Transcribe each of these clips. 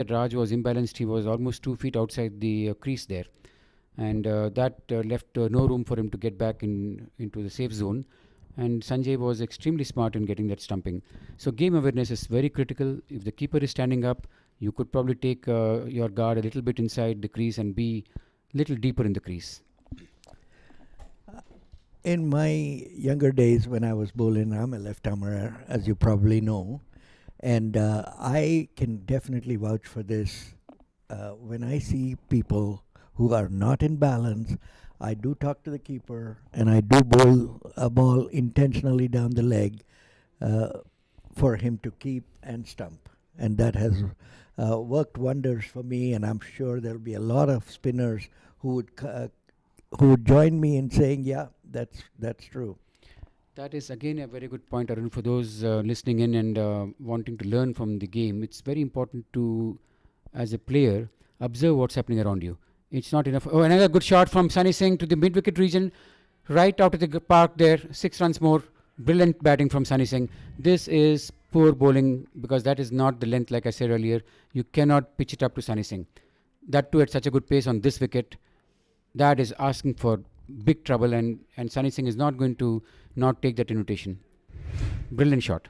that Raj was imbalanced. He was almost 2 feet outside the crease there, and that left no room for him to get back into the safe zone. And Sanjay was extremely smart in getting that stumping. So game awareness is very critical. If the keeper is standing up, you could probably take your guard a little bit inside the crease and be little deeper in the crease. In my younger days when I was bowling, I'm a left-armer, as you probably know, and I can definitely vouch for this. When I see people who are not in balance, I do talk to the keeper and I do bowl a ball intentionally down the leg uh, for him to keep and stump. And that has worked wonders for me, and I'm sure there'll be a lot of spinners who would join me in saying, yeah, that's true. That is again a very good point, Arun. For those listening in and wanting to learn from the game, it's very important to, as a player, observe what's happening around you. It's not enough. Oh, another good shot from Sunny Singh to the mid wicket region, right out of the park there. 6 runs more. Brilliant batting from Sunny Singh. This is poor bowling because that is not the length, like I said earlier. You cannot pitch it up to Sunny Singh. That too at such a good pace on this wicket. That is asking for big trouble, and Sunny Singh is not going to not take that invitation. Brilliant shot.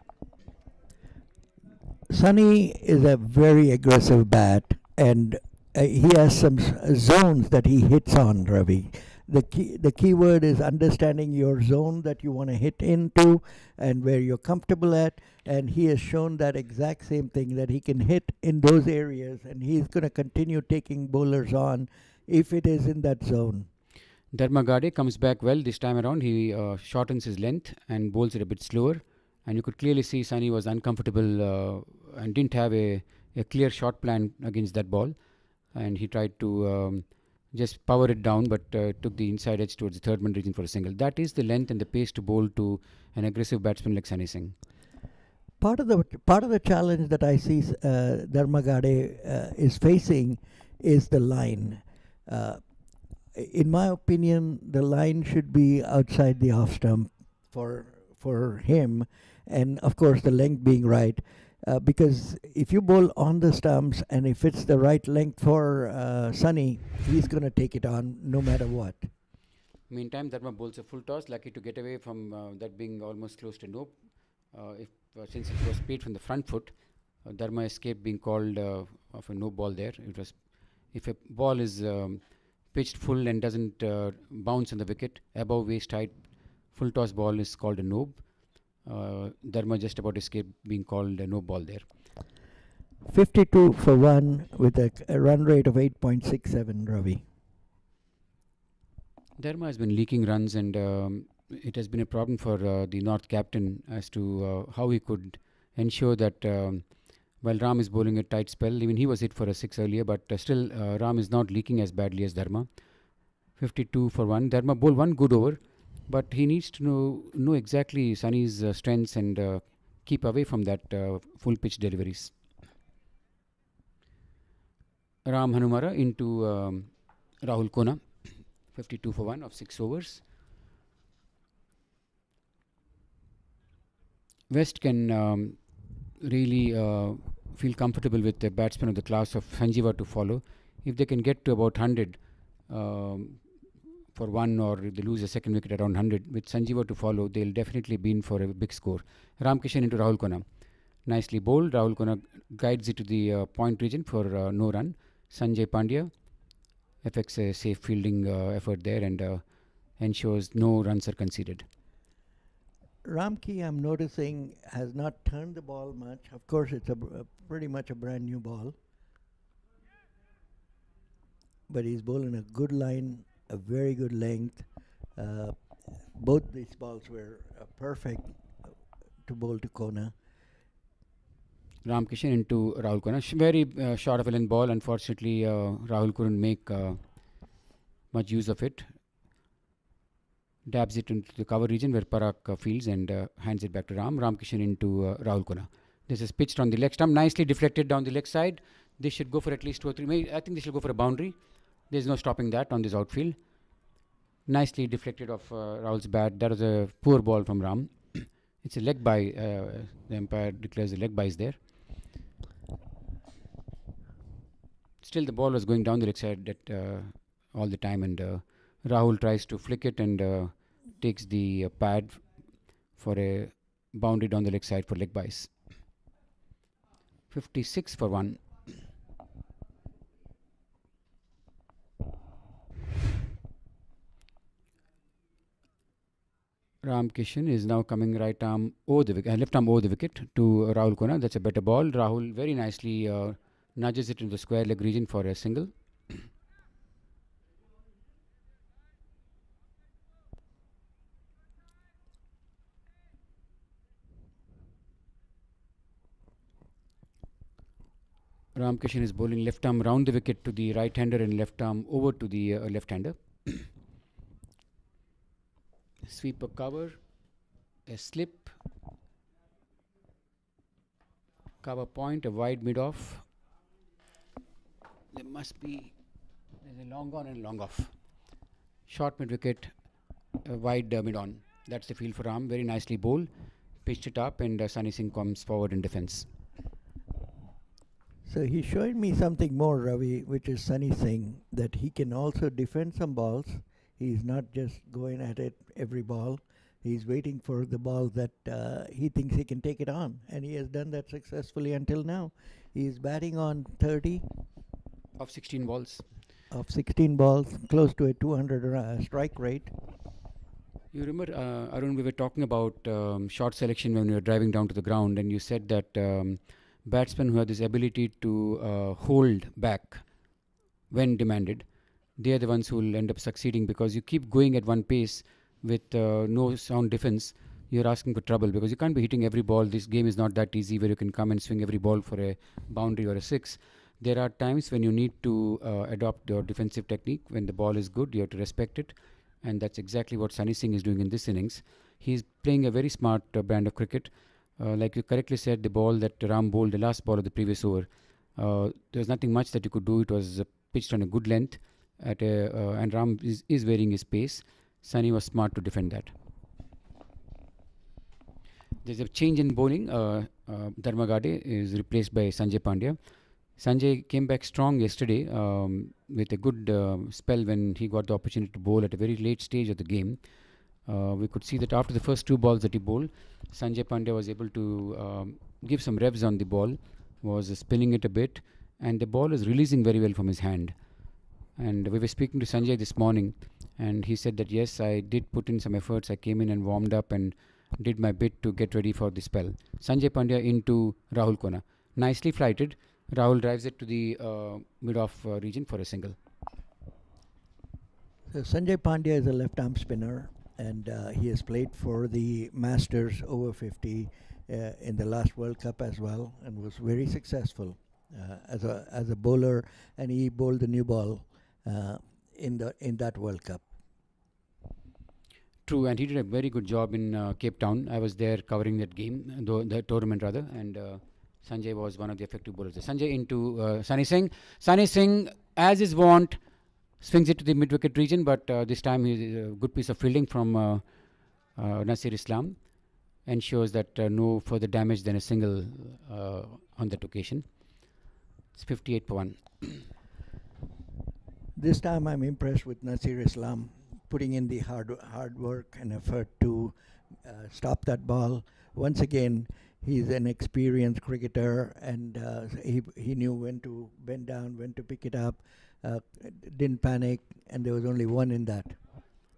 Sunny is a very aggressive bat, and he has some zones that he hits on, Ravi. The key word is understanding your zone that you want to hit into and where you're comfortable at. And he has shown that exact same thing, that he can hit in those areas, and he's going to continue taking bowlers on if it is in that zone. Dharma Gade comes back well this time around. He shortens his length and bowls it a bit slower. And you could clearly see Sunny was uncomfortable and didn't have a clear shot plan against that ball. And he tried to just power it down, but took the inside edge towards the third man region for a single. That is the length and the pace to bowl to an aggressive batsman like Sunny Singh. Part of the challenge that I see Dharmagade is facing is the line. Uh, in my opinion, the line should be outside the off stump for him, and of course the length being right. Because if you bowl on the stumps and if it's the right length for Sunny, he's going to take it on no matter what. Meantime, Dharma bowls a full toss, lucky to get away from that being almost close to nope. If Since it was paid from the front foot, Dharma escaped being called of a no ball there. It was, if a ball is pitched full and doesn't bounce on the wicket above waist height, full toss ball is called a no. Dharma just about escaped being called a no ball there. 52 for 1 with a run rate of 8.67, Ravi. Dharma has been leaking runs, and it has been a problem for the North captain as to how he could ensure that while Ram is bowling a tight spell, even he was hit for a 6 earlier, but still Ram is not leaking as badly as Dharma. 52 for 1. Dharma bowled one good over, but he needs to know exactly Sunny's strengths and keep away from that full pitch deliveries. Ram Hanumara into Rahul Kona. 52 for 1 of 6 overs. West can really feel comfortable with a batsman of the class of Sanjeeva to follow. If they can get to about 100 for 1, or if they lose a second wicket around 100, with Sanjeeva to follow, they'll definitely be in for a big score. Ramkishan into Rahul Kona. Nicely bowled. Rahul Kona guides it to the point region for no run. Sanjay Pandya effects a safe fielding effort there and ensures no runs are conceded. Ramki, I'm noticing, has not turned the ball much. Of course, it's pretty much a brand new ball. But he's bowling a good line, a very good length. Both these balls were perfect to bowl to Kona. Ramkishan into Rahul Kona. Very short of a length ball. Unfortunately, Rahul couldn't make much use of it. Dabs it into the cover region where Parak fields and hands it back to Ram. Ramkishan into Rahul Kona. This is pitched on the leg stump, nicely deflected down the leg side. This should go for at least 2 or 3. I think they should go for a boundary. There's no stopping that on this outfield. Nicely deflected off Rahul's bat. That was a poor ball from Ram. It's a leg by. The umpire declares the leg by is there. Still, the ball was going down the leg side all the time, and Rahul tries to flick it and takes the pad for a boundary down the leg side for leg byes. 56 for 1. Ram Kishan is now coming right arm over the wicket, left arm over the wicket to Rahul Kona. That's a better ball. Rahul very nicely nudges it into the square leg region for a single. Ram Kishan is bowling left arm round the wicket to the right hander and left arm over to the left hander. Sweeper cover, a slip, cover point, a wide mid off. There's a long on and long off. Short mid wicket, a wide mid on. That's the field for Ram. Very nicely bowled. Pitched it up, and Sunny Singh comes forward in defence. So he showed me something more, Ravi, which is Sunny Singh, that he can also defend some balls. He's not just going at it every ball. He's waiting for the ball that he thinks he can take it on. And he has done that successfully until now. He's batting on 30 of 16 balls. Of 16 balls, close to a 200 strike rate. You remember, Arun, we were talking about shot selection when we were driving down to the ground, and you said that batsmen who have this ability to hold back when demanded, they are the ones who will end up succeeding, because you keep going at one pace with no sound defense. You're asking for trouble, because you can't be hitting every ball. This game is not that easy where you can come and swing every ball for a boundary or a six. There are times when you need to adopt your defensive technique. When the ball is good, you have to respect it, and that's exactly what Sunny Singh is doing in this innings. He's playing a very smart brand of cricket. Like you correctly said, the ball that Ram bowled, the last ball of the previous over, there's nothing much that you could do. It was pitched on a good length, and Ram is varying his pace. Sunny was smart to defend that. There's a change in bowling. Dharmagade is replaced by Sanjay Pandya. Sanjay came back strong yesterday with a good spell when he got the opportunity to bowl at a very late stage of the game. We could see that after the first two balls that he bowled, Sanjay Pandya was able to give some revs on the ball, was spinning it a bit, and the ball is releasing very well from his hand. And we were speaking to Sanjay this morning, and he said that yes, I did put in some efforts. I came in and warmed up and did my bit to get ready for the spell. Sanjay Pandya into Rahul Kona. Nicely flighted. Rahul drives it to the mid-off region for a single. So Sanjay Pandya is a left-arm spinner, and he has played for the Masters over 50 in the last World Cup as well, and was very successful as a bowler. And he bowled the new ball in that World Cup. True, and he did a very good job in Cape Town. I was there covering that game, the tournament rather, and Sanjay was one of the effective bowlers. Sanjay into Sunny Singh. Sunny Singh, as is wont, swings it to the mid-wicket region, but this time he a good piece of fielding from Nasir Islam ensures that no further damage than a single on that occasion. It's 58 for 1. This time I'm impressed with Nasir Islam putting in the hard work and effort to stop that ball. Once again, he's an experienced cricketer, and he knew when to bend down, when to pick it up, didn't panic, and there was only one in that.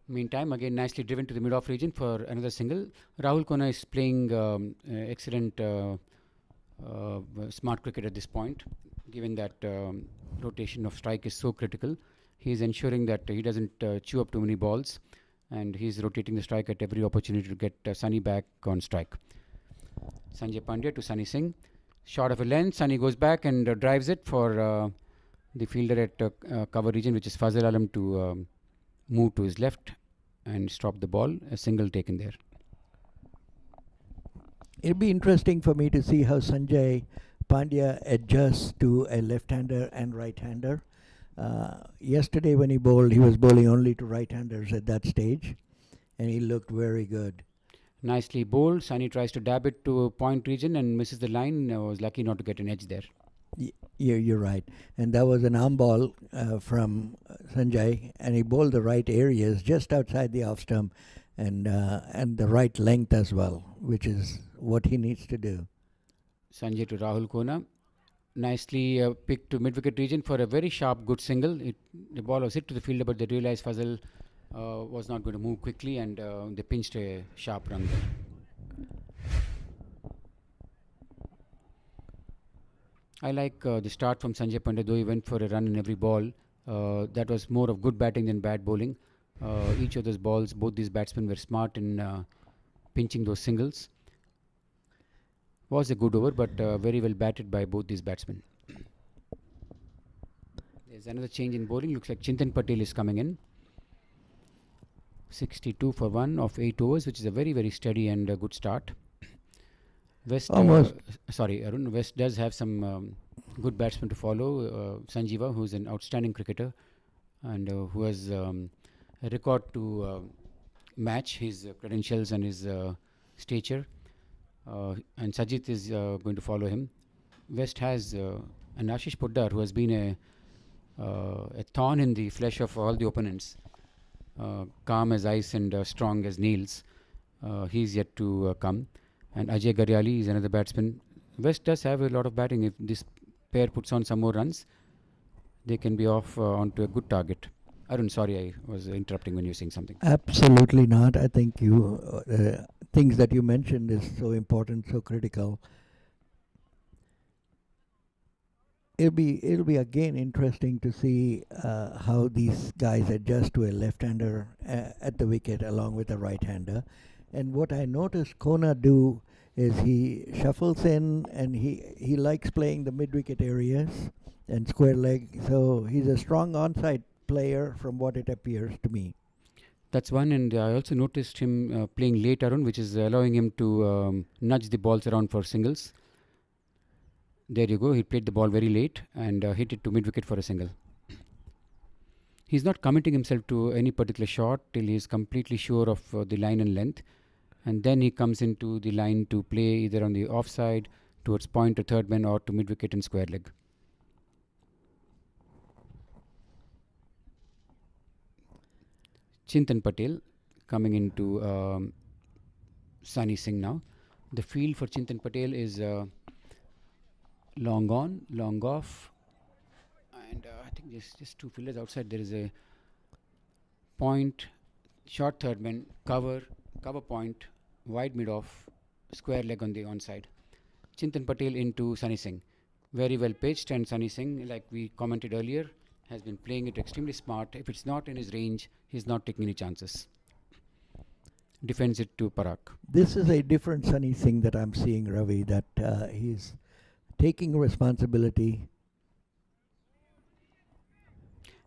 Meantime, again nicely driven to the mid-off region for another single. Rahul Kona is playing excellent smart cricket at this point, given that rotation of strike is so critical. He is ensuring that he doesn't chew up too many balls, and he's rotating the strike at every opportunity to get Sunny back on strike. Sanjay Pandya to Sunny Singh. Short of a length, Sunny goes back and drives it for the fielder at cover region, which is Fazal Alam, to move to his left and stop the ball. A single taken there. It'll be interesting for me to see how Sanjay Pandya adjusts to a left-hander and right-hander. Yesterday when he bowled, he was bowling only to right-handers at that stage, and he looked very good. Nicely bowled. Sunny tries to dab it to point region and misses the line. Was lucky not to get an edge there. You're right. And that was an arm ball from Sanjay, and he bowled the right areas just outside the off stump, and the right length as well, which is what he needs to do. Sanjay to Rahul Kona. Nicely picked to mid wicket region for a very sharp, good single. The ball was hit to the fielder, but they realized Fazal was not going to move quickly, and they pinched a sharp run there. I like the start from Sanjay Pandit, though he went for a run in every ball. That was more of good batting than bad bowling. Each of those balls, both these batsmen were smart in pinching those singles. Was a good over, but very well batted by both these batsmen. There's another change in bowling. Looks like Chintan Patel is coming in. 62 for 1 of 8 overs, which is a very, very steady and good start. West, sorry, Arun. West does have some good batsmen to follow. Sanjeeva, who's an outstanding cricketer and who has a record to match his credentials and his stature. And Sajid is going to follow him. West has an Ashish Poddar, who has been a thorn in the flesh of all the opponents. Calm as ice and strong as nails. He's yet to come. And Ajay Garyali is another batsman. West does have a lot of batting. If this pair puts on some more runs, they can be off onto a good target. Arun, sorry, I was interrupting when you were saying something. Absolutely not. I think you things that you mentioned is so important, so critical. It'll be again interesting to see how these guys adjust to a left-hander at the wicket along with a right-hander. And what I noticed Kona do is he shuffles in, and he likes playing the mid-wicket areas and square leg. So he's a strong onside player from what it appears to me. That's one, and I also noticed him playing late, Arun, which is allowing him to nudge the balls around for singles. There you go. He played the ball very late and hit it to mid-wicket for a single. He's not committing himself to any particular shot till he is completely sure of the line and length. And then he comes into the line to play either on the offside, towards point to third man, or to mid-wicket and square leg. Chintan Patel coming into Sunny Singh now. The field for Chintan Patel is long on, long off. And I think there's just two fielders outside. There is a point, short third man, cover point, wide mid off, square leg on the onside. Chintan Patel into Sunny Singh. Very well pitched, and Sunny Singh, like we commented earlier, has been playing it extremely smart. If it's not in his range, he's not taking any chances. Defends it to Parak. This is a different Sunny Singh that I'm seeing, Ravi, that he's taking responsibility.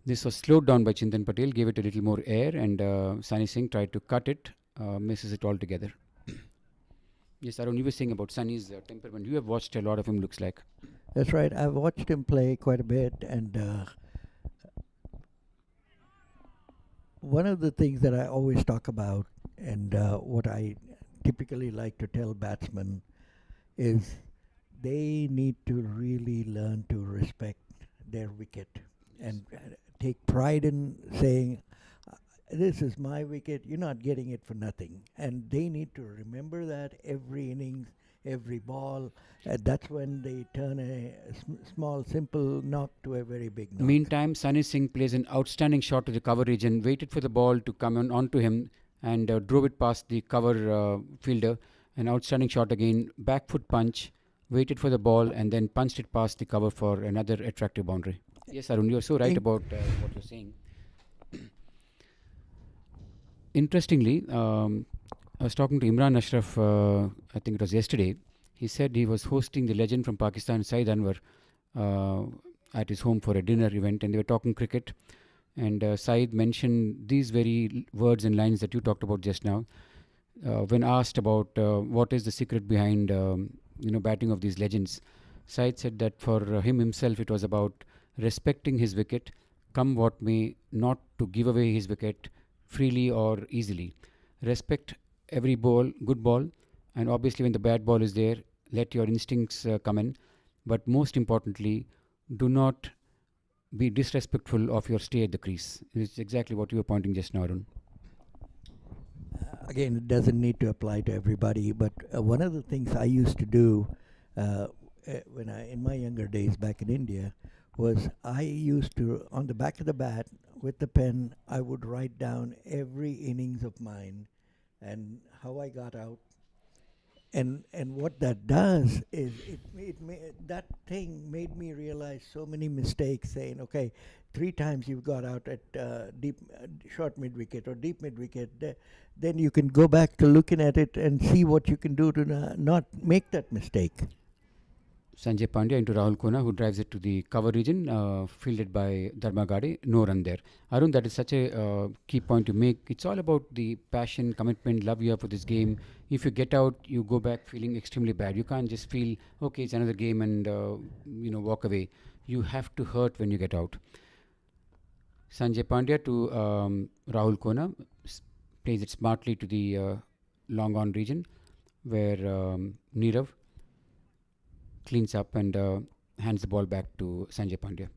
This was slowed down by Chintan Patel, gave it a little more air, and Sunny Singh tried to cut it, misses it altogether. Yes, Arun, you were saying about Sunny's temperament. You have watched a lot of him, looks like. That's right. I've watched him play quite a bit, and one of the things that I always talk about, and what I typically like to tell batsmen, is they need to really learn to respect their wicket and take pride in saying, this is my wicket, you're not getting it for nothing. And they need to remember that every innings, every ball. That's when they turn a small, simple knock to a very big knock. Meantime, Sunny Singh plays an outstanding shot to the cover region, waited for the ball to come onto him, and drove it past the cover fielder. An outstanding shot again, back foot punch, waited for the ball, and then punched it past the cover for another attractive boundary. Yes, Arun, you're so right about what you're saying. Interestingly, I was talking to Imran Ashraf, I think it was yesterday. He said he was hosting the legend from Pakistan, Saeed Anwar, at his home for a dinner event, and they were talking cricket. And Saeed mentioned these very words and lines that you talked about just now. When asked about what is the secret behind batting of these legends, Saeed said that for him himself it was about respecting his wicket, come what may, not to give away his wicket freely or easily. Respect every ball, good ball, and obviously when the bad ball is there, let your instincts come in. but most importantly, do not be disrespectful of your stay at the crease. It's exactly what you were pointing just now, Arun. Again, it doesn't need to apply to everybody, but one of the things I used to do when in my younger days back in India, was I used to, on the back of the bat with the pen, I would write down every innings of mine and how I got out. And what that does is that thing made me realize so many mistakes. Saying, okay, 3 times you've got out at deep short mid wicket or deep mid wicket, then you can go back to looking at it and see what you can do to not make that mistake. Sanjay Pandya into Rahul Kona, who drives it to the cover region, fielded by Dharma Gade. No run there. Arun, that is such a key point to make. It's all about the passion, commitment, love you have for this game. If you get out, you go back feeling extremely bad. You can't just feel, okay, it's another game and walk away. You have to hurt when you get out. Sanjay Pandya to Rahul Kona plays it smartly to the long on region, where Nirav cleans up and hands the ball back to Sanjay Pandya.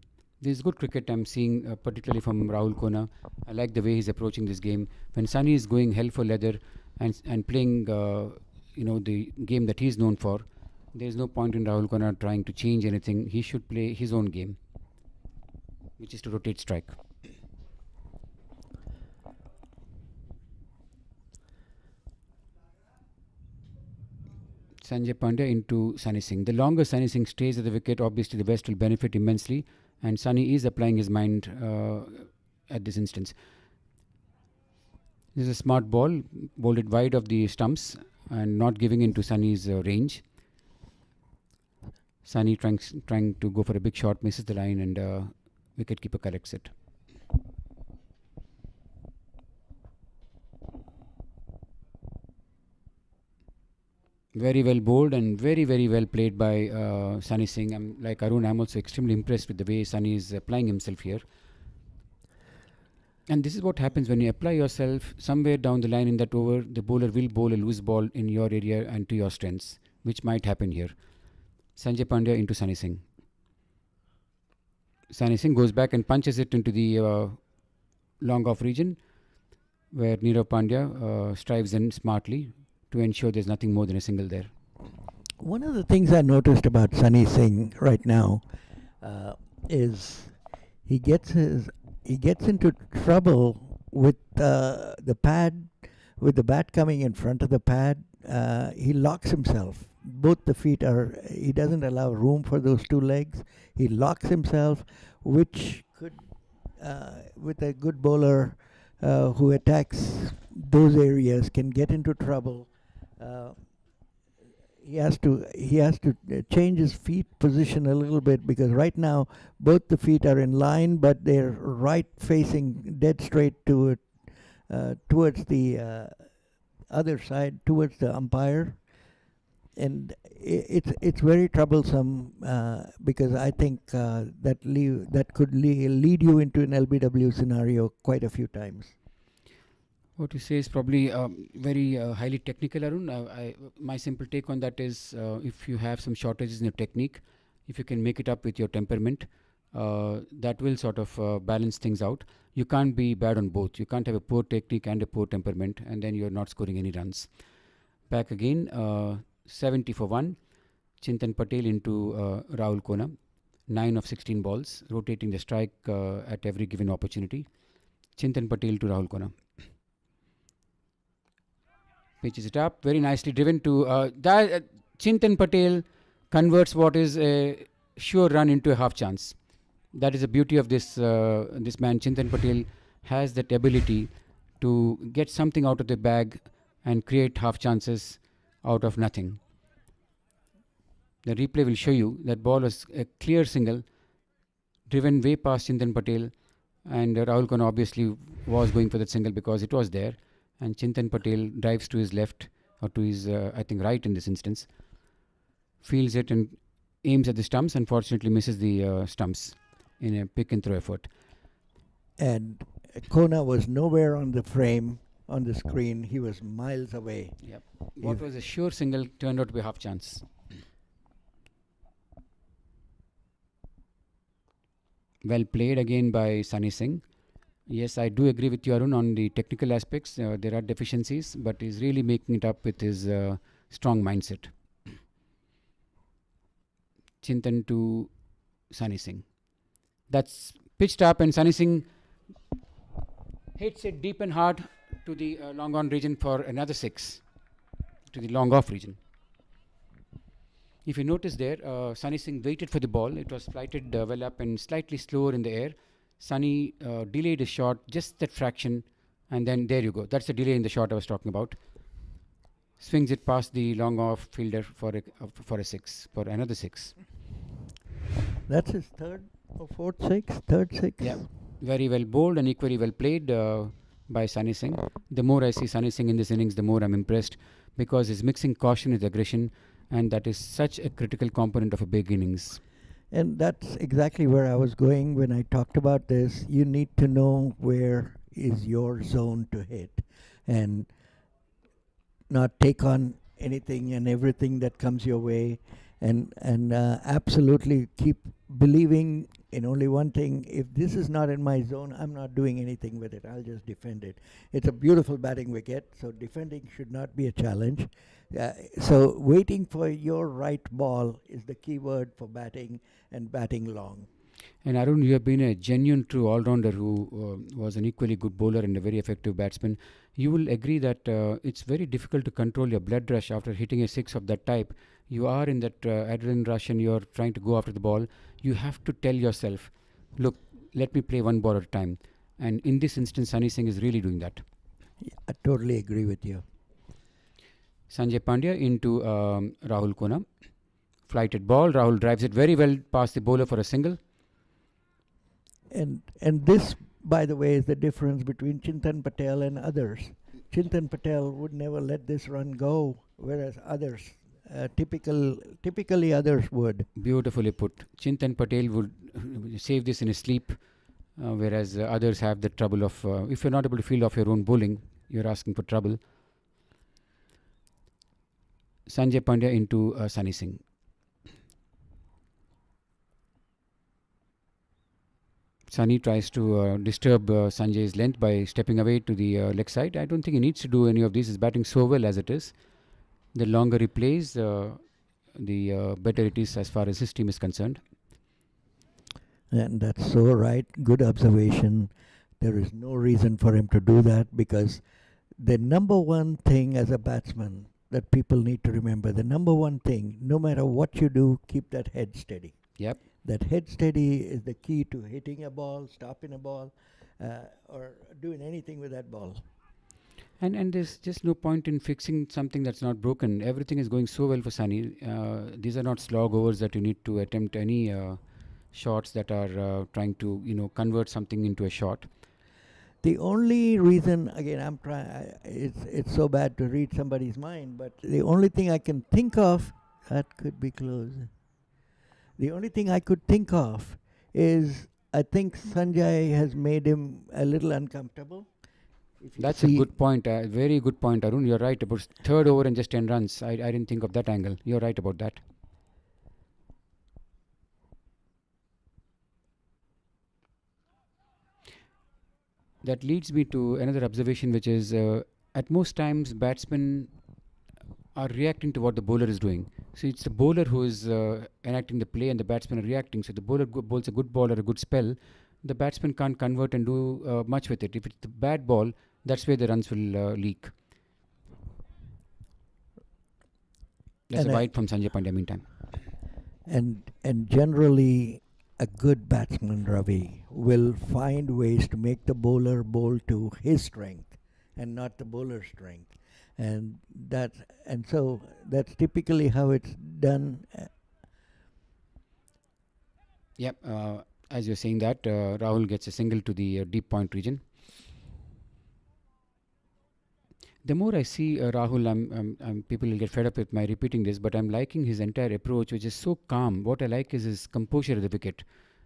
This is good cricket I'm seeing, particularly from Rahul Kona. I like the way he's approaching this game. When Sunny is going hell for leather and playing, the game that he's known for, there is no point in Rahul Kona trying to change anything. He should play his own game, which is to rotate strike. Sanjay Pandya into Sunny Singh. The longer Sunny Singh stays at the wicket, obviously the West will benefit immensely, and Sunny is applying his mind at this instance. This is a smart ball, bowled it wide of the stumps and not giving into Sunny's range. Sunny trying to go for a big shot, misses the line, and wicketkeeper collects it. Very well bowled and very, very well played by Sunny Singh. Like Arun, I'm also extremely impressed with the way Sunny is applying himself here. And this is what happens when you apply yourself somewhere down the line in that over. The bowler will bowl a loose ball in your area and to your strengths, which might happen here. Sanjay Pandya into Sunny Singh. Sunny Singh goes back and punches it into the long off region, where Nirav Pandya strives in smartly to ensure there's nothing more than a single there. One of the things I noticed about Sunny Singh right now is he gets into trouble with the pad, with the bat coming in front of the pad. He locks himself. Both the feet he doesn't allow room for those two legs. He locks himself, which could, with a good bowler who attacks those areas, can get into trouble. He has to change his feet position a little bit, because right now both the feet are in line, but they're right facing dead straight to it, towards the other side, towards the umpire, and it's very troublesome because I think that could lead you into an LBW scenario quite a few times. What you say is probably very highly technical, Arun. My simple take on that is, if you have some shortages in your technique, if you can make it up with your temperament, that will sort of balance things out. You can't be bad on both. You can't have a poor technique and a poor temperament, and then you're not scoring any runs. Back again, 70 for 1. Chintan Patel into Rahul Kona. 9 of 16 balls, rotating the strike at every given opportunity. Chintan Patel to Rahul Kona. Pitches it up, very nicely driven to Chintan Patel converts what is a sure run into a half chance. That is the beauty of this man. Chintan Patel has that ability to get something out of the bag and create half chances out of nothing. The replay will show you that ball was a clear single, driven way past Chintan Patel, and Rahul Khanna obviously was going for that single because it was there. And Chintan Patel drives to his left, or to his, I think, right in this instance. Fields it and aims at the stumps. Unfortunately, misses the stumps in a pick and throw effort. And Kona was nowhere on the frame, on the screen. He was miles away. Yep. What was a sure single turned out to be a half chance. Well played again by Sunny Singh. Yes, I do agree with you, Arun, on the technical aspects. There are deficiencies, but he's really making it up with his strong mindset. Chintan to Sunny Singh. That's pitched up, and Sunny Singh hits it deep and hard to the long on region for another 6, to the long off region. If you notice there, Sunny Singh waited for the ball. It was flighted well up and slightly slower in the air. Sunny delayed his shot just that fraction, and then there you go. That's the delay in the shot I was talking about. Swings it past the long off fielder for a 6, for another 6. That's his third or fourth 6? Third 6? Yeah, very well bowled and equally well played by Sunny Singh. The more I see Sunny Singh in this innings, the more I'm impressed, because he's mixing caution with aggression, and that is such a critical component of a big innings. And that's exactly where I was going when I talked about this. You need to know where is your zone to hit and not take on anything and everything that comes your way, and absolutely keep believing in only one thing. If this is not in my zone, I'm not doing anything with it. I'll just defend it. It's a beautiful batting wicket, so defending should not be a challenge. So waiting for your right ball is the key word for batting, and batting long. And Arun, you have been a genuine true all-rounder who was an equally good bowler and a very effective batsman. You will agree that it's very difficult to control your blood rush after hitting a 6 of that type. You are in that adrenaline rush and you're trying to go after the ball. You have to tell yourself, look, let me play one ball at a time. And in this instance, Sunny Singh is really doing that. Yeah, I totally agree with you. Sanjay Pandya into Rahul Kona. Flighted ball. Rahul drives it very well past the bowler for a single. And this, by the way, is the difference between Chintan Patel and others. Chintan Patel would never let this run go, whereas others, typically others would. Beautifully put. Chintan Patel would save this in his sleep, whereas others have the trouble of, if you're not able to field off your own bowling, you're asking for trouble. Sanjay Pandya into Sunny Singh. Sunny tries to disturb Sanjay's length by stepping away to the leg side. I don't think he needs to do any of this. He's batting so well as it is. The longer he plays, the better it is as far as his team is concerned. And that's so right. Good observation. There is no reason for him to do that, because the number one thing as a batsman that people need to remember, the number one thing, no matter what you do, keep that head steady. Yep. That head steady is the key to hitting a ball, stopping a ball, or doing anything with that ball. And there's just no point in fixing something that's not broken. Everything is going so well for Sunny. These are not slog overs that you need to attempt any shots that are trying to convert something into a shot. The only reason, again, I'm trying. It's so bad to read somebody's mind, but the only thing I can think of that could be close. The only thing I could think of is I think Sanjay has made him a little uncomfortable. That's a good point. Very good point, Arun. You're right about third over and just 10 runs. I didn't think of that angle. You're right about that. That leads me to another observation, which is at most times batsmen are reacting to what the bowler is doing. So it's the bowler who is enacting the play and the batsmen are reacting. So the bowler bowls a good ball or a good spell, the batsman can't convert and do much with it. If it's the bad ball, that's where the runs will leak. That's a wide from Sanjay Pandya meantime. And generally, a good batsman, Ravi, will find ways to make the bowler bowl to his strength and not the bowler's strength. And so that's typically how it's done. Yep. As you're saying that, Rahul gets a single to the deep point region. The more I see Rahul, people will get fed up with my repeating this, but I'm liking his entire approach, which is so calm. What I like is his composure at the wicket.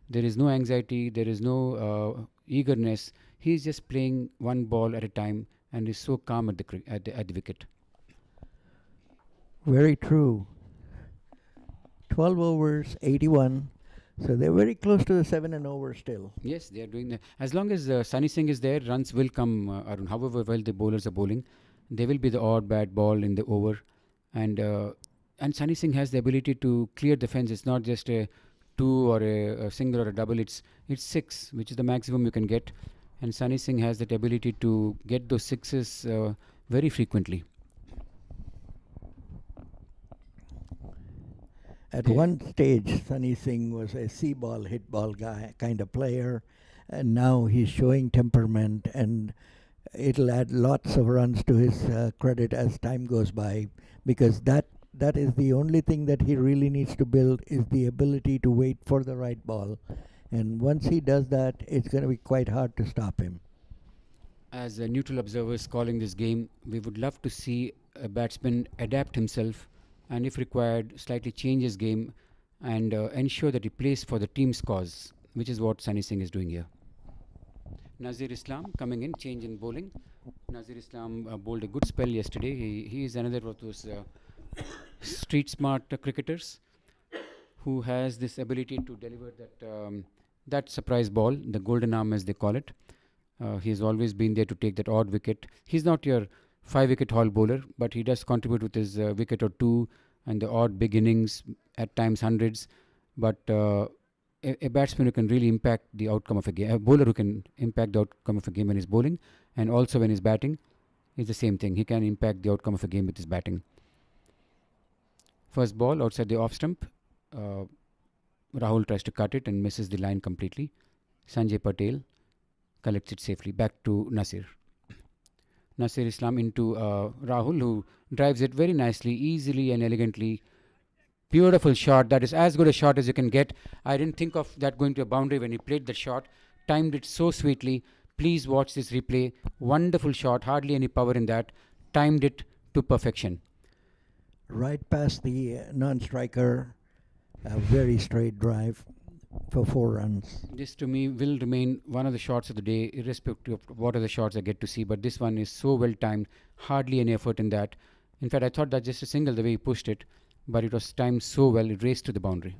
There is no anxiety, there is no eagerness. He's just playing one ball at a time and is so calm at the wicket. Very true. 12 overs, 81. So they're very close to the 7 and over still. Yes, they are doing that. As long as Sunny Singh is there, runs will come, Arun. However well the bowlers are bowling, there will be the odd bad ball in the over. And and Sunny Singh has the ability to clear the fence. It's not just a two or a single or a double. It's six, which is the maximum you can get. And Sunny Singh has that ability to get those sixes very frequently. At one stage, Sunny Singh was a see ball, hit ball guy kind of player, and now he's showing temperament, and it'll add lots of runs to his credit as time goes by, because that is the only thing that he really needs to build, is the ability to wait for the right ball, and once he does that, it's going to be quite hard to stop him. As neutral observers calling this game, we would love to see a batsman adapt himself and, if required, slightly change his game and ensure that he plays for the team's cause, which is what Sunny Singh is doing here. Nazir Islam coming in, change in bowling. Nazir Islam bowled a good spell yesterday. He is another of those street smart cricketers who has this ability to deliver that surprise ball, the golden arm as they call it. He has always been there to take that odd wicket. He's not your 5-wicket haul bowler, but he does contribute with his wicket or two and the odd big innings, at times hundreds. But a batsman who can really impact the outcome of a game, a bowler who can impact the outcome of a game when he's bowling, and also when he's batting, is the same thing. He can impact the outcome of a game with his batting. First ball outside the off stump. Rahul tries to cut it and misses the line completely. Sanjay Patel collects it safely. Back to Nasir. Nasir Islam into Rahul, who drives it very nicely, easily and elegantly. Beautiful shot. That is as good a shot as you can get. I didn't think of that going to a boundary when he played the shot. Timed it so sweetly. Please watch this replay. Wonderful shot. Hardly any power in that. Timed it to perfection. Right past the non-striker, a very straight drive for 4 runs. This to me will remain one of the shots of the day, irrespective of what other shots I get to see. But this one is so well timed. Hardly any effort in that. In fact, I thought that just a single the way he pushed it. But it was timed so well, it raced to the boundary.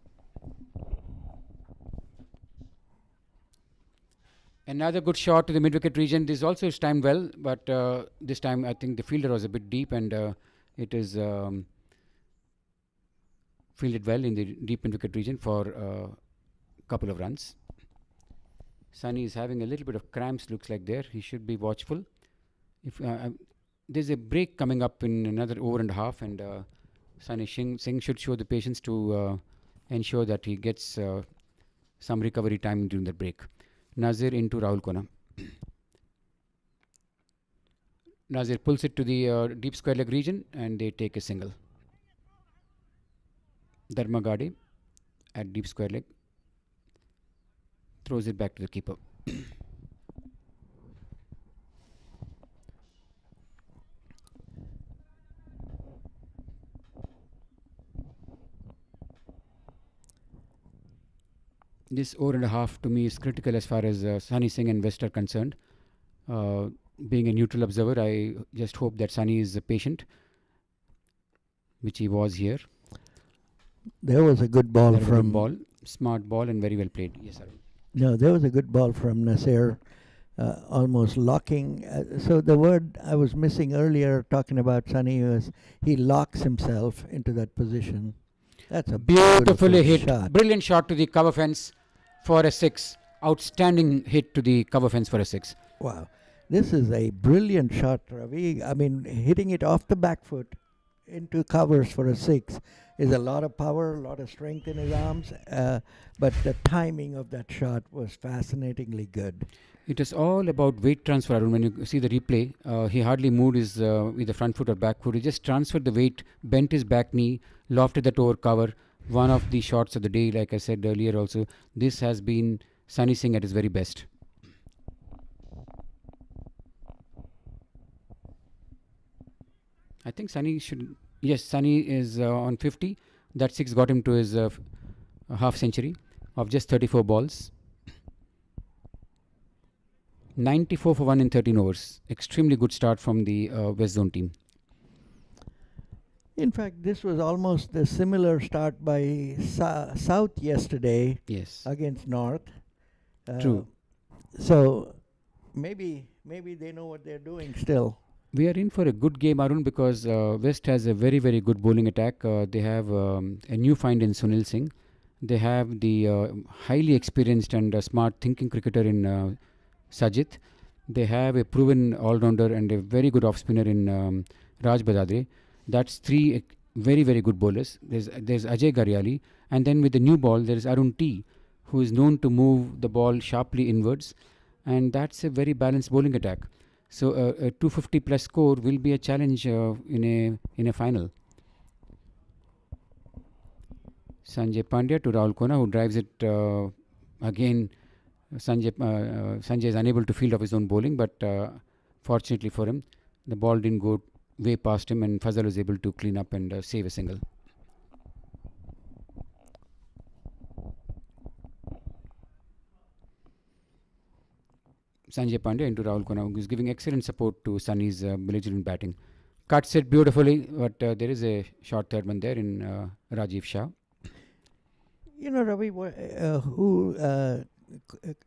Another good shot to the mid-wicket region. This also is timed well, but this time I think the fielder was a bit deep, and it is fielded well in the deep mid-wicket region for a couple of runs. Sunny is having a little bit of cramps, looks like there. He should be watchful. If there's a break coming up in another over and a half, and Sunny Singh should show the patience to ensure that he gets some recovery time during the break. Nazir into Rahul Kona. Nazir pulls it to the deep square leg region and they take a single. Dharmagade at deep square leg throws it back to the keeper. This over and a half to me is critical as far as Sunny Singh and West are concerned. Being a neutral observer, I just hope that Sunny is patient, which he was here. There was a good ball from... ball, smart ball and very well played. Yes, sir. No, there was a good ball from Nasir, almost locking. So the word I was missing earlier talking about Sunny was he locks himself into that position. That's a beautifully hit. Shot. Brilliant shot to the cover fence for a 6. Outstanding hit to the cover fence for a 6. Wow. This is a brilliant shot, Ravi. I mean, hitting it off the back foot into covers for a 6 is a lot of power, a lot of strength in his arms. But the timing of that shot was fascinatingly good. It is all about weight transfer, Arun. When you see the replay, he hardly moved his either front foot or back foot. He just transferred the weight, bent his back knee, lofted that over cover. One of the shots of the day, like I said earlier also. This has been Sunny Singh at his very best. I think Sunny should... Yes, Sunny is on 50. That 6 got him to his half century of just 34 balls. 94 for 1 in 13 overs. Extremely good start from the West Zone team. In fact, this was almost a similar start by South yesterday Yes, against North. Uh, true. so maybe they know what they're doing still. We are in for a good game, Arun, because West has a very, very good bowling attack. They have a new find in Sunil Singh. They have the highly experienced and smart thinking cricketer in Sajid. They have a proven all-rounder and a very good off-spinner in Raj Badadre. That's three very, very good bowlers. There's Ajay Garyali, and then with the new ball there is Arun T, who is known to move the ball sharply inwards, and that's a very balanced bowling attack. So a 250 plus score will be a challenge in a final. Sanjay Pandya to Rahul Kona, who drives it again. Sanjay is unable to field off his own bowling, but fortunately for him, the ball didn't go way past him, and Fazal was able to clean up and save a single. Sanjay Pandya into Rahul Kona, who is giving excellent support to Sunny's belligerent batting. Cuts it beautifully, but there is a short third one there in Rajiv Shah. You know, Ravi, who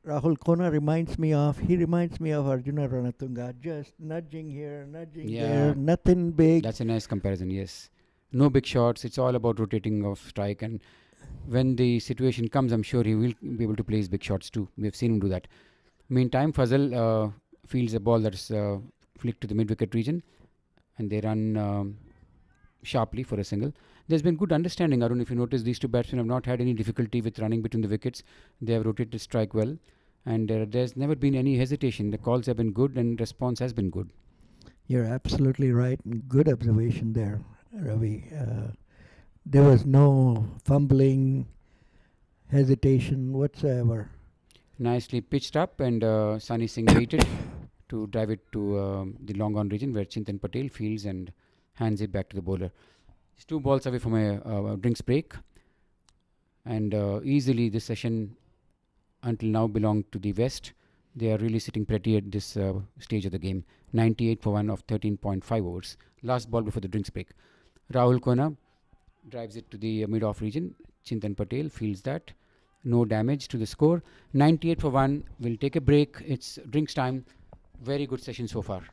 Rahul Kona reminds me of? He reminds me of Arjuna Ranatunga, just nudging here, nudging there, nothing big. That's a nice comparison, yes. No big shots, it's all about rotating of strike, and when the situation comes, I'm sure he will be able to play his big shots too. We've seen him do that. Meantime, Fazal fields a ball that's flicked to the mid-wicket region, and they run sharply for a single. There's been good understanding, Arun. If you notice, these two batsmen have not had any difficulty with running between the wickets. They have rotated strike well, and there's never been any hesitation. The calls have been good, and response has been good. You're absolutely right. Good observation there, Ravi. There was no fumbling, hesitation whatsoever. Nicely pitched up, and Sunny Singh waited to drive it to the long on region where Chintan Patel fields and hands it back to the bowler. He's 2 balls away from a drinks break, and easily this session until now belonged to the West. They are really sitting pretty at this stage of the game. 98 for 1 of 13.5 overs. Last ball before the drinks break. Rahul Kona drives it to the mid-off region. Chintan Patel fields that. No damage to the score. 98 for 1. We'll take a break. It's drinks time. Very good session so far.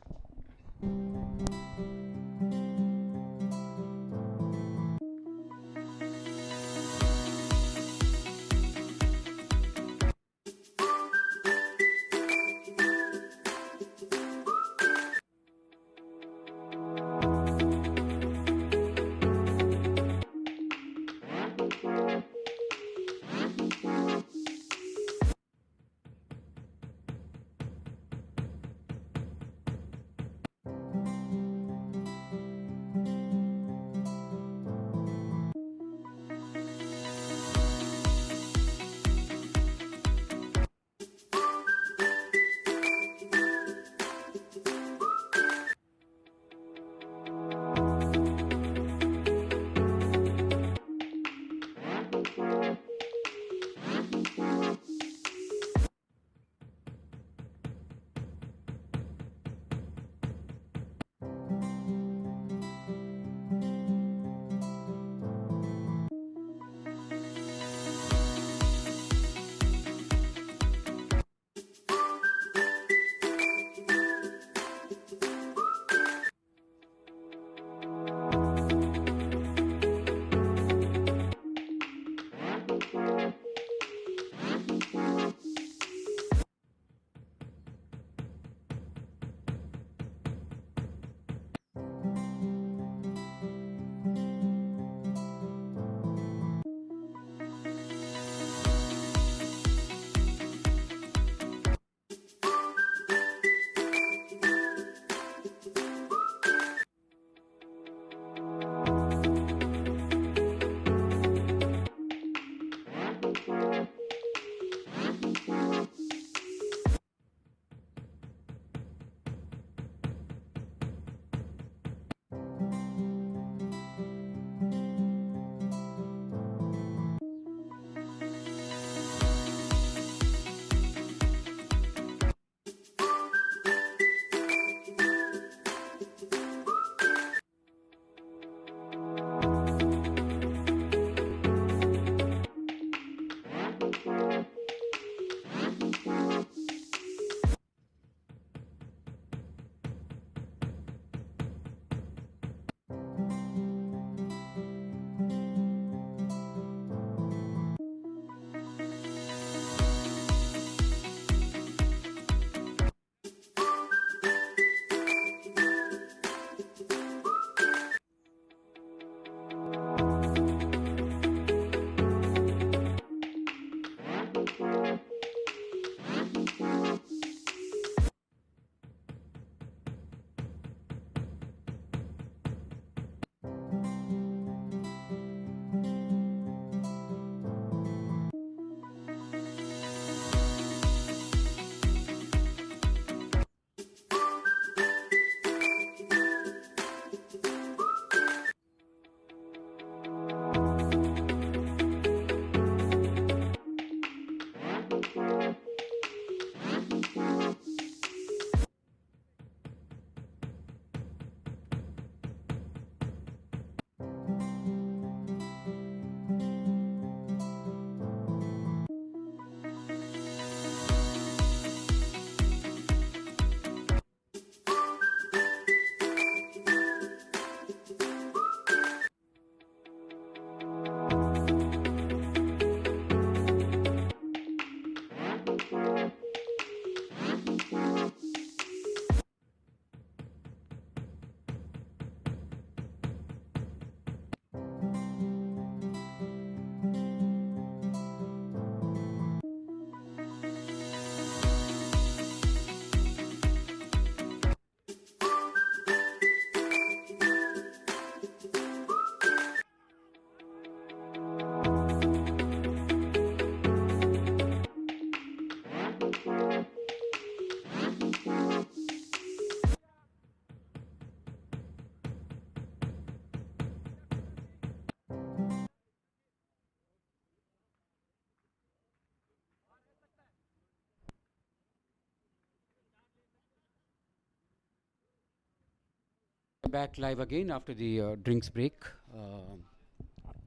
Back live again after the drinks break.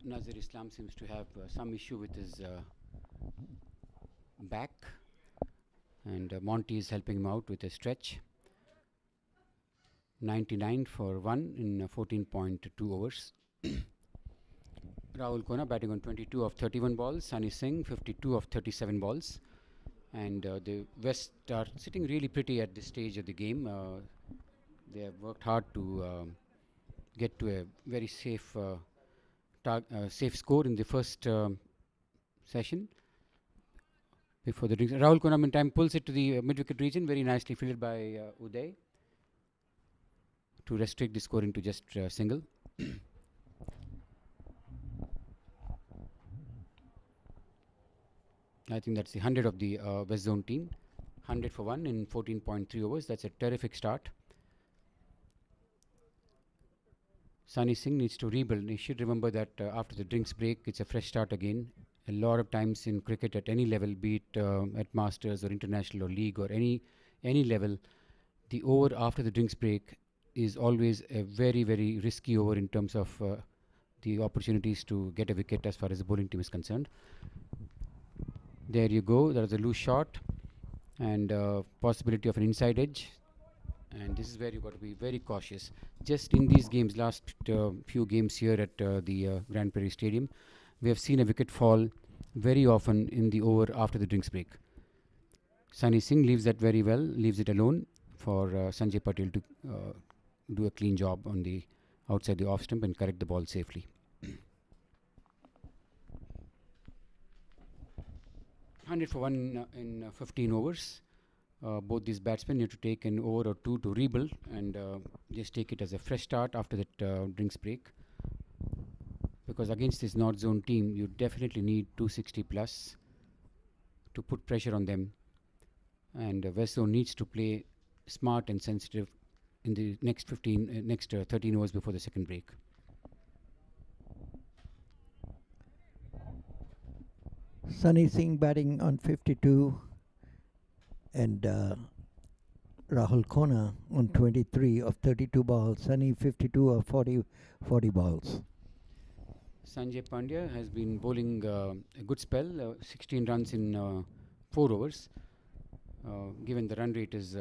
Nazir Islam seems to have some issue with his back, and Monty is helping him out with a stretch. 99 for 1 in 14.2 overs. Rahul Kona batting on 22 of 31 balls. Sunny Singh 52 of 37 balls. And the West are sitting really pretty at this stage of the game. They have worked hard to get to a very safe safe score in the first session. Before the drinks, Rahul Kona in time pulls it to the mid-wicket region, very nicely fielded by Uday to restrict the scoring to just single. I think that's the 100 of the West Zone team. 100 for 1 in 14.3 overs. That's a terrific start. Sunny Singh needs to rebuild. He should remember that after the drinks break, it's a fresh start again. A lot of times in cricket at any level, be it at Masters or International or League or any level, the over after the drinks break is always a very, very risky over in terms of the opportunities to get a wicket as far as the bowling team is concerned. There you go. There is a loose shot and possibility of an inside edge. And this is where you've got to be very cautious. Just in these games, last few games here at the Grand Prairie Stadium, we have seen a wicket fall very often in the over after the drinks break. Sunny Singh leaves that very well, leaves it alone for Sanjay Patel to do a clean job on the outside the off stump and correct the ball safely. 100 for 1 in 15 overs. Both these batsmen need to take an over or two to rebuild and just take it as a fresh start after that drinks break. Because against this North Zone team, you definitely need 260 plus to put pressure on them. And West Zone needs to play smart and sensitive in the next 13 overs before the second break. Sunny Singh batting on 52 and Rahul Kona on 23 of 32 balls. Sunny 52 of 40 balls. Sanjay Pandya has been bowling a good spell, 16 runs in 4 overs. Given the run rate is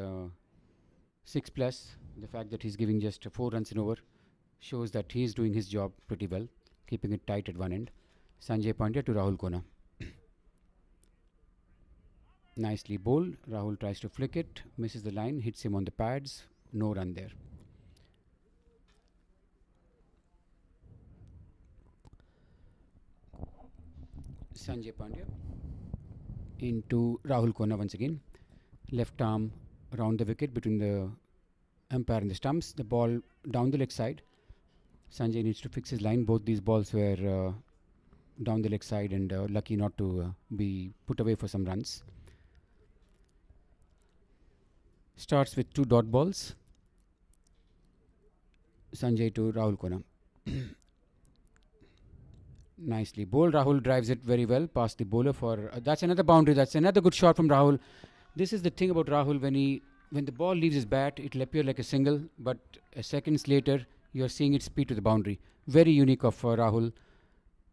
6 plus, the fact that he's giving just 4 runs in over shows that he is doing his job pretty well, keeping it tight at one end. Sanjay Pandya to Rahul Kona. Nicely bowled. Rahul tries to flick it, misses the line, hits him on the pads. No run there. Sanjay Pandya into Rahul Kona once again. Left arm around the wicket between the umpire and the stumps. The ball down the leg side. Sanjay needs to fix his line. Both these balls were down the leg side and lucky not to be put away for some runs. Starts with 2 dot balls. Sanjay to Rahul Kona. Nicely bowled. Rahul drives it very well past the bowler for that's another boundary. That's another good shot from Rahul. This is the thing about Rahul, when the ball leaves his bat, it'll appear like a single, but seconds later you're seeing it speed to the boundary. Very unique of Rahul.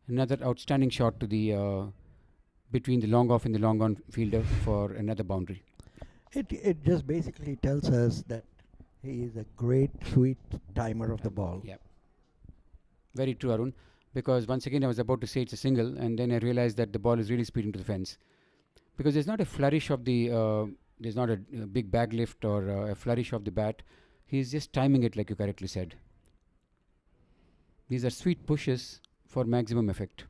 Another outstanding shot to the between the long off and the long on fielder for another boundary. It just basically tells us that he is a great sweet timer of the ball. Yeah. Very true, Arun. Because once again I was about to say it's a single, and then I realized that the ball is really speeding to the fence. Because there's not a flourish of the, there's not a big bag lift or a flourish of the bat. He's just timing it like you correctly said. These are sweet pushes for maximum effect.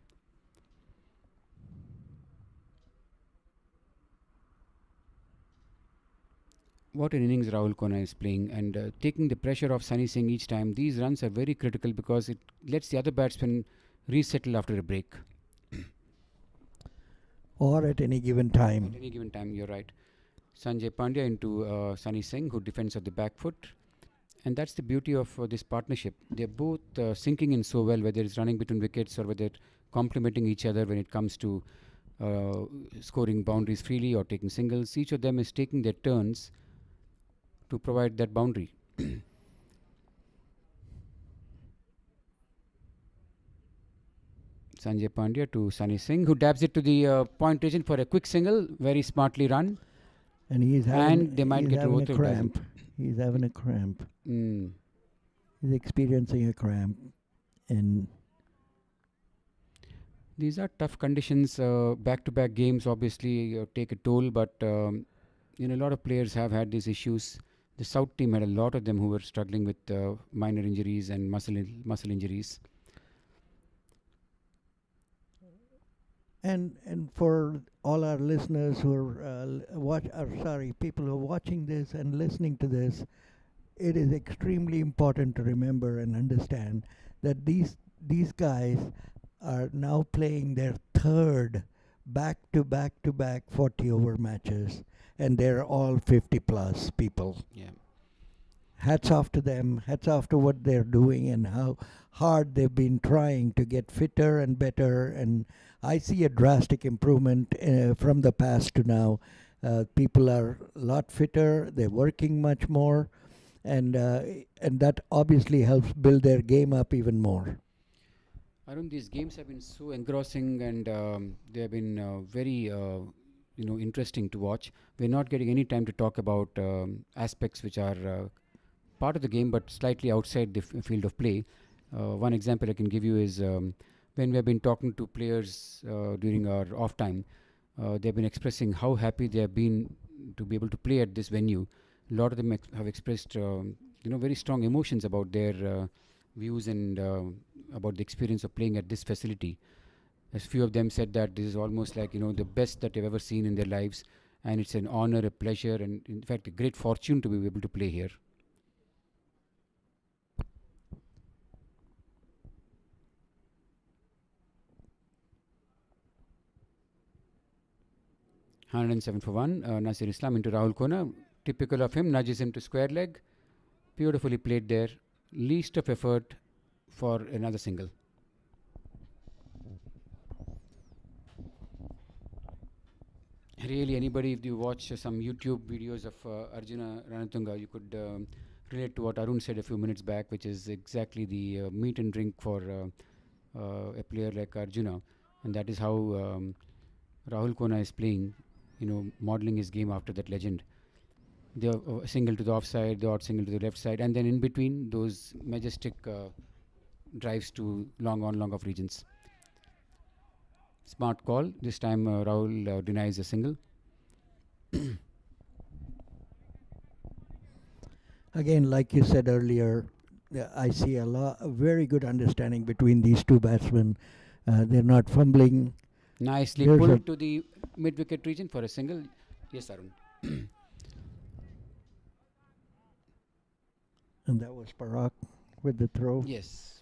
What an innings Rahul Kona is playing, and taking the pressure off Sunny Singh each time. These runs are very critical because it lets the other batsmen resettle after a break. Or at any given time. At any given time, you're right. Sanjay Pandya into Sunny Singh, who defends at the back foot. And that's the beauty of this partnership. They're both sinking in so well, whether it's running between wickets or whether complementing each other when it comes to scoring boundaries freely or taking singles. Each of them is taking their turns to provide that boundary. Sanjay Pandya to Sunny Singh, who dabs it to the point region for a quick single, very smartly run. And he's having, And they might he's get having over a cramp. He's having a cramp. He's experiencing a cramp. And these are tough conditions. Back-to-back games obviously take a toll, but a lot of players have had these issues. The South team had a lot of them who were struggling with minor injuries and muscle injuries. And for all our listeners who are people who are watching this and listening to this, it is extremely important to remember and understand that these guys are now playing their third back to back 40 over matches, and they're all 50 plus people. Yeah. Hats off to them. Hats off to what they're doing and how hard they've been trying to get fitter and better. And I see a drastic improvement from the past to now. People are a lot fitter. They're working much more, and that obviously helps build their game up even more. Arun, these games have been so engrossing, and they have been very interesting to watch. We're not getting any time to talk about aspects which are part of the game but slightly outside the field of play. One example I can give you is when we have been talking to players during our off time, they've been expressing how happy they have been to be able to play at this venue. A lot of them have expressed very strong emotions about their views and about the experience of playing at this facility. As few of them said that this is almost like the best that they've ever seen in their lives, and it's an honor, a pleasure, and in fact a great fortune to be able to play here. (107 for 1). Nasir Islam into Rahul Kona. Typical of him, nudges him to square leg. Beautifully played there. Least of effort for another single. Really, anybody, if you watch some YouTube videos of Arjuna Ranatunga, you could relate to what Arun said a few minutes back, which is exactly the meat and drink for a player like Arjuna. And that is how Rahul Kona is playing, modeling his game after that legend. The single to the offside, the odd single to the left side, and then in between those majestic drives to long on, long off regions. Smart call. This time Rahul denies a single. Again, like you said earlier, I see a very good understanding between these two batsmen. They're not fumbling. Nicely pulled to the mid-wicket region for a single. Yes, Arun. And that was Parag with the throw. Yes.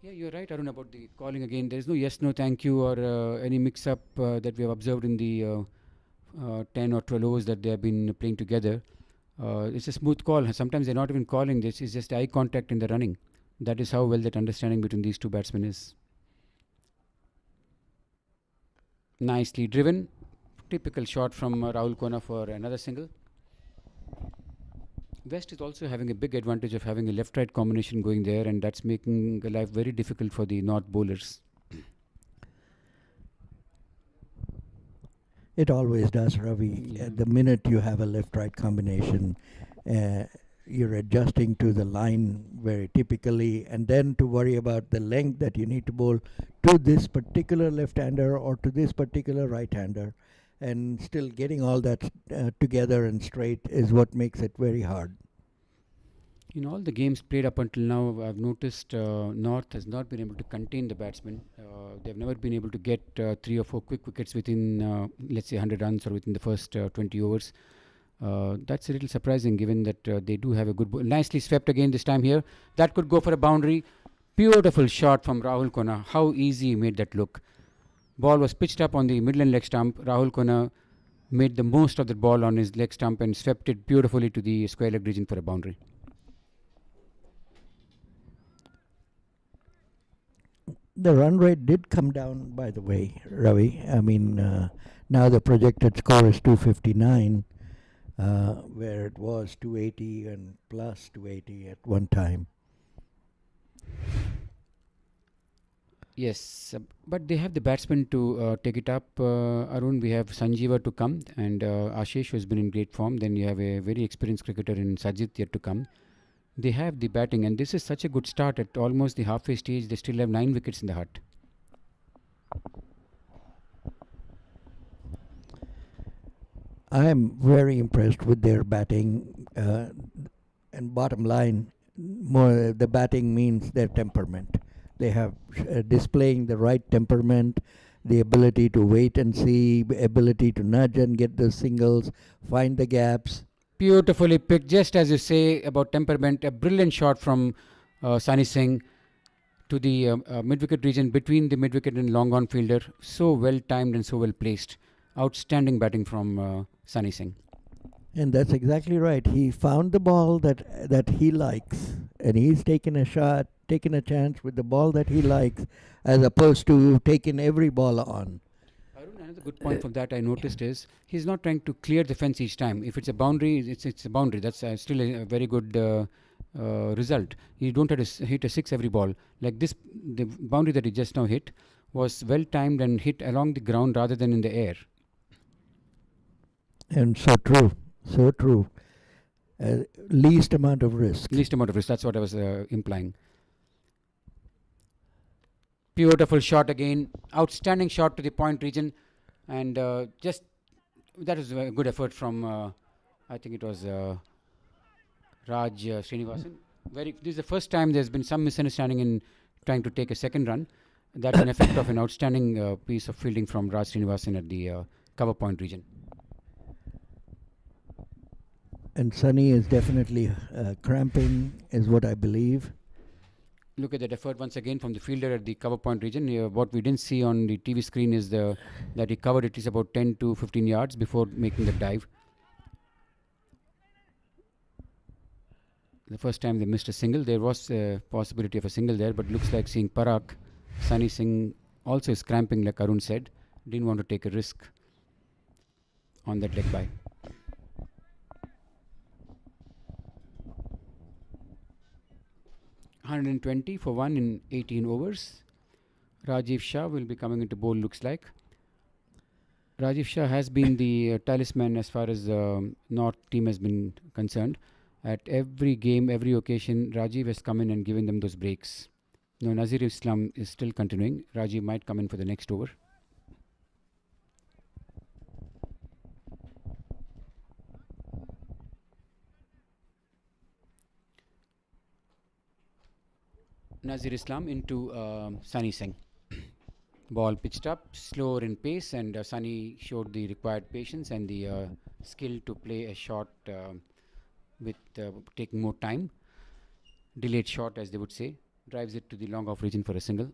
Yeah, you're right, Arun, about the calling again. There is no yes, no, thank you, or any mix-up that we have observed in the 10 or 12 overs that they have been playing together. It's a smooth call. Sometimes they're not even calling. This is just eye contact in the running. That is how well that understanding between these two batsmen is. Nicely driven. Typical shot from Rahul Kona for another single. West is also having a big advantage of having a left-right combination going there, and that's making life very difficult for the North bowlers. It always does, Ravi. Yeah. The minute you have a left-right combination, you're adjusting to the line very typically, and then to worry about the length that you need to bowl to this particular left-hander or to this particular right-hander, and still getting all that together and straight is what makes it very hard. In all the games played up until now, I've noticed North has not been able to contain the batsmen. They've never been able to get 3 or 4 quick wickets within, let's say, 100 runs or within the first 20 overs. That's a little surprising given that they do have a good ball. Nicely swept again this time here. That could go for a boundary. Beautiful shot from Rahul Kona. How easy he made that look. Ball was pitched up on the middle and leg stump. Rahul Kona made the most of the ball on his leg stump and swept it beautifully to the square leg region for a boundary. The run rate did come down, by the way, Ravi. I mean, now the projected score is 259, where it was 280 and plus 280 at one time. Yes, but they have the batsmen to take it up. Arun, we have Sanjeeva to come, and Ashish, who has been in great form. Then you have a very experienced cricketer in Sajid yet to come. They have the batting, and this is such a good start at almost the halfway stage. They still have 9 wickets in the hut. I am very impressed with their batting. And bottom line, more the batting means their temperament. They have displaying the right temperament, the ability to wait and see, ability to nudge and get the singles, find the gaps. Beautifully picked, just as you say about temperament. A brilliant shot from Sunny Singh to the mid-wicket region between the mid-wicket and long on fielder. So well timed and so well placed. Outstanding batting from Sunny Singh. And that's exactly right. He found the ball that he likes, and he's taken a shot, taken a chance with the ball that he likes, as opposed to taking every ball on. Arun, another good point from that I noticed is he's not trying to clear the fence each time. If it's a boundary, it's a boundary. That's still a very good result. You don't have to hit a 6 every ball. Like this, the boundary that he just now hit was well timed and hit along the ground rather than in the air. And so true, so true. Least amount of risk. Least amount of risk. That's what I was implying. Beautiful shot again. Outstanding shot to the point region, and just that was a good effort from I think it was Raj Srinivasan. This is the first time there's been some misunderstanding in trying to take a second run. That's an effect of an outstanding piece of fielding from Raj Srinivasan at the cover point region. And Sunny is definitely cramping, is what I believe. Look at that effort once again from the fielder at the cover point region. What we didn't see on the TV screen is that he covered at least about 10 to 15 yards before making the dive. The first time they missed a single, there was a possibility of a single there, but looks like seeing Parag, Sunny Singh also is cramping like Arun said. Didn't want to take a risk on that leg bye. $120 for 1 in 18 overs. Rajiv Shah will be coming into bowl, looks like. Rajiv Shah has been the talisman as far as North team has been concerned. At every game, every occasion, Rajiv has come in and given them those breaks. No, Nazir Islam is still continuing. Rajiv might come in for the next over. Nazir Islam into Sunny Singh. Ball pitched up, slower in pace, and Sunny showed the required patience and the skill to play a shot with taking more time. Delayed shot, as they would say. Drives it to the long off region for a single.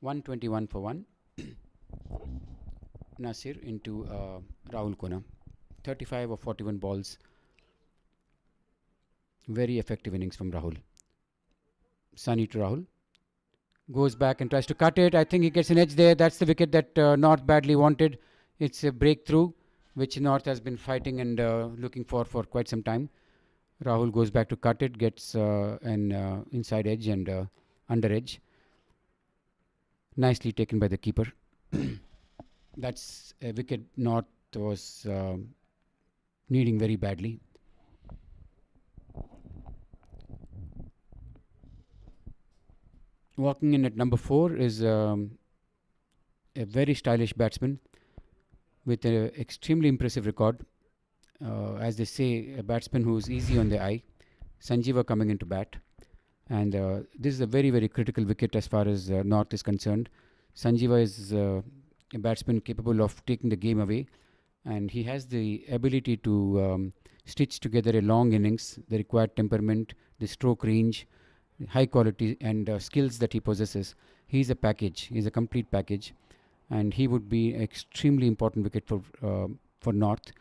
121 for 1. Nasir into Rahul Kona. 35 of 41 balls. Very effective innings from Rahul. Sunny to Rahul. Goes back and tries to cut it. I think he gets an edge there. That's the wicket that North badly wanted. It's a breakthrough, which North has been fighting and looking for quite some time. Rahul goes back to cut it, gets an inside edge and under edge. Nicely taken by the keeper. That's a wicket North was needing very badly. Walking in at number 4 is a very stylish batsman with an extremely impressive record. As they say, a batsman who's easy on the eye. Sanjeeva coming into bat. And this is a very, very critical wicket as far as North is concerned. Sanjeeva is a batsman capable of taking the game away. And he has the ability to stitch together a long innings, the required temperament, the stroke range, high quality and skills that he possesses. He's a package. He's a complete package. And he would be an extremely important wicket for for North,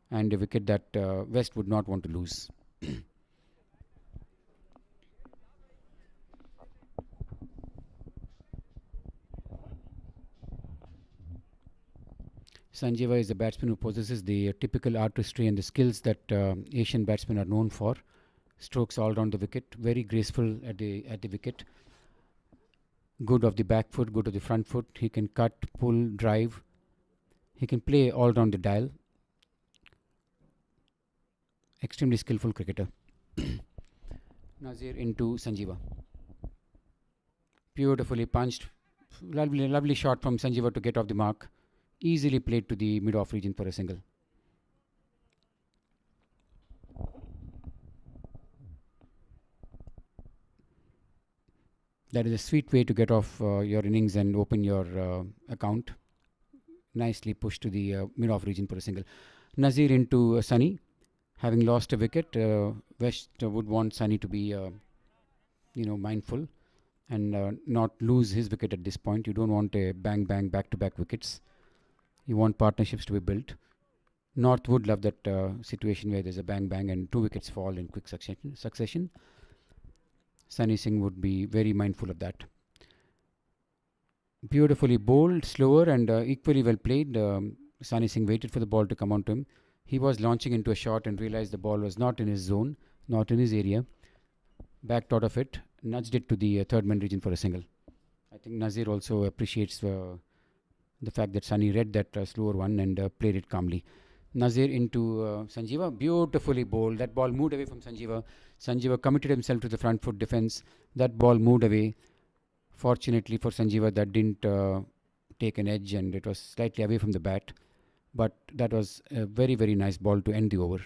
and a wicket that West would not want to lose. Sanjeeva is a batsman who possesses the typical artistry and the skills that Asian batsmen are known for. Strokes all round the wicket, very graceful at the wicket. Good of the back foot, good of the front foot. He can cut, pull, drive. He can play all round the dial. Extremely skillful cricketer. Nazir into Sanjeeva. Beautifully punched. Lovely shot from Sanjeeva to get off the mark. Easily played to the mid-off region for a single. That is a sweet way to get off your innings and open your account. Nicely pushed to the mid-off region for a single. Nazir into Sunny. Having lost a wicket, West would want Sunny to be, mindful and not lose his wicket at this point. You don't want a bang back-to-back wickets. You want partnerships to be built. North would love that situation where there's a bang and 2 wickets fall in quick succession. Sunny Singh would be very mindful of that. Beautifully bowled, slower and equally well played. Sunny Singh waited for the ball to come on to him. He was launching into a shot and realized the ball was not in his zone, not in his area. Backed out of it, nudged it to the third man region for a single. I think Nazir also appreciates the fact that Sunny read that slower one and played it calmly. Nazir into Sanjeeva, beautifully bowled. That ball moved away from Sanjeeva. Sanjeeva committed himself to the front foot defence. That ball moved away. Fortunately for Sanjeeva, that didn't take an edge and it was slightly away from the bat. But that was a very, very nice ball to end the over.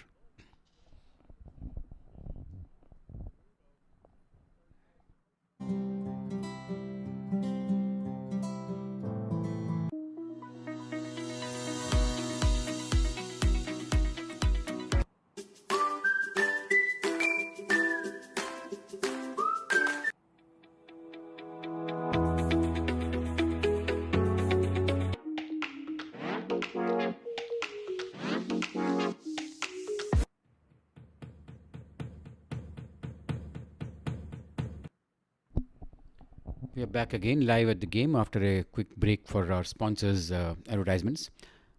We are back again live at the game after a quick break for our sponsors' advertisements.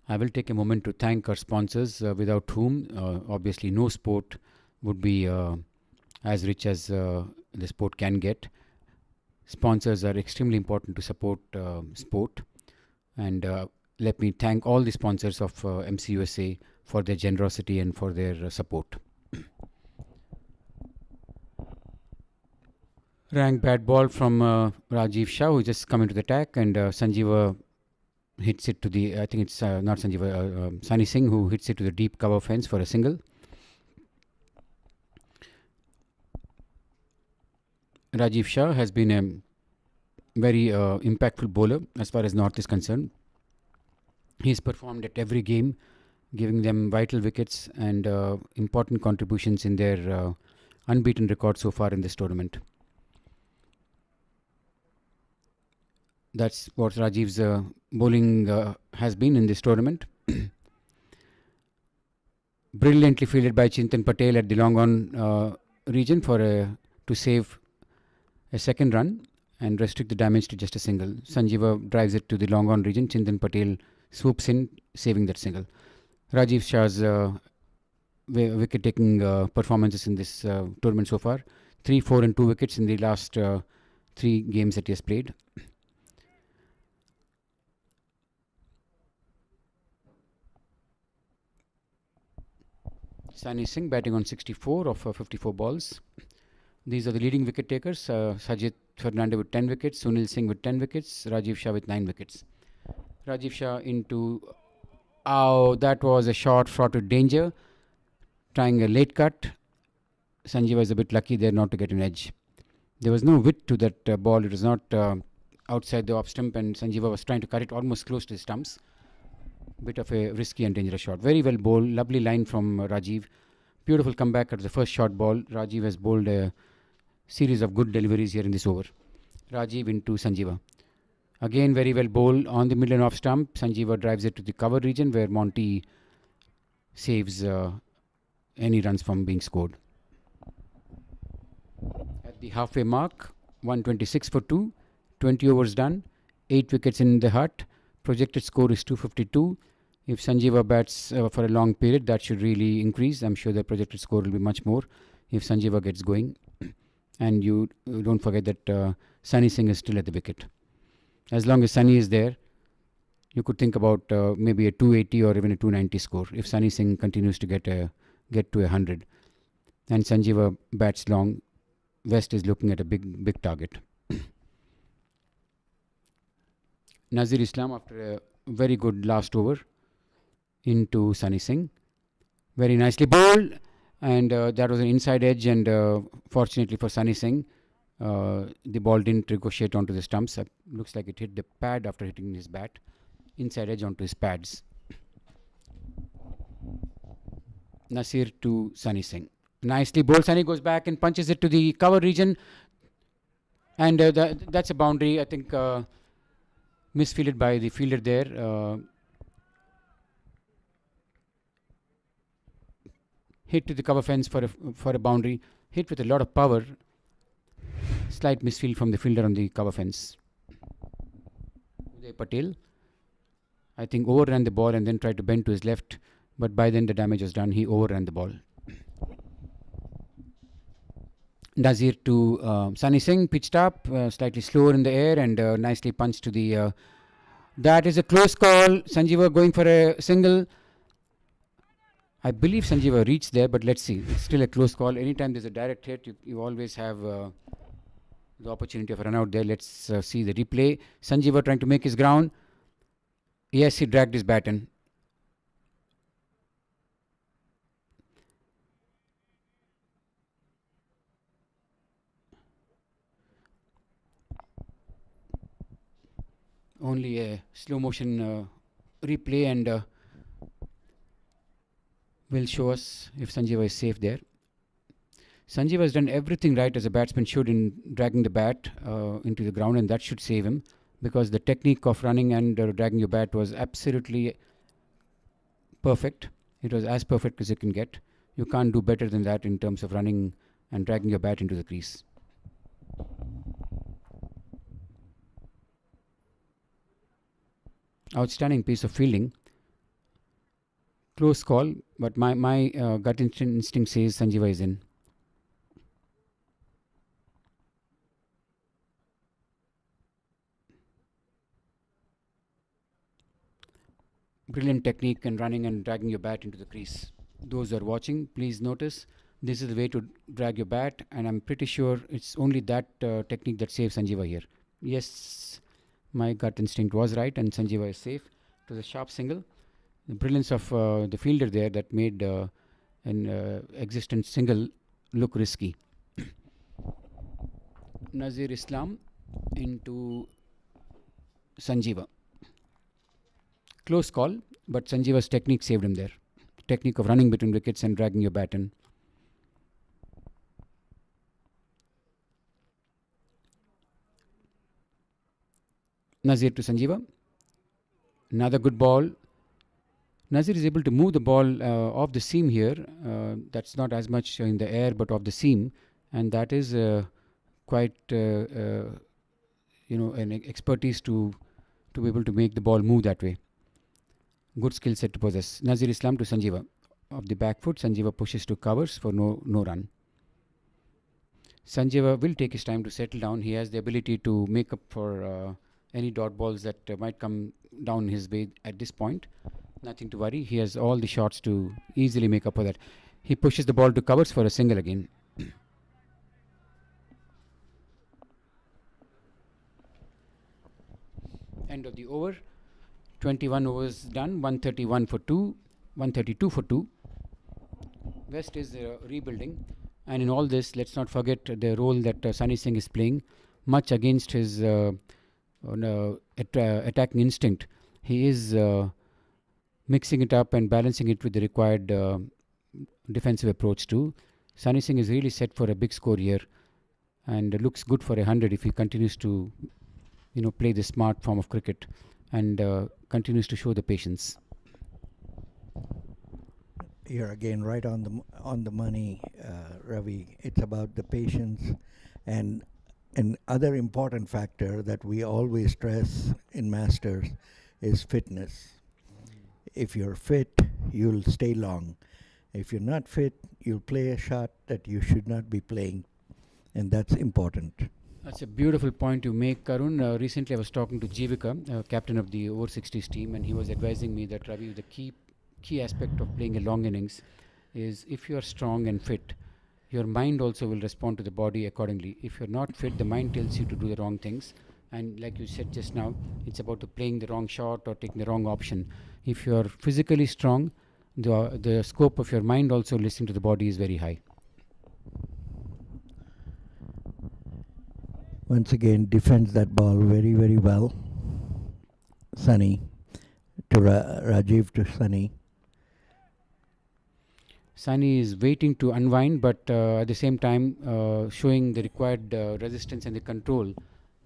I will take a moment to thank our sponsors, without whom obviously no sport would be as rich as the sport can get. Sponsors are extremely important to support sport, and let me thank all the sponsors of MCUSA for their generosity and for their support. Rank bad ball from Rajiv Shah, who just come into the attack, and Sanjeeva hits it to the, I think it's not Sanjeeva, Sunny Singh, who hits it to the deep cover fence for a single. Rajiv Shah has been a very impactful bowler as far as North is concerned. He's performed at every game, giving them vital wickets and important contributions in their unbeaten record so far in this tournament. That's what Rajiv's bowling has been in this tournament. Brilliantly fielded by Chintan Patel at the long on region to save a second run and restrict the damage to just a single. Sanjeeva drives it to the long on region. Chintan Patel swoops in, saving that single. Rajiv Shah's wicket-taking performances in this tournament so far: 3, 4 and 2 wickets in the last 3 games that he has played. Sunny Singh batting on 64 of 54 balls. These are the leading wicket takers. Sajid Fernandez with 10 wickets, Sunil Singh with 10 wickets, Rajiv Shah with 9 wickets. Rajiv Shah into... Oh, that was a shot fraught with danger. Trying a late cut. Sanjeeva is a bit lucky there not to get an edge. There was no width to that ball. It was not outside the off stump, and Sanjeeva was trying to cut it almost close to the stumps. Bit of a risky and dangerous shot. Very well bowled. Lovely line from Rajiv. Beautiful comeback at the first short ball. Rajiv has bowled a series of good deliveries here in this over. Rajiv into Sanjeeva. Again very well bowled on the middle and off stump. Sanjeeva drives it to the cover region where Monty saves any runs from being scored. At the halfway mark, 126 for 2, 20 overs done, 8 wickets in the hut. Projected score is 252. If Sanjeeva bats for a long period, that should really increase. I'm sure the projected score will be much more if Sanjeeva gets going. And you don't forget that Sunny Singh is still at the wicket. As long as Sunny is there, you could think about maybe a 280 or even a 290 score if Sunny Singh continues to get to 100. And Sanjeeva bats long. West is looking at a big target. Nazir Islam, after a very good last over, into Sunny Singh. Very nicely bowled, and that was an inside edge, and fortunately for Sunny Singh, the ball didn't ricochet onto the stumps. Looks like it hit the pad after hitting his bat. Inside edge onto his pads. Nasir to Sunny Singh. Nicely bowled. Sunny goes back and punches it to the cover region, and that's a boundary. I think misfielded by the fielder there. Hit to the cover fence for a boundary. Hit with a lot of power. Slight misfield from the fielder on the cover fence. Uday Patel, I think, overran the ball and then tried to bend to his left, but by then the damage was done. He overran the ball. Nazir to Sunny Singh, pitched up, slightly slower in the air, and nicely punched to the. That is a close call. Sanjeeva going for a single. I believe Sanjeeva reached there, but let's see. It's still a close call. Anytime there's a direct hit, you always have the opportunity of a run out there. Let's see the replay. Sanjeeva trying to make his ground. Yes, he dragged his bat in. Only a slow motion replay, and will show us if Sanjeeva is safe there. Sanjeeva has done everything right as a batsman should in dragging the bat into the ground, and that should save him, because the technique of running and dragging your bat was absolutely perfect. It was as perfect as you can get. You can't do better than that in terms of running and dragging your bat into the crease. Outstanding piece of fielding. Close call, but my gut instinct says Sanjeeva is in. Brilliant technique and running and dragging your bat into the crease. Those who are watching, please notice this is the way to drag your bat, and I'm pretty sure it's only that technique that saves Sanjeeva here. Yes, my gut instinct was right, and Sanjeeva is safe. It was a sharp single. The brilliance of the fielder there that made an existent single look risky. Nazir Islam into Sanjeeva. Close call, but Sanjeeva's technique saved him there. Technique of running between wickets and dragging your bat in. Nazir to Sanjeeva. Another good ball. Nazir is able to move the ball off the seam here. That's not as much in the air, but off the seam, and that is quite an expertise to be able to make the ball move that way. Good skill set to possess. Nazir Islam to Sanjeeva. Of the back foot, Sanjeeva pushes to covers for no run. Sanjeeva will take his time to settle down. He has the ability to make up for any dot balls that might come down his way at this point. Nothing to worry. He has all the shots to easily make up for that. He pushes the ball to covers for a single again. End of the over. 21 overs done. 131 for 2. 132 for 2. West is rebuilding. And in all this, let's not forget the role that Sunny Singh is playing. Much against his attacking instinct. He is mixing it up and balancing it with the required defensive approach too. Sunny Singh is really set for a big score here, and looks good for 100 if he continues to play the smart form of cricket and continues to show the patience. You're again right on on the money, Ravi. It's about the patience, and an other important factor that we always stress in masters is fitness. If you're fit, you'll stay long. If you're not fit, you'll play a shot that you should not be playing, and that's important. That's a beautiful point you make, Karun. Recently, I was talking to Jivika, captain of the over 60s team, and he was advising me that Ravi, the key aspect of playing a long innings is if you are strong and fit, your mind also will respond to the body accordingly. If you're not fit, the mind tells you to do the wrong things. And like you said just now, it's about the playing the wrong shot or taking the wrong option. If you're physically strong, the scope of your mind also listening to the body is very high. Once again, defends that ball very, very well. Sunny to Rajiv to Sunny. Sunny is waiting to unwind, but at the same time showing the required resistance and the control,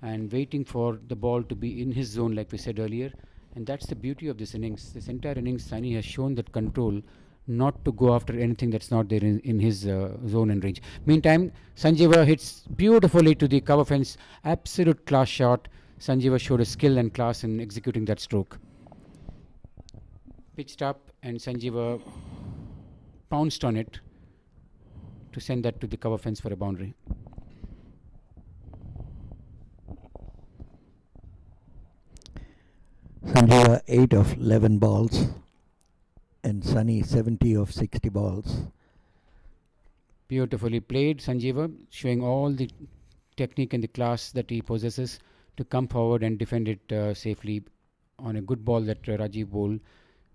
and waiting for the ball to be in his zone, like we said earlier. And that's the beauty of this innings. This entire innings, Sunny has shown that control, not to go after anything that's not there in his zone and range. Meantime, Sanjeeva hits beautifully to the cover fence. Absolute class shot. Sanjeeva showed a skill and class in executing that stroke. Pitched up, and Sanjeeva pounced on it to send that to the cover fence for a boundary. Sanjeeva 8 of 11 balls and Sunny 70 of 60 balls. Beautifully played, Sanjeeva, showing all the technique and the class that he possesses to come forward and defend it safely on a good ball that Rajiv bowled.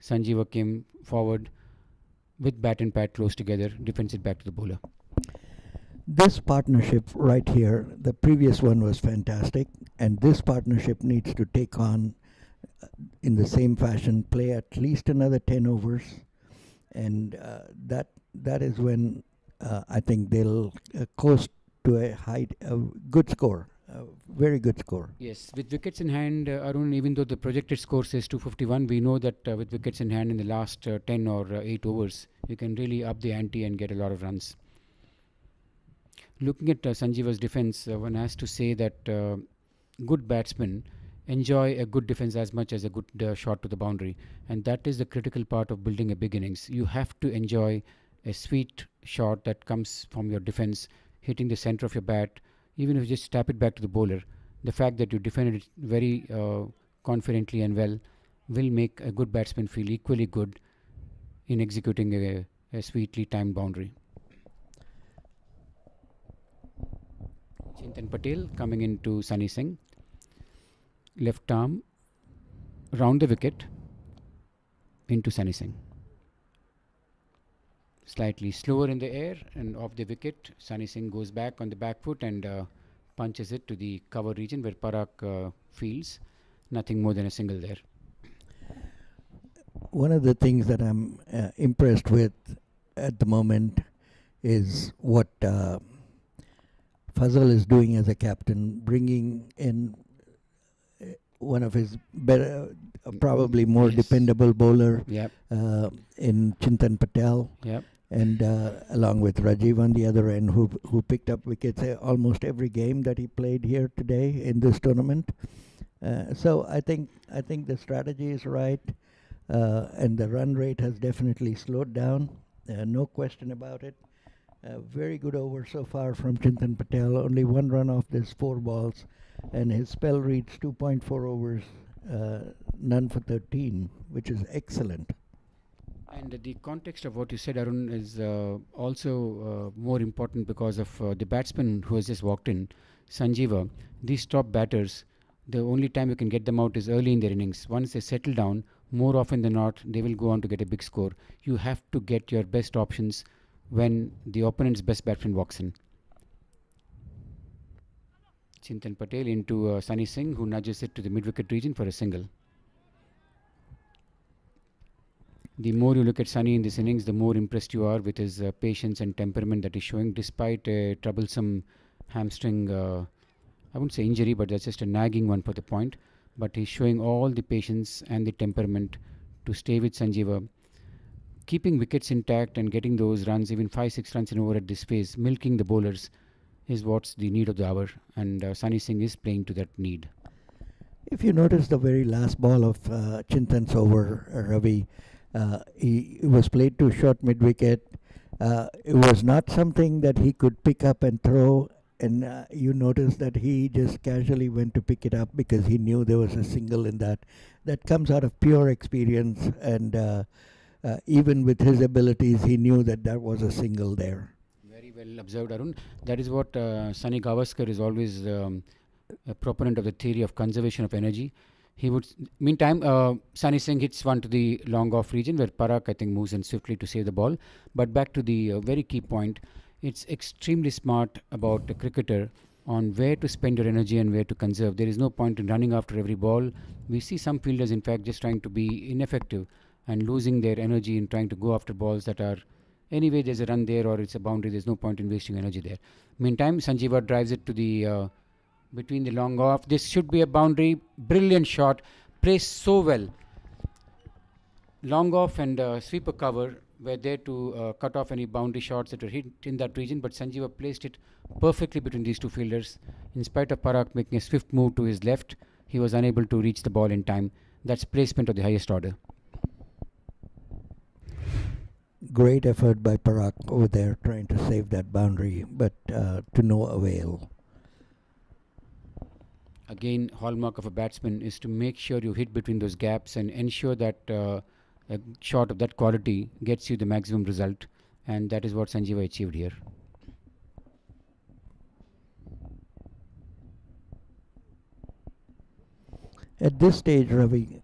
Sanjeeva came forward with bat and pad close together, defends it back to the bowler. This partnership right here, the previous one was fantastic, and this partnership needs to take on in the same fashion, play at least another 10 overs, and that is when I think they'll coast to a good score, a very good score. Yes, with wickets in hand, Arun, even though the projected score says 251, we know that with wickets in hand in the last 10 or 8 overs, you can really up the ante and get a lot of runs. Looking at Sanjeeva's defense, one has to say that good batsmen enjoy a good defense as much as a good shot to the boundary, and that is the critical part of building a big innings. You have to enjoy a sweet shot that comes from your defense, hitting the center of your bat, even if you just tap it back to the bowler. The fact that you defended it very confidently and well will make a good batsman feel equally good in executing a sweetly timed boundary. Chintan Patel coming into Sunny Singh. Left arm round the wicket into Sunny Singh. Slightly slower in the air and off the wicket. Sunny Singh goes back on the back foot and punches it to the cover region where Parak fields. Nothing more than a single there. One of the things that I'm impressed with at the moment is what Fazal is doing as a captain, bringing in one of his better, probably more dependable bowler in Chintan Patel, and along with Rajiv on the other end, who picked up wickets almost every game that he played here today in this tournament. So I think the strategy is right, and the run rate has definitely slowed down. No question about it. Very good over so far from Chintan Patel. Only one run off this 4 balls, and his spell reads 2.4 overs, none for 13, which is excellent. And the context of what you said, Arun, is also more important because of the batsman who has just walked in, Sanjeeva. These top batters, the only time you can get them out is early in their innings. Once they settle down, more often than not, they will go on to get a big score. You have to get your best options when the opponent's best batsman walks in. Chintan Patel into Sunny Singh, who nudges it to the mid-wicket region for a single. The more you look at Sunny in this innings, the more impressed you are with his patience and temperament that he's showing despite a troublesome hamstring, I wouldn't say injury, but that's just a nagging one for the point. But he's showing all the patience and the temperament to stay with Sanjeeva. keeping wickets intact and getting those runs, even 5-6 runs in over at this phase, milking the bowlers, is what's the need of the hour, and Sunny Singh is playing to that need. If you notice the very last ball of Chintan's over, Ravi, it was played to short mid wicket. It was not something that he could pick up and throw, and you notice that he just casually went to pick it up because he knew there was a single in that. That comes out of pure experience, and even with his abilities, he knew that that was a single there. Very well observed, Arun. That is what Sunny Gavaskar is always a proponent of the theory of conservation of energy. He would, meantime, Sunny Singh hits one to the long off region where Parak, I think, moves in swiftly to save the ball. But back to the very key point, it's extremely smart about a cricketer on where to spend your energy and where to conserve. There is no point in running after every ball. We see some fielders, in fact, just trying to be ineffective and losing their energy in trying to go after balls that are, anyway, there's a run there or it's a boundary. There's no point in wasting energy there. Meantime, Sanjeeva drives it to the between the long off. This should be a boundary. Brilliant shot, placed so well. Long off and sweeper cover were there to cut off any boundary shots that were hit in that region, but Sanjeeva placed it perfectly between these two fielders. In spite of Parak making a swift move to his left, he was unable to reach the ball in time. That's placement of the highest order. Great effort by Parak over there trying to save that boundary, but to no avail. Again, hallmark of a batsman is to make sure you hit between those gaps and ensure that a shot of that quality gets you the maximum result, and that is what Sanjeeva achieved here. At this stage, Ravi,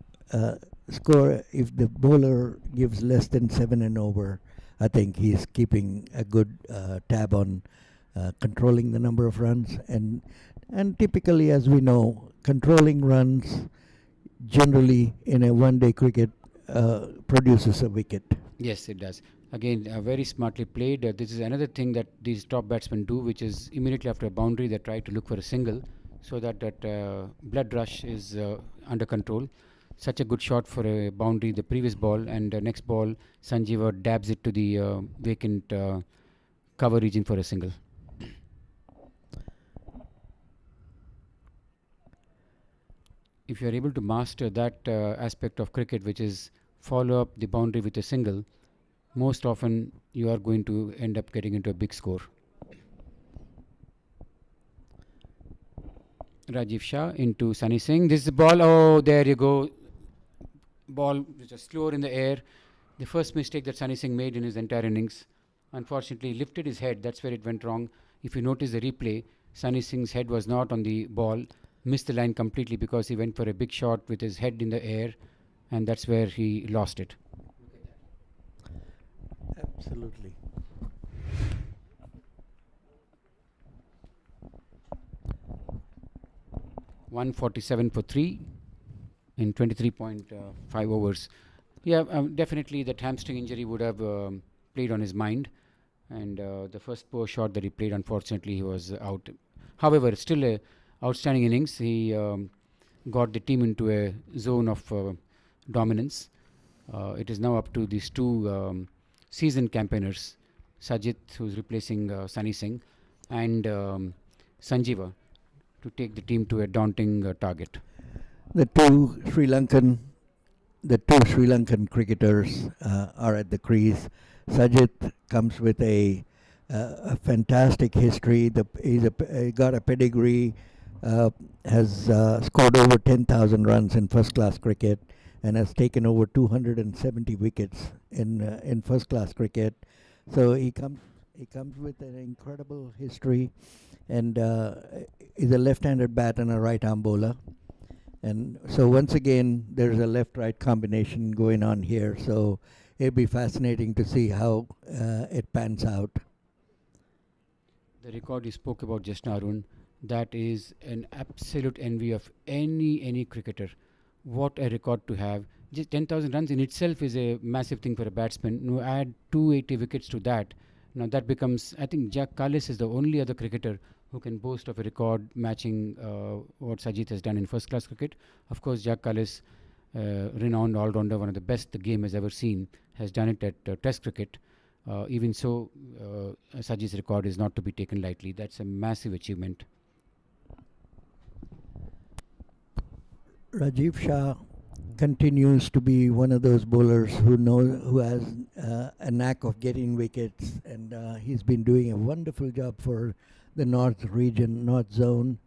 score, if the bowler gives less than 7 and over, I think he's keeping a good tab on controlling the number of runs, and typically, as we know, controlling runs generally in a one-day cricket produces a wicket. Yes, it does. Again, very smartly played. This is another thing that these top batsmen do, which is immediately after a boundary they try to look for a single, so that blood rush is under control. Such a good shot for a boundary, the previous ball, and next ball Sanjeeva dabs it to the vacant cover region for a single. If you are able to master that aspect of cricket, which is follow up the boundary with a single, most often you are going to end up getting into a big score. Rajiv Shah into Sunny Singh. This is the ball. Oh, there you go. Ball which was slower in the air. The first mistake that Sunny Singh made in his entire innings. Unfortunately, lifted his head. That's where it went wrong. If you notice the replay, Sunny Singh's head was not on the ball. Missed the line completely because he went for a big shot with his head in the air, and that's where he lost it. Absolutely. $147 for 3 in 23.5 overs. Yeah, definitely that hamstring injury would have played on his mind, and the first poor shot that he played, unfortunately, he was out. However, still a outstanding innings. He got the team into a zone of dominance. It is now up to these two seasoned campaigners, Sajid, who's replacing Sunny Singh, and Sanjeeva, to take the team to a daunting target. The two Sri Lankan cricketers are at the crease. Sajid comes with a fantastic history. He got a pedigree. Has scored over 10,000 runs in first-class cricket and has taken over 270 wickets in first-class cricket. So he comes with an incredible history, and is a left-handed bat and a right-arm bowler. And so once again, there's a left-right combination going on here. So it'll be fascinating to see how it pans out. The record you spoke about just now, Arun, that is an absolute envy of any cricketer. What a record to have. Just 10,000 runs in itself is a massive thing for a batsman. You add 280 wickets to that. Now that becomes, I think Jack Kallis is the only other cricketer who can boast of a record matching what Sajid has done in first class cricket. Of course, Jack Kallis renowned all-rounder, one of the best the game has ever seen, has done it at Test cricket. Even so, Sajid's record is not to be taken lightly. That's a massive achievement. Rajiv Shah continues to be one of those bowlers who has a knack of getting wickets, and he's been doing a wonderful job for the North region, North Zone.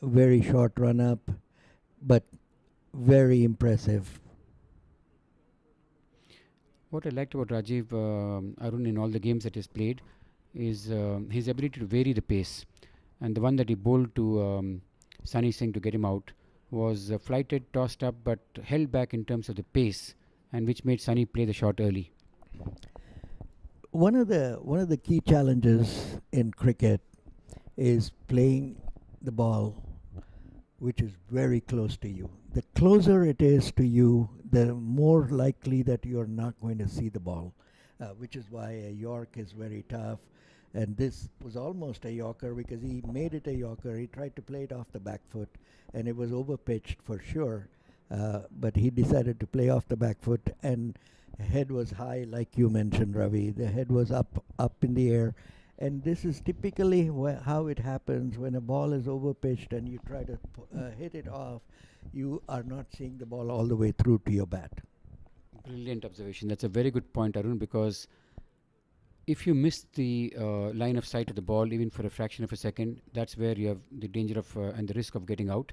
Very short run up, but very impressive. What I liked about Rajiv Arun in all the games that he's played is his ability to vary the pace. And the one that he bowled to Sunny Singh to get him out was flighted, tossed up, but held back in terms of the pace, and which made Sunny play the shot early. One of the key challenges in cricket is playing the ball which is very close to you. The closer it is to you, the more likely that you're not going to see the ball, which is why a York is very tough. And this was almost a Yorker because he made it a Yorker. He tried to play it off the back foot, and it was overpitched for sure. But he decided to play off the back foot, and head was high, like you mentioned, Ravi. The head was up in the air. And this is typically how it happens when a ball is overpitched and you try to hit it off. You are not seeing the ball all the way through to your bat. Brilliant observation. That's a very good point, Arun, because if you miss the line of sight of the ball even for a fraction of a second, that's where you have the danger of and the risk of getting out.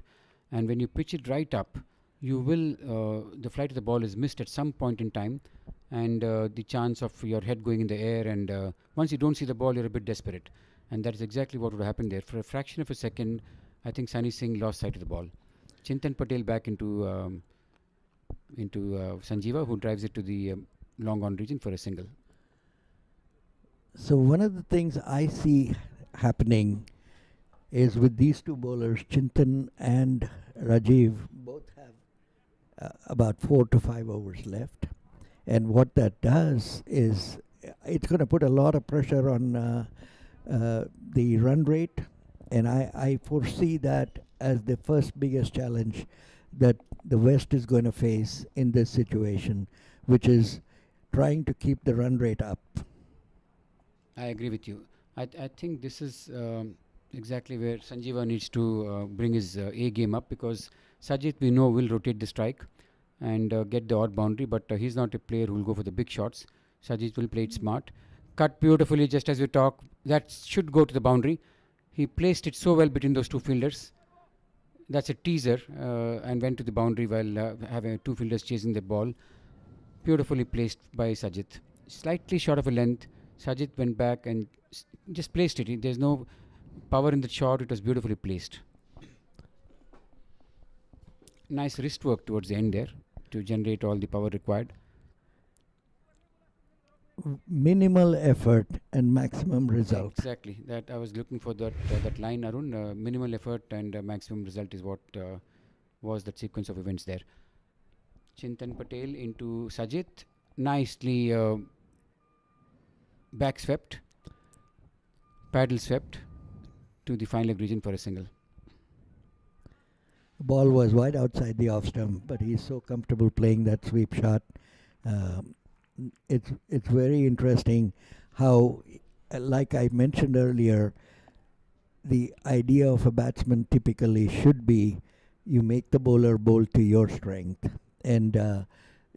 And when you pitch it right up, you will the flight of the ball is missed at some point in time, and the chance of your head going in the air, and once you don't see the ball, you're a bit desperate, and that is exactly what would happen there. For a fraction of a second, I think Sunny Singh lost sight of the ball. Chintan Patel back into Sanjeeva, who drives it to the long on region for a single. So one of the things I see happening is with these two bowlers, Chintan and Rajiv, both have about 4 to 5 overs left. And what that does is it's going to put a lot of pressure on the run rate. And I foresee that as the first biggest challenge that the West is going to face in this situation, which is trying to keep the run rate up. I agree with you. I think this is exactly where Sanjeeva needs to bring his A game up, because Sajid, we know, will rotate the strike and get the odd boundary, but he's not a player who will go for the big shots. Sajid will play it smart. Cut beautifully just as we talk. That should go to the boundary. He placed it so well between those two fielders. That's a teaser and went to the boundary while having two fielders chasing the ball. Beautifully placed by Sajid. Slightly short of a length. Sajid went back and just placed it. There's no power in the shot. It was beautifully placed. Nice wrist work towards the end there to generate all the power required. Minimal effort and maximum result. Exactly. That I was looking for that line, Arun. Minimal effort and maximum result is what was that sequence of events there. Chintan Patel into Sajid. Nicely back swept, paddle swept to the fine leg region for a single. The ball was wide outside the off stump, but he's so comfortable playing that sweep shot. It's very interesting how, like I mentioned earlier, the idea of a batsman typically should be you make the bowler bowl to your strength, and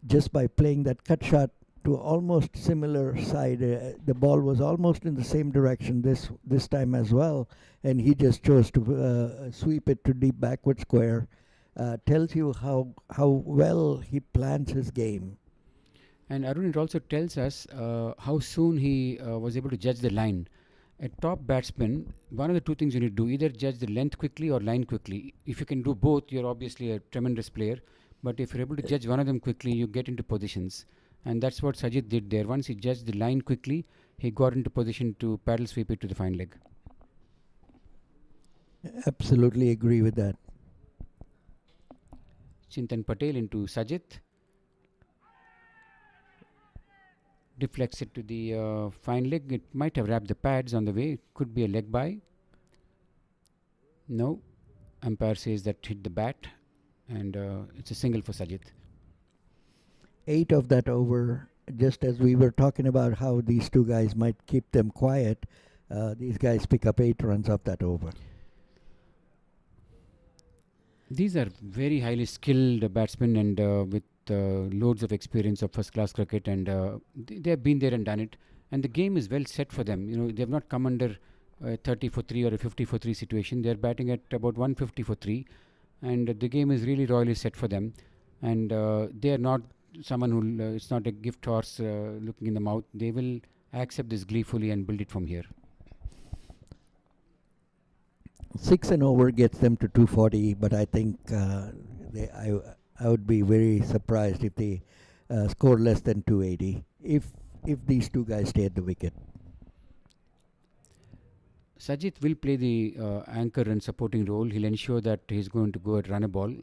just by playing that cut shot to almost similar side, the ball was almost in the same direction this time as well, and he just chose to sweep it to deep backward square. Tells you how well he plans his game. And Arun, it also tells us how soon he was able to judge the line. A top batsman, one of the two things you need to do, either judge the length quickly or line quickly. If you can do both, you're obviously a tremendous player. But if you're able to judge one of them quickly, you get into positions. And that's what Sajid did there. Once he judged the line quickly, he got into position to paddle sweep it to the fine leg. Absolutely agree with that. Chintan Patel into Sajid. Deflects it to the fine leg. It might have wrapped the pads on the way. Could be a leg by. No. Umpire says that hit the bat and it's a single for Sajid. 8 of that over, just as we were talking about how these two guys might keep them quiet, these guys pick up 8 runs off that over. These are very highly skilled batsmen and with loads of experience of first class cricket, and they have been there and done it. And the game is well set for them. They have not come under a 30 for 3 or a 50 for 3 situation. They are batting at about 150 for 3, and the game is really royally set for them. And they are not someone who it's not a gift horse looking in the mouth. They will accept this gleefully and build it from here. 6 and over gets them to 240, but I think I would be very surprised if they score less than 280 if these two guys stay at the wicket. Sajid will play the anchor and supporting role. He'll ensure that he's going to go at run a ball.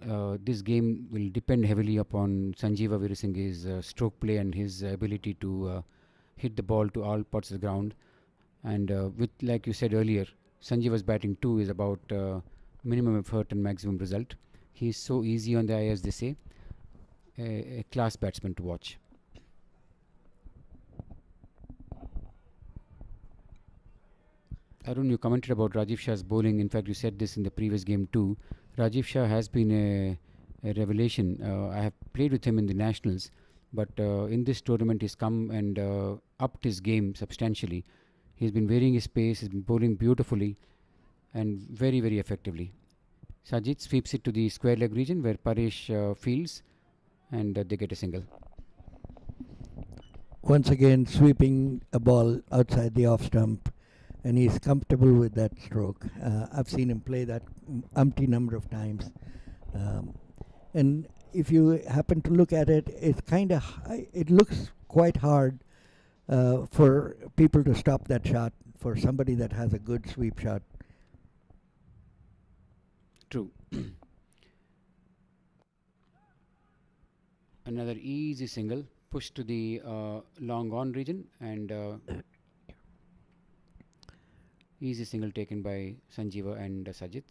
This game will depend heavily upon Sanjeeva Veerasinghe's stroke play and his ability to hit the ball to all parts of the ground. And with, like you said earlier, Sanjeeva's batting 2 is about minimum effort and maximum result. He's so easy on the eye, as they say. A class batsman to watch. Arun, you commented about Rajiv Shah's bowling. In fact, you said this in the previous game too. Rajiv Shah has been a revelation. I have played with him in the Nationals, but in this tournament he's come and upped his game substantially. He's been varying his pace, he's been bowling beautifully and very, very effectively. Sajid sweeps it to the square leg region where Paresh fields, and they get a single. Once again, sweeping a ball outside the off stump, and he's comfortable with that stroke. I've seen him play that umpty number of times. And if you happen to look at it, it's kind of it looks quite hard for people to stop that shot, for somebody that has a good sweep shot. True. Another easy single, push to the long on region, and easy single taken by Sanjeeva and Sajid.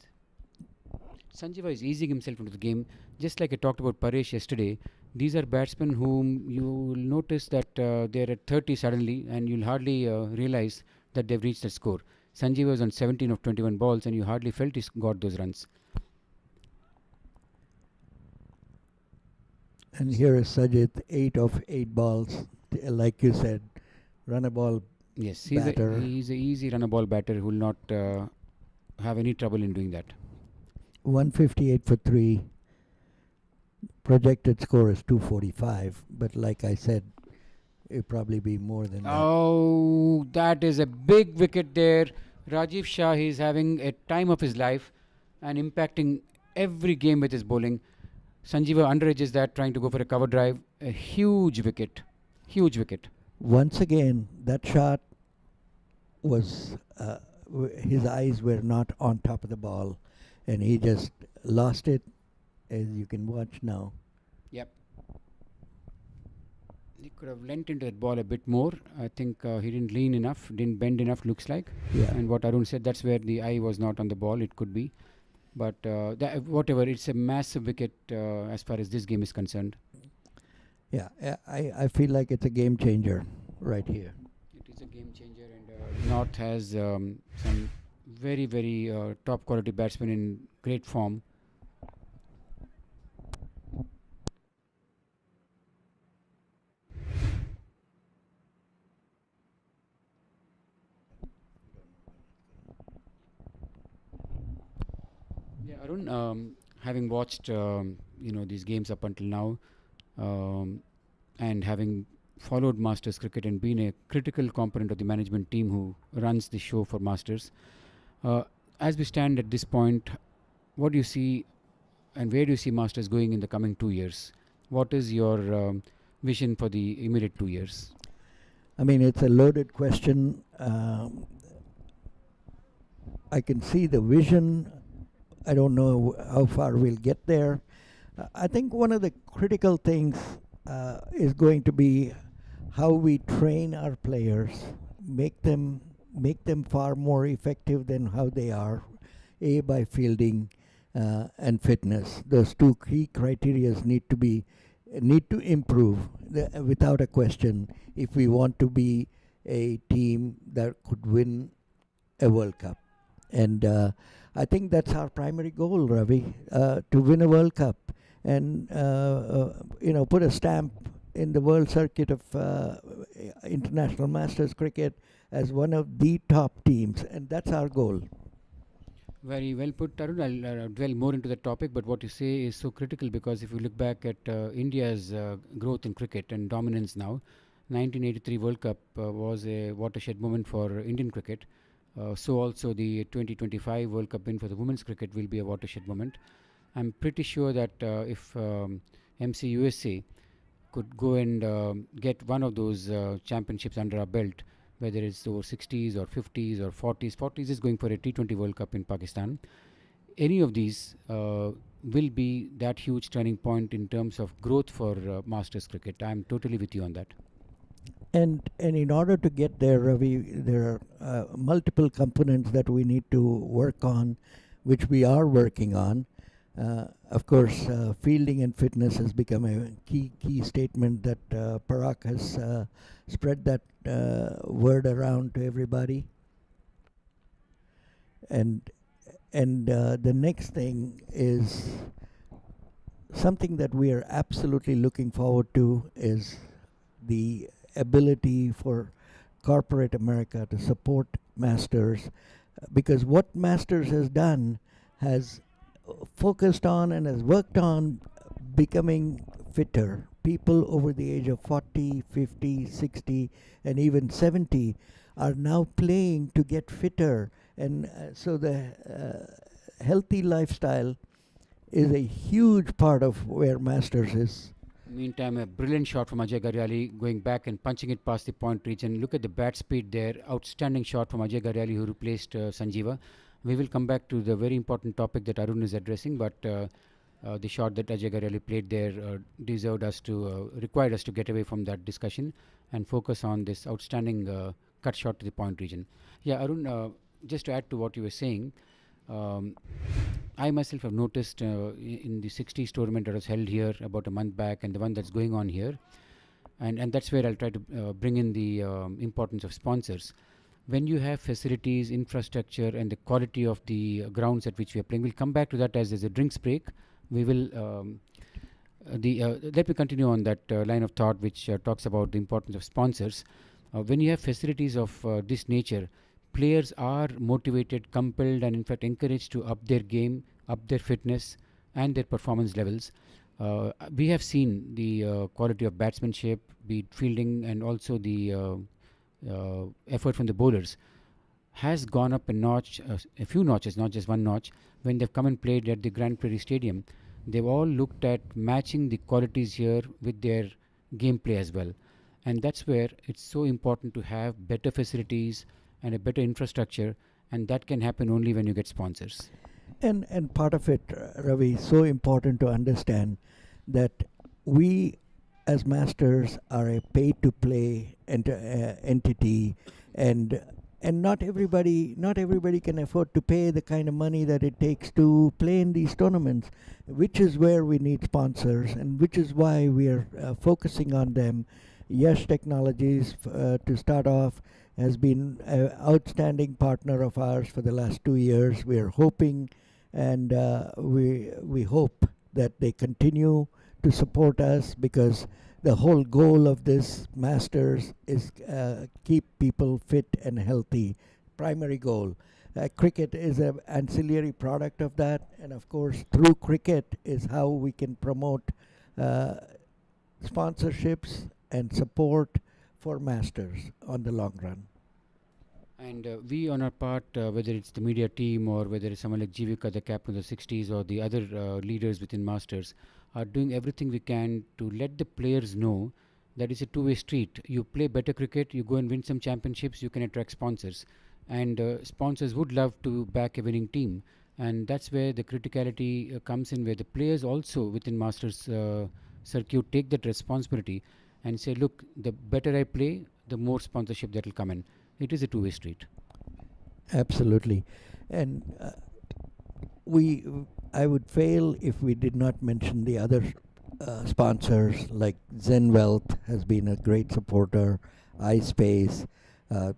Sanjeeva is easing himself into the game, just like I talked about Paresh yesterday. These are batsmen whom you will notice that they're at 30 suddenly, and you'll hardly realize that they've reached the score. Sanjeeva was on 17 of 21 balls, and you hardly felt he got those runs. And here is Sajid, 8 of 8 balls. Like you said, run a ball. Yes, he's batter. He's a easy run a ball batter who will not have any trouble in doing that. 158 for 3. Projected score is 245, but like I said, it'll probably be more than that. Oh, that is a big wicket there. Rajiv Shah is having a time of his life and impacting every game with his bowling. Sanjeeva underedges that, trying to go for a cover drive. A huge wicket. Huge wicket. Once again, that shot was, his eyes were not on top of the ball, and he just lost it, as you can watch now. Yep. He could have leant into that ball a bit more. I think he didn't lean enough, didn't bend enough, looks like. Yeah. And what Arun said, that's where the eye was not on the ball. It could be. But whatever, it's a massive wicket as far as this game is concerned. Yeah, I feel like it's a game changer right here. It is a game changer, and North has some very, very top quality batsmen in great form. Yeah, Arun, having watched these games up until now, and having followed Masters cricket and been a critical component of the management team who runs the show for Masters, as we stand at this point, what do you see and where do you see Masters going in the coming 2 years? What is your vision for the immediate 2 years? I mean, it's a loaded question. I can see the vision. I don't know how far we'll get there. I think one of the critical things is going to be how we train our players, make them far more effective than how they are. A, by fielding, and fitness. Those two key criteria need to improve without a question if we want to be a team that could win a World Cup. And I think that's our primary goal, Ravi, to win a World Cup and put a stamp in the world circuit of international masters cricket as one of the top teams, and that's our goal. Very well put, Tarun. I'll dwell more into the topic, but what you say is so critical because if you look back at India's growth in cricket and dominance now, 1983 World Cup was a watershed moment for Indian cricket. So also the 2025 World Cup win for the women's cricket will be a watershed moment. I'm pretty sure that if MC USA could go and get one of those championships under our belt, whether it's over 60s or 50s or 40s. 40s is going for a T20 World Cup in Pakistan. Any of these will be that huge turning point in terms of growth for Masters cricket. I'm totally with you on that. And in order to get there, Ravi, there are multiple components that we need to work on, which we are working on. Of course, fielding and fitness has become a key statement that Parag has spread that word around to everybody. And the next thing is something that we are absolutely looking forward to is the ability for corporate America to support Masters, because what Masters has done has focused on and has worked on becoming fitter. People over the age of 40, 50, 60, and even 70 are now playing to get fitter. And so the healthy lifestyle is a huge part of where Masters is. Meantime, a brilliant shot from Ajay Garyali going back and punching it past the point region. Look at the bat speed there. Outstanding shot from Ajay Garyali, who replaced Sanjeeva. We will come back to the very important topic that Arun is addressing, but the shot that Ajay Garyali played there required us to get away from that discussion and focus on this outstanding cut shot to the point region. Yeah, Arun, just to add to what you were saying, I myself have noticed in the 60s tournament that was held here about a month back and the one that's going on here, and that's where I'll try to bring in the importance of sponsors. When you have facilities, infrastructure, and the quality of the grounds at which we are playing, we'll come back to that as there's a drinks break. We will let me continue on that line of thought which talks about the importance of sponsors. When you have facilities of this nature, players are motivated, compelled, and in fact encouraged to up their game, up their fitness, and their performance levels. We have seen the quality of batsmanship, be it fielding, and also the effort from the bowlers has gone up a notch, a few notches, not just one notch. When they've come and played at the Grand Prairie Stadium, they've all looked at matching the qualities here with their gameplay as well. And that's where it's so important to have better facilities and a better infrastructure, and that can happen only when you get sponsors. And part of it, Ravi, is so important to understand that we as Masters are a pay-to-play entity, and not everybody can afford to pay the kind of money that it takes to play in these tournaments, which is where we need sponsors, and which is why we are focusing on them. Yash Technologies, to start off, has been an outstanding partner of ours for the last 2 years. We are hoping, and we hope that they continue to support us, because the whole goal of this Masters is keep people fit and healthy. Primary goal. Cricket is an ancillary product of that, and of course through cricket is how we can promote sponsorships and support for Masters on the long run. And we on our part, whether it's the media team or whether it's someone like Jivika, the captain of the 60s, or the other leaders within Masters, are doing everything we can to let the players know that it's a two-way street. You play better cricket, you go and win some championships, you can attract sponsors. And sponsors would love to back a winning team. And that's where the criticality comes in, where the players also within Masters circuit take that responsibility and say, look, the better I play, the more sponsorship that will come in. It is a two-way street. Absolutely. And we, I would fail if we did not mention the other sponsors like Zen Wealth has been a great supporter, iSpace, uh,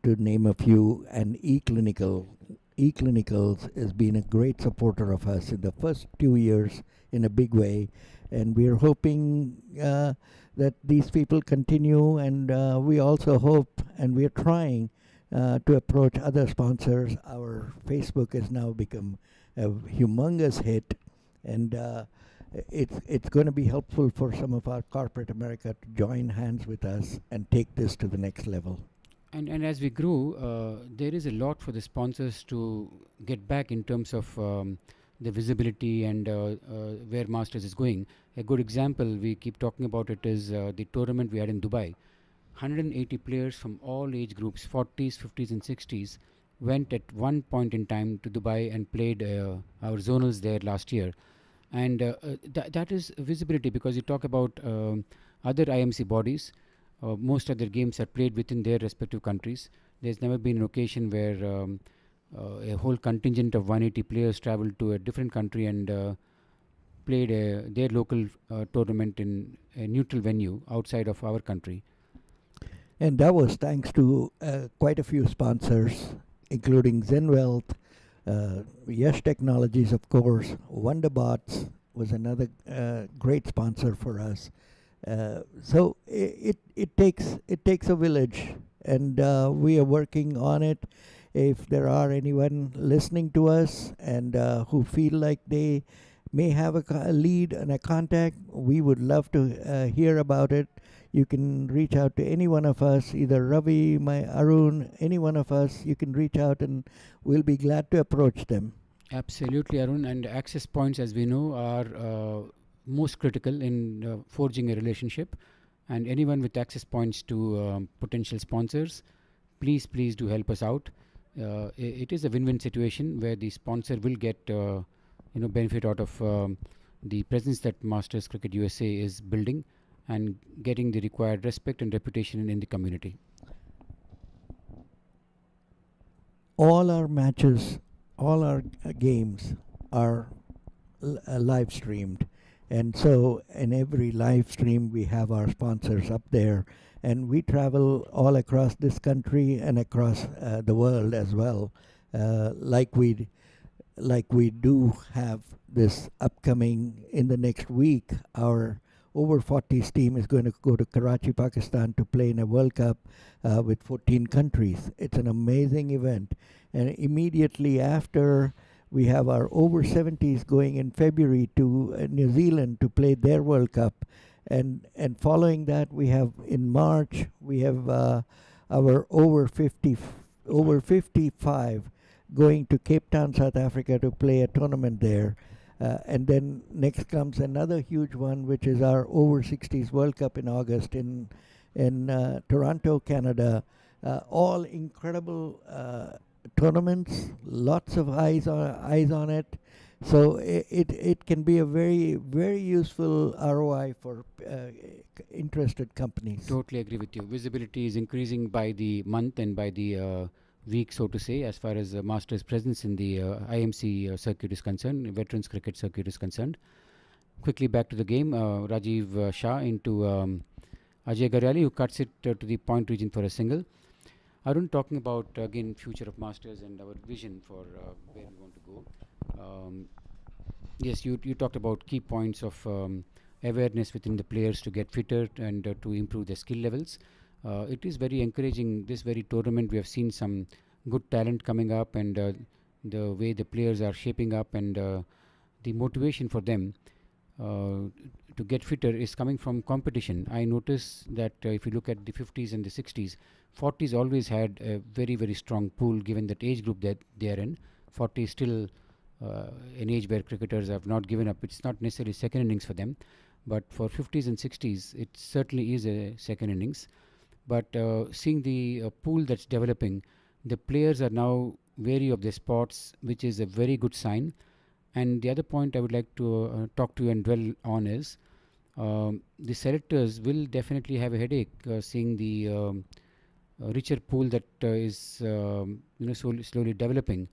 to name a few, and eClinical. eClinicals has been a great supporter of us in the first 2 years in a big way, and we're hoping that these people continue, and we also hope and we're trying to approach other sponsors. Our Facebook has now become a humongous hit, and it's going to be helpful for some of our corporate America to join hands with us and take this to the next level. And as we grow, there is a lot for the sponsors to get back in terms of the visibility and where Masters is going. A good example we keep talking about it is the tournament we had in Dubai. 180 players from all age groups, 40s, 50s, and 60s, went at one point in time to Dubai and played our zonals there last year. And that is visibility, because you talk about other IMC bodies. Most other games are played within their respective countries. There's never been an occasion where a whole contingent of 180 players traveled to a different country and played their local tournament in a neutral venue outside of our country. And that was thanks to quite a few sponsors, including Zen Wealth, Yash Technologies, of course. Wonderbots was another great sponsor for us. So it takes a village, and we are working on it. If there are anyone listening to us and who feel like they may have a lead and a contact, we would love to hear about it. You can reach out to any one of us, either Ravi, my Arun, any one of us. You can reach out, and we'll be glad to approach them. Absolutely, Arun. And access points, as we know, are most critical in forging a relationship. And anyone with access points to potential sponsors, please do help us out. It is a win-win situation where the sponsor will get benefit out of the presence that Masters Cricket USA is building and getting the required respect and reputation in the community. All our matches, all our games are live streamed. And so, in every live stream, we have our sponsors up there. And we travel all across this country and across the world as well. Like we do have this upcoming in the next week. Our over 40s team is going to go to Karachi, Pakistan to play in a World Cup with 14 countries. It's an amazing event. And immediately after, we have our over 70s going in February to New Zealand to play their World Cup. And following that, we have in March, we have our over 55 going to Cape Town, South Africa to play a tournament there. And then next comes another huge one, which is our over 60s World Cup in August in Toronto, Canada. All incredible tournaments, lots of eyes on it. So it can be a very, very useful ROI for interested companies. Totally agree with you. Visibility is increasing by the month and by the week, so to say, as far as Masters' presence in the IMC circuit is concerned, Veterans Cricket Circuit is concerned. Quickly back to the game, Rajiv Shah into Ajay Garyali, who cuts it to the point region for a single. Arun, talking about again future of Masters and our vision for where we want to go. Yes, you talked about key points of awareness within the players to get fitter and to improve their skill levels. It is very encouraging. This very tournament, we have seen some good talent coming up, and the way the players are shaping up, and the motivation for them to get fitter is coming from competition. I notice that if you look at the 50s and the 60s, 40s always had a very, very strong pull given that age group that they are in. 40 is still an age where cricketers have not given up. It's not necessarily second innings for them, but for 50s and 60s, it certainly is a second innings. But seeing the pool that's developing, the players are now wary of their spots, which is a very good sign. And the other point I would like to talk to you and dwell on is the selectors will definitely have a headache seeing the richer pool that is slowly developing.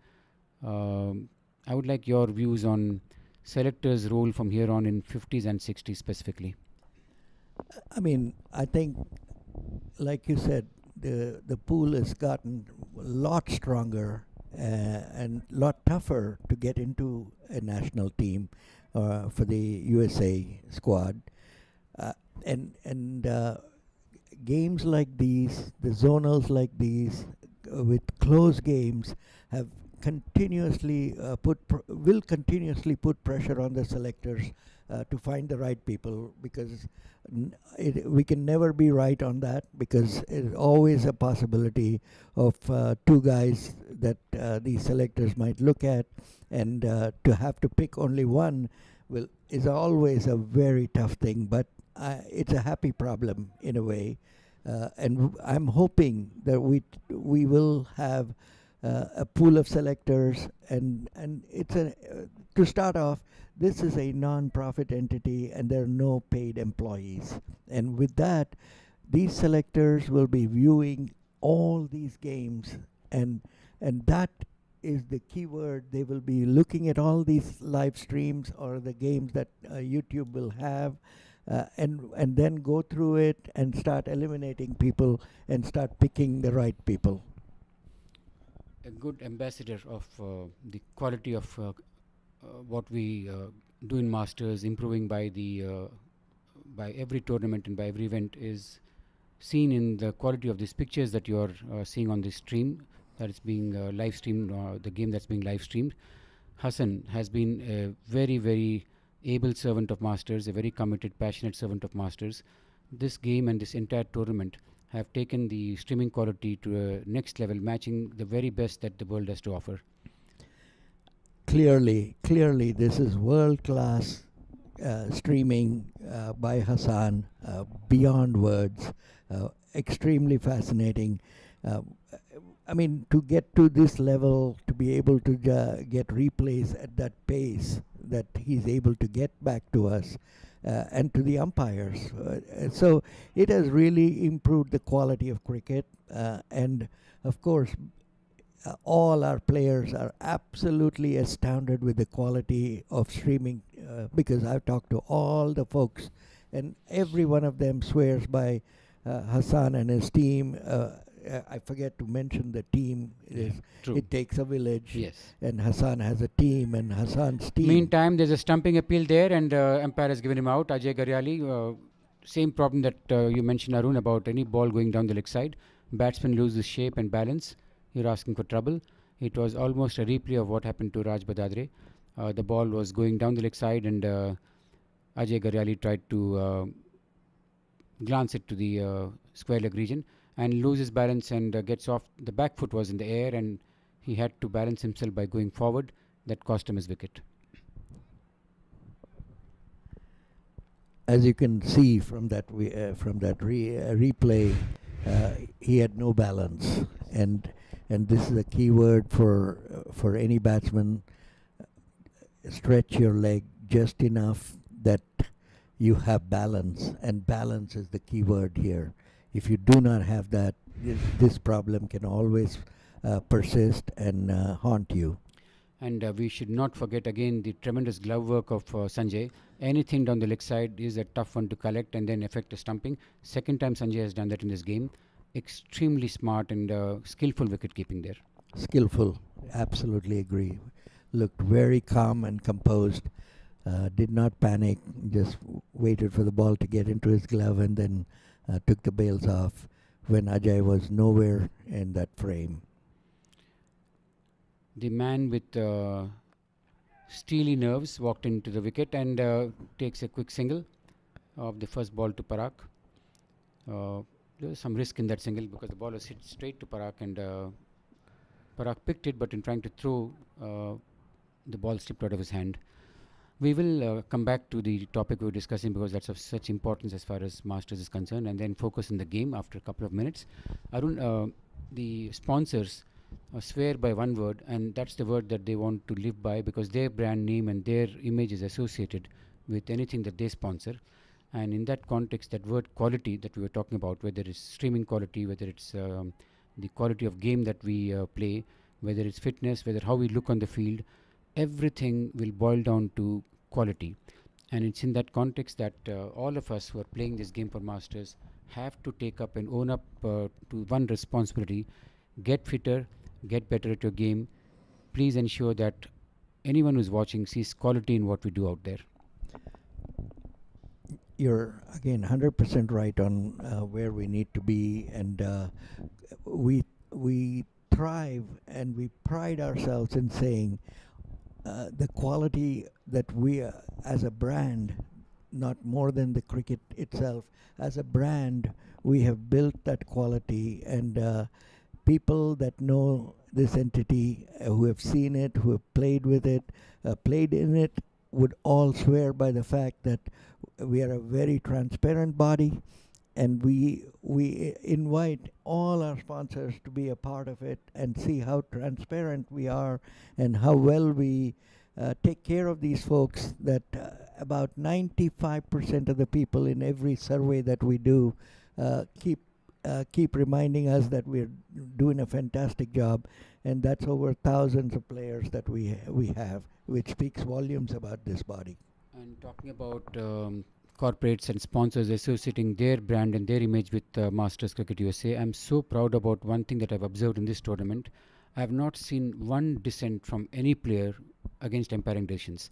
I would like your views on selectors' role from here on in 50s and 60s specifically. I mean, I think, like you said, the pool has gotten a lot stronger and a lot tougher to get into a national team for the USA squad. Uh, and games like these, the zonals like these, with close games, have continuously will continuously put pressure on the selectors to find the right people, because we can never be right on that, because it's always a possibility of two guys that the selectors might look at, and to have to pick only one will is always a very tough thing, but it's a happy problem in a way, and I'm hoping that we will have a pool of selectors, and it's to start off. This is a non-profit entity, and there are no paid employees, and with that, these selectors will be viewing all these games, and that is the key word. They will be looking at all these live streams or the games that YouTube will have, and then go through it and start eliminating people and start picking the right people. A good ambassador of the quality of what we do in Masters, improving by every tournament and by every event, is seen in the quality of these pictures that you are seeing on this stream that is being live streamed, the game that's being live streamed. Hassan has been a very, very able servant of Masters, a very committed, passionate servant of Masters. This game and this entire tournament have taken the streaming quality to a next level, matching the very best that the world has to offer. Clearly, this is world class streaming by Hassan, beyond words, extremely fascinating. Uh, I mean, to get to this level, to be able to get replays at that pace that he's able to get back to us, and to the umpires. So it has really improved the quality of cricket, and of course, all our players are absolutely astounded with the quality of streaming, because I've talked to all the folks, and every one of them swears by Hassan and his team. I forget to mention the team. True. It takes a village. Yes. And Hassan has a team, and Hassan's team. Meantime, there's a stumping appeal there, and umpire has given him out. Ajay Garyali, same problem that you mentioned, Arun, about any ball going down the leg side. Batsman loses shape and balance. You're asking for trouble. It was almost a replay of what happened to Raj Badadre. The ball was going down the leg side, and Ajay Garyali tried to glance it to the square leg region and loses balance and gets off. The back foot was in the air, and he had to balance himself by going forward. That cost him his wicket. As you can see from that replay, he had no balance, and this is a key word for any batsman. Stretch your leg just enough that you have balance, and balance is the key word here. If you do not have that, this problem can always persist and haunt you. And we should not forget again the tremendous glove work of Sanjay. Anything down the leg side is a tough one to collect and then effect a stumping. Second time Sanjay has done that in this game. Extremely smart and skillful wicket keeping there. Skillful, absolutely agree. Looked very calm and composed. Did not panic. Just waited for the ball to get into his glove, and then took the bails off when Ajay was nowhere in that frame. The man with steely nerves walked into the wicket and takes a quick single of the first ball to Parag. There was some risk in that single because the ball was hit straight to Parag, and Parag picked it, but in trying to throw, the ball slipped out of his hand. We will come back to the topic we were discussing because that's of such importance as far as Masters is concerned, and then focus on the game after a couple of minutes. Arun, the sponsors swear by one word, and that's the word that they want to live by because their brand name and their image is associated with anything that they sponsor. And in that context, that word quality that we were talking about, whether it's streaming quality, whether it's the quality of game that we play, whether it's fitness, whether how we look on the field, everything will boil down to quality. And it's in that context that all of us who are playing this game for Masters have to take up and own up to one responsibility: get fitter, get better at your game. Please ensure that anyone who's watching sees quality in what we do out there. You're again 100% right on where we need to be, and we thrive and we pride ourselves in saying the quality that we as a brand, not more than the cricket itself, as a brand, we have built that quality, and people that know this entity, who have seen it, who have played with it, played in it, would all swear by the fact that we are a very transparent body, and we invite all our sponsors to be a part of it and see how transparent we are and how well we take care of these folks. That about 95% of the people in every survey that we do keep reminding us that we're doing a fantastic job, and that's over thousands of players that we have, which speaks volumes about this body. And talking about corporates and sponsors associating their brand and their image with Masters Cricket USA, I'm so proud about one thing that I've observed in this tournament. I have not seen one dissent from any player against umpiring decisions.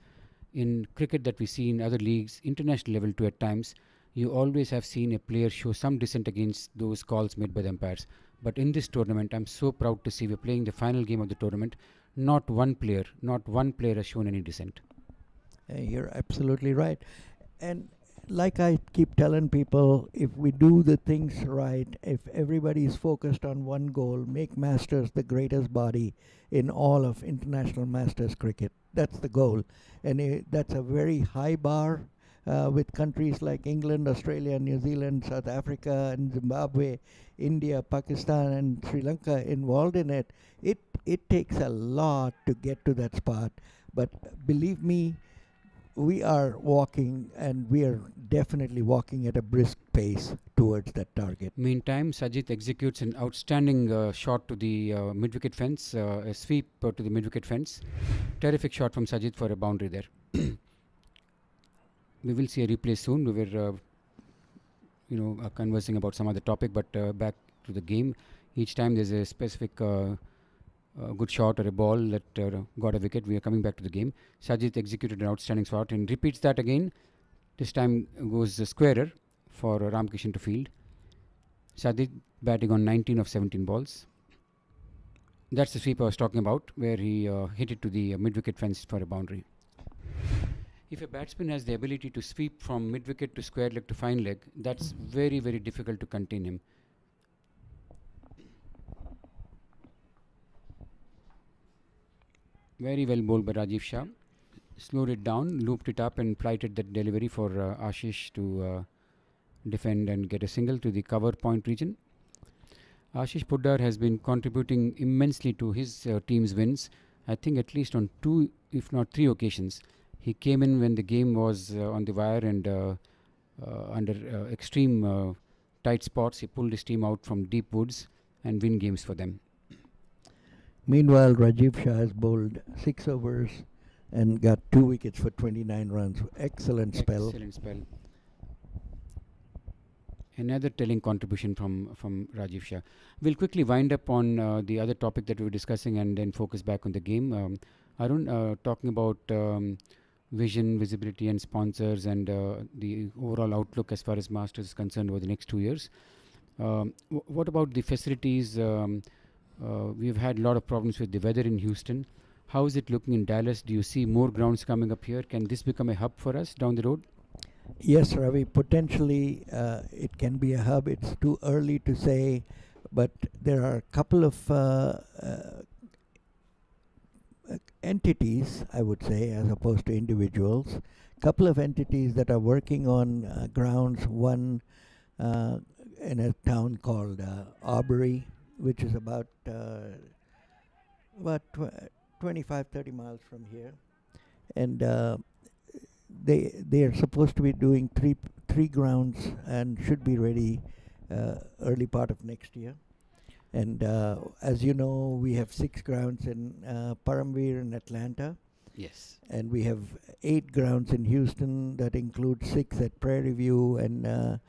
In cricket that we see in other leagues, international level too at times, you always have seen a player show some dissent against those calls made by the umpires. But in this tournament, I'm so proud to see we're playing the final game of the tournament. Not one player has shown any dissent. You're absolutely right. And like I keep telling people, if we do the things right, if everybody is focused on one goal, make Masters the greatest body in all of international Masters cricket. That's the goal. And that's a very high bar with countries like England, Australia, New Zealand, South Africa, and Zimbabwe, India, Pakistan, and Sri Lanka involved in it. It takes a lot to get to that spot. But believe me, we are walking, and we are definitely walking at a brisk pace towards that target. Meantime, Sajid executes an outstanding shot to the mid-wicket fence, a sweep to the mid-wicket fence. Terrific shot from Sajid for a boundary there. We will see a replay soon. We were, conversing about some other topic, but back to the game. Each time there's a specific good shot or a ball that got a wicket, we are coming back to the game. Sajid executed an outstanding shot and repeats that again. This time goes squarer for Ramkishan to field. Sajid batting on 19 of 17 balls. That's the sweep I was talking about, where he hit it to the mid-wicket fence for a boundary. If a batsman has the ability to sweep from mid-wicket to square leg to fine leg, that's very, very difficult to contain him. Very well bowled by Rajiv Shah. Slowed it down, looped it up, and plighted that delivery for Ashish to defend and get a single to the cover point region. Ashish Poddar has been contributing immensely to his team's wins. I think at least on 2, if not 3 occasions. He came in when the game was on the wire and under extreme tight spots. He pulled his team out from deep woods and win games for them. Meanwhile, Rajiv Shah has bowled 6 overs and got 2 wickets for 29 runs. Excellent spell. Excellent spell. Another telling contribution from Rajiv Shah. We'll quickly wind up on the other topic that we were discussing and then focus back on the game. Arun, talking about vision, visibility, and sponsors, and the overall outlook as far as Masters is concerned over the next 2 years. What about the facilities? We've had a lot of problems with the weather in Houston. How is it looking in Dallas? Do you see more grounds coming up here? Can this become a hub for us down the road? Yes, Ravi, potentially it can be a hub. It's too early to say, but there are a couple of entities, I would say, as opposed to individuals, couple of entities that are working on grounds. One in a town called Aubrey, which is about 25-30 miles from here, and they are supposed to be doing three grounds and should be ready early part of next year. And as you know, we have 6 grounds in Paramveer in Atlanta, Yes. And we have 8 grounds in Houston that include 6 at Prairie View and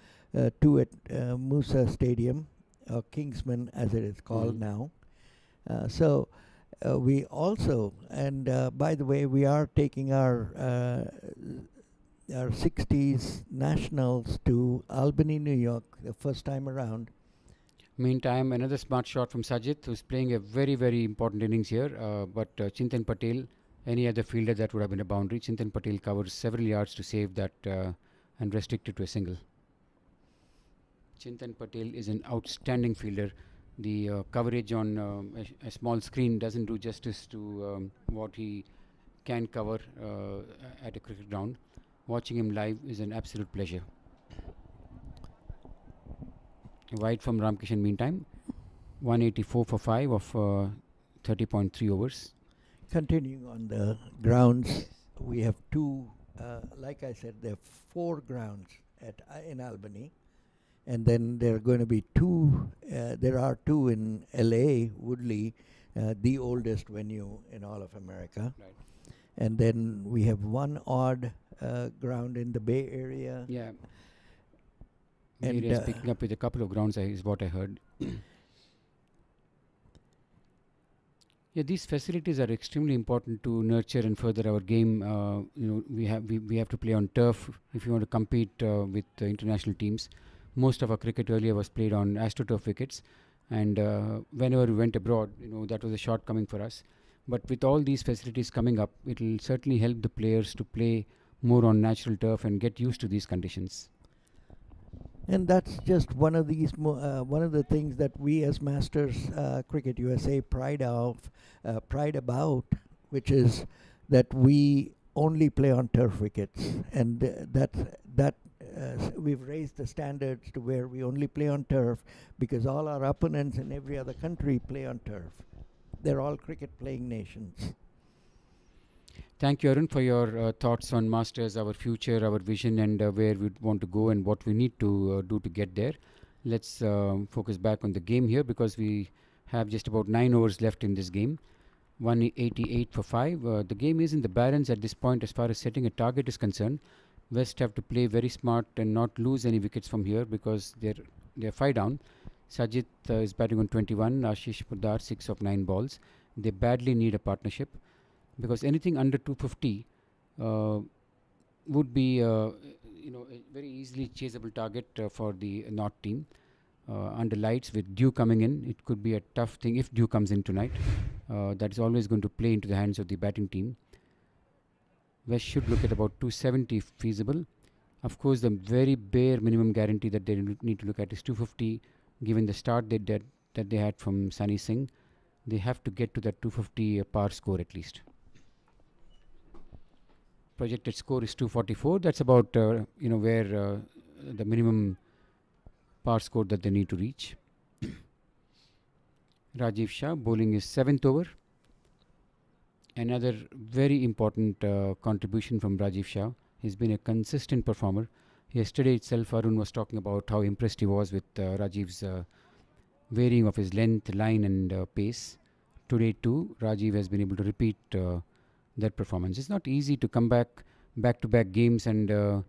2 at Musa Stadium, or Kingsman as it is called now. So we also, and by the way, we are taking our 60s nationals to Albany, New York, the first time around. Meantime, another smart shot from Sajid, who's playing a very, very important innings here. But Chintan Patel, any other fielder that would have been a boundary, Chintan Patel covers several yards to save that and restrict it to a single. Chintan Patel is an outstanding fielder. The coverage on a small screen doesn't do justice to what he can cover at a cricket ground. Watching him live is an absolute pleasure. Wide from Ramkishan meantime. 184 for 5 of 30.3 overs. Continuing on the grounds, we have 2, like I said, there are 4 grounds in Albany. And then there are going to be 2, there are 2 in LA, Woodley, the oldest venue in all of America. Right. And then we have 1 odd ground in the Bay Area. Yeah. And Area is picking up with a couple of grounds, is what I heard. Yeah, these facilities are extremely important to nurture and further our game. We have to play on turf if you want to compete with international teams. Most of our cricket earlier was played on AstroTurf wickets, and whenever we went abroad, that was a shortcoming for us. But with all these facilities coming up, it will certainly help the players to play more on natural turf and get used to these conditions. And that's just one of the things that we as Masters Cricket USA pride about, which is that we only play on turf wickets, and we've raised the standards to where we only play on turf because all our opponents in every other country play on turf. They're all cricket playing nations. Thank you, Arun, for your thoughts on Masters, our future, our vision, and where we want to go and what we need to do to get there. Let's focus back on the game here because we have just about 9 overs left in this game. 188 for 5. The game is in the balance at this point as far as setting a target is concerned. West have to play very smart and not lose any wickets from here because they're 5 down. Sajid is batting on 21. Ashish Purdar 6 of 9 balls. They badly need a partnership because anything under 250 would be a very easily chaseable target for the North team. Under lights with Dew coming in, it could be a tough thing if Dew comes in tonight. That is always going to play into the hands of the batting team. West should look at about 270 if feasible. Of course, the very bare minimum guarantee that they need to look at is 250. Given the start that they had from Sunny Singh, they have to get to that 250 par score at least. Projected score is 244. That's about where the minimum par score that they need to reach. Rajiv Shah bowling his 7th over. Another very important contribution from Rajiv Shah. He's been a consistent performer. Yesterday itself, Arun was talking about how impressed he was with Rajiv's varying of his length, line and pace. Today too, Rajiv has been able to repeat that performance. It's not easy to come back-to-back games and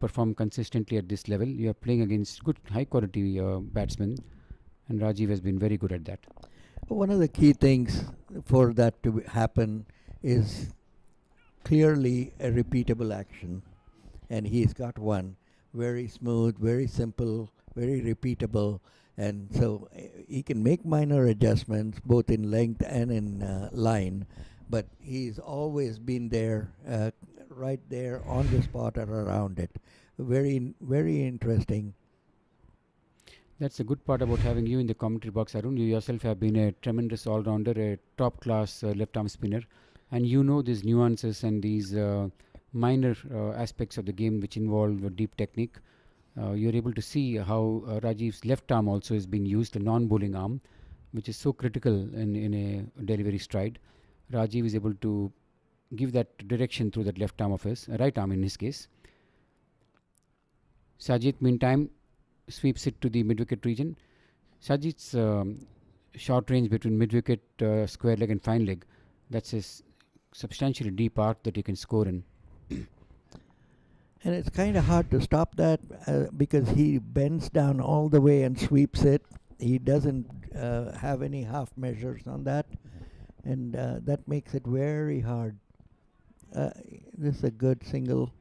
perform consistently at this level. You are playing against good, high-quality batsmen, and Rajiv has been very good at that. One of the key things for that to happen is clearly a repeatable action, and he's got one. Very smooth, very simple, very repeatable, and so he can make minor adjustments both in length and in line, but he's always been there, right there on the spot or around it. Very, very interesting. That's a good part about having you in the commentary box, Arun. You yourself have been a tremendous all-rounder, a top-class left-arm spinner, and you know these nuances and these minor aspects of the game which involve deep technique. You're able to see how Rajiv's left arm also is being used, the non-bowling arm, which is so critical in a delivery stride. Rajiv is able to give that direction through that left arm of his, right arm in his case. Sajid, meantime, sweeps it to the mid-wicket region. Sajid's short range between mid-wicket, square leg and fine leg, that's his substantially deep arc that he can score in. And it's kind of hard to stop that because he bends down all the way and sweeps it. He doesn't have any half measures on that, and that makes it very hard. This is a good single.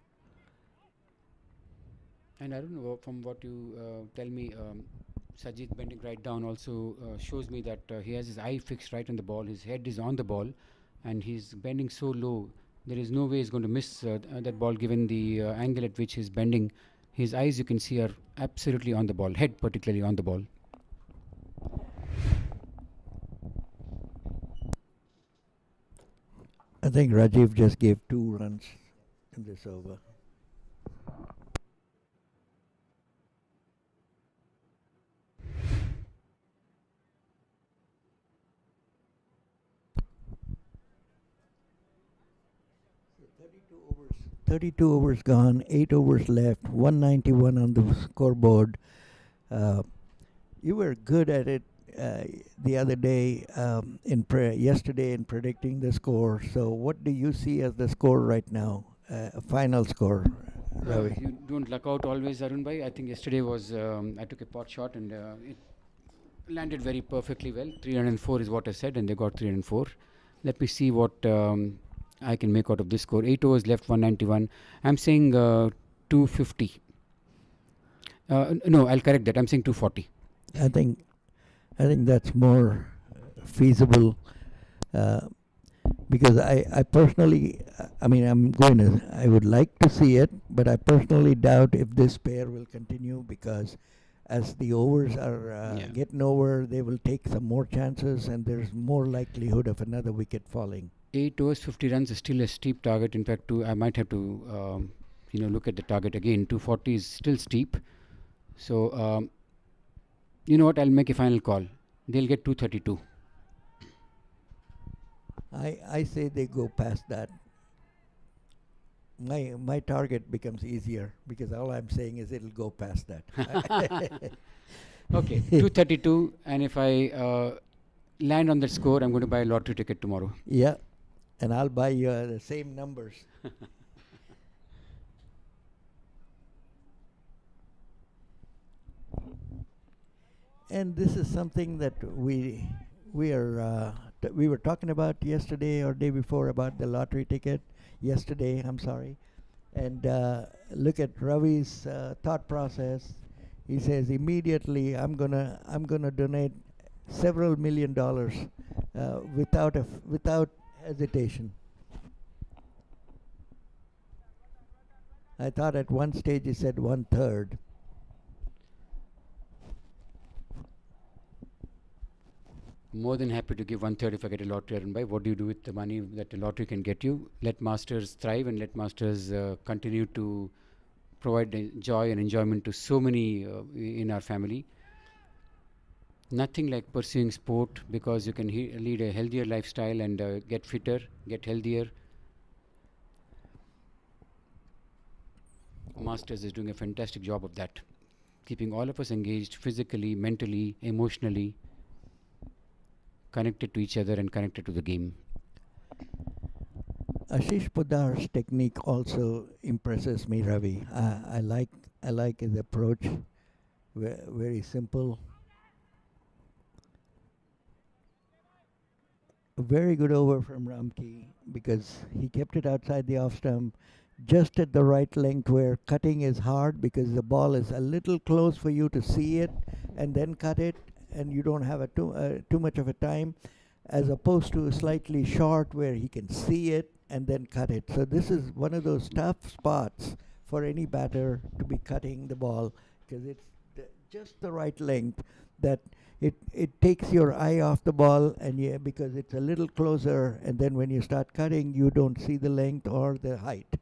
And I don't know, from what you tell me, Sajid bending right down also shows me that he has his eye fixed right on the ball. His head is on the ball, and he's bending so low. There is no way he's going to miss that ball given the angle at which he's bending. His eyes, you can see, are absolutely on the ball. Head particularly on the ball. I think Rajiv just gave 2 runs in this over. So 32 overs gone, 8 overs left, 191 on the scoreboard. You were good at it the other day, yesterday in predicting the score. So what do you see as the score right now? Final score, Ravi? You don't luck out always, Arun bhai. I think yesterday was I took a pot shot and it landed very perfectly well. 304 is what I said, and they got 304. Let me see what I can make out of this score. 8 overs left, 191. I'm saying 250. No, I'll correct that. I'm saying 240. I think that's more feasible because I personally, I mean, I would like to see it, but I personally doubt if this pair will continue because as the overs are getting over, they will take some more chances and there's more likelihood of another wicket falling. 8 overs, 50 runs is still a steep target. In fact, I might have to, look at the target again. 240 is still steep. So, you know what? I'll make a final call. They'll get 232. I say they go past that. My target becomes easier because all I'm saying is it'll go past that. Okay, 232, and if I land on that score, I'm going to buy a lottery ticket tomorrow. Yeah, and I'll buy you the same numbers. And this is something that we were talking about yesterday or day before about the lottery ticket. Yesterday, I'm sorry. And look at Ravi's thought process. He says immediately, I'm gonna donate several $1 million without hesitation. I thought at one stage he said 1/3. More than happy to give 1/3 if I get a lottery, Arun bhai. What do you do with the money that the lottery can get you? Let Masters thrive and let Masters continue to provide joy and enjoyment to so many in our family. Nothing like pursuing sport because you can lead a healthier lifestyle and get fitter, get healthier. Masters is doing a fantastic job of that, keeping all of us engaged physically, mentally, emotionally, connected to each other and connected to the game. Ashish Podar's technique also impresses me, Ravi. I like his approach. Very simple. A very good over from Ramki because he kept it outside the off stump, just at the right length where cutting is hard because the ball is a little close for you to see it and then cut it, and you don't have too much of a time, as opposed to slightly short where he can see it and then cut it. So this is one of those tough spots for any batter to be cutting the ball because it's just the right length that it takes your eye off the ball, and because it's a little closer, and then when you start cutting, you don't see the length or the height.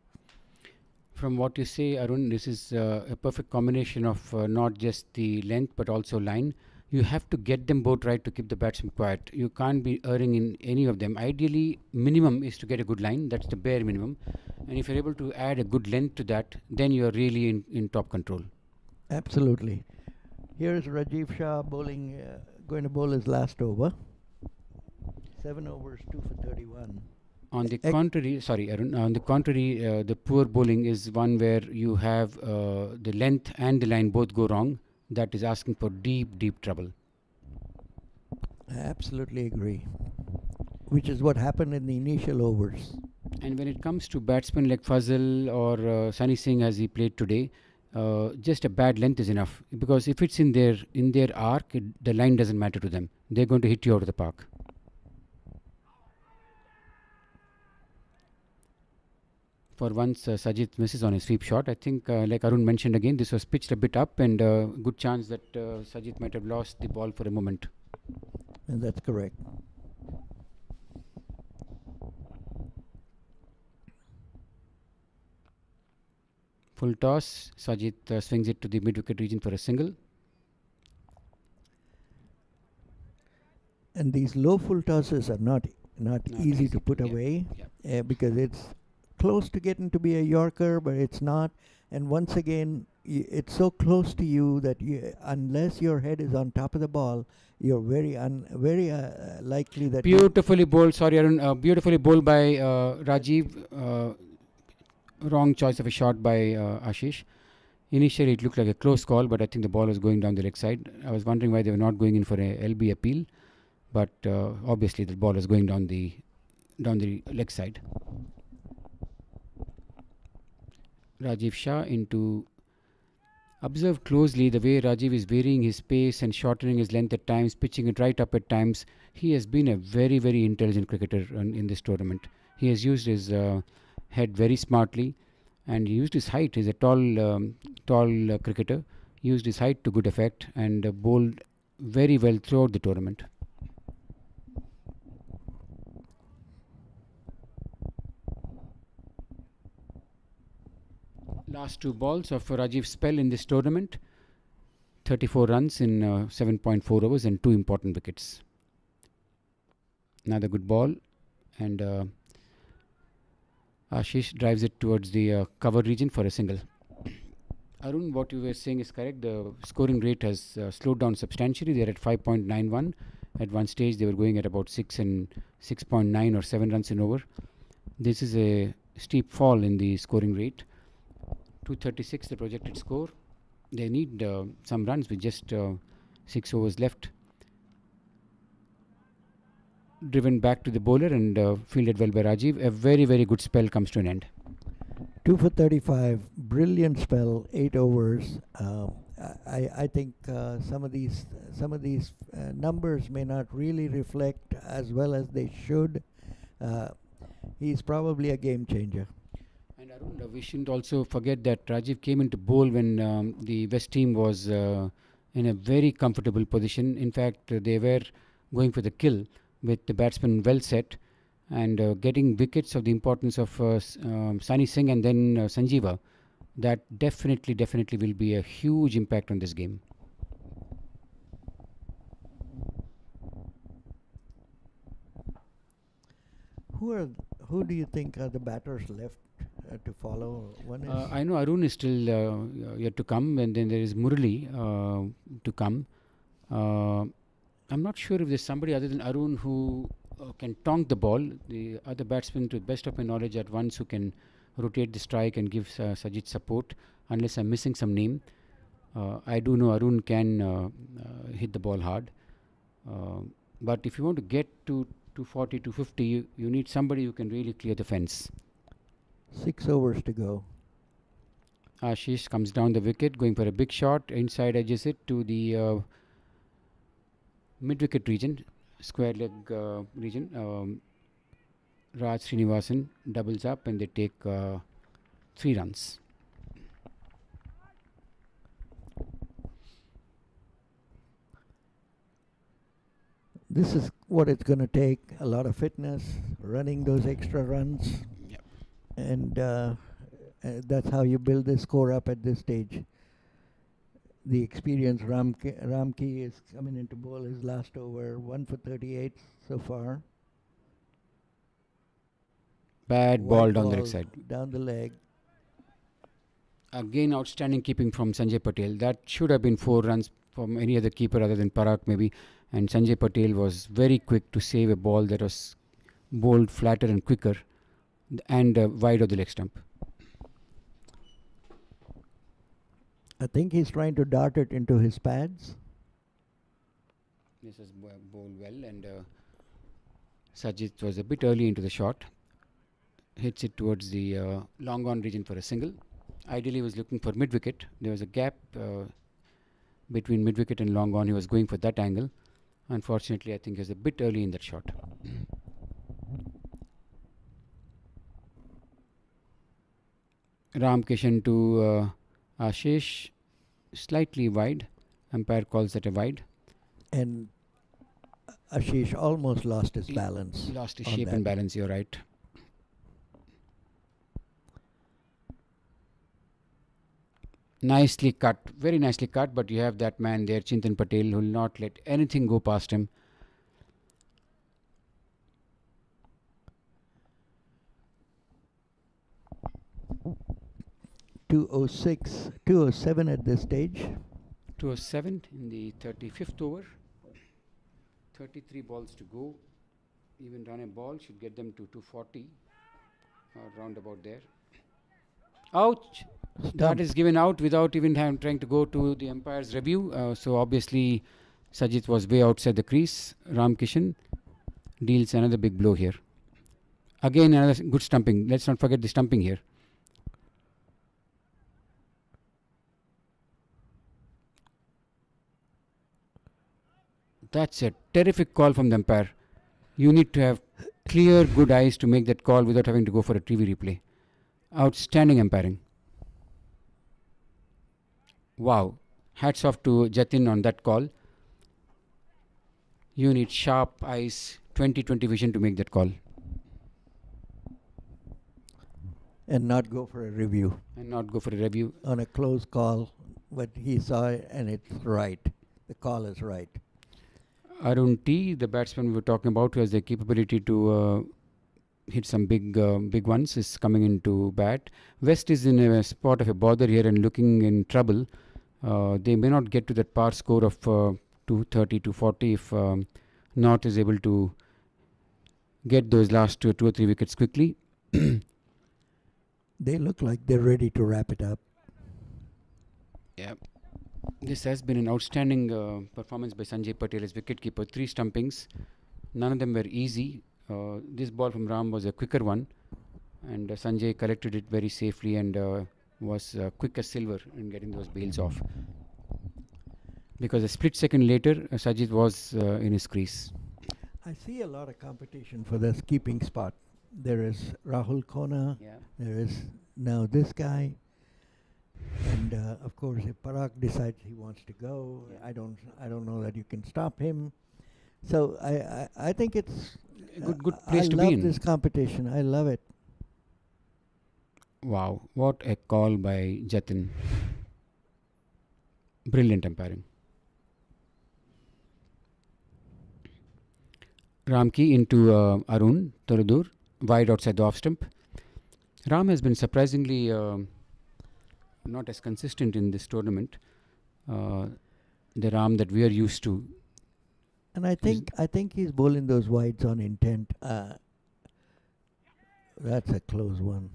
From what you say, Arun, this is a perfect combination of not just the length but also line. You have to get them both right to keep the batsman quiet. You can't be erring in any of them. Ideally, minimum is to get a good line. That's the bare minimum. And if you're able to add a good length to that, then you're really in top control. Absolutely. Here's Rajiv Shah bowling, going to bowl his last over. 7 overs, 2 for 31. On the contrary, sorry, Arun, on the contrary, the poor bowling is one where you have the length and the line both go wrong. That is asking for deep, deep trouble. I absolutely agree. Which is what happened in the initial overs. And when it comes to batsmen like Fazal or Sunny Singh as he played today, just a bad length is enough, because if it's in their arc, the line doesn't matter to them. They're going to hit you out of the park. For once, Sajid misses on his sweep shot. I think, like Arun mentioned again, this was pitched a bit up, and good chance that Sajid might have lost the ball for a moment. And that's correct. Full toss. Sajid swings it to the mid-wicket region for a single. And these low full tosses are not easy to put away, because it's close to getting to be a Yorker, but it's not. And once again, it's so close to you that unless your head is on top of the ball, you're very likely that. Beautifully bowled. Sorry, Arun. Beautifully bowled by Rajiv. Wrong choice of a shot by Ashish. Initially, it looked like a close call, but I think the ball was going down the leg side. I was wondering why they were not going in for a LB appeal, but obviously the ball was going down the leg side. Rajiv Shah into. Observe closely the way Rajiv is varying his pace and shortening his length at times, pitching it right up at times. He has been a very, very intelligent cricketer in this tournament. He has used his head very smartly, and he used his height. He's a tall cricketer. He used his height to good effect and bowled very well throughout the tournament. Last two balls of Rajiv's spell in this tournament. 34 runs in 7.4 overs and 2 important wickets. Another good ball, and Ashish drives it towards the cover region for a single. Arun, what you were saying is correct. The scoring rate has slowed down substantially. They're at 5.91. At one stage, they were going at about 6 and 6.9 or 7 runs an over. This is a steep fall in the scoring rate. 236, the projected score. They need some runs with just 6 overs left. Driven back to the bowler and fielded well by Rajiv. A very, very good spell comes to an end. 2 for 35, brilliant spell, 8 overs. I think some of these numbers may not really reflect as well as they should. He's probably a game changer. And Arun, we shouldn't also forget that Rajiv came into bowl when the West team was in a very comfortable position. In fact, they were going for the kill with the batsman well set, and getting wickets of the importance of Sunny Singh and then Sanjeeva. That definitely will be a huge impact on this game. Who do you think are the batters left to follow? One is I know Arun is still yet to come, and then there is Murali to come. I'm not sure if there's somebody other than Arun who can tonk the ball. The other batsmen, to the best of my knowledge, are ones who can rotate the strike and give Sajid support, unless I'm missing some name. I do know Arun can hit the ball hard. But if you want to get to 240, 250, you need somebody who can really clear the fence. 6 overs to go. Ashish comes down the wicket, going for a big shot. Inside edges it to the mid-wicket region, square leg region. Raj Srinivasan doubles up and they take 3 runs. This is what it's going to take, a lot of fitness, running those extra runs. Yep. And that's how you build the score up at this stage. The experienced Ramki is coming into bowl his last over, 1 for 38 so far. Bad ball down the leg side. Down the leg. Again, outstanding keeping from Sanjay Patel. That should have been 4 runs from any other keeper other than Parak maybe. And Sanjay Patel was very quick to save a ball that was bowled flatter and quicker, and wide of the leg stump. I think he's trying to dart it into his pads. This is bowled well, and Sajid was a bit early into the shot. Hits it towards the long on region for a single. Ideally, he was looking for mid wicket. There was a gap between mid wicket and long on. He was going for that angle. Unfortunately, I think he was a bit early in that shot. Ram Kishan to Ashish, slightly wide. Umpire calls that a wide. And Ashish almost lost his balance. Lost his shape and balance, you're right. Nicely cut, very nicely cut, but you have that man there, Chintan Patel, who will not let anything go past him. .206, 207 at this stage. 207 in the 35th over. 33 balls to go. Even run a ball should get them to 240, round about there. Ouch! That is given out without even trying to go to the umpire's review. So obviously, Sajid was way outside the crease. Ram Kishan deals another big blow here. Again, another good stumping. Let's not forget the stumping here. That's a terrific call from the umpire. You need to have clear, good eyes to make that call without having to go for a TV replay. Outstanding umpiring. Wow. Hats off to Jatin on that call. You need sharp eyes, 20/20 vision to make that call. And not go for a review. On a close call, but he saw it and it's right. The call is right. Arun T, the batsman we were talking about, who has the capability to hit some big ones, is coming into bat. West is in a spot of a bother here and looking in trouble. They may not get to that par score of 230, 240 if North is able to get those last 2 or 3 wickets quickly. They look like they're ready to wrap it up. Yeah. This has been an outstanding performance by Sanjay Patel as wicketkeeper. 3 stumpings. None of them were easy. This ball from Ram was a quicker one, and Sanjay collected it very safely and was quick as silver in getting those bails off. Because a split second later, Sajid was in his crease. I see a lot of competition for this keeping spot. There is Rahul Kona. Yeah. There is now this guy. And of course, if Parag decides he wants to go, I don't know that you can stop him. So I think it's good place to be in. I love this competition. I love it. Wow, what a call by Jatin. Brilliant umpiring. Ramki into Arun Taradur, wide outside the off stump. Ram has been surprisingly not as consistent in this tournament. The Ram that we are used to. And I think he's bowling those wides on intent. That's a close one.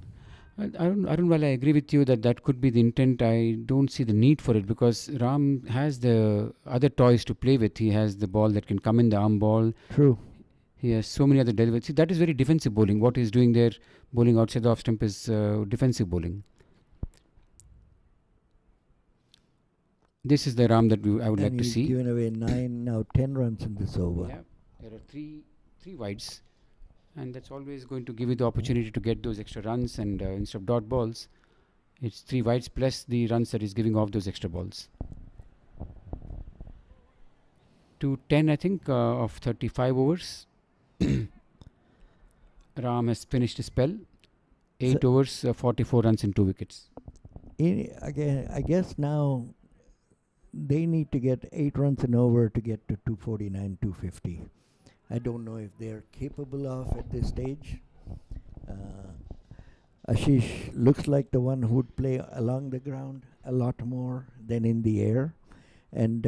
Arun, while I agree with you that could be the intent, I don't see the need for it because Ram has the other toys to play with. He has the ball that can come in, the arm ball. True. He has so many other deliveries. See, that is very defensive bowling. What he's doing there, bowling outside the off stump, is defensive bowling. This is the Ram that I would like to see. Given away 9, now 10 runs in this over. Yeah, there are three wides. And that's always going to give you the opportunity to get those extra runs, and instead of dot balls, it's 3 wides plus the runs that is giving off those extra balls. 210, I think, of 35 overs. Ram has finished his spell. 8 overs, 44 runs and 2 wickets. Again, I guess now they need to get 8 runs and over to get to 249, 250. I don't know if they're capable of at this stage. Ashish looks like the one who would play along the ground a lot more than in the air. And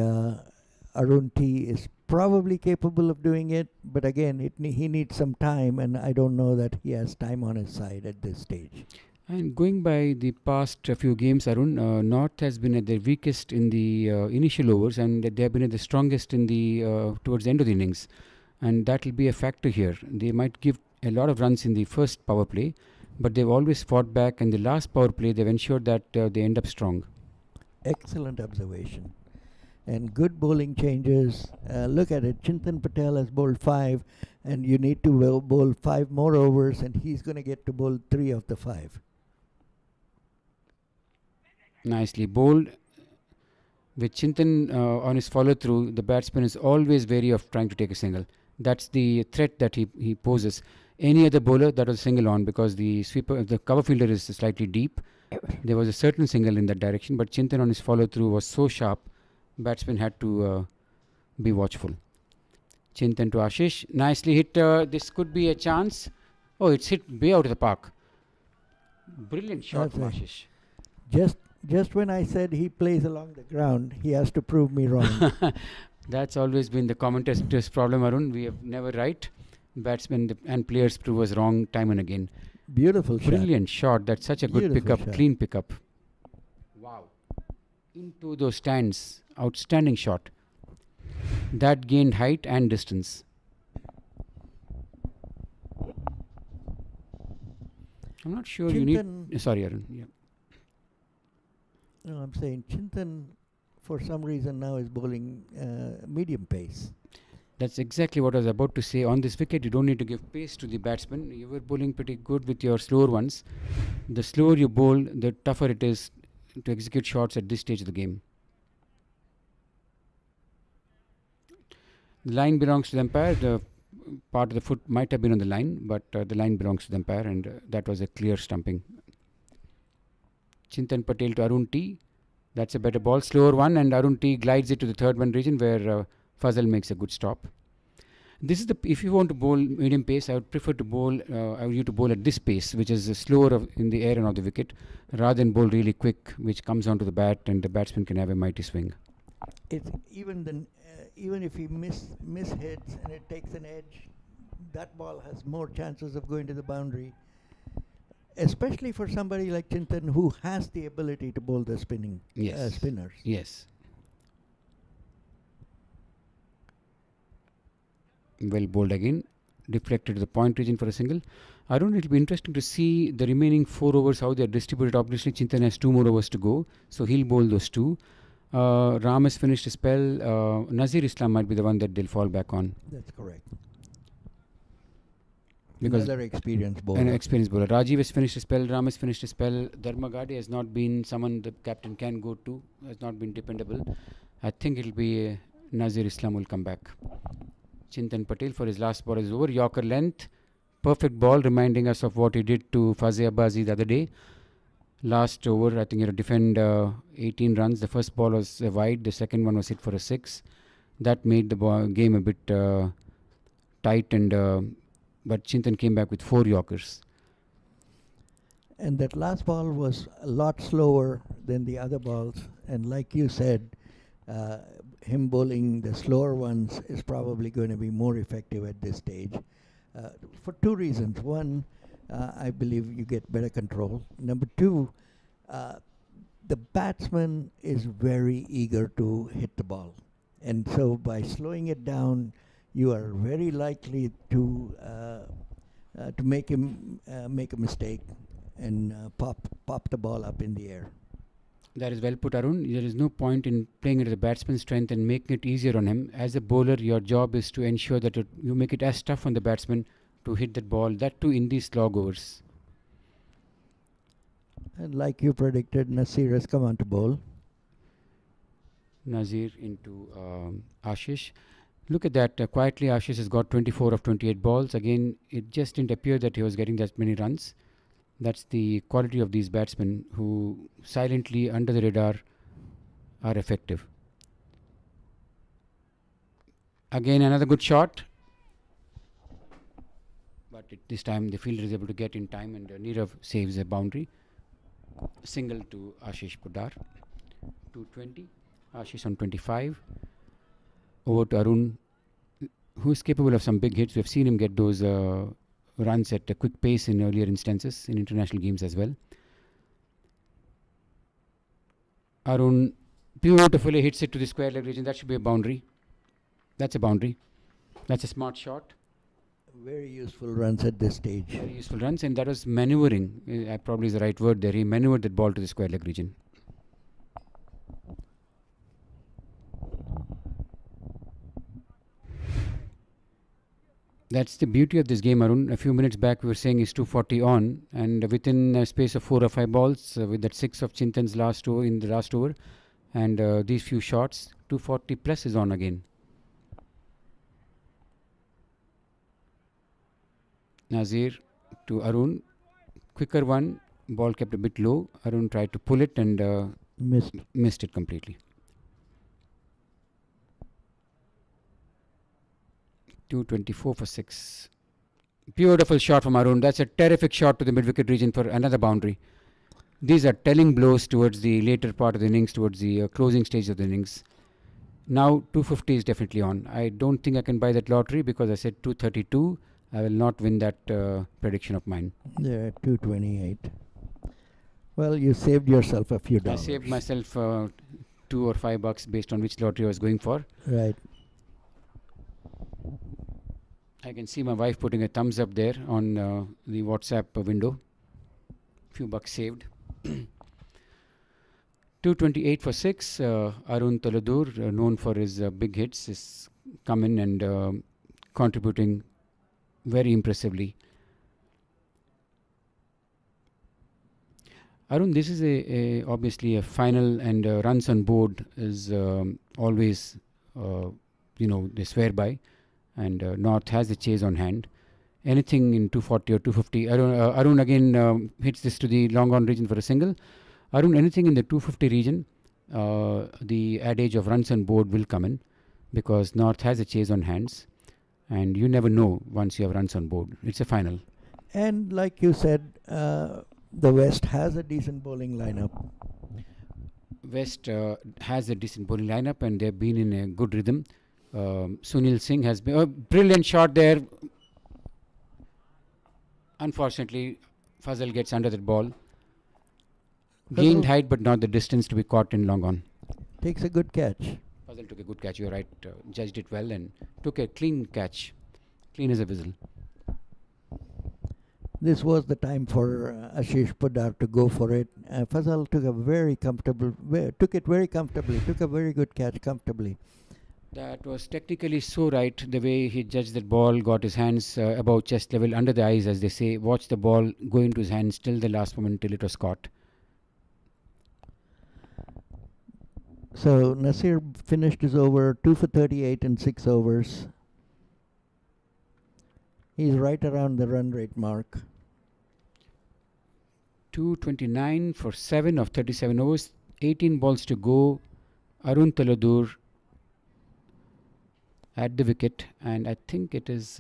Arun T is probably capable of doing it, but again, he needs some time, and I don't know that he has time on his side at this stage. And going by the past few games, Arun, North has been at their weakest in the initial overs, and they have been at the strongest in the towards the end of the innings, and that will be a factor here. They might give a lot of runs in the first power play, but they've always fought back, and the last power play they've ensured that they end up strong. Excellent observation. And good bowling changes. Look at it. Chintan Patel has bowled 5, and you need to bowl 5 more overs, and he's going to get to bowl 3 of the 5. Nicely bowled. With Chintan on his follow through, the batsman is always wary of trying to take a single. That's the threat that he poses. Any other bowler, that was a single on, because the sweeper, the cover fielder is slightly deep. There was a certain single in that direction, but Chintan on his follow through was so sharp, batsman had to be watchful. Chintan to Ashish. Nicely hit. This could be a chance. Oh, it's hit way out of the park. Brilliant shot from Ashish. Just when I said he plays along the ground, he has to prove me wrong. That's always been the commentator's problem, Arun. We have never right. Batsmen and players prove us wrong time and again. Beautiful shot. Brilliant shot. That's such a good Beautiful pickup. shot. Clean pickup. Wow. Into those stands. Outstanding shot. That gained height and distance. I'm not sure you need... Sorry, Arun. Yeah. No, I'm saying Chintan, for some reason now, is bowling medium pace. That's exactly what I was about to say. On this wicket, you don't need to give pace to the batsman. You were bowling pretty good with your slower ones. The slower you bowl, the tougher it is to execute shots at this stage of the game. The line belongs to the umpire. The part of the foot might have been on the line, but the line belongs to the umpire, and that was a clear stumping. Chintan Patel to Arun T. That's a better ball. Slower one, and Arun T glides it to the third one region where Fazal makes a good stop. This is the if you want to bowl medium pace, I would prefer to bowl. I would you to bowl at this pace, which is slower in the air and on the wicket, rather than bowl really quick, which comes onto the bat and the batsman can have a mighty swing. It's even if he mishits and it takes an edge, that ball has more chances of going to the boundary. Especially for somebody like Chintan, who has the ability to bowl the spinners. Yes. Well bowled again. Deflected to the point region for a single. Arun, it will be interesting to see the remaining 4 overs, how they are distributed. Obviously, Chintan has 2 more overs to go, so he'll bowl those 2. Ram has finished his spell. Nazir Islam might be the one that they'll fall back on. That's correct. Because another experienced bowler. An experienced bowler. Rajiv has finished his spell. Ram has finished his spell. Dharmagade has not been someone the captain can go to. Has not been dependable. I think it'll be Nazir Islam will come back. Chintan Patel for his last ball is over. Yorker length. Perfect ball, reminding us of what he did to Fazia Bazi the other day. Last over, I think he defend 18 runs. The first ball was wide. The second one was hit for a 6. That made the game a bit tight, and but Chintan came back with 4 Yorkers. And that last ball was a lot slower than the other balls. And like you said, him bowling the slower ones is probably going to be more effective at this stage. For 2 reasons. One, I believe you get better control. Number 2, the batsman is very eager to hit the ball. And so by slowing it down, you are very likely to make him make a mistake and pop the ball up in the air. That is well put, Arun. There is no point in playing it at the batsman's strength and making it easier on him. As a bowler, your job is to ensure that you make it as tough on the batsman to hit that ball, that too in these slog overs. And like you predicted, Nasir has come on to bowl. Nazir into Ashish. Look at that. Quietly, Ashish has got 24 of 28 balls. Again, it just didn't appear that he was getting that many runs. That's the quality of these batsmen who silently under the radar are effective. Again, another good shot. But this time the fielder is able to get in time, and Nirav saves a boundary. Single to Ashish Poddar. 220. Ashish on 25. Over to Arun who is capable of some big hits. We've seen him get those runs at a quick pace in earlier instances in international games as well. Arun beautifully hits it to the square leg region. That should be a boundary. That's a boundary. That's a smart shot. Very useful runs at this stage. Very useful runs, and that was maneuvering. Probably is the right word there. He maneuvered that ball to the square leg region. That's the beauty of this game, Arun. A few minutes back, we were saying is 240 on, and within a space of 4 or 5 balls, with that 6 of Chintan's last over in the last over, and these few shots, 240 plus is on again. Nazir to Arun, quicker one, ball kept a bit low. Arun tried to pull it and missed it completely. 224 for 6. Beautiful shot from Arun. That's a terrific shot to the mid-wicket region for another boundary. These are telling blows towards the later part of the innings, towards the closing stage of the innings. Now 250 is definitely on. I don't think I can buy that lottery because I said 232. I will not win that prediction of mine. Yeah, 228. Well, you saved yourself a few dollars. I saved myself $2 or $5 based on which lottery I was going for. Right. I can see my wife putting a thumbs up there on the WhatsApp window. Few bucks saved. 228 for 6. Arun Taladur, known for his big hits, is come in and contributing very impressively. Arun, this is obviously a final, and runs on board is always, they swear by. And North has the chase on hand. Anything in 240 or 250. Arun again hits this to the long on region for a single. Arun, anything in the 250 region, the adage of runs on board will come in because North has a chase on hands. And you never know once you have runs on board. It's a final. And like you said, the West has a decent bowling lineup. West has a decent bowling lineup and they've been in a good rhythm. Sunil Singh has been a brilliant shot there. Unfortunately, Fazal gets under that ball. Gained height but not the distance to be caught in long on. Takes a good catch. Fazal took a good catch, you're right. Judged it well and took a clean catch. Clean as a whistle. This was the time for Ashish Poddar to go for it. Fazal took it very comfortably, took a very good catch comfortably. That was technically so right, the way he judged that ball, got his hands above chest level, under the eyes as they say, watched the ball go into his hands till the last moment, till it was caught. So Nasir finished his over 2 for 38 in 6 overs. He's right around the run rate mark. 229 for 7 of 37 overs, 18 balls to go. Arun Taladur at the wicket, and I think it is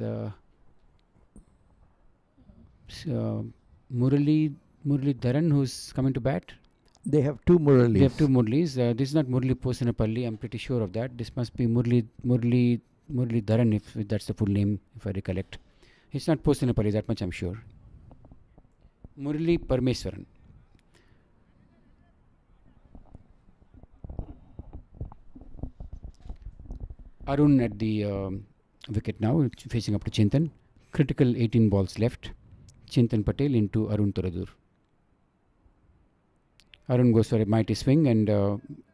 Murali Dharan who's coming to bat. They have 2 Muralis. They have 2 Murlis. This is not Murali Posanapalli. I'm pretty sure of that. This must be Murali Dharan, if that's the full name, if I recollect. It's not Posanapalli, that much I'm sure. Murali Parmeswaran. Arun at the wicket now, facing up to Chintan. Critical 18 balls left. Chintan Patel into Arun Taladur. Arun goes for a mighty swing and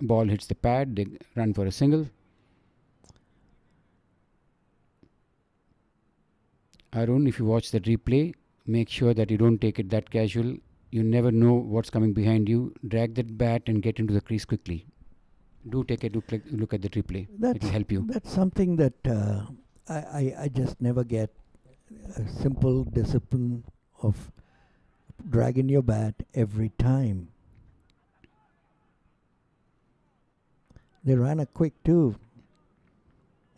ball hits the pad. They run for a single. Arun, if you watch the replay, make sure that you don't take it that casual. You never know what's coming behind you. Drag that bat and get into the crease quickly. Do take a look at the replay. It will help you. That's something that I just never get. A simple discipline of dragging your bat every time. They ran a quick too.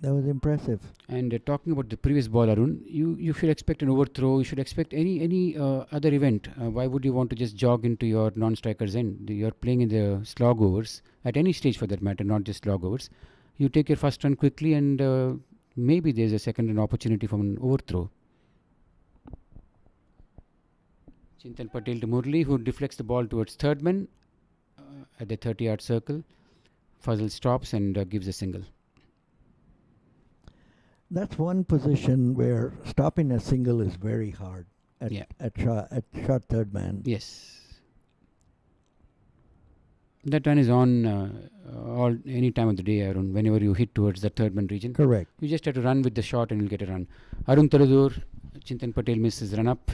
That was impressive. And talking about the previous ball, Arun, you should expect an overthrow. You should expect any other event. Why would you want to just jog into your non-striker's end? You're playing in the slog overs, at any stage for that matter, not just slog overs. You take your first run quickly and Maybe there's a second run opportunity from an overthrow. Chintan Patel to Murli, who deflects the ball towards third man at the 30-yard circle. Fazal stops and gives a single. That's one position where stopping a single is very hard at short third man. Yes. That run is on all any time of the day, Arun. Whenever you hit towards the third man region, Correct. you just have to run with the shot and you'll get a run. Arun Taladur, Chintan Patel misses run up.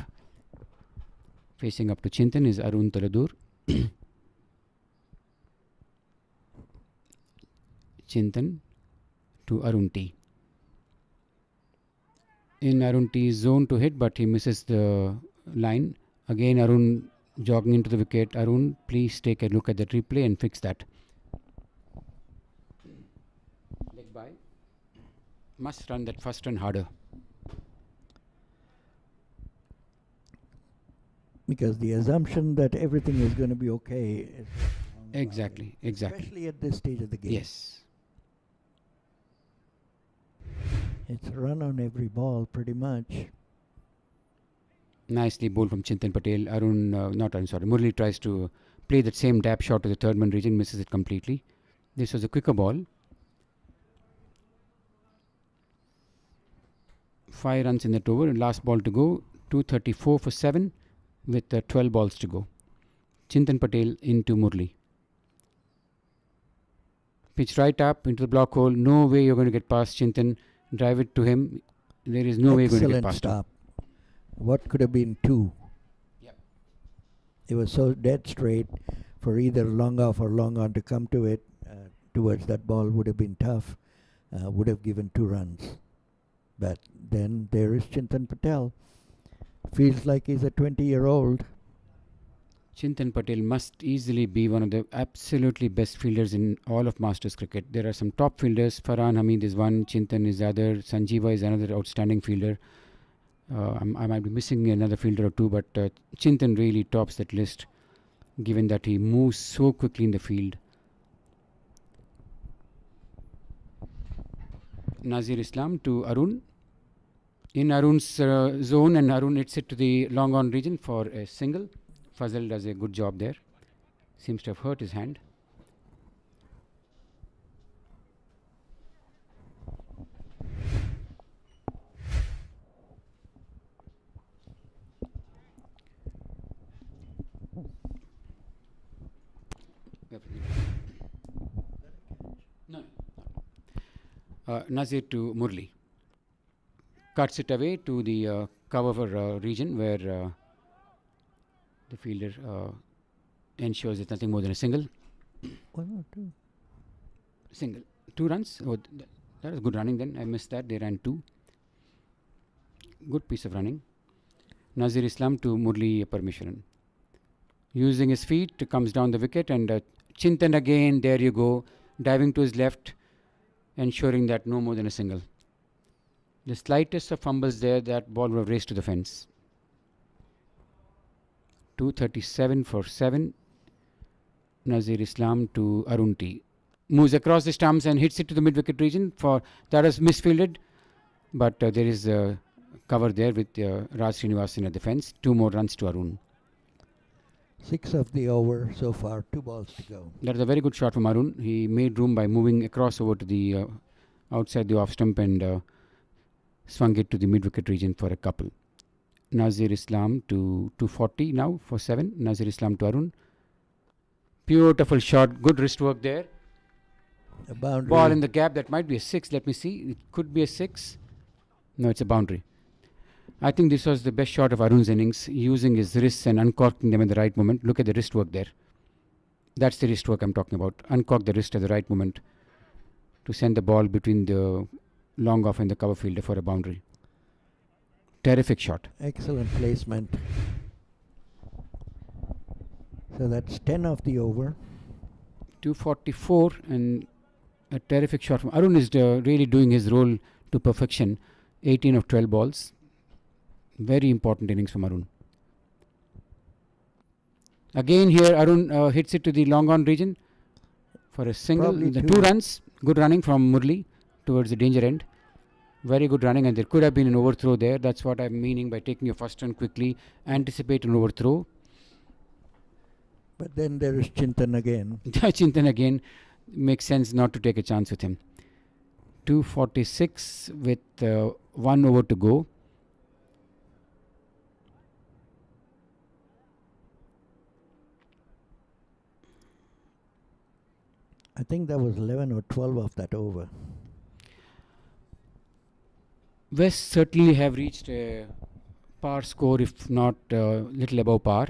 Facing up to Chintan is Arun Taladur. Chintan to Arun T. In Arun T's zone to hit, but he misses the line. Again, Arun jogging into the wicket. Arun, please take a look at the replay and fix that. Leg by. Must run that first run harder. Because the assumption that everything is going to be okay is Exactly. especially at this stage of the game. Yes. It's a run on every ball, pretty much. Nicely bowled from Chintan Patel. Murli tries to play that same dap shot to the third man region, misses it completely. This was a quicker ball. 5 runs in that over. Last ball to go. 234 for 7 with 12 balls to go. Chintan Patel into Murli. Pitch right up into the block hole. No way you're going to get past Chintan. Drive it to him. There is no way you're going to get Excellent past him. stop. What could have been 2? Yep. It was so dead straight for either long off or long on to come to it towards that ball would have been tough. Would have given 2 runs. But then there is Chintan Patel. Feels like he's a 20-year-old. Chintan Patel must easily be one of the absolutely best fielders in all of Masters cricket. There are some top fielders. Farhan Hamid is one, Chintan is the other, Sanjeeva is another outstanding fielder. I might be missing another fielder or two, but Chintan really tops that list, given that he moves so quickly in the field. Nazir Islam to Arun. In Arun's zone, and Arun hits it to the long on region for a single. Fazal does a good job there. Seems to have hurt his hand. No. Nazir to Murli. Cuts it away to the cover region where the fielder ensures it's nothing more than a single. 1 or 2. Single. 2 runs. Oh, that was good running then. I missed that. They ran 2. Good piece of running. Nazir Islam to Murli Parmeshwaran. Using his feet, comes down the wicket and Chintan again. There you go. Diving to his left, ensuring that no more than a single. The slightest of fumbles there, that ball would have raced to the fence. 237 for 7. Nazir Islam to Arun T. Moves across the stumps and hits it to the mid-wicket region. That is misfielded, but there is a cover there with Raj Srinivasan at the fence. 2 more runs to Arun. 6 of the over so far, 2 balls to go. That is a very good shot from Arun. He made room by moving across over to the outside the off stump and swung it to the mid-wicket region for a couple. Nazir Islam to 240 now for 7. Nazir Islam to Arun. Beautiful shot. Good wrist work there. A boundary. Ball in the gap. That might be a 6. Let me see. It could be a 6. No, it's a boundary. I think this was the best shot of Arun's innings, using his wrists and uncorking them at the right moment. Look at the wrist work there. That's the wrist work I'm talking about. Uncork the wrist at the right moment to send the ball between the long off and the cover fielder for a boundary. Terrific shot. Excellent placement. So that's 10 of the over. 244 and a terrific shot from Arun is really doing his role to perfection. 18 of 12 balls. Very important innings from Arun. Again here Arun hits it to the long on region for a single. Probably The 2. 2 runs. Good running from Murli towards the danger end. Very good running, and there could have been an overthrow there. That's what I'm meaning by taking your first run quickly, anticipate an overthrow. But then there is Chintan again. Chintan again, makes sense not to take a chance with him. 246 with 1 over to go. I think that was 11 or 12 of that over. West certainly have reached a par score, if not little above par.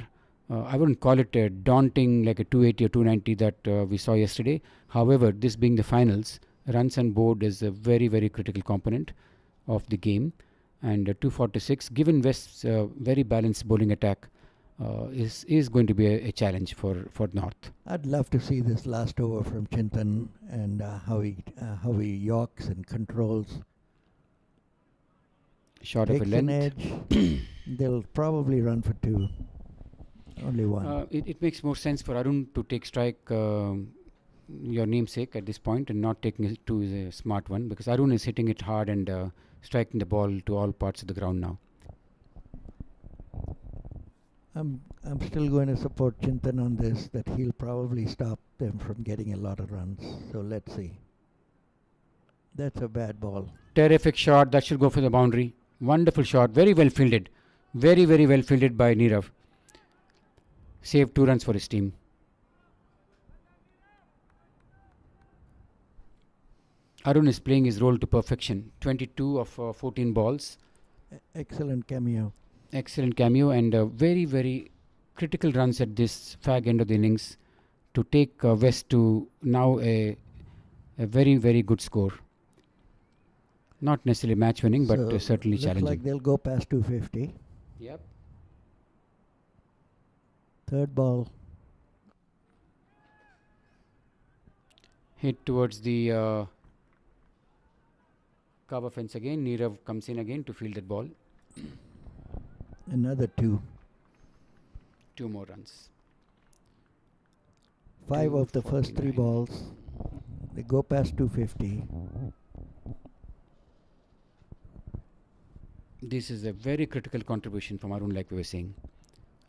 I wouldn't call it a daunting like a 280 or 290 that we saw yesterday. However, this being the finals, runs on board is a very, very critical component of the game. And 246, given West's very balanced bowling attack, is going to be a challenge for North. I'd love to see this last over from Chintan and how he yorks and controls. Short of a Takes an length. edge. They'll probably run for 2. Only 1. It makes more sense for Arun to take strike, your namesake, at this point, and not taking it 2 is a smart one, because Arun is hitting it hard and striking the ball to all parts of the ground now. I'm still going to support Chintan on this, that he'll probably stop them from getting a lot of runs. So let's see. That's a bad ball. Terrific shot. That should go for the boundary. Wonderful shot. Very well fielded. Very, very well fielded by Nirav. Saved 2 runs for his team. Arun is playing his role to perfection. 22 of 14 balls. Excellent cameo. Excellent cameo, and very, very critical runs at this fag end of the innings to take West to now a very, very good score. Not necessarily match winning, but So certainly looks challenging. like they'll go past 250. Yep. Third ball. Hit towards the cover fence again. Nirav comes in again to field that ball. Another 2. 2 more runs. 5 of the first 3 249. balls. They go past 250. This is a very critical contribution from Arun, like we were saying.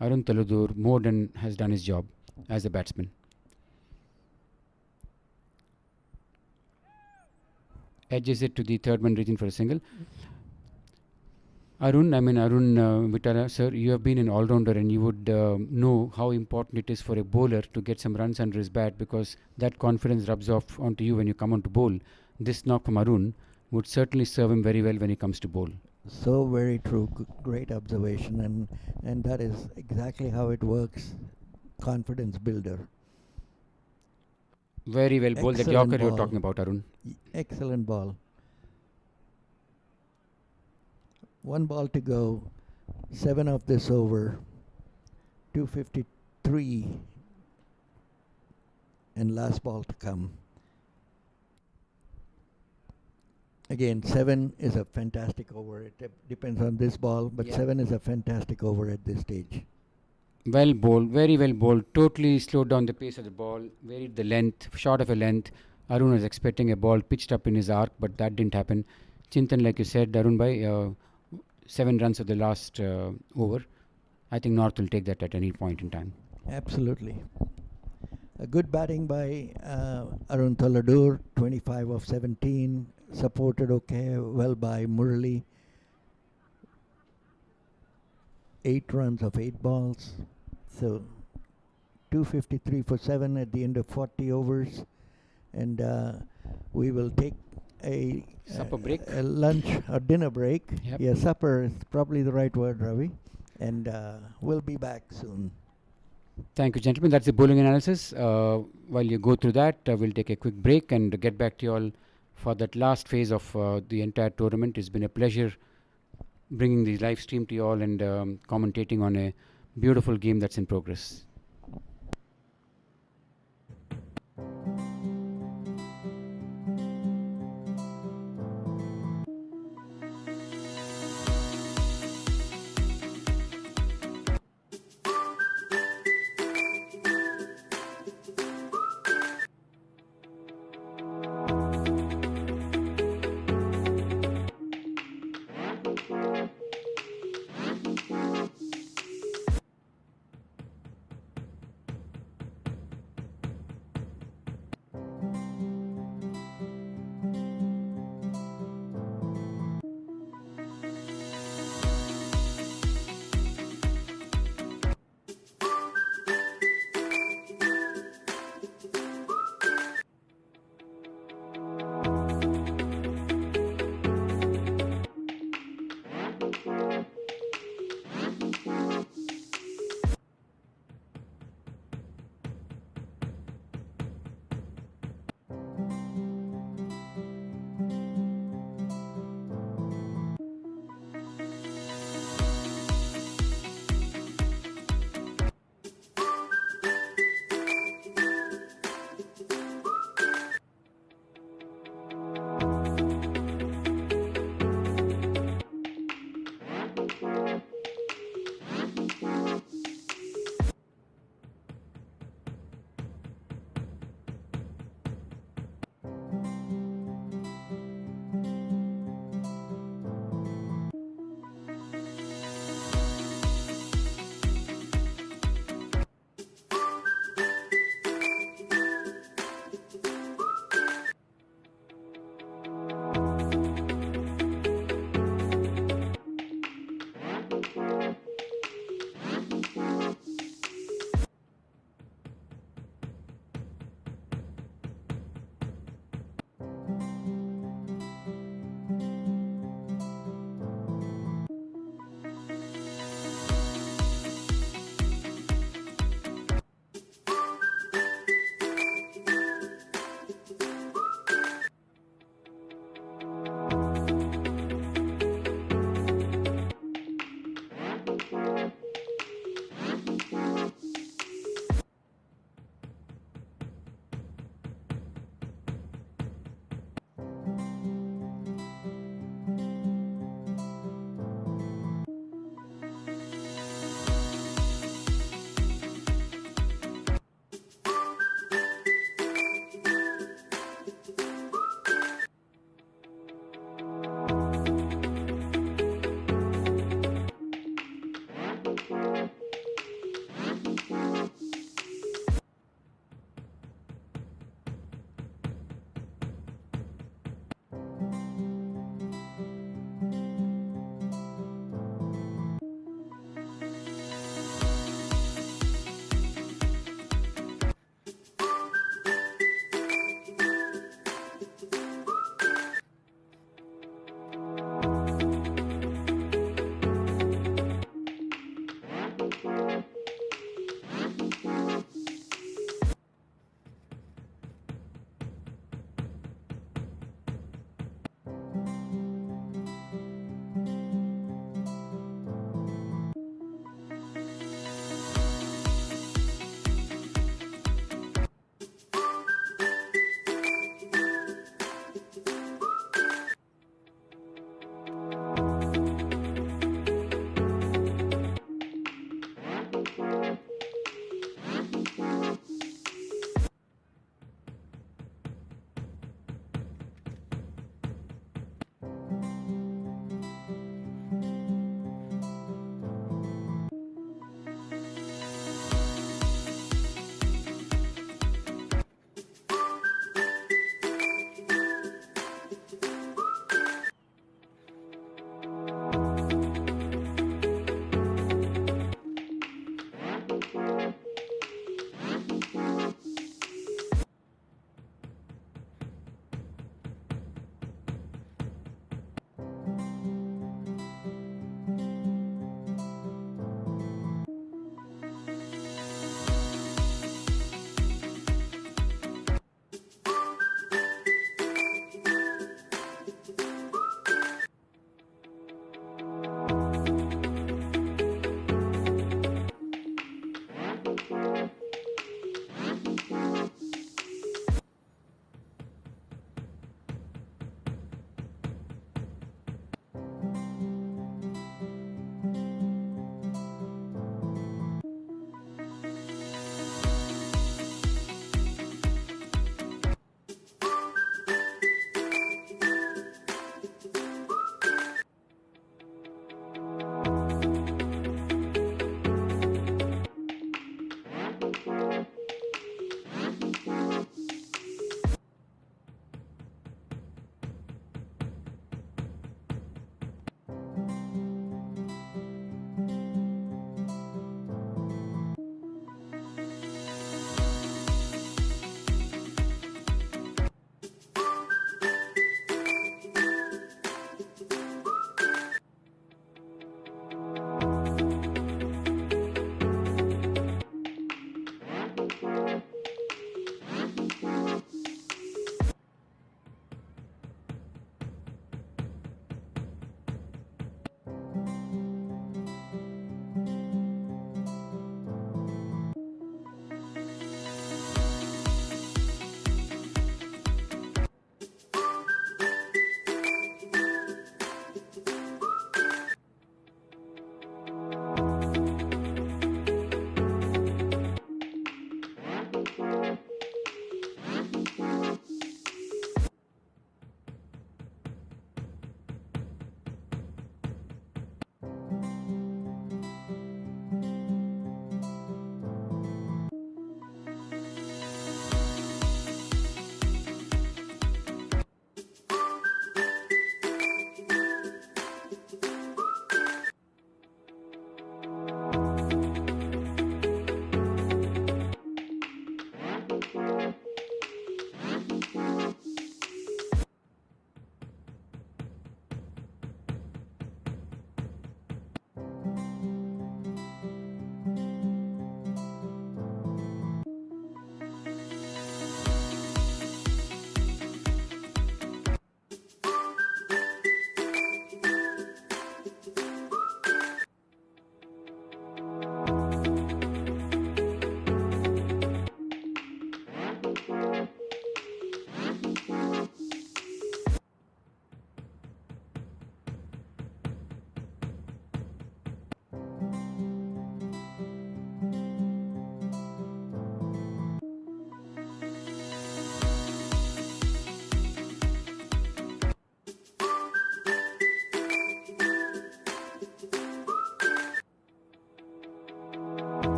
Arun Taladur more than has done his job as a batsman. Edges it to the third man region for a single. Arun Vitala, sir, you have been an all-rounder, and you would know how important it is for a bowler to get some runs under his bat, because that confidence rubs off onto you when you come on to bowl. This knock from Arun would certainly serve him very well when he comes to bowl. So very true. Great observation, and that is exactly how it works. Confidence builder. Very well bowled. That Excellent Yorker you're ball. talking about, Arun. Excellent ball. 1 ball to go. 7 of this over. 253. And last ball to come. Again, 7 is a fantastic over. It depends on this ball, but Yeah. 7 is a fantastic over at this stage. Well bowled, very well bowled. Totally slowed down the pace of the ball, varied the length, short of a length. Arun was expecting a ball pitched up in his arc, but that didn't happen. Chintan, like you said, Arun bhai, 7 runs of the last over. I think North will take that at any point in time. Absolutely. A good batting by Arun Taladur, 25 of 17. Supported okay, well by Murali. 8 runs of 8 balls. So 253 for 7 at the end of 40 overs. And we will take a Supper break. a lunch or dinner break. Yep. Yeah, supper is probably the right word, Ravi. And we'll be back soon. Thank you, gentlemen. That's the bowling analysis. While you go through that, we'll take a quick break and get back to you all for that last phase of the entire tournament. It's been a pleasure bringing the live stream to you all and commentating on a beautiful game that's in progress.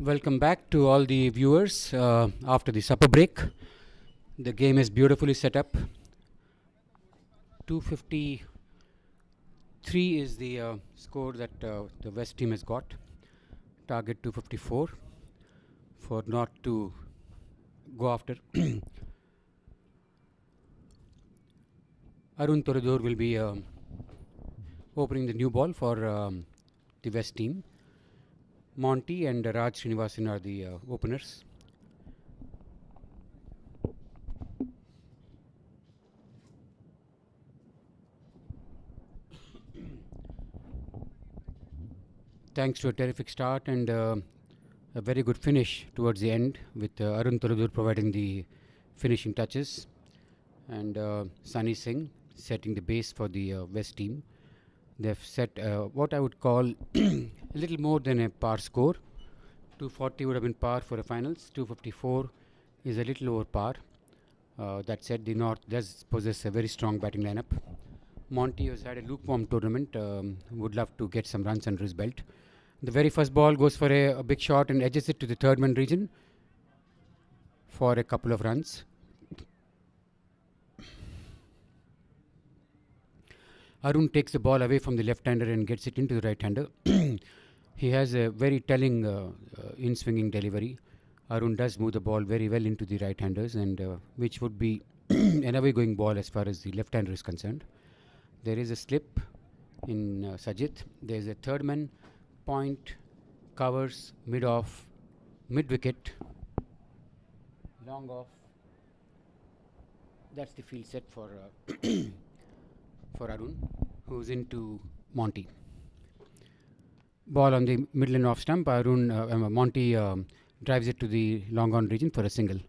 Welcome back to all the viewers after the supper break. The game is beautifully set up. 253 is the score that the West team has got. Target 254 for not to go after. Arun Toradur will be opening the new ball for the West team. Monty and Raj Srinivasan are the openers. Thanks to a terrific start and a very good finish towards the end, with Arun Toradur providing the finishing touches and Sunny Singh setting the base for the West team. They've set what I would call a little more than a par score. 240 would have been par for the finals. 254 is a little over par. That said, the North does possess a very strong batting lineup. Monty has had a lukewarm tournament. Would love to get some runs under his belt. The very first ball goes for a big shot and edges it to the third man region for a couple of runs. Arun takes the ball away from the left-hander and gets it into the right-hander. He has a very telling in-swinging delivery. Arun does move the ball very well into the right-handers, and which would be an away-going ball as far as the left-hander is concerned. There is a slip in Sajid. There is a third man, point, covers, mid-off, mid-wicket, long off. That's the field set for for Arun, who's into Monty. Ball on the middle and off stump. Monty drives it to the long on region for a single.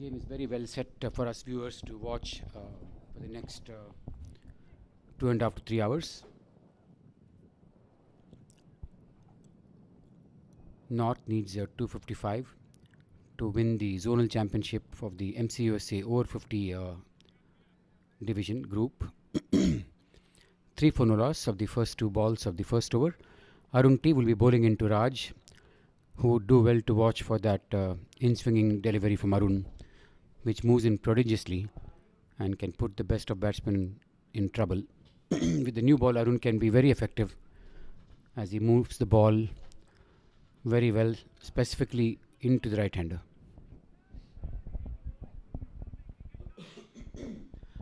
Game is very well set for us viewers to watch for the next 2.5 to 3 hours. North needs 255 to win the zonal championship of the MCUSA over 50 division group. 3 for no loss of the first 2 balls of the first over. Arun T will be bowling into Raj, who would do well to watch for that in-swinging delivery from Arun, which moves in prodigiously and can put the best of batsmen in trouble. With the new ball, Arun can be very effective as he moves the ball very well, specifically into the right-hander.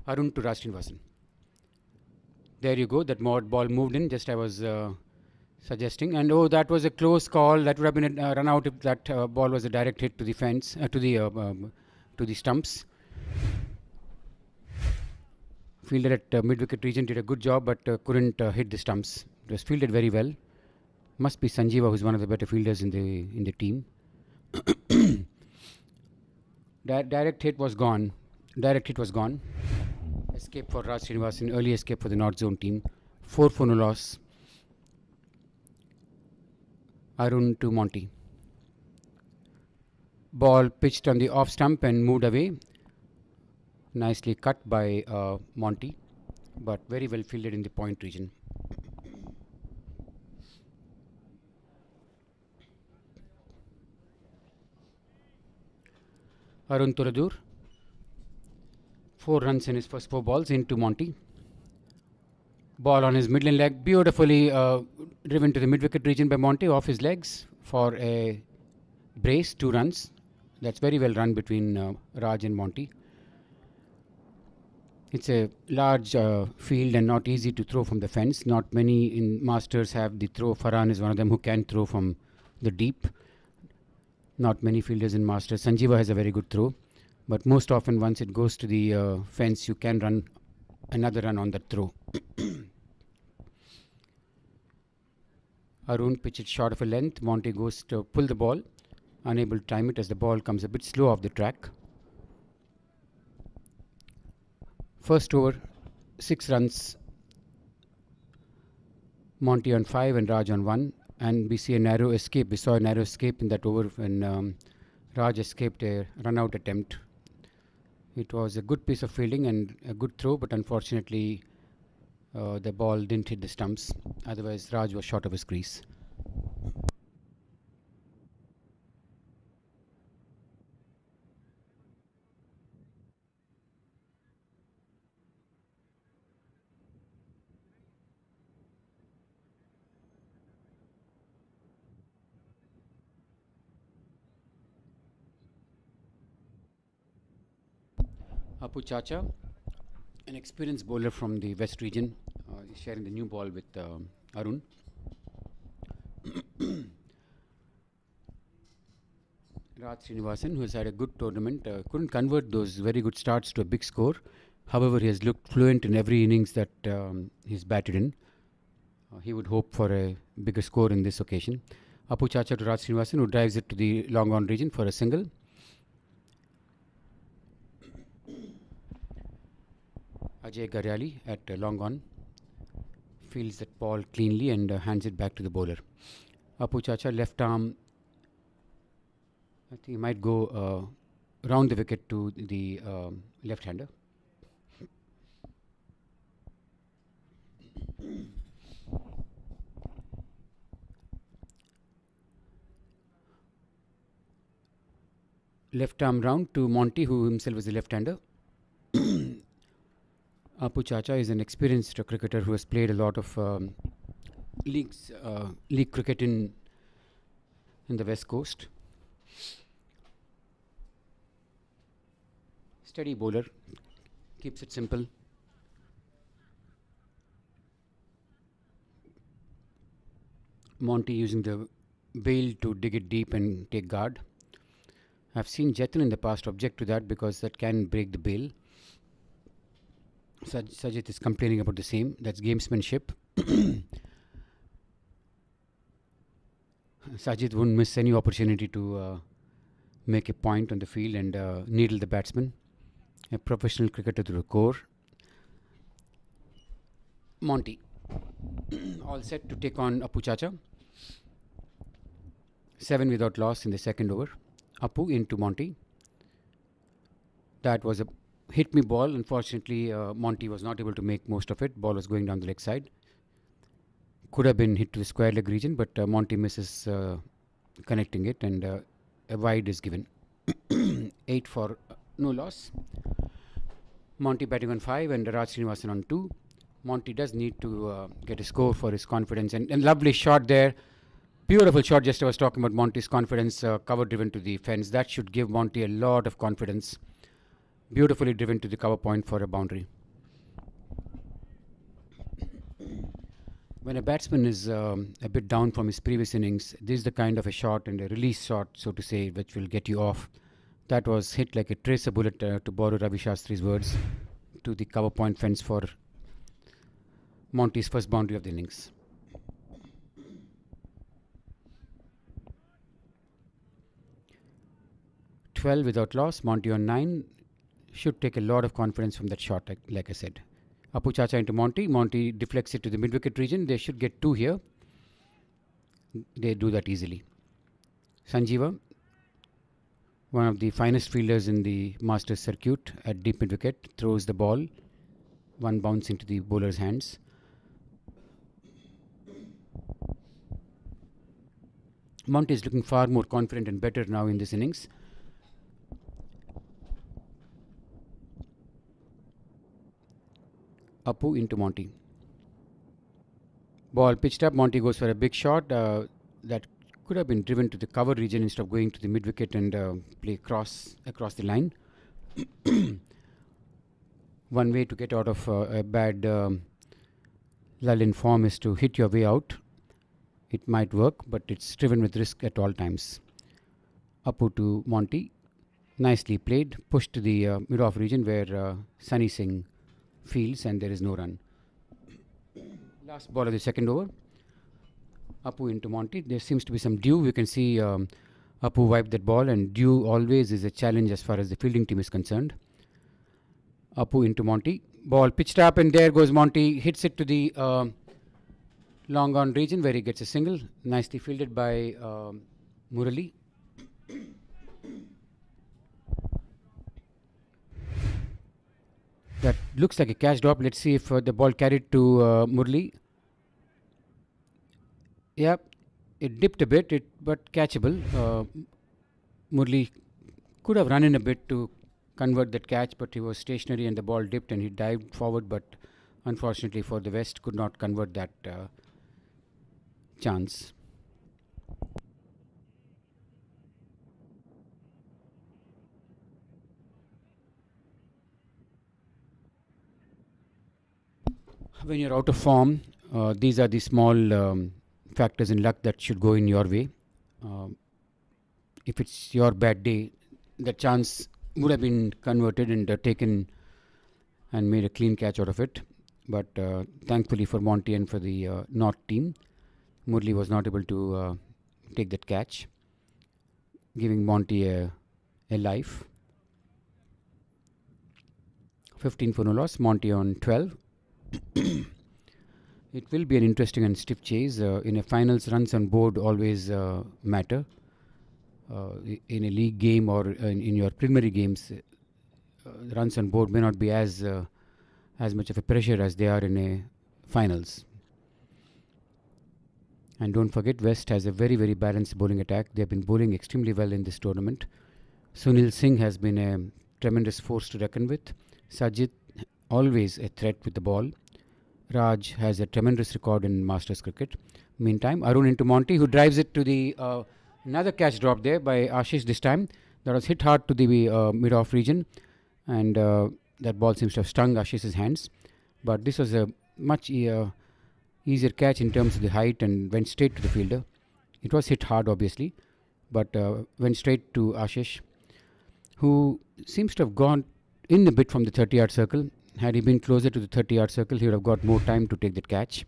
Arun to Raj Srinivasan. There you go, that ball moved in just I was suggesting, and oh, that was a close call. That would have been a run out if that ball was a direct hit to the fence, to the stumps. Fielder at mid-wicket region did a good job, but couldn't hit the stumps. It was fielded very well. Must be Sanjeeva, who's one of the better fielders in the team. Direct hit was gone. Escape for Raj Srinivasan. Early escape for the North Zone team. 4 for no loss. Arun to Monty. Ball pitched on the off stump and moved away. Nicely cut by Monty, but very well fielded in the point region. Arun Toradur, 4 runs in his first 4 balls into Monty. Ball on his midland leg, beautifully driven to the mid-wicket region by Monty off his legs for a brace, 2 runs. That's very well run between Raj and Monty. It's a large field and not easy to throw from the fence. Not many in Masters have the throw. Farhan is one of them who can throw from the deep. Not many fielders in Masters. Sanjeeva has a very good throw, but most often once it goes to the fence, you can run another run on that throw. Arun pitched it short of a length. Monty goes to pull the ball, unable to time it as the ball comes a bit slow off the track. First over, 6 runs. Monty on 5 and Raj on 1. And we see a narrow escape. We saw a narrow escape in that over when Raj escaped a run-out attempt. It was a good piece of fielding and a good throw, but unfortunately the ball didn't hit the stumps. Otherwise, Raj was short of his crease. Apu Chacha, an experienced bowler from the West region, is sharing the new ball with Arun. Raj Srinivasan, who has had a good tournament, couldn't convert those very good starts to a big score. However, he has looked fluent in every innings that he's batted in. He would hope for a bigger score in this occasion. Apu Chacha to Raj Srinivasan, who drives it to the long on region for a single. Ajay Garyali at long on fields that ball cleanly and hands it back to the bowler. Apu Chacha, left arm. I think he might go round the wicket to the left-hander. Left arm round to Monty, who himself is a left-hander. Apu Chacha is an experienced cricketer who has played a lot of league cricket in the West Coast. Steady bowler, keeps it simple. Monty using the bail to dig it deep and take guard. I've seen Jatin in the past object to that because that can break the bail. Sajid is complaining about the same. That's gamesmanship. Sajid won't miss any opportunity to make a point on the field and needle the batsman. A professional cricketer to the core. Monty, all set to take on Apu Chacha. 7 without loss in the second over. Apu into Monty. That was a hit me ball. Unfortunately, Monty was not able to make most of it. Ball was going down the leg side. Could have been hit to the square leg region, but Monty misses connecting it, and a wide is given. 8 for no loss. Monty batting on 5 and Raj Srinivasan on 2. Monty does need to get a score for his confidence, and lovely shot there. Beautiful shot. Just I was talking about Monty's confidence, cover driven to the fence. That should give Monty a lot of confidence. Beautifully driven to the cover point for a boundary. When a batsman is a bit down from his previous innings, this is the kind of a shot and a release shot, so to say, which will get you off. That was hit like a tracer bullet, to borrow Ravi Shastri's words, to the cover point fence for Monty's first boundary of the innings. "12 without loss, Monty on 9. Should take a lot of confidence from that shot, like I said. Apu Chacha into Monty. Monty deflects it to the mid-wicket region. They should get 2 here. They do that easily. Sanjeeva, one of the finest fielders in the Masters circuit at deep mid-wicket, throws the ball. One bounce into the bowler's hands. Monty is looking far more confident and better now in this innings. Apu into Monty. Ball pitched up. Monty goes for a big shot that could have been driven to the cover region instead of going to the mid-wicket and play across the line. One way to get out of a bad lull in form is to hit your way out. It might work, but it's driven with risk at all times. Apu to Monty. Nicely played. Pushed to the mid-off region where Sunny Singh fields, and there is no run. Last ball of the second over. Apu into Monty. There seems to be some dew. You can see Apu wipe that ball, and dew always is a challenge as far as the fielding team is concerned. Apu into Monty. Ball pitched up, and there goes Monty. Hits it to the Long on region where he gets a single, nicely fielded by Murali. That looks like a catch drop. Let's see if the ball carried to Murali. Yep, it dipped a bit, but catchable. Murali could have run in a bit to convert that catch, but he was stationary and the ball dipped and he dived forward, but unfortunately for the West could not convert that chance. When you're out of form, these are the small factors in luck that should go in your way. If it's your bad day, the chance would have been converted and taken and made a clean catch out of it. But thankfully for Monty and for the North team, Murli was not able to take that catch, giving Monty a life. 15 for no loss, Monty on 12. It will be an interesting and stiff chase. In a finals, runs on board always matter. In a league game or in your preliminary games, runs on board may not be as much of a pressure as they are in a finals. And don't forget, West has a very, very balanced bowling attack. They have been bowling extremely well in this tournament. Sunil Singh has been a tremendous force to reckon with. Sajid, always a threat with the ball. Raj has a tremendous record in Masters cricket. Meantime, Arun into Monty, who drives it to the another catch drop there by Ashish this time. That was hit hard to the mid-off region, and that ball seems to have stung Ashish's hands. But this was a much easier catch in terms of the height and went straight to the fielder. It was hit hard, obviously, but went straight to Ashish, who seems to have gone in a bit from the 30-yard circle. Had he been closer to the 30-yard circle, he would have got more time to take that catch.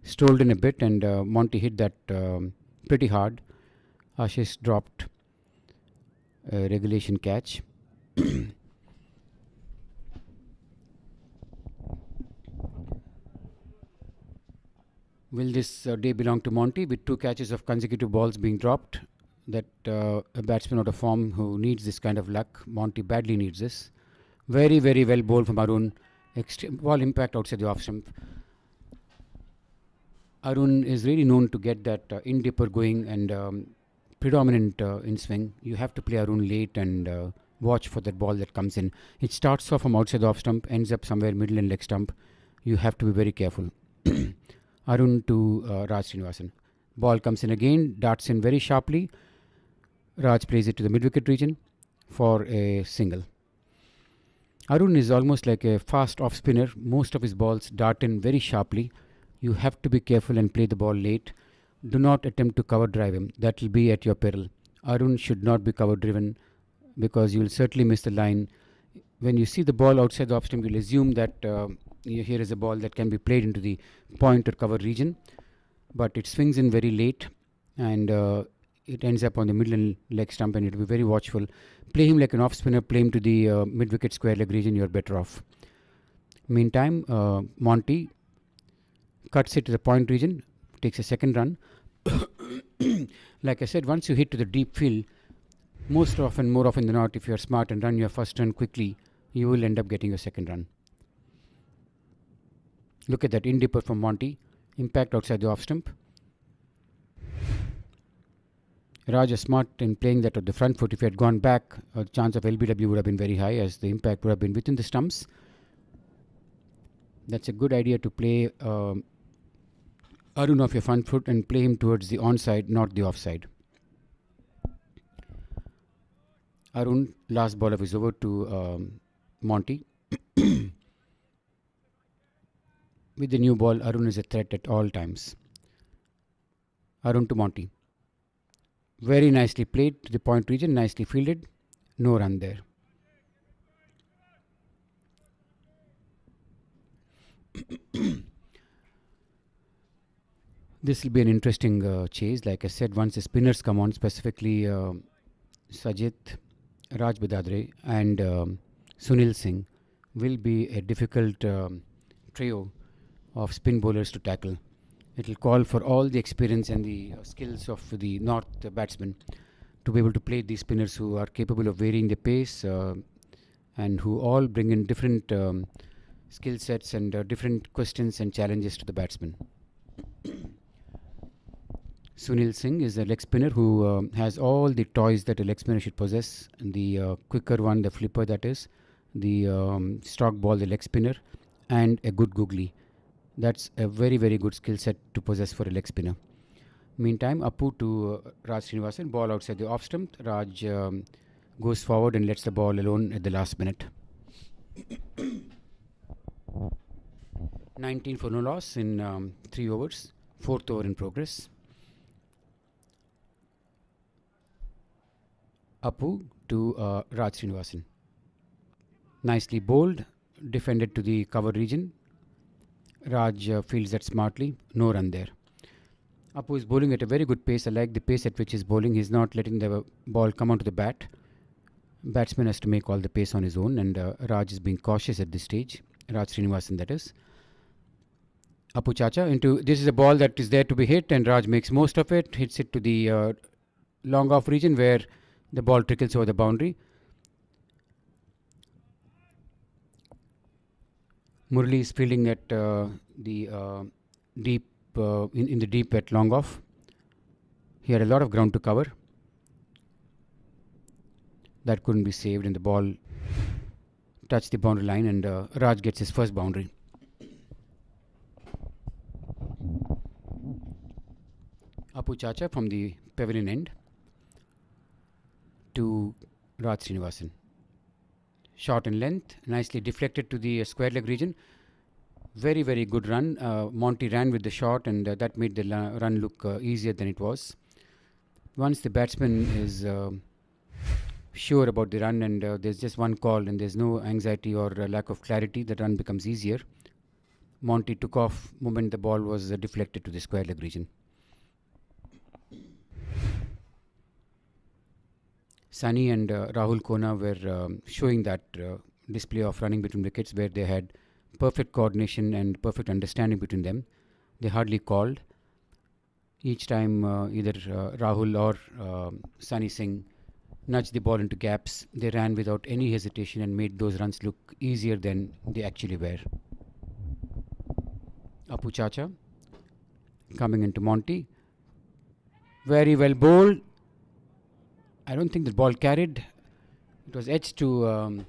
Strolled in a bit, and Monty hit that pretty hard. Ashish dropped a regulation catch. Will this day belong to Monty with 2 catches of consecutive balls being dropped? That a batsman out of form who needs this kind of luck. Monty badly needs this. Very, very well bowled from Arun. Extreme ball impact outside the off stump. Arun is really known to get that in-dipper going and predominant in swing. You have to play Arun late and watch for that ball that comes in. It starts off from outside the off stump, ends up somewhere middle and leg stump. You have to be very careful. Arun to Raj Srinivasan. Ball comes in again, darts in very sharply. Raj plays it to the mid-wicket region for a single. Arun is almost like a fast off-spinner. Most of his balls dart in very sharply. You have to be careful and play the ball late. Do not attempt to cover drive him. That will be at your peril. Arun should not be cover driven because you will certainly miss the line. When you see the ball outside the off-stump, you will assume that here is a ball that can be played into the point or cover region. But it swings in very late and it ends up on the middle and leg stump, and you have to be very watchful. Play him like an off spinner, play him to the mid-wicket square leg region, you're better off. Meantime, Monty cuts it to the point region, takes a second run. Like I said, once you hit to the deep field, more often than not, if you're smart and run your first run quickly, you will end up getting your second run. Look at that in-dipper from Monty. Impact outside the off stump. Raj is smart in playing that at the front foot. If he had gone back, a chance of LBW would have been very high as the impact would have been within the stumps. That's a good idea to play Arun off your front foot and play him towards the onside, not the offside. Arun, last ball of his over to Monty. With the new ball, Arun is a threat at all times. Arun to Monty. Very nicely played to the point region, nicely fielded. No run there. This will be an interesting chase. Like I said, once the spinners come on, specifically Sajid, Raj Bidadre and Sunil Singh, will be a difficult trio of spin bowlers to tackle. It will call for all the experience and the skills of the North batsmen to be able to play these spinners who are capable of varying the pace and who all bring in different skill sets and different questions and challenges to the batsman. Sunil Singh is a leg spinner who has all the toys that a leg spinner should possess. The quicker one, the flipper that is, the stock ball, the leg spinner, and a good googly. That's a very, very good skill set to possess for a leg spinner. Meantime, Apu to Raj Srinivasan, ball outside the off stump. Raj goes forward and lets the ball alone at the last minute. 19 for no loss in 3 overs. 4th over in progress. Apu to Raj Srinivasan. Nicely bowled, defended to the cover region. Raj fields that smartly, no run there. Apu is bowling at a very good pace. I like the pace at which he's bowling. He's not letting the ball come onto the bat. Batsman has to make all the pace on his own, and Raj is being cautious at this stage. Raj Srinivasan, that is. Apu Chacha into this is a ball that is there to be hit, and Raj makes most of it. Hits it to the long off region where the ball trickles over the boundary. Murali is fielding at the deep in the deep at long off. He had a lot of ground to cover. That couldn't be saved, and the ball touched the boundary line, and Raj gets his first boundary. Apu Chacha from the pavilion end to Raj Srinivasan. Short in length, nicely deflected to the square leg region. Very, very good run. Monty ran with the shot, and that made the run look easier than it was. Once the batsman is sure about the run and there's just one call and there's no anxiety or lack of clarity, the run becomes easier. Monty took off moment the ball was deflected to the square leg region. Sunny and Rahul Kona were showing that display of running between wickets where they had perfect coordination and perfect understanding between them. They hardly called. Each time either Rahul or Sunny Singh nudged the ball into gaps, they ran without any hesitation and made those runs look easier than they actually were. Apu Chacha coming into Monty. Very well bowled. I don't think the ball carried. It was edged to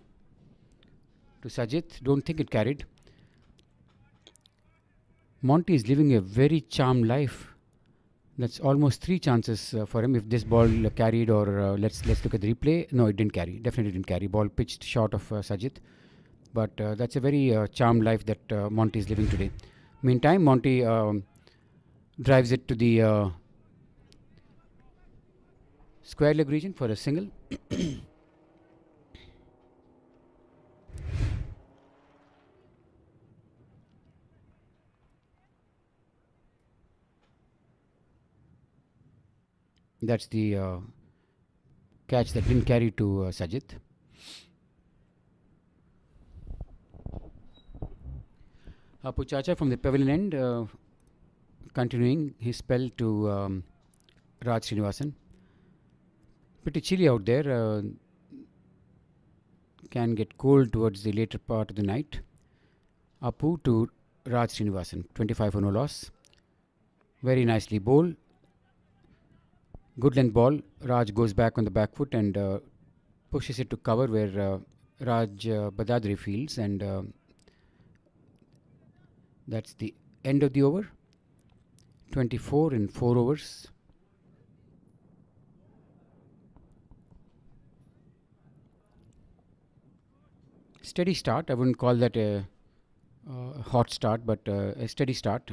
Sajith. Don't think it carried. Monty is living a very charmed life. That's almost 3 chances for him if this ball carried or let's look at the replay. No, it didn't carry. Definitely didn't carry. Ball pitched short of Sajith. But that's a very charmed life that Monty is living today. Meantime, Monty drives it to the square leg region for a single. That's the catch that didn't carry to Sajith. Apu Chacha from the pavilion end continuing his spell to Raj Srinivasan. Pretty chilly out there. Can get cold towards the later part of the night. Apu to Raj Srinivasan. 25 for no loss. Very nicely bowled. Good length ball. Raj goes back on the back foot and pushes it to cover where Raj Badadri fields, and that's the end of the over. 24 in 4 overs. Steady start. I wouldn't call that a hot start, but a steady start.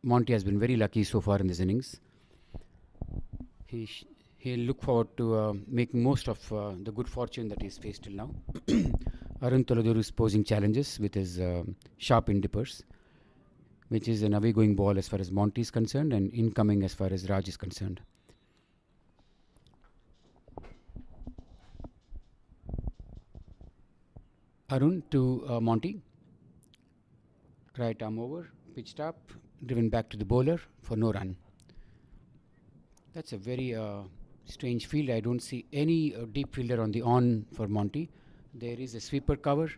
Monty has been very lucky so far in this innings. He'll look forward to making most of the good fortune that he's faced till now. Arun Toladur is posing challenges with his sharp in-dippers, which is an away-going ball as far as Monty is concerned and incoming as far as Raj is concerned. Arun to Monty. Right arm over, pitched up, driven back to the bowler for no run. That's a very strange field. I don't see any deep fielder on the on for Monty. There is a sweeper cover.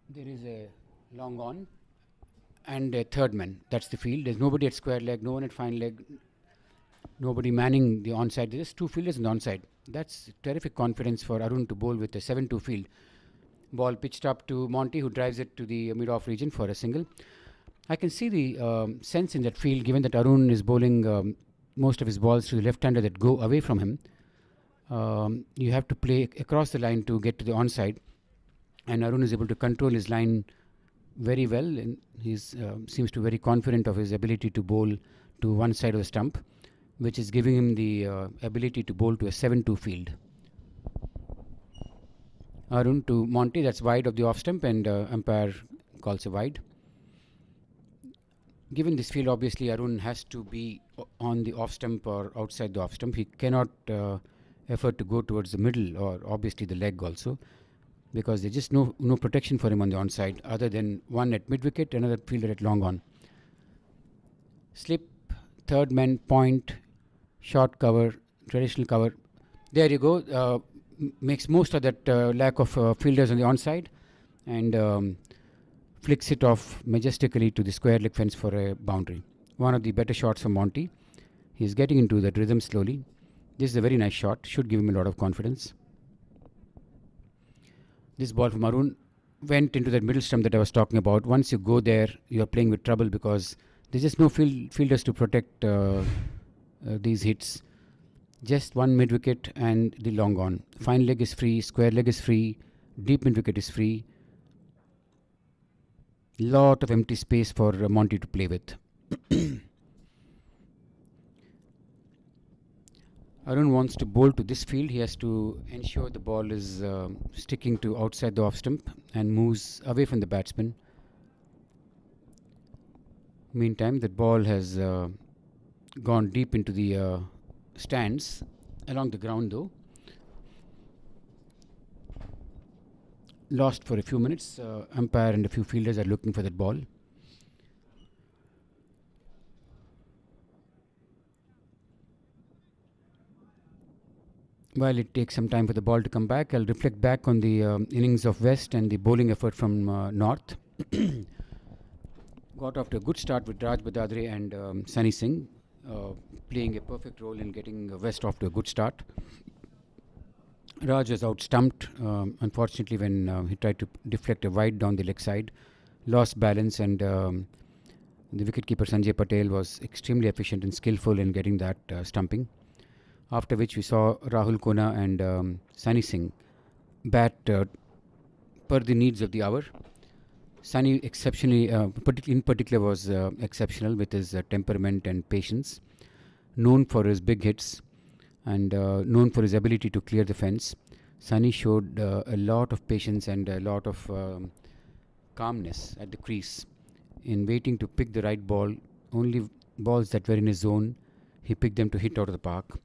There is a long on and a third man. That's the field. There's nobody at square leg, no one at fine leg, nobody manning the onside. There's just two fielders on the onside. That's terrific confidence for Arun to bowl with a 7-2 field. Ball pitched up to Monty, who drives it to the mid-off region for a single. I can see the sense in that field, given that Arun is bowling most of his balls to the left-hander that go away from him. You have to play across the line to get to the onside, and Arun is able to control his line very well, and he seems to be very confident of his ability to bowl to one side of the stump, which is giving him the ability to bowl to a 7-2 field. Arun to Monty, that's wide of the off stump, and umpire calls a wide. Given this field, obviously Arun has to be on the off stump or outside the off stump. He cannot afford to go towards the middle or obviously the leg also, because there's just no protection for him on the onside other than one at mid wicket, another fielder at long on. Slip, third man, point, short cover, traditional cover. There you go. Makes most of that lack of fielders on the onside, and flicks it off majestically to the square leg fence for a boundary. One of the better shots from Monty. He's getting into that rhythm slowly. This is a very nice shot. Should give him a lot of confidence. This ball from Arun went into that middle stump that I was talking about. Once you go there, you are playing with trouble because there's just no fielders to protect these hits. Just one mid wicket and the long on. Fine leg is free, square leg is free, deep mid wicket is free. Lot of empty space for Monty to play with. Arun wants to bowl to this field. He has to ensure the ball is sticking to outside the off stump and moves away from the batsman. Meantime, the ball has gone deep into the stands along the ground though. Lost for a few minutes. Umpire and a few fielders are looking for that ball. While it takes some time for the ball to come back, I'll reflect back on the innings of West and the bowling effort from North. Got off to a good start with Raj Badadre and Sunny Singh, playing a perfect role in getting West off to a good start. Raj was out stumped, unfortunately, when he tried to deflect a wide down the leg side. Lost balance, and the wicketkeeper Sanjay Patel was extremely efficient and skillful in getting that stumping. After which we saw Rahul Kona and Sunny Singh bat per the needs of the hour. Sunny exceptionally, in particular, was exceptional with his temperament and patience. Known for his big hits and known for his ability to clear the fence. Sunny showed a lot of patience and a lot of calmness at the crease in waiting to pick the right ball. Only balls that were in his zone, he picked them to hit out of the park,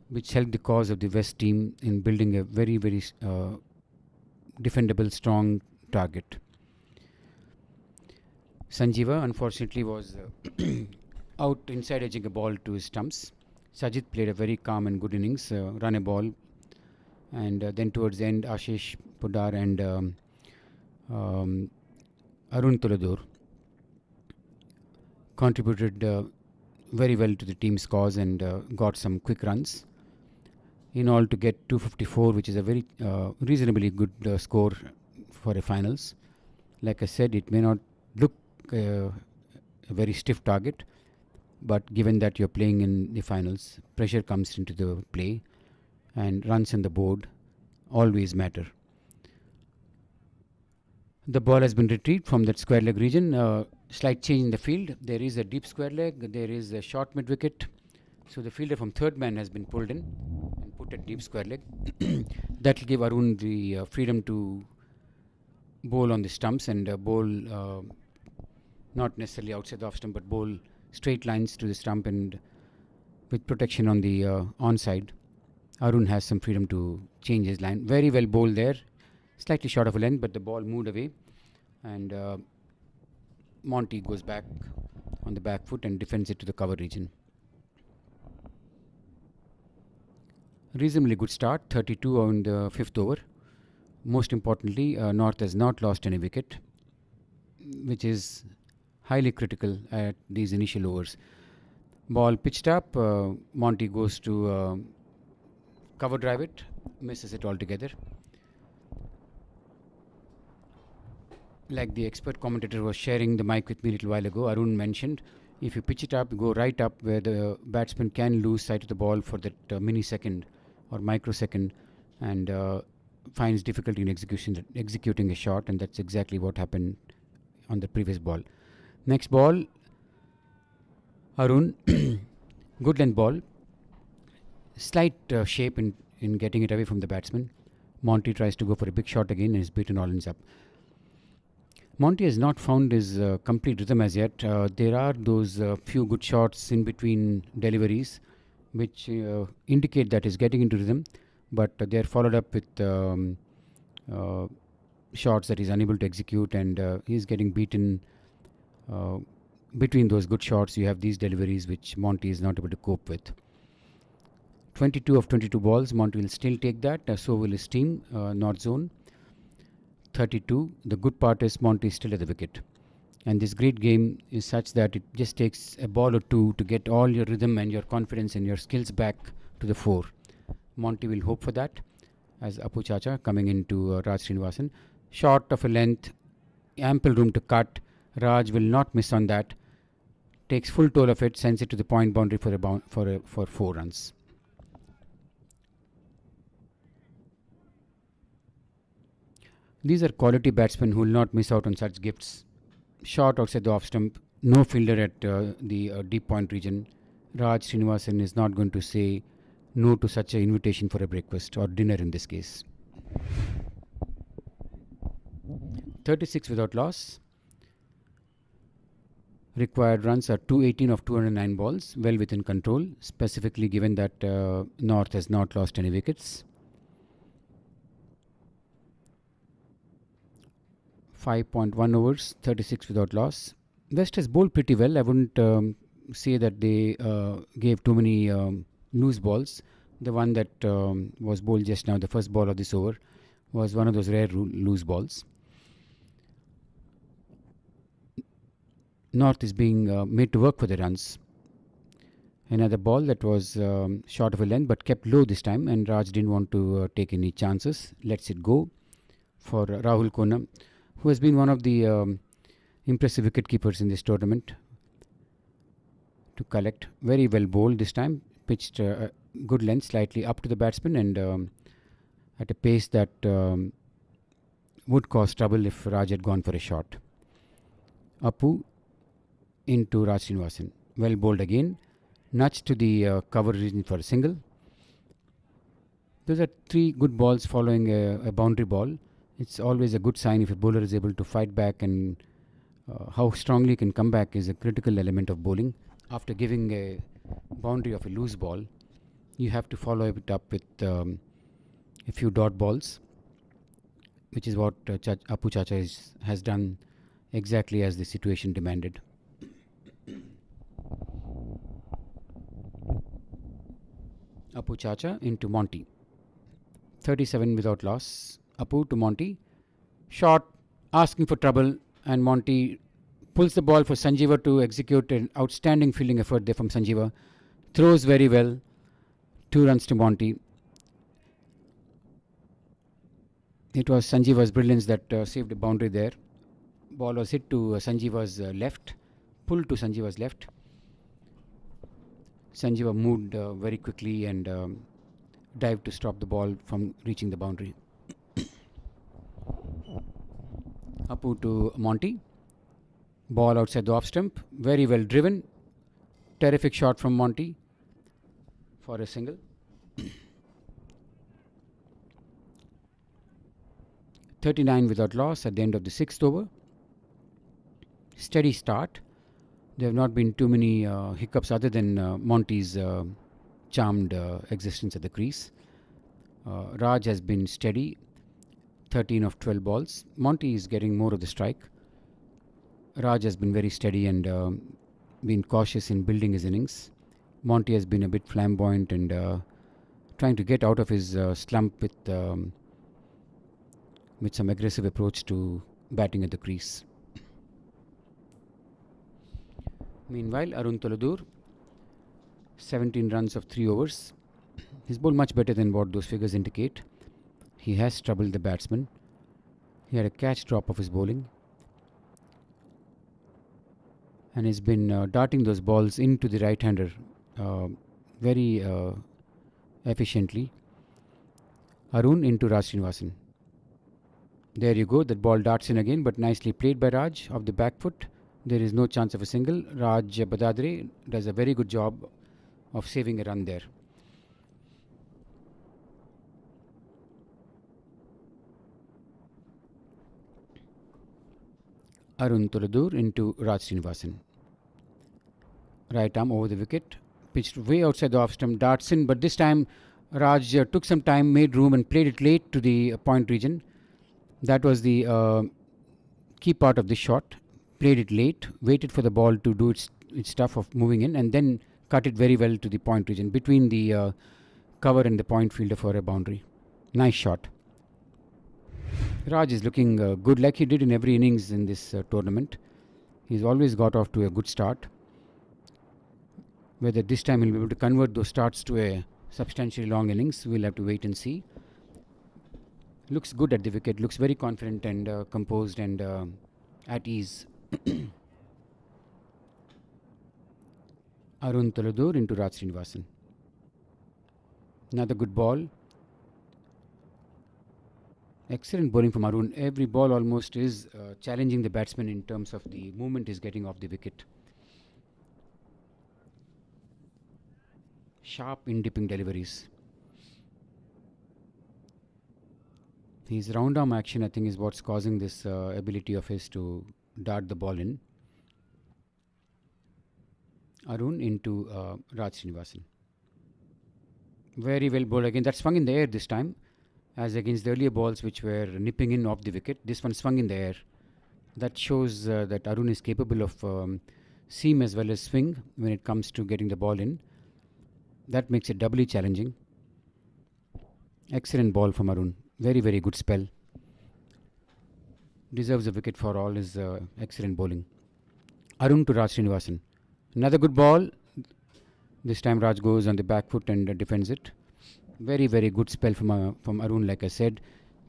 which helped the cause of the West team in building a very, very defendable, strong target. Sanjeeva, unfortunately, was out inside edging a ball to his stumps. Sajid played a very calm and good innings, run a ball, and then towards the end, Ashish Pudar and Arun Tulador contributed very well to the team's cause and got some quick runs. In all, to get 254, which is a very reasonably good score for a finals. Like I said, it may not look a very stiff target, but given that you're playing in the finals, pressure comes into the play, and runs on the board always matter. The ball has been retrieved from that square leg region. Slight change in the field. There is a deep square leg. There is a short mid wicket. So the fielder from third man has been pulled in and put at deep square leg. That will give Arun the freedom to bowl on the stumps and bowl not necessarily outside the off stump, but bowl straight lines to the stump and with protection on the onside. Arun has some freedom to change his line. Very well bowled there. Slightly short of a length, but the ball moved away. And Monty goes back on the back foot and defends it to the cover region. Reasonably good start, 32 on the 5th over. Most importantly, North has not lost any wicket, which is highly critical at these initial overs. Ball pitched up, Monty goes to cover drive it, misses it altogether. Like the expert commentator was sharing the mic with me a little while ago, Arun mentioned, if you pitch it up, go right up where the batsman can lose sight of the ball for that millisecond or microsecond, and finds difficulty in executing a shot, and that's exactly what happened on the previous ball. Next ball, Arun, good length ball, slight shape in getting it away from the batsman. Monty tries to go for a big shot again and is beaten all ends up. Monty has not found his complete rhythm as yet. There are those few good shots in between deliveries which indicate that he's getting into rhythm, but they are followed up with shots that he's unable to execute, and he's getting beaten. Between those good shots, you have these deliveries which Monty is not able to cope with. 22 of 22 balls, Monty will still take that, so will his team, North Zone. 32. The good part is Monty is still at the wicket. And this great game is such that it just takes a ball or two to get all your rhythm and your confidence and your skills back to the fore. Monty will hope for that, as Apu Chacha coming into Raj Srinivasan. Short of a length, ample room to cut. Raj will not miss on that. Takes full toll of it, sends it to the point boundary for 4 runs. These are quality batsmen who will not miss out on such gifts. Short outside the off stump, no fielder at the deep point region. Raj Srinivasan is not going to say no to such an invitation for a breakfast or dinner in this case. 36 without loss. Required runs are 218 of 209 balls, well within control, specifically given that North has not lost any wickets. 5.1 overs, 36 without loss. West has bowled pretty well. I wouldn't say that they gave too many loose balls. The one that was bowled just now, the first ball of this over, was one of those rare loose balls. North is being made to work for the runs. Another ball that was short of a length but kept low this time, and Raj didn't want to take any chances. Lets it go for Rahul Kona, who has been one of the impressive wicket keepers in this tournament, to collect. Very well bowled this time, pitched good length, slightly up to the batsman, and at a pace that would cause trouble if Raj had gone for a shot. Apu into Raj Srinivasan. Well bowled again. Nudge to the cover region for a single. Those are 3 good balls following a boundary ball. It's always a good sign if a bowler is able to fight back, and how strongly he can come back is a critical element of bowling. After giving a boundary of a loose ball, you have to follow it up with a few dot balls, which is what Apu Chacha has done exactly as the situation demanded. Apu Chacha into Monty. 37 without loss. Apu to Monty. Shot, asking for trouble, and Monty pulls the ball for Sanjeeva to execute an outstanding fielding effort there from Sanjeeva. Throws very well. 2 runs to Monty. It was Sanjeeva's brilliance that saved a boundary there. Ball was hit to Sanjeeva's left. Pulled to Sanjeeva's left. Sanjeeva moved very quickly and dived to stop the ball from reaching the boundary. Apu to Monty. Ball outside the off stump. Very well driven. Terrific shot from Monty for a single. 39 without loss at the end of the 6th over. Steady start. There have not been too many hiccups other than Monty's charmed existence at the crease. Raj has been steady. 13 of 12 balls. Monty is getting more of the strike. Raj has been very steady and been cautious in building his innings. Monty has been a bit flamboyant and trying to get out of his slump with some aggressive approach to batting at the crease. Meanwhile, Arun Toladur, 17 runs of 3 overs. He's bowled much better than what those figures indicate. He has troubled the batsman. He had a catch drop of his bowling. And he's been darting those balls into the right-hander very efficiently. Arun into Raj Srinivasan. There you go, that ball darts in again, but nicely played by Raj off the back foot. There is no chance of a single. Raj Badadre does a very good job of saving a run there. Arun Toladur into Raj Srinivasan. Right arm over the wicket, pitched way outside the off stump, darts in, but this time Raj took some time, made room and played it late to the point region. That was the key part of this shot. Played it late, waited for the ball to do its stuff of moving in, and then cut it very well to the point region between the cover and the point fielder for a boundary. Nice shot. Raj is looking good, like he did in every innings in this tournament. He's always got off to a good start. Whether this time he'll be able to convert those starts to a substantially long innings, we'll have to wait and see. Looks good at the wicket, looks very confident and composed and at ease. Arun Toladur into Raj Srinivasan. Another good ball. Excellent bowling from Arun. Every ball almost is challenging the batsman in terms of the movement he's getting off the wicket. Sharp in-dipping deliveries. His round arm action, I think, is what's causing this ability of his to dart the ball in. Arun into Raj Srinivasan. Very well bowled again. That swung in the air this time, as against the earlier balls which were nipping in off the wicket. This one swung in the air. That shows that Arun is capable of seam as well as swing when it comes to getting the ball in. That makes it doubly challenging. Excellent ball from Arun. Very, very good spell. Deserves a wicket for all his excellent bowling. Arun to Raj Srinivasan. Another good ball. This time Raj goes on the back foot and defends it. Very, very good spell from Arun, like I said.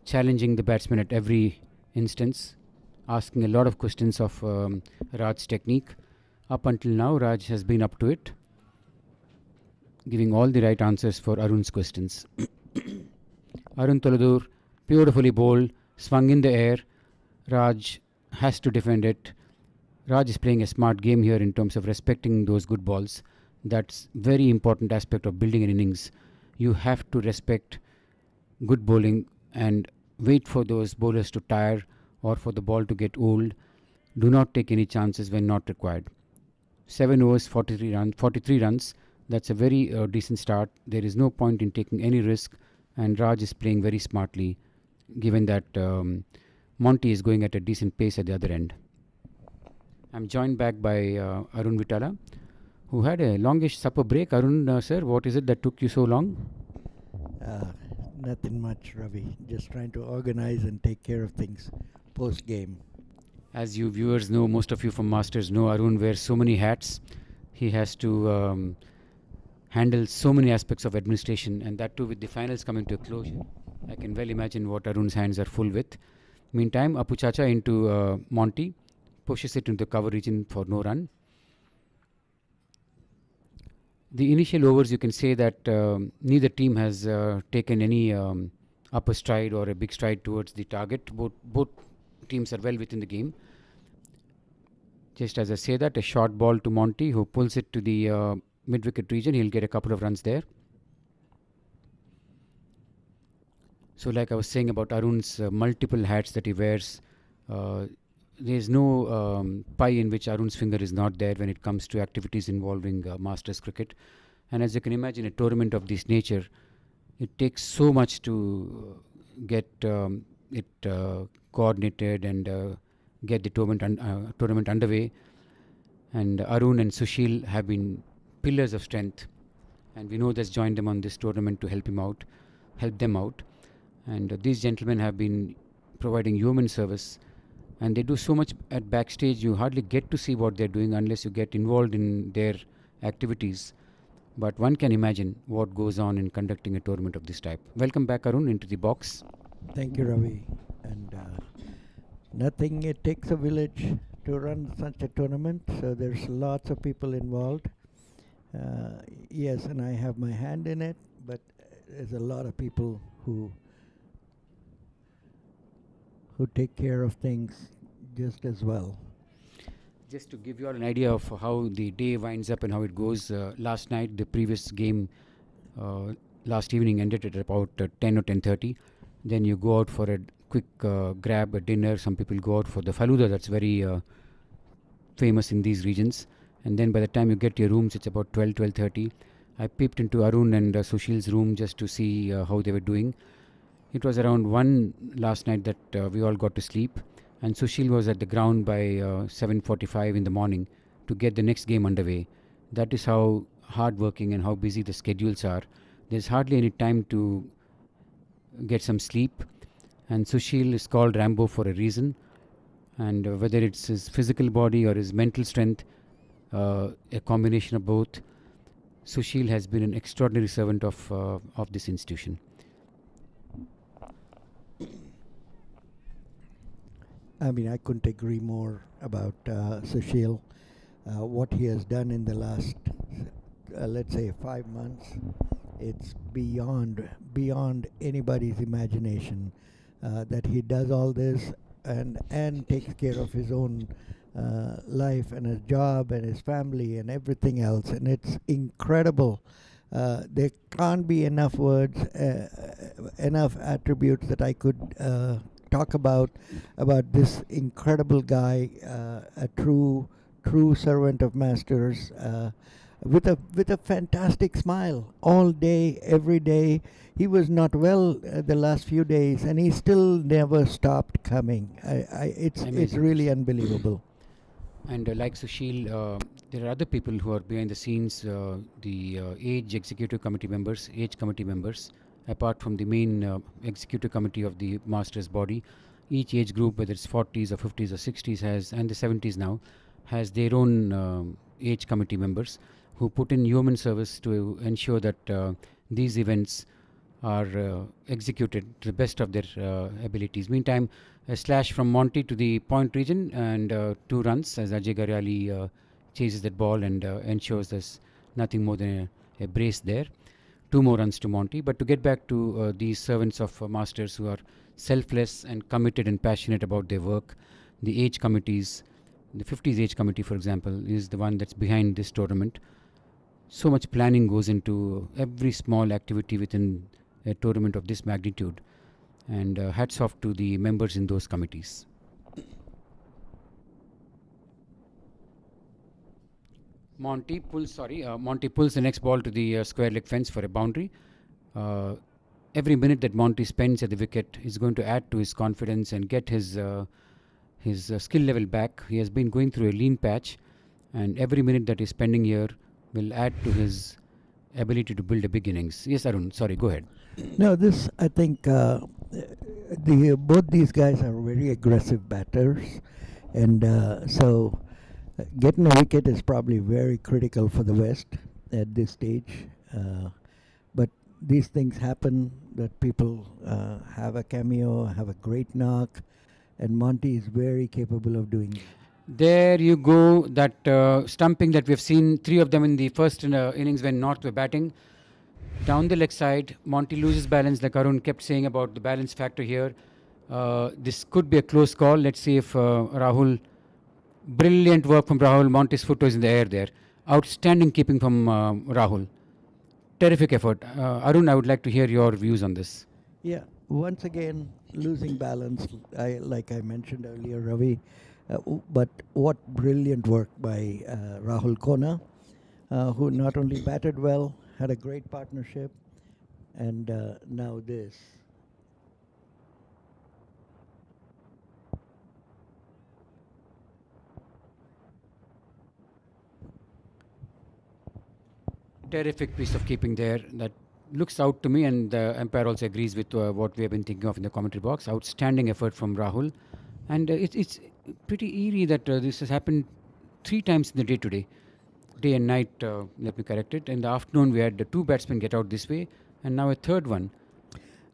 Challenging the batsman at every instance. Asking a lot of questions of Raj's technique. Up until now, Raj has been up to it. Giving all the right answers for Arun's questions. Arun Toladur, beautifully bowled, swung in the air. Raj has to defend it. Raj is playing a smart game here in terms of respecting those good balls. That's very important aspect of building an innings. You have to respect good bowling and wait for those bowlers to tire or for the ball to get old. Do not take any chances when not required. 7 overs, 43 runs. That's a very decent start. There is no point in taking any risk, and Raj is playing very smartly, given that Monty is going at a decent pace at the other end. I'm joined back by Arun Vitala, who had a longish supper break. Arun, sir, what is it that took you so long? Nothing much, Ravi. Just trying to organize and take care of things post-game. As you viewers know, most of you from Masters know, Arun wears so many hats. He has to handle so many aspects of administration, and that too with the finals coming to a closure. I can well imagine what Arun's hands are full with. Meantime, Apu Chacha into Monty, pushes it into the cover region for no run. The initial overs, you can say that neither team has taken any upper stride or a big stride towards the target. Both teams are well within the game. Just as I say that, a short ball to Monty, who pulls it to the mid-wicket region. He'll get a couple of runs there. So like I was saying about Arun's multiple hats that he wears, there's no pie in which Arun's finger is not there when it comes to activities involving Masters cricket. And as you can imagine, a tournament of this nature, it takes so much to get it coordinated and get the tournament underway. And Arun and Sushil have been pillars of strength, and Vinod has joined them on this tournament to help them out. And these gentlemen have been providing human service, and they do so much at backstage. You hardly get to see what they're doing unless you get involved in their activities. But one can imagine what goes on in conducting a tournament of this type. Welcome back, Arun, into the box. Thank you, Ravi. And nothing, it takes a village to run such a tournament, so there's lots of people involved. Yes, and I have my hand in it, but there's a lot of people who take care of things just as well. Just to give you all an idea of how the day winds up and how it goes, last night, the previous game last evening ended at about 10 or 10:30. Then you go out for a quick grab, a dinner. Some people go out for the faluda, that's very famous in these regions. And then by the time you get to your rooms, it's about 12:30. I peeped into Arun and Sushil's room just to see how they were doing. It was around 1 last night that we all got to sleep, and Sushil was at the ground by 7:45 in the morning to get the next game underway. That is how hardworking and how busy the schedules are. There's hardly any time to get some sleep, and Sushil is called Rambo for a reason. And whether it's his physical body or his mental strength, a combination of both, Sushil has been an extraordinary servant of this institution. I mean, I couldn't agree more about Sushil. What he has done in the last, let's say, 5 months, it's beyond anybody's imagination. That he does all this and takes care of his own life and his job and his family and everything else, and it's incredible. There can't be enough words, enough attributes that I could talk about this incredible guy, a true servant of masters, with a fantastic smile all day, every day. He was not well the last few days, and he still never stopped coming. It's Amazing. really unbelievable. And like Sushil, there are other people who are behind the scenes, the age committee members, apart from the main executive committee of the master's body. Each age group, whether it's 40s or 50s or 60s, and the 70s now, has their own age committee members who put in human service to ensure that these events are executed to the best of their abilities. Meantime, a slash from Monty to the point region, and 2 runs as Ajay Garyali chases that ball and ensures there's nothing more than a brace there. 2 more runs to Monty. But to get back to these servants of masters who are selfless and committed and passionate about their work, the age committees, the 50s age committee, for example, is the one that's behind this tournament. So much planning goes into every small activity within a tournament of this magnitude, and hats off to the members in those committees. Monty pulls the next ball to the square leg fence for a boundary. Every minute that Monty spends at the wicket is going to add to his confidence and get his skill level back. He has been going through a lean patch, and every minute that he's spending here will add to his ability to build a big innings. Yes, Arun, sorry, go ahead. No, this, I think both these guys are very aggressive batters, and so getting a wicket is probably very critical for the West at this stage. But these things happen, that people have a cameo, have a great knock, and Monty is very capable of doing it. There you go, that stumping that we've seen, 3 of them in the first innings when North were batting. Down the leg side, Monty loses balance, like Arun kept saying about the balance factor here. This could be a close call. Let's see if Rahul... Brilliant work from Rahul. Monty's foot was in the air there. Outstanding keeping from Rahul. Terrific effort. Arun, I would like to hear your views on this. Yeah, once again, losing balance, like I mentioned earlier, Ravi. But what brilliant work by Rahul Kona, who not only batted well, had a great partnership, and now this. Terrific piece of keeping there. That looks out to me, and the umpire also agrees with what we have been thinking of in the commentary box. Outstanding effort from Rahul, and it's pretty eerie that this has happened three times in the day today, day and night. Let me correct it. In the afternoon, we had the two batsmen get out this way, and now a third one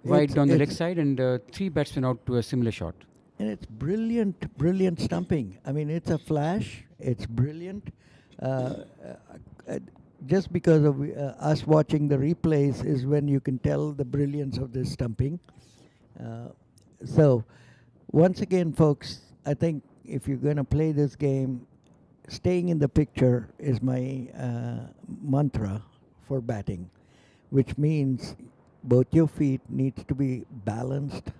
wide down the leg side, and three batsmen out to a similar shot. And it's brilliant, brilliant stumping. I mean, it's a flash. It's brilliant. Uh, uh, just because of us watching the replays is when you can tell the brilliance of this stumping. Uh, so, once again, folks, I think if you're going to play this game, staying in the picture is my mantra for batting, which means both your feet needs to be balanced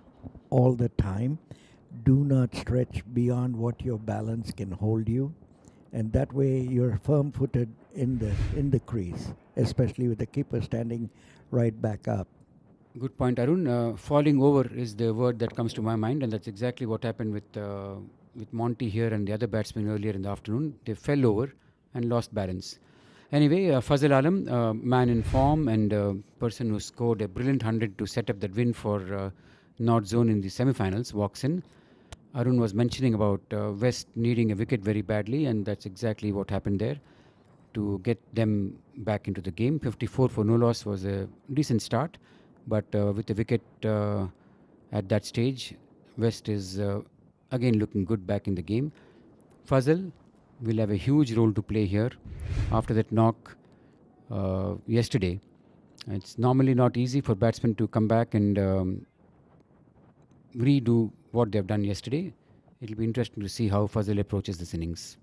all the time. Do not stretch beyond what your balance can hold you, and that way you're firm-footed in the crease, especially with the keeper standing right back up. Good point, Arun. Falling over is the word that comes to my mind, and that's exactly what happened with Monty here and the other batsmen earlier in the afternoon. They fell over and lost balance. Anyway, Fazal Alam, man in form and person who scored a brilliant 100 to set up that win for North Zone in the semi-finals, walks in. Arun was mentioning about West needing a wicket very badly, and that's exactly what happened there to get them back into the game. 54 for no loss was a decent start, but with the wicket at that stage, West is again looking good back in the game. Fazal will have a huge role to play here after that knock yesterday. It's normally not easy for batsmen to come back and redo what they've done yesterday. It'll be interesting to see how Fazal approaches this innings.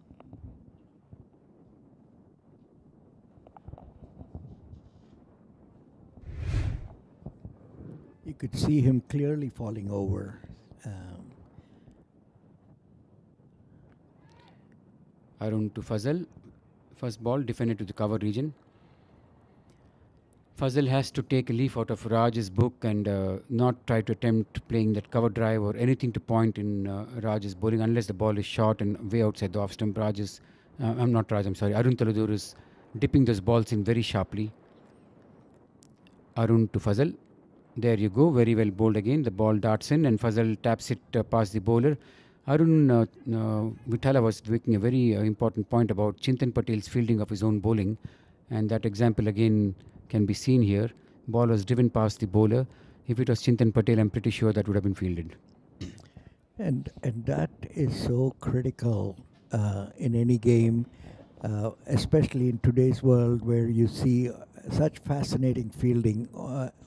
You could see him clearly falling over. Arun to Fazal. First ball defended to the cover region. Fazal has to take a leaf out of Raj's book and not try to attempt playing that cover drive or anything to point in Raj's bowling unless the ball is short and way outside the off stump. Arun Taladur is dipping those balls in very sharply. Arun to Fazal. There you go, very well bowled again. The ball darts in and Fazal taps it past the bowler. Arun Vitala was making a very important point about Chintan Patel's fielding of his own bowling, and that example again can be seen here. Ball was driven past the bowler. If it was Chintan Patel, I'm pretty sure that would have been fielded. And that is so critical in any game, especially in today's world where you see such fascinating fielding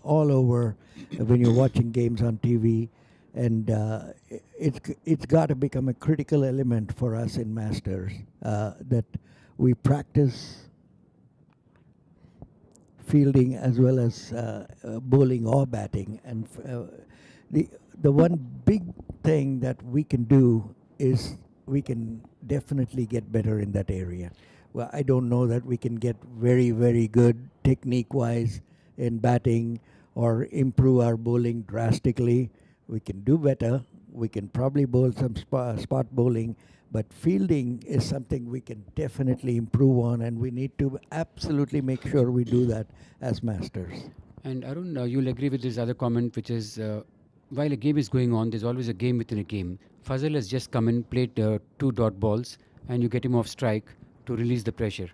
all over when you're watching games on TV. And it's got to become a critical element for us in Masters that we practice fielding as well as bowling or batting. And the one big thing that we can do is we can definitely get better in that area. Well, I don't know that we can get very, very good technique-wise in batting or improve our bowling drastically. We can do better. We can probably bowl some spot bowling, but fielding is something we can definitely improve on, and we need to absolutely make sure we do that as Masters. And Arun, you'll agree with this other comment, which is while a game is going on, there's always a game within a game. Fazal has just come in, played two dot balls, and you get him off strike to release the pressure.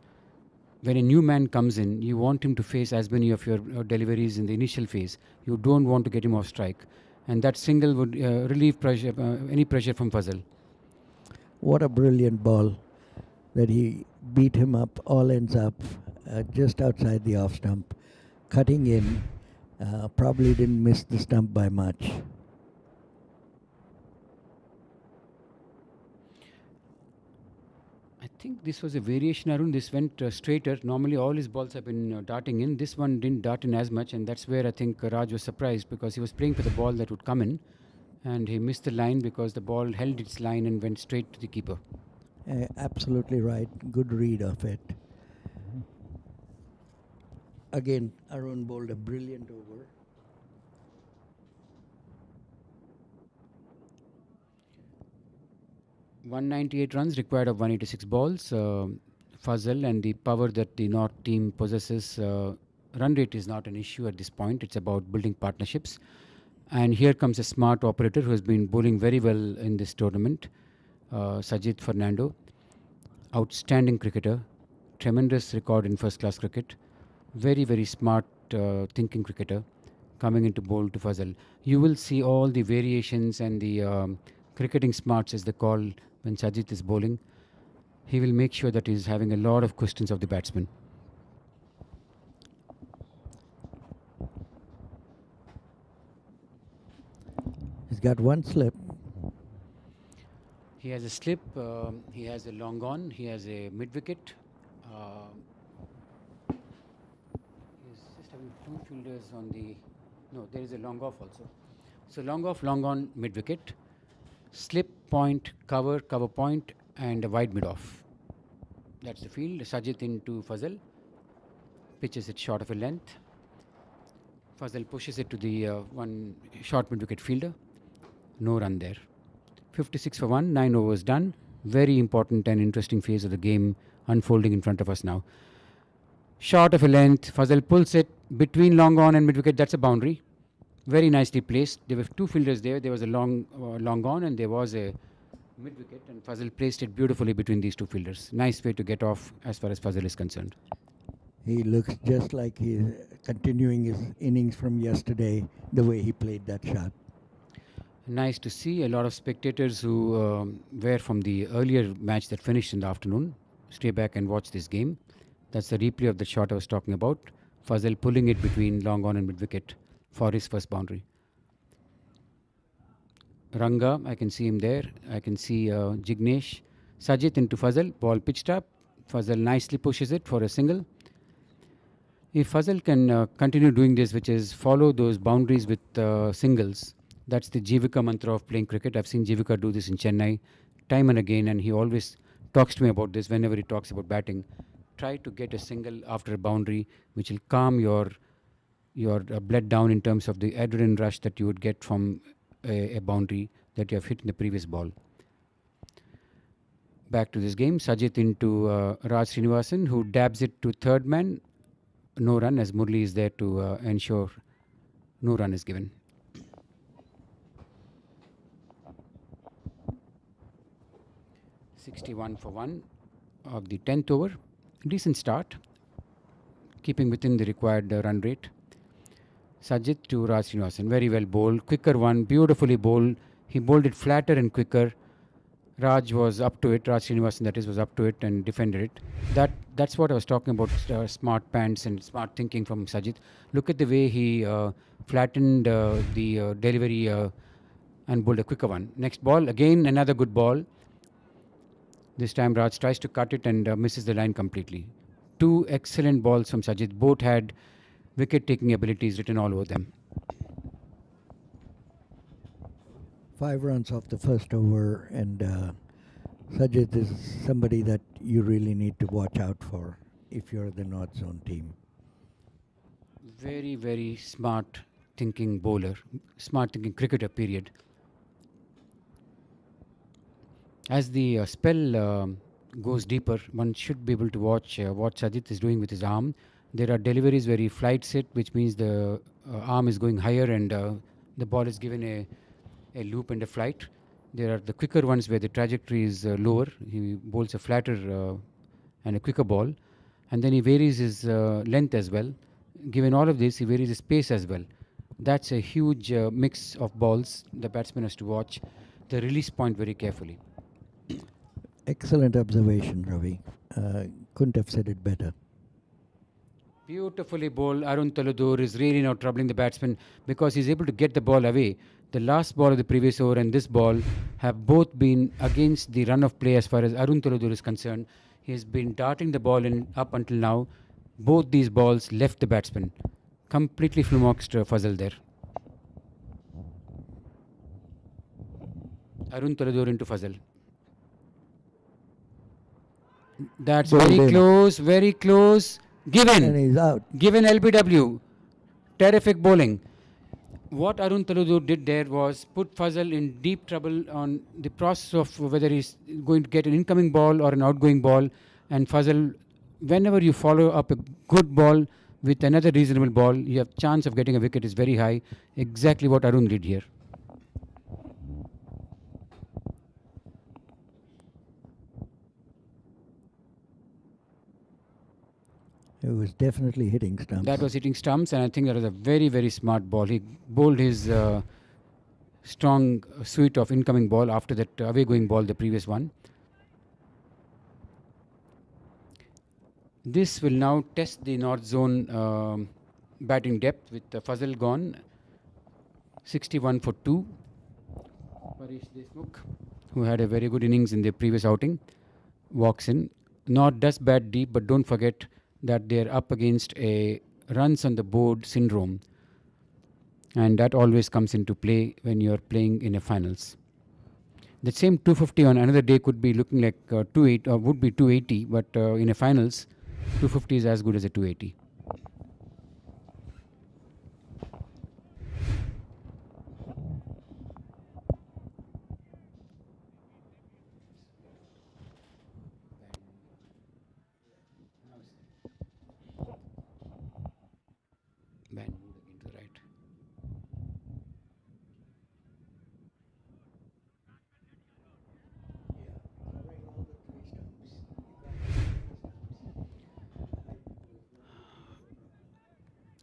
When a new man comes in, you want him to face as many of your deliveries in the initial phase. You don't want to get him off strike. And that single would relieve pressure, any pressure from Fazal. What a brilliant ball that he beat him up, all ends up just outside the off stump, cutting in, probably didn't miss the stump by much. I think this was a variation, Arun. This went straighter. Normally, all his balls have been darting in. This one didn't dart in as much, and that's where I think Raj was surprised because he was playing for the ball that would come in, and he missed the line because the ball held its line and went straight to the keeper. Absolutely right. Good read of it. Again, Arun bowled a brilliant over. .198 runs required of 186 balls. Fazal and the power that the North team possesses, run rate is not an issue at this point. It's about building partnerships. And here comes a smart operator who has been bowling very well in this tournament, Sajid Fernando. Outstanding cricketer, tremendous record in first class cricket, very, very smart thinking cricketer coming into bowl to Fazal. You will see all the variations and the cricketing smarts, as they call, when Sajid is bowling. He will make sure that he's having a lot of questions of the batsman. He's got one slip. He has a slip, he has a long on, he has a mid wicket. He's just having two fielders on the. No, there is a long off also. So long off, long on, mid wicket. Slip, point, cover, cover point, and a wide mid off. That's the field. Sajid into Fazal. Pitches it short of a length. Fazal pushes it to the one short mid wicket fielder. No run there. 56 for 1, 9 overs done. Very important and interesting phase of the game unfolding in front of us now. Short of a length, Fazal pulls it between long on and mid wicket. That's a boundary. Very nicely placed. There were two fielders there. There was a long on and there was a mid wicket, and Fazal placed it beautifully between these two fielders. Nice way to get off as far as Fazal is concerned. He looks just like he's continuing his innings from yesterday, the way he played that shot. Nice to see a lot of spectators who were from the earlier match that finished in the afternoon. Stay back and watch this game. That's the replay of the shot I was talking about. Fazal pulling it between long on and mid wicket for his first boundary. Ranga, I can see him there. I can see Jignesh. Sajid into Fazal, ball pitched up. Fazal nicely pushes it for a single. If Fazal can continue doing this, which is follow those boundaries with singles, that's the Jivika mantra of playing cricket. I've seen Jivika do this in Chennai time and again, and he always talks to me about this whenever he talks about batting. Try to get a single after a boundary, which will calm your blood down in terms of the adrenaline rush that you would get from a boundary that you have hit in the previous ball. Back to this game, Sajid into Raj Srinivasan, who dabs it to third man. No run, as Murli is there to ensure no run is given. (61 for 1) of the 10th over. Decent start, keeping within the required run rate. Sajid to Raj Srinivasan, very well bowled. Quicker one, beautifully bowled. He bowled it flatter and quicker. Raj was up to it. Raj Srinivasan, that is, was up to it and defended it. That's what I was talking about. Smart pants and smart thinking from Sajid. Look at the way he flattened the delivery and bowled a quicker one. Next ball, again another good ball. This time Raj tries to cut it and misses the line completely. Two excellent balls from Sajid. Both had wicket-taking abilities written all over them. 5 runs off the first over, and Sajid is somebody that you really need to watch out for if you're the North Zone team. Very, very smart thinking bowler. Smart thinking cricketer, period. As the spell goes deeper, one should be able to watch what Sajid is doing with his arm. There are deliveries where he flights it, which means the arm is going higher and the ball is given a loop and a flight. There are the quicker ones where the trajectory is lower. He bowls a flatter and a quicker ball. And then he varies his length as well. Given all of this, he varies his pace as well. That's a huge mix of balls. The batsman has to watch the release point very carefully. Excellent observation, Ravi. Couldn't have said it better. Beautifully bowled. Arun Taludur is really now troubling the batsman because he's able to get the ball away. The last ball of the previous over and this ball have both been against the run of play as far as Arun Taludur is concerned. He has been darting the ball in up until now. Both these balls left the batsman. Completely flummoxed Fazal there. Arun Taludur into Fazal. That's Bowled very in. close, very close. Given. And he's out. Given LBW. Terrific bowling. What Arun Taludur did there was put Fazal in deep trouble on the process of whether he's going to get an incoming ball or an outgoing ball. And Fazal, whenever you follow up a good ball with another reasonable ball, you have chance of getting a wicket is very high. Exactly what Arun did here. It was definitely hitting stumps. That was hitting stumps, and I think that was a very, very smart ball. He bowled his strong suite of incoming ball after that away going ball, the previous one. This will now test the North Zone batting depth with Fazal gone. 61 for 2. Paresh Deshmukh, who had a very good innings in the previous outing, walks in. North does bat deep, but don't forget that they're up against a runs on the board syndrome, and that always comes into play when you're playing in a finals. The same 250 on another day could be looking like 280 or would be 280, but in a finals 250 is as good as a 280. Band moved again to the right.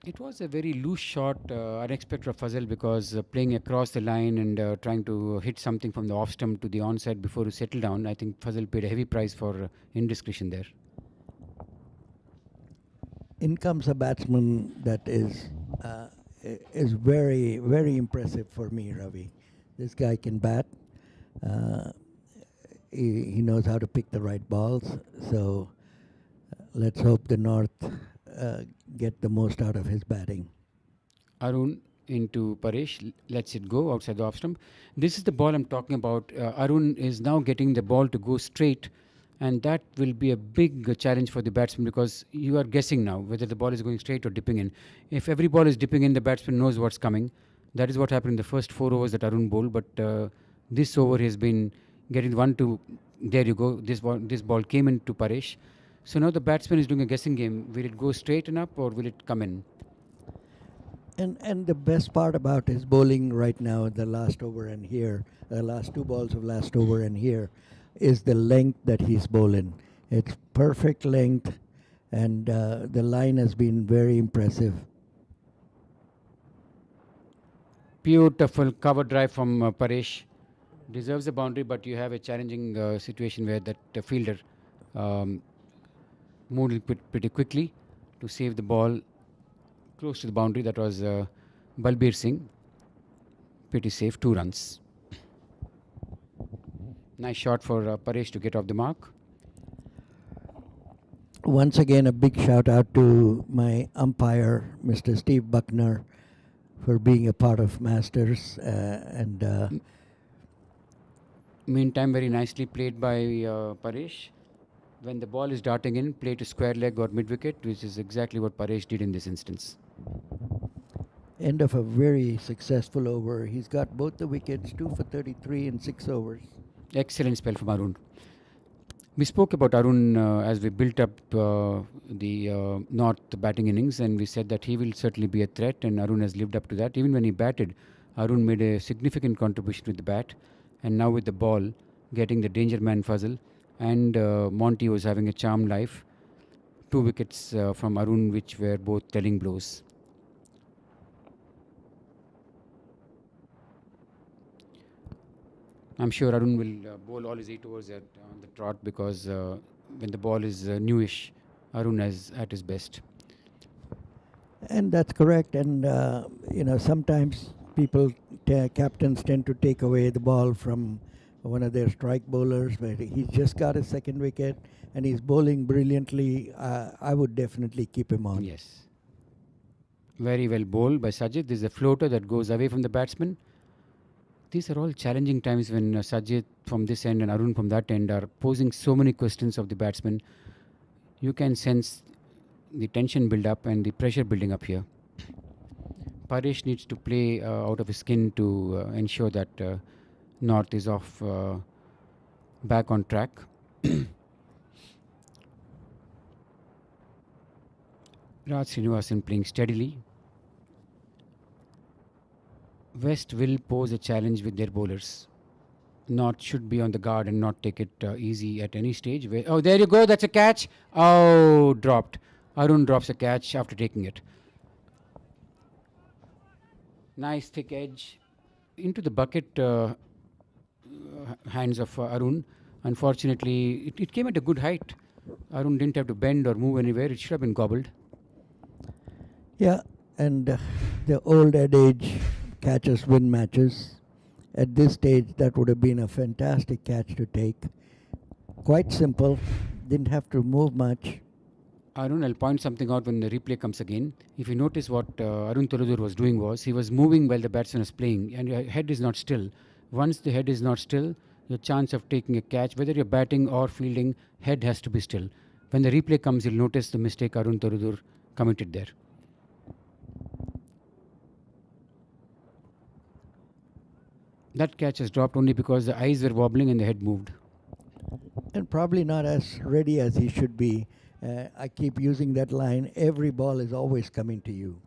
It was a very loose shot, unexpected of Fazal, because playing across the line and trying to hit something from the off stump to the onside before you settle down. I think Fazal paid a heavy price for indiscretion there. In comes a batsman that is very, very impressive for me, Ravi. This guy can bat. Uh, he knows how to pick the right balls. So let's hope the North get the most out of his batting. Arun into Paresh, lets it go outside the off stump. This is the ball I'm talking about. Arun is now getting the ball to go straight, and that will be a big challenge for the batsman, because you are guessing now whether the ball is going straight or dipping in. If every ball is dipping in, the batsman knows what's coming. That is what happened in the first 4 overs that Arun bowled, but this over has been getting one to, there you go, this ball came into Paresh. So now the batsman is doing a guessing game. Will it go straight and up, or will it come in? And the best part about his bowling right now, the last over and here, the last two balls of last over and here, is the length that he's bowling. It's perfect length, and the line has been very impressive. Beautiful cover drive from Paresh. Deserves a boundary, but you have a challenging situation where that fielder um, moved it pretty quickly to save the ball close to the boundary. That was Balbir Singh. Pretty safe, 2 runs. Nice shot for Paresh to get off the mark. Once again, a big shout out to my umpire, Mr. Steve Buckner, for being a part of Masters. Meantime, very nicely played by Paresh. When the ball is darting in, play to square leg or mid wicket, which is exactly what Paresh did in this instance. End of a very successful over. He's got both the wickets, 2 for 33 in 6 overs. Excellent spell from Arun. We spoke about Arun as we built up the North batting innings, and we said that he will certainly be a threat, and Arun has lived up to that. Even when he batted, Arun made a significant contribution with the bat, and now with the ball, getting the danger man Fazal, and Monty was having a charmed life. 2 wickets from Arun, which were both telling blows. I'm sure Arun will bowl all his 8 overs on the trot, because when the ball is newish, Arun is at his best. And that's correct. And, sometimes captains tend to take away the ball from one of their strike bowlers, but he's just got a second wicket and he's bowling brilliantly. I would definitely keep him on. Yes. Very well bowled by Sajid. This is a floater that goes away from the batsman. These are all challenging times when Sajid from this end and Arun from that end are posing so many questions of the batsman. You can sense the tension build up and the pressure building up here. Paresh needs to play out of his skin to ensure that North is off back on track. Raj Srinivasan playing steadily. West will pose a challenge with their bowlers. North should be on the guard and not take it easy at any stage. Oh, there you go. That's a catch. Oh, dropped. Arun drops a catch after taking it. Nice thick edge into the bucket hands of Arun. Unfortunately, it came at a good height. Arun didn't have to bend or move anywhere. It should have been gobbled. Yeah, and the old adage, catches win matches. At this stage, that would have been a fantastic catch to take. Quite simple, didn't have to move much. Arun, I'll point something out when the replay comes again. If you notice what Arun Toladur was doing was, he was moving while the batsman was playing and your head is not still. Once the head is not still, your chance of taking a catch, whether you're batting or fielding, head has to be still. When the replay comes, you'll notice the mistake Arun Toladur committed there. That catch has dropped only because the eyes were wobbling and the head moved. And probably not as ready as he should be. I keep using that line, every ball is always coming to you.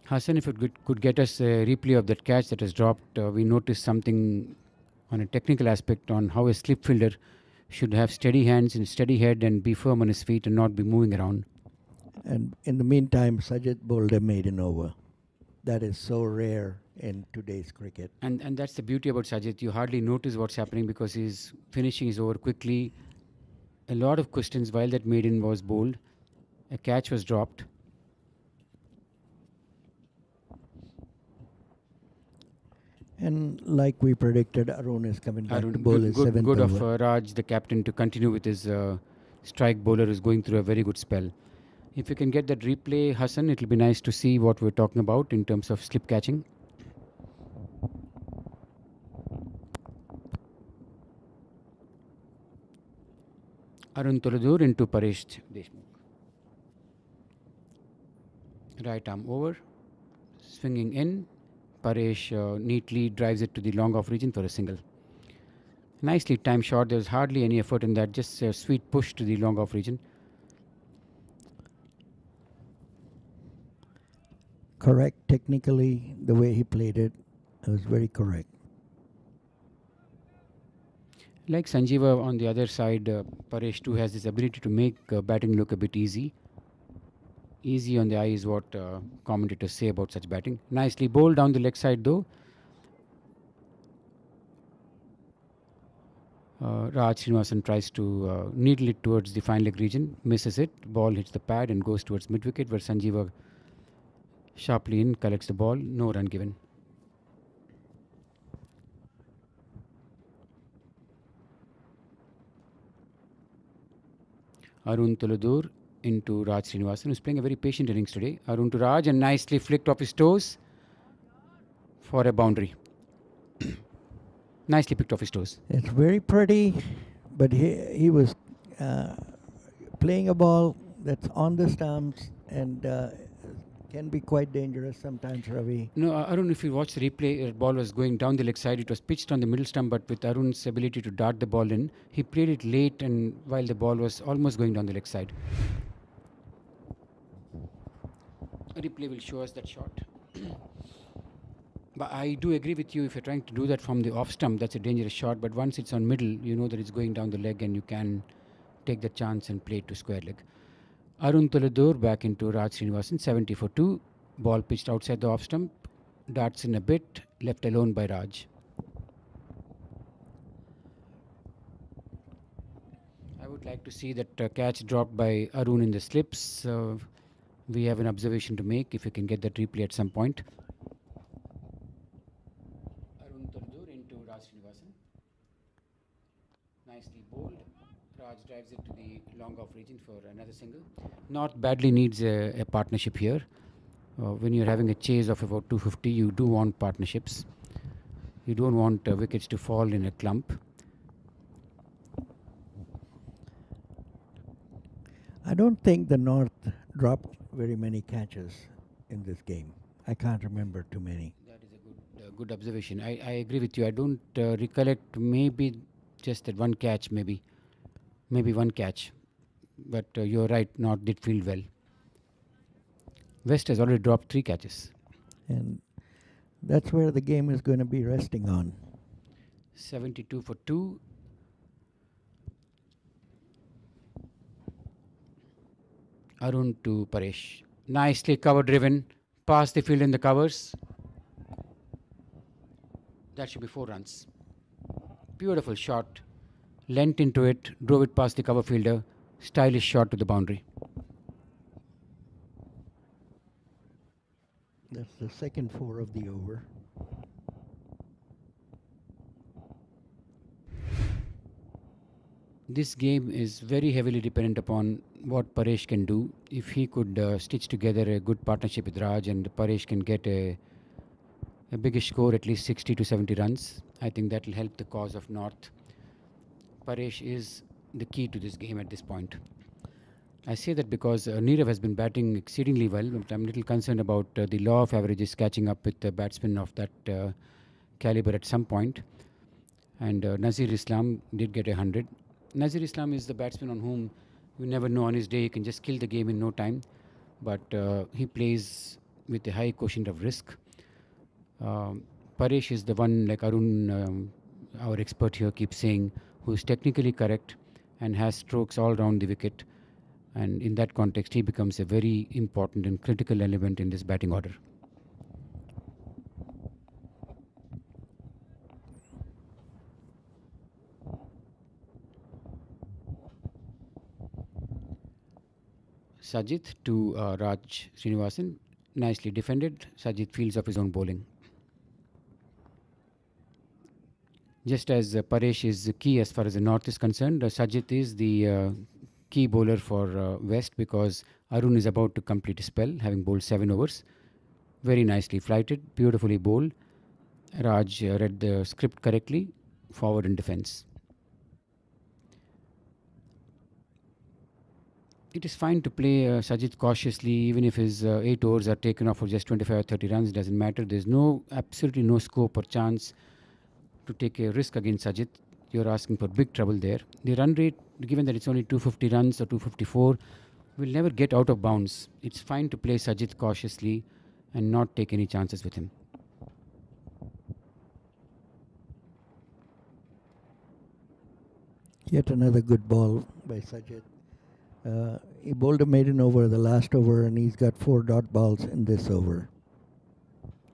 Hassan, if you could get us a replay of that catch that has dropped, we noticed something on a technical aspect on how a slip fielder should have steady hands and steady head and be firm on his feet and not be moving around. And in the meantime, Sajid bowled a maiden over. That is so rare in today's cricket. And that's the beauty about Sajid. You hardly notice what's happening because he's finishing his over quickly. A lot of questions while that maiden was bowled. A catch was dropped. And like we predicted, Arun is coming back Arun, to bowl his seventh good over. of Raj, the captain, to continue with his strike bowler who's going through a very good spell. If you can get that replay, Hassan, it'll be nice to see what we're talking about in terms of slip catching. Arun Toladur into Paresh Deshmukh. Right arm over, swinging in. Paresh neatly drives it to the long off region for a single. Nicely timed shot. There was hardly any effort in that, just a sweet push to the long off region. Correct. Technically, the way he played it was very correct. Like Sanjeeva on the other side, Paresh too has this ability to make batting look a bit easy. Easy on the eye is what commentators say about such batting. Nicely bowled down the leg side though. Raj Srinivasan tries to needle it towards the fine leg region, misses it, ball hits the pad and goes towards mid wicket where Sanjeeva sharply in, collects the ball, no run given. Arun Toladur into Raj Srinivasan, who's playing a very patient innings today. Arun to Raj and nicely flicked off his toes for a boundary. Nicely picked off his toes. It's very pretty, but he was playing a ball that's on the stumps and can be quite dangerous sometimes, Ravi. No, Arun, if you watch the replay, the ball was going down the leg side. It was pitched on the middle stump, but with Arun's ability to dart the ball in, he played it late and while the ball was almost going down the leg side. A replay will show us that shot. But I do agree with you, if you're trying to do that from the off stump, that's a dangerous shot. But once it's on middle, you know that it's going down the leg and you can take the chance and play it to square leg. Arun Toladur back into Raj Srinivasan, 70 for 2. Ball pitched outside the off stump. Darts in a bit, left alone by Raj. I would like to see that catch dropped by Arun in the slips. We have an observation to make if you can get that replay at some point. Arun Toladur into Raj Srinivasan. Nicely bowled. Raj drives it to the long off region for another single. North badly needs a partnership here. When you're having a chase of about 250, you do want partnerships. You don't want wickets to fall in a clump. I don't think the North dropped very many catches in this game. I can't remember too many. That is a good observation. I agree with you. I don't recollect, maybe just that one catch, maybe one catch. But you're right, North did field well. West has already dropped 3 catches. And that's where the game is going to be resting on. 72 for 2. Arun to Paresh. Nicely cover driven. Past the field in the covers. That should be 4 runs. Beautiful shot. Leant into it. Drove it past the cover fielder. Stylish shot to the boundary. That's the second four of the over. This game is very heavily dependent upon what Paresh can do. If he could stitch together a good partnership with Raj and Paresh can get a biggish score, at least 60 to 70 runs, I think that will help the cause of North. Paresh is the key to this game at this point. I say that because Neerav has been batting exceedingly well, but I'm a little concerned about the law of averages catching up with the batsmen of that caliber at some point. And Nazir Islam did get 100. Nazir Islam is the batsman on whom you never know on his day he can just kill the game in no time, but he plays with a high quotient of risk. Paresh is the one, like Arun, our expert here, keeps saying, who is technically correct and has strokes all round the wicket. And in that context, he becomes a very important and critical element in this batting order. Sajid to Raj Srinivasan. Nicely defended. Sajid fields off his own bowling. Just as Paresh is key as far as the North is concerned, Sajid is the key bowler for West because Arun is about to complete his spell, having bowled 7 overs. Very nicely flighted, beautifully bowled. Raj read the script correctly, forward and defence. It is fine to play Sajid cautiously, even if his 8 overs are taken off for just 25 or 30 runs. Doesn't matter. There's absolutely no scope or chance to take a risk against Sajid. You're asking for big trouble there. The run rate, given that it's only 250 runs or 254, will never get out of bounds. It's fine to play Sajid cautiously and not take any chances with him. Yet another good ball by Sajid. He bowled a maiden over the last over, and he's got 4 dot balls in this over.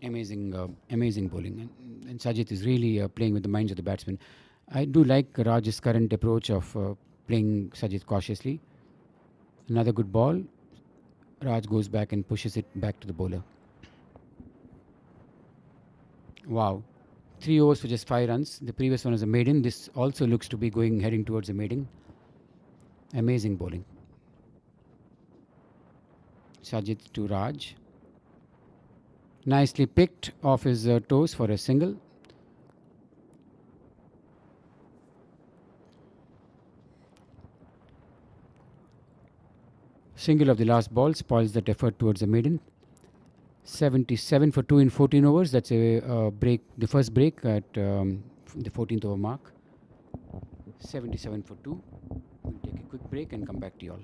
Amazing bowling. And Sajid is really playing with the minds of the batsmen. I do like Raj's current approach of playing Sajid cautiously. Another good ball. Raj goes back and pushes it back to the bowler. Wow. 3 overs for just 5 runs. The previous one was a maiden. This also looks to be heading towards a maiden. Amazing bowling. Sajid to Raj. Nicely picked off his toes for a single. Single of the last ball spoils that effort towards the maiden. 77 for 2 in 14 overs. That's a break, the first break at the 14th over mark. 77 for 2. We'll take a quick break and come back to you all.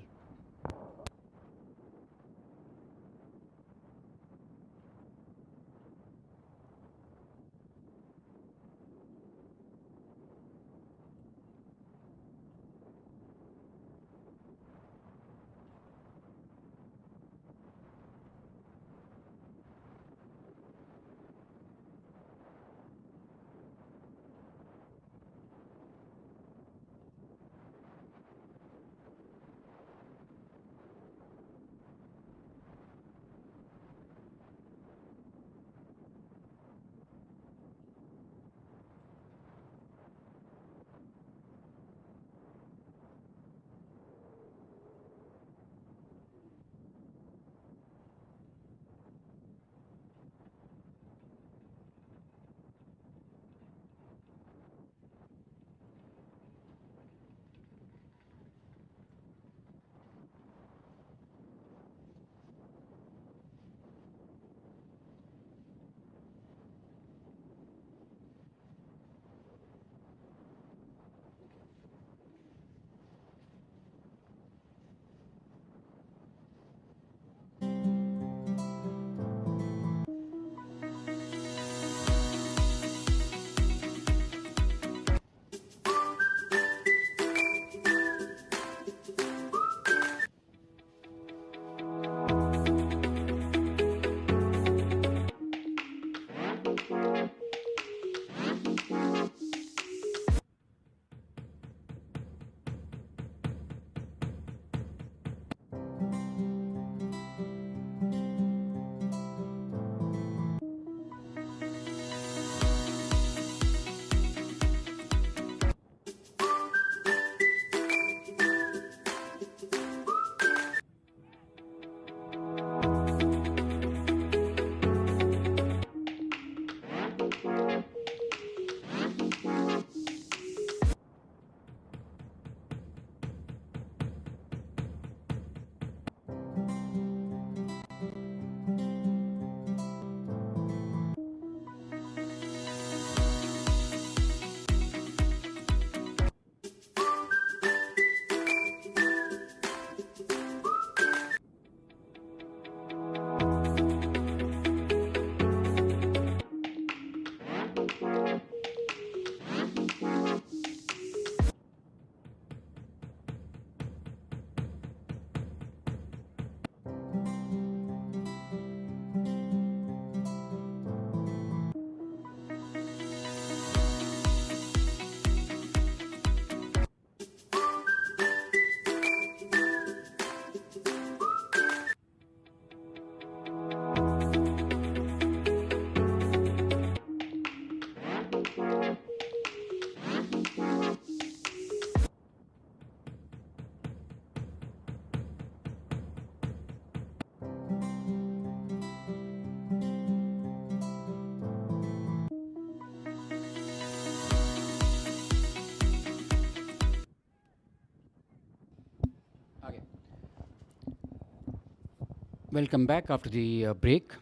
Welcome back after the break.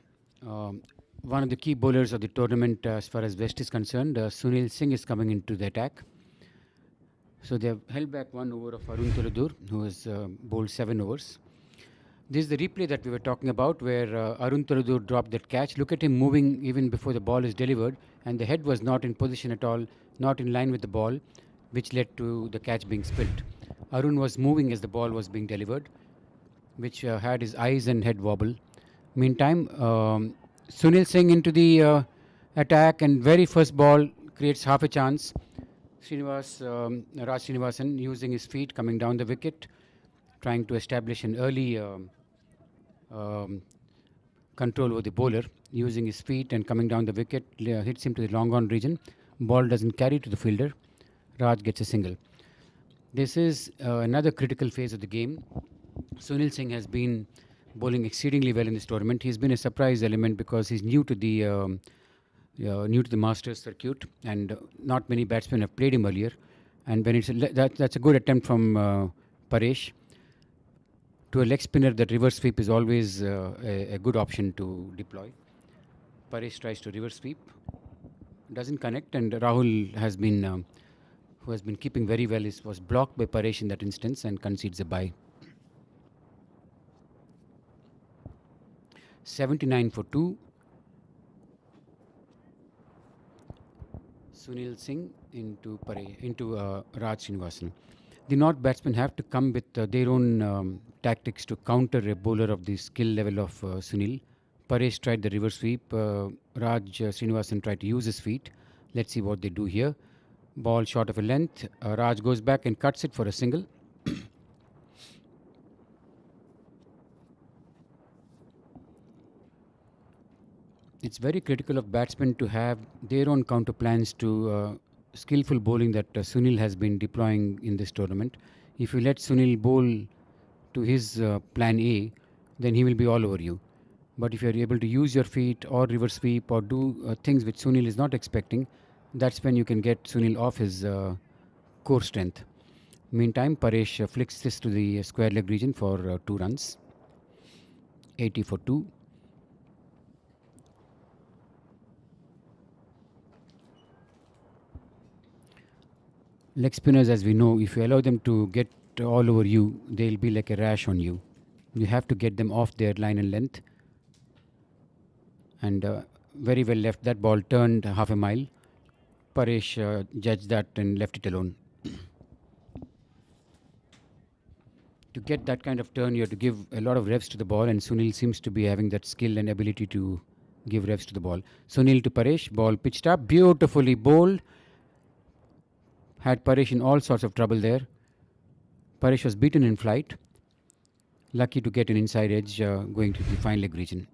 Um, One of the key bowlers of the tournament, as far as West is concerned, Sunil Singh is coming into the attack. So they have held back 1 over of Arun Turadur, who has bowled 7 overs. This is the replay that we were talking about, where Arun Turadur dropped that catch. Look at him moving even before the ball is delivered, and the head was not in position at all, not in line with the ball, which led to the catch being spilt. Arun was moving as the ball was being delivered, which had his eyes and head wobble. Meantime, Sunil Singh into the attack, and very first ball creates half a chance. Raj Srinivasan using his feet, coming down the wicket, trying to establish an early um, control over the bowler, using his feet and coming down the wicket, hits him to the long on region. Ball doesn't carry to the fielder. Raj gets a single. This is another critical phase of the game. Sunil Singh has been bowling exceedingly well in this tournament. He's been a surprise element because he's new to the Masters circuit, and not many batsmen have played him earlier. And when that's a good attempt from Paresh. To a leg spinner, that reverse sweep is always a good option to deploy. Paresh tries to reverse sweep, doesn't connect, and Rahul has been, who has been keeping very well, was blocked by Paresh in that instance and concedes a bye. 79 for 2. Sunil Singh into Raj Srinivasan. The North batsmen have to come with their own tactics to counter a bowler of the skill level of Sunil. Paresh tried the reverse sweep. Raj Srinivasan tried to use his feet. Let's see what they do here. Ball short of a length. Raj goes back and cuts it for a single. It's very critical of batsmen to have their own counter plans to skillful bowling that Sunil has been deploying in this tournament. If you let Sunil bowl to his plan A, then he will be all over you. But if you are able to use your feet or reverse sweep or do things which Sunil is not expecting, that's when you can get Sunil off his core strength. Meantime, Paresh flicks this to the square leg region for 2 runs. 80 for 2. Leg spinners, as we know, if you allow them to get all over you, they'll be like a rash on you. You have to get them off their line and length. And very well left. That ball turned half a mile. Paresh judged that and left it alone. To get that kind of turn, you have to give a lot of revs to the ball, and Sunil seems to be having that skill and ability to give revs to the ball. Sunil to Paresh, ball pitched up, beautifully bowled. Had Paresh in all sorts of trouble there. Paresh was beaten in flight. Lucky to get an inside edge going to the fine leg region.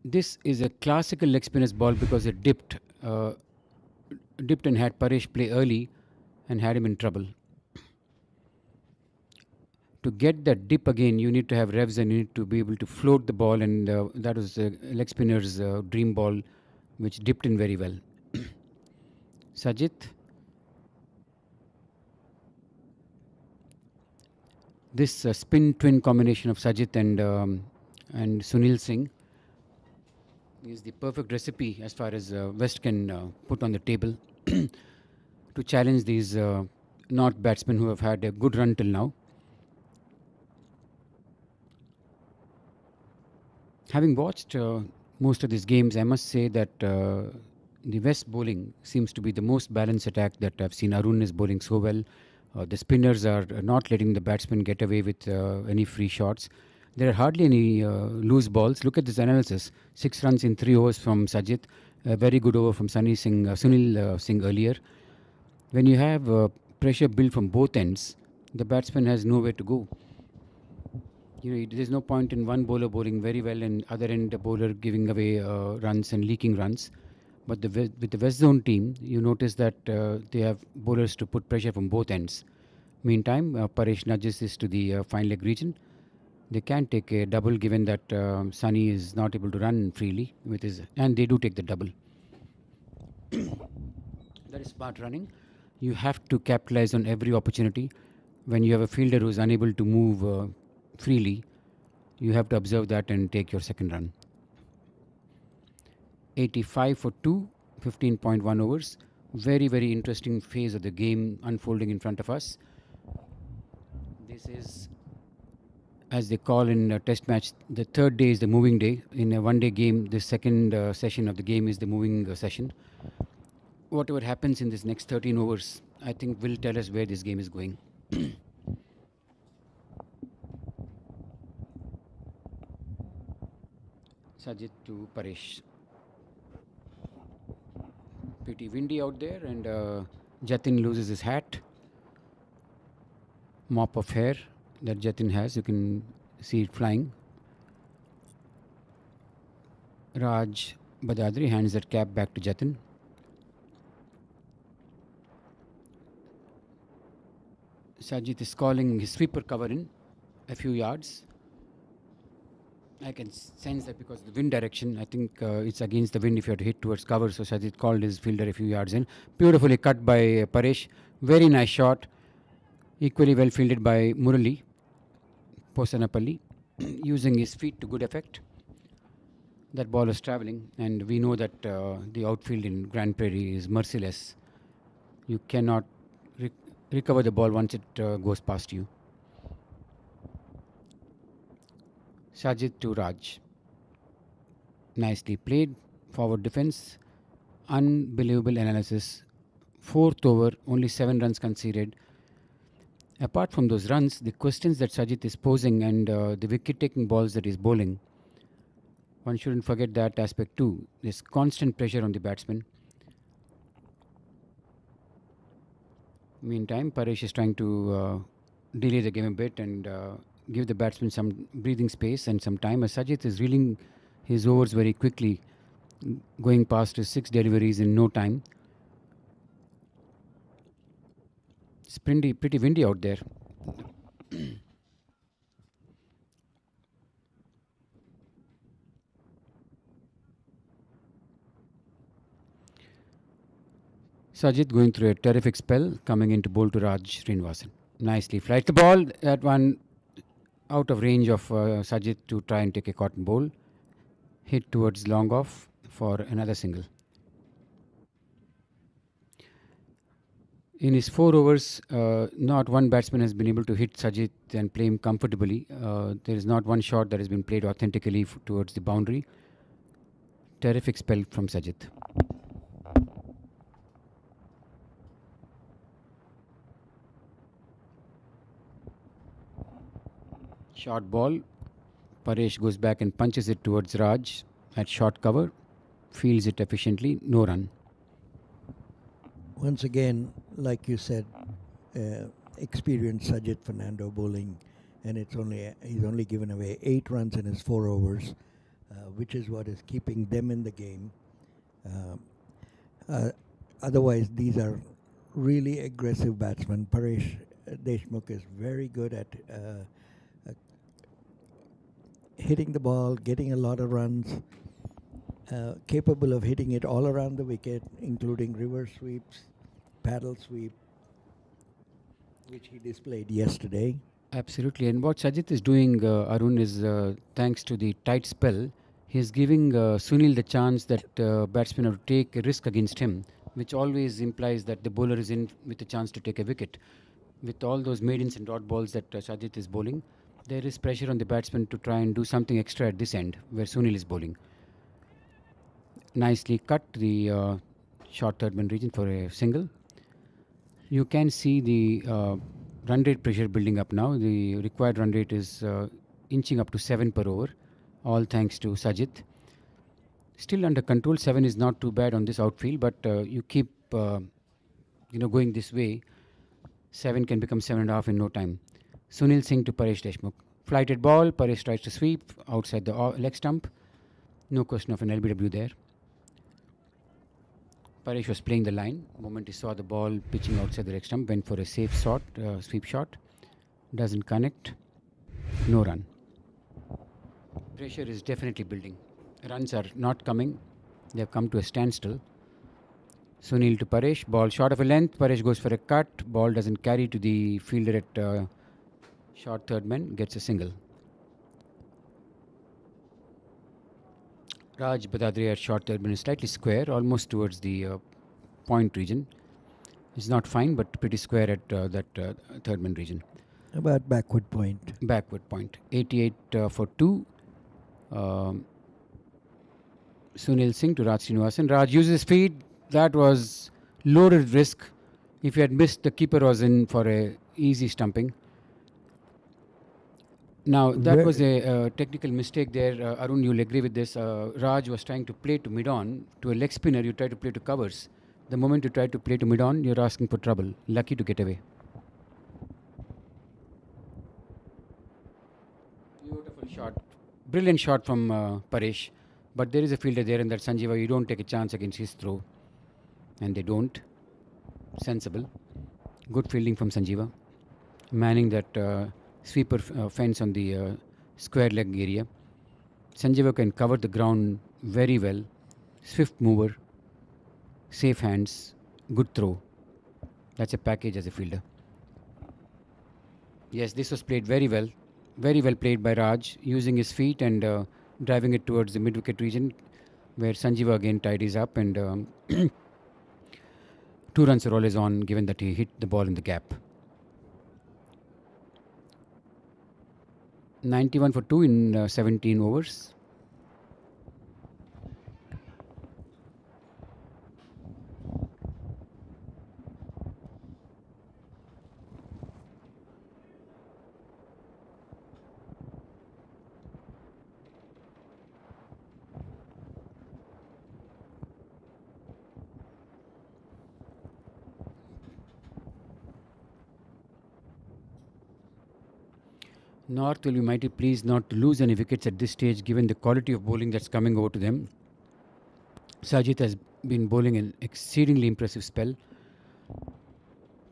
This is a classical leg spinner's ball because it dipped and had Paresh play early and had him in trouble. To get that dip again, you need to have revs and you need to be able to float the ball, and that was a leg spinner's dream ball, which dipped in very well. Sajid. This spin twin combination of Sajid and Sunil Singh is the perfect recipe as far as West can put on the table to challenge these North batsmen who have had a good run till now. Having watched most of these games, I must say that the West bowling seems to be the most balanced attack that I've seen. Arun is bowling so well. The spinners are not letting the batsmen get away with any free shots. There are hardly any loose balls. Look at this analysis. 6 runs in 3 overs from Sajid. A very good over from Sunil Singh earlier. When you have pressure built from both ends, the batsman has nowhere to go. There's no point in one bowler bowling very well and other end the bowler giving away runs and leaking runs. But with the West Zone team, you notice that they have bowlers to put pressure from both ends. Meantime, Paresh nudges this to the fine leg region. They can take a double given that Sunny is not able to run freely and they do take the double. That is smart running. You have to capitalize on every opportunity. When you have a fielder who is unable to move freely, you have to observe that and take your second run. 85 for 2, 15.1 overs. Very, very interesting phase of the game unfolding in front of us. This is, as they call in a test match, the third day is the moving day. In a one day game, the second session of the game is the moving session. Whatever happens in this next 13 overs, I think will tell us where this game is going. Sajid to Paresh. Pretty windy out there, and Jatin loses his hat. Mop of hair that Jatin has, you can see it flying. Raj Badadri hands that cap back to Jatin. Sajid is calling his sweeper cover in a few yards. I can sense that because of the wind direction, I think it's against the wind if you have to hit towards cover. So Sajid called his fielder a few yards in. Beautifully cut by Paresh. Very nice shot. Equally well fielded by Murali Posanapalli, using his feet to good effect. That ball was travelling, and we know that the outfield in Grand Prairie is merciless. You cannot recover the ball once it goes past you. Sajid to Raj. Nicely played. Forward defense. Unbelievable analysis. Fourth over, only 7 runs conceded. Apart from those runs, the questions that Sajid is posing and the wicket-taking balls that he's bowling, one shouldn't forget that aspect too. There's constant pressure on the batsman. Meantime, Paresh is trying to delay the game a bit and give the batsman some breathing space and some time, as Sajid is reeling his overs very quickly, going past his 6 deliveries in no time. It's pretty windy out there. Sajid going through a terrific spell, coming in to bowl to Raj Srinivasan. Nicely flies the ball. That one out of range of Sajid to try and take a cotton bowl. Hit towards long off for another single. In his 4 overs, not one batsman has been able to hit Sajid and play him comfortably. There is not one shot that has been played authentically towards the boundary. Terrific spell from Sajid. Short ball. Paresh goes back and punches it towards Raj at short cover. Fields it efficiently. No run. Once again, like you said, experienced Sajid Fernando bowling, and he's only given away 8 runs in his 4 overs, which is what is keeping them in the game. Otherwise, these are really aggressive batsmen. Paresh Deshmukh is very good at hitting the ball, getting a lot of runs, capable of hitting it all around the wicket, including reverse sweeps, paddle sweep, which he displayed yesterday. Absolutely. And what Sajid is doing, Arun, is thanks to the tight spell, he's giving Sunil the chance that batsmen have to take a risk against him, which always implies that the bowler is in with a chance to take a wicket. With all those maidens and dot balls that Sajid is bowling, there is pressure on the batsman to try and do something extra at this end where Sunil is bowling. Nicely cut the short third man region for a single. You can see the run rate pressure building up now. The required run rate is inching up to 7 per over, all thanks to Sajid. Still under control. 7 is not too bad on this outfield, but you keep going this way, 7 can become 7.5 in no time. Sunil Singh to Paresh Deshmukh. Flighted ball. Paresh tries to sweep outside the leg stump. No question of an LBW there. Paresh was playing the line. The moment he saw the ball pitching outside the leg stump, went for a safe shot, sweep shot. Doesn't connect. No run. Pressure is definitely building. Runs are not coming. They have come to a standstill. Sunil to Paresh. Ball short of a length. Paresh goes for a cut. Ball doesn't carry to the fielder at short third man. Gets a single. Raj Badadri at short third man is slightly square, almost towards the point region. It's not fine, but pretty square at that third man region. About backward point. Backward point. 88 for 2. Sunil Singh to Raj Srinivasan. Raj uses speed. That was loaded risk. If he had missed, the keeper was in for a easy stumping. Now, that was a technical mistake there. Arun, you'll agree with this. Raj was trying to play to mid-on. To a leg spinner, you try to play to covers. The moment you try to play to mid-on, you're asking for trouble. Lucky to get away. Beautiful shot. Brilliant shot from Paresh. But there is a fielder there, and that Sanjeeva, you don't take a chance against his throw. And they don't. Sensible. Good fielding from Sanjeeva. Manning that sweeper fence on the square leg area. Sanjeeva can cover the ground very well. Swift mover. Safe hands. Good throw. That's a package as a fielder. Yes, this was played very well. Very well played by Raj, using his feet and driving it towards the mid-wicket region, where Sanjeeva again tied his up, and 2 runs are always on, given that he hit the ball in the gap. 91 for 2 in 17 overs. North will be mighty pleased not to lose any wickets at this stage, given the quality of bowling that's coming over to them. Sajid has been bowling an exceedingly impressive spell,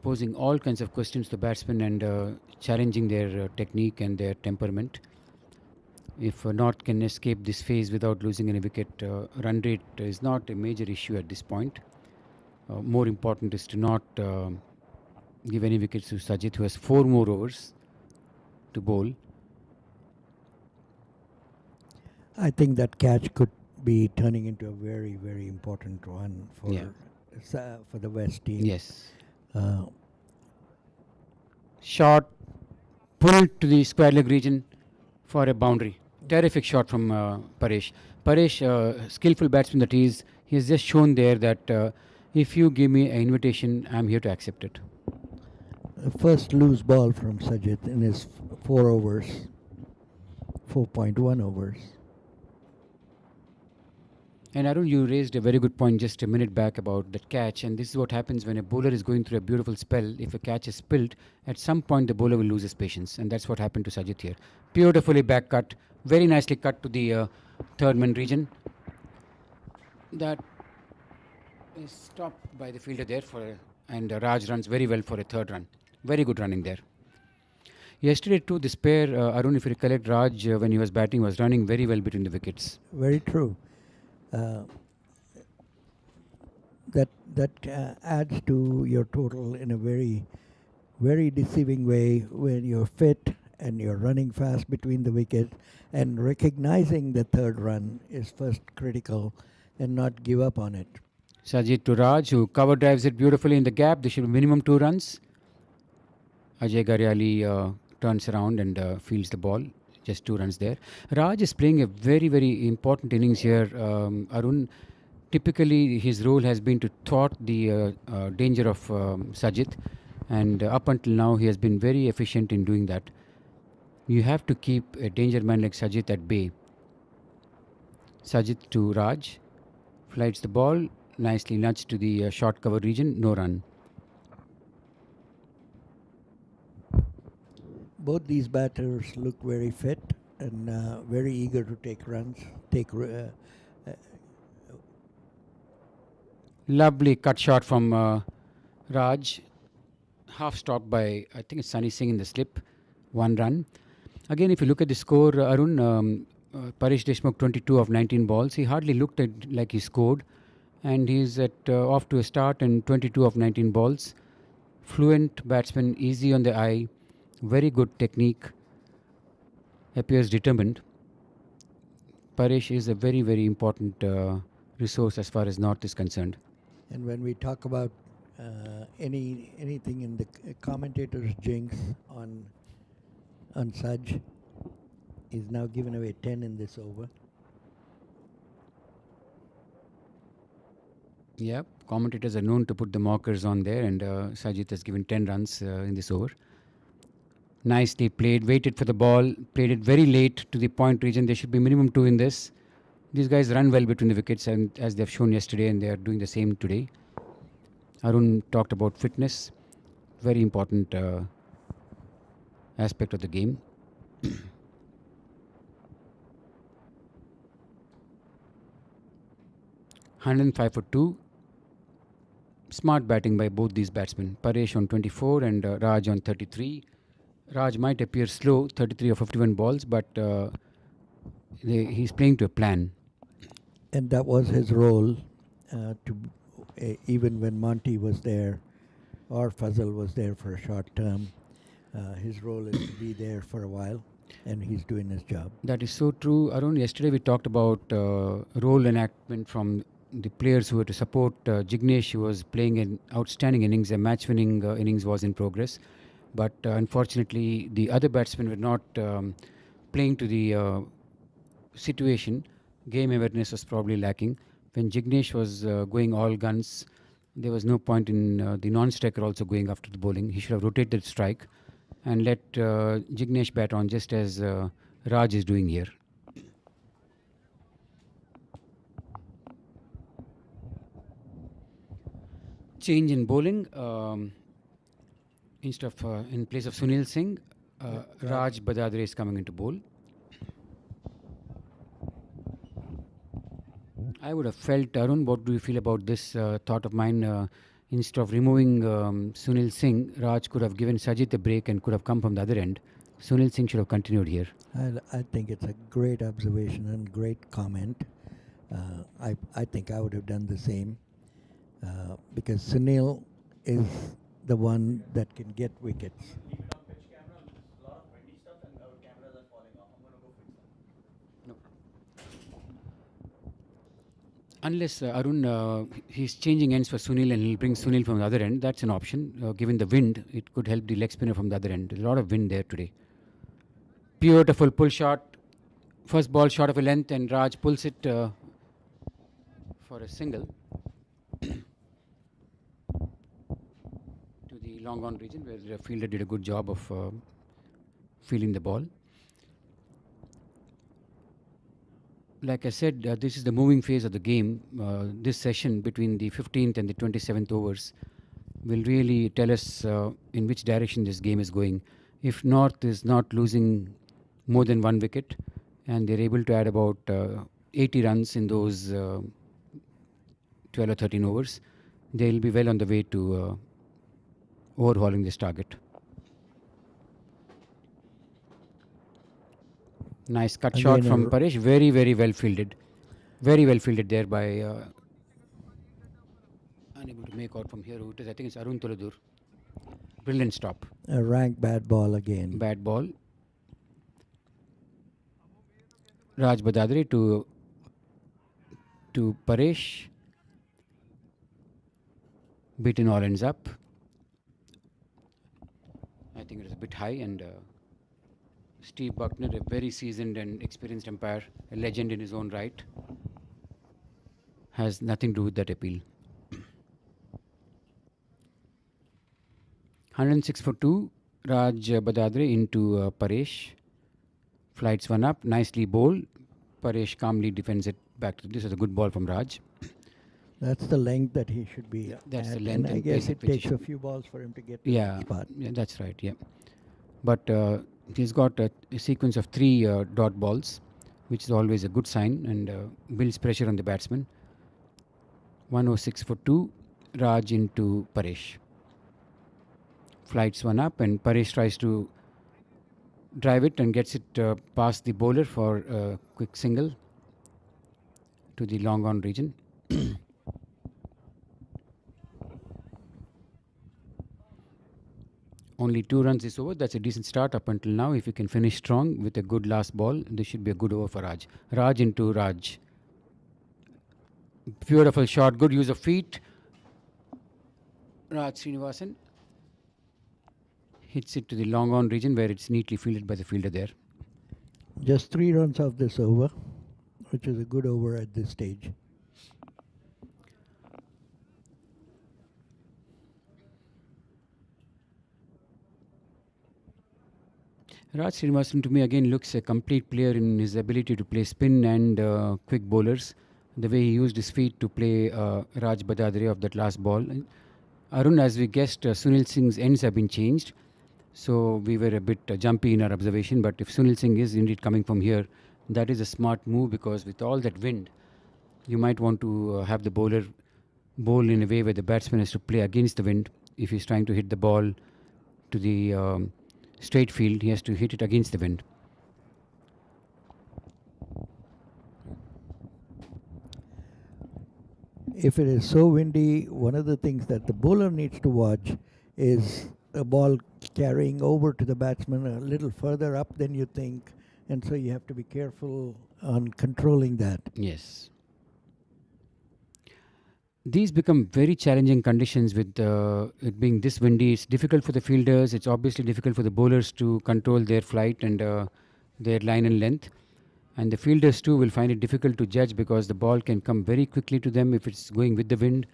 posing all kinds of questions to batsmen and challenging their technique and their temperament. If North can escape this phase without losing any wicket, run rate is not a major issue at this point. More important is to not give any wickets to Sajid, who has 4 more overs to bowl. I think that catch could be turning into a very, very important one for the West team. Yes. Shot pulled to the square leg region for a boundary. Terrific shot from Paresh. Paresh, skillful batsman that he is, he has just shown there that if you give me an invitation, I'm here to accept it. First loose ball from Sajid in his 4 overs, 4.1 overs. And Arun, you raised a very good point just a minute back about that catch, and this is what happens when a bowler is going through a beautiful spell. If a catch is spilled, at some point the bowler will lose his patience, and that's what happened to Sajid here. Beautifully back cut, very nicely cut to the third man region. That is stopped by the fielder there and Raj runs very well for a 3rd run. Very good running there. Yesterday too, this pair, Arun, if you recollect, Raj when he was batting was running very well between the wickets. Very true. That adds to your total in a very, very deceiving way when you're fit and you're running fast between the wickets, and recognizing the 3rd run is first critical and not give up on it. Sajid to Raj, who cover drives it beautifully in the gap. There should be minimum 2 runs. Ajay Garyali turns around and fields the ball. Just 2 runs there. Raj is playing a very, very important innings here, Arun. Typically, his role has been to thwart the danger of Sajid, and up until now, he has been very efficient in doing that. You have to keep a danger man like Sajid at bay. Sajid to Raj, flights the ball, nicely nudged to the short cover region, no run. Both these batters look very fit and very eager to take runs. Lovely cut shot from Raj. Half stopped by, I think it's Sunny Singh in the slip. 1 run. Again, if you look at the score, Arun, Paresh Deshmukh 22 of 19 balls. He hardly looked like he scored. and he's at off to a start in 22 of 19 balls. Fluent batsman, easy on the eye, very good technique, appears determined. Paresh is a very, very important resource as far as North is concerned. And when we talk about anything in the commentator's jinx on Saj, he's now given away 10 in this over. Yeah, commentators are known to put the markers on there, and Sajid has given 10 runs in this over. Nicely played, waited for the ball, played it very late to the point region. There should be minimum 2 in this. These guys run well between the wickets, and as they've shown yesterday, and they are doing the same today. Arun talked about fitness, very important aspect of the game. 105 for 2. Smart batting by both these batsmen. Paresh on 24 and Raj on 33. Raj might appear slow, 33 or 51 balls, but he's playing to a plan. And that was his role, even when Monty was there or Fazal was there for a short term. His role is to be there for a while, and he's doing his job. That is so true. Arun, yesterday we talked about role enactment from the players who were to support Jignesh, who was playing an outstanding innings. A match-winning innings was in progress. But unfortunately, the other batsmen were not playing to the situation. Game awareness was probably lacking. When Jignesh was going all guns, there was no point in the non-striker also going after the bowling. He should have rotated strike and let Jignesh bat on, just as Raj is doing here. Change in bowling. Instead of in place of Sunil Singh, Raj Badadre is coming into bowl. I would have felt, Arun, what do you feel about this thought of mine? Instead of removing Sunil Singh, Raj could have given Sajid a break and could have come from the other end. Sunil Singh should have continued here. I think it's a great observation and great comment. I think I would have done the same because Sunil is the one that can get wickets. Unless Arun, he's changing ends for Sunil and he'll bring Sunil from the other end. That's an option. Given the wind, it could help the leg spinner from the other end. There's a lot of wind there today. Beautiful pull shot. First ball short of a length, and Raj pulls it for a single to the long on region, where the fielder did a good job of fielding the ball. Like I said, this is the moving phase of the game. This session between the 15th and the 27th overs will really tell us in which direction this game is going. If North is not losing more than 1 wicket and they're able to add about 80 runs in those 12 or 13 overs, they'll be well on the way to overhauling this target. Nice cut shot from Paresh. Very, very well fielded. Very well fielded there by... unable to make out from here who it is. I think it's Arun Toladur. Brilliant stop. A rank bad ball again. Bad ball. Raj Badadre to Paresh. Beaten all ends up. I think it was a bit high, and Steve Buckner, a very seasoned and experienced umpire, a legend in his own right, has nothing to do with that appeal. 106 for 2. Raj Badadre into Paresh. Flights one up, nicely bowled. Paresh calmly defends it back to this. Is a good ball from Raj. That's the length that he should be. That's at, the length. And I guess it takes a few balls for him to get to the spot. Yeah, that's right. Yeah, but he's got a sequence of 3 dot balls, which is always a good sign and builds pressure on the batsman. 106 for 2. Raj into Paresh. Flights one up, and Paresh tries to drive it and gets it past the bowler for a quick single to the long on region. Only 2 runs this over. That's a decent start up until now. If you can finish strong with a good last ball, this should be a good over for Raj. Raj into Raj. Beautiful shot. Good use of feet. Raj Srinivasan hits it to the long on region where it's neatly fielded by the fielder there. Just 3 runs off this over, which is a good over at this stage. Raj Srinivasan to me again looks a complete player in his ability to play spin and quick bowlers. The way he used his feet to play Raj Badadri of that last ball. And Arun, as we guessed, Sunil Singh's ends have been changed. So we were a bit jumpy in our observation. But if Sunil Singh is indeed coming from here, that is a smart move, because with all that wind, you might want to have the bowler bowl in a way where the batsman has to play against the wind. If he's trying to hit the ball to the straight field, he has to hit it against the wind. If it is so windy, one of the things that the bowler needs to watch is a ball carrying over to the batsman a little further up than you think, and so you have to be careful on controlling that. Yes. These become very challenging conditions with it being this windy. It's difficult for the fielders. It's obviously difficult for the bowlers to control their flight and their line and length. And the fielders too will find it difficult to judge, because the ball can come very quickly to them if it's going with the wind,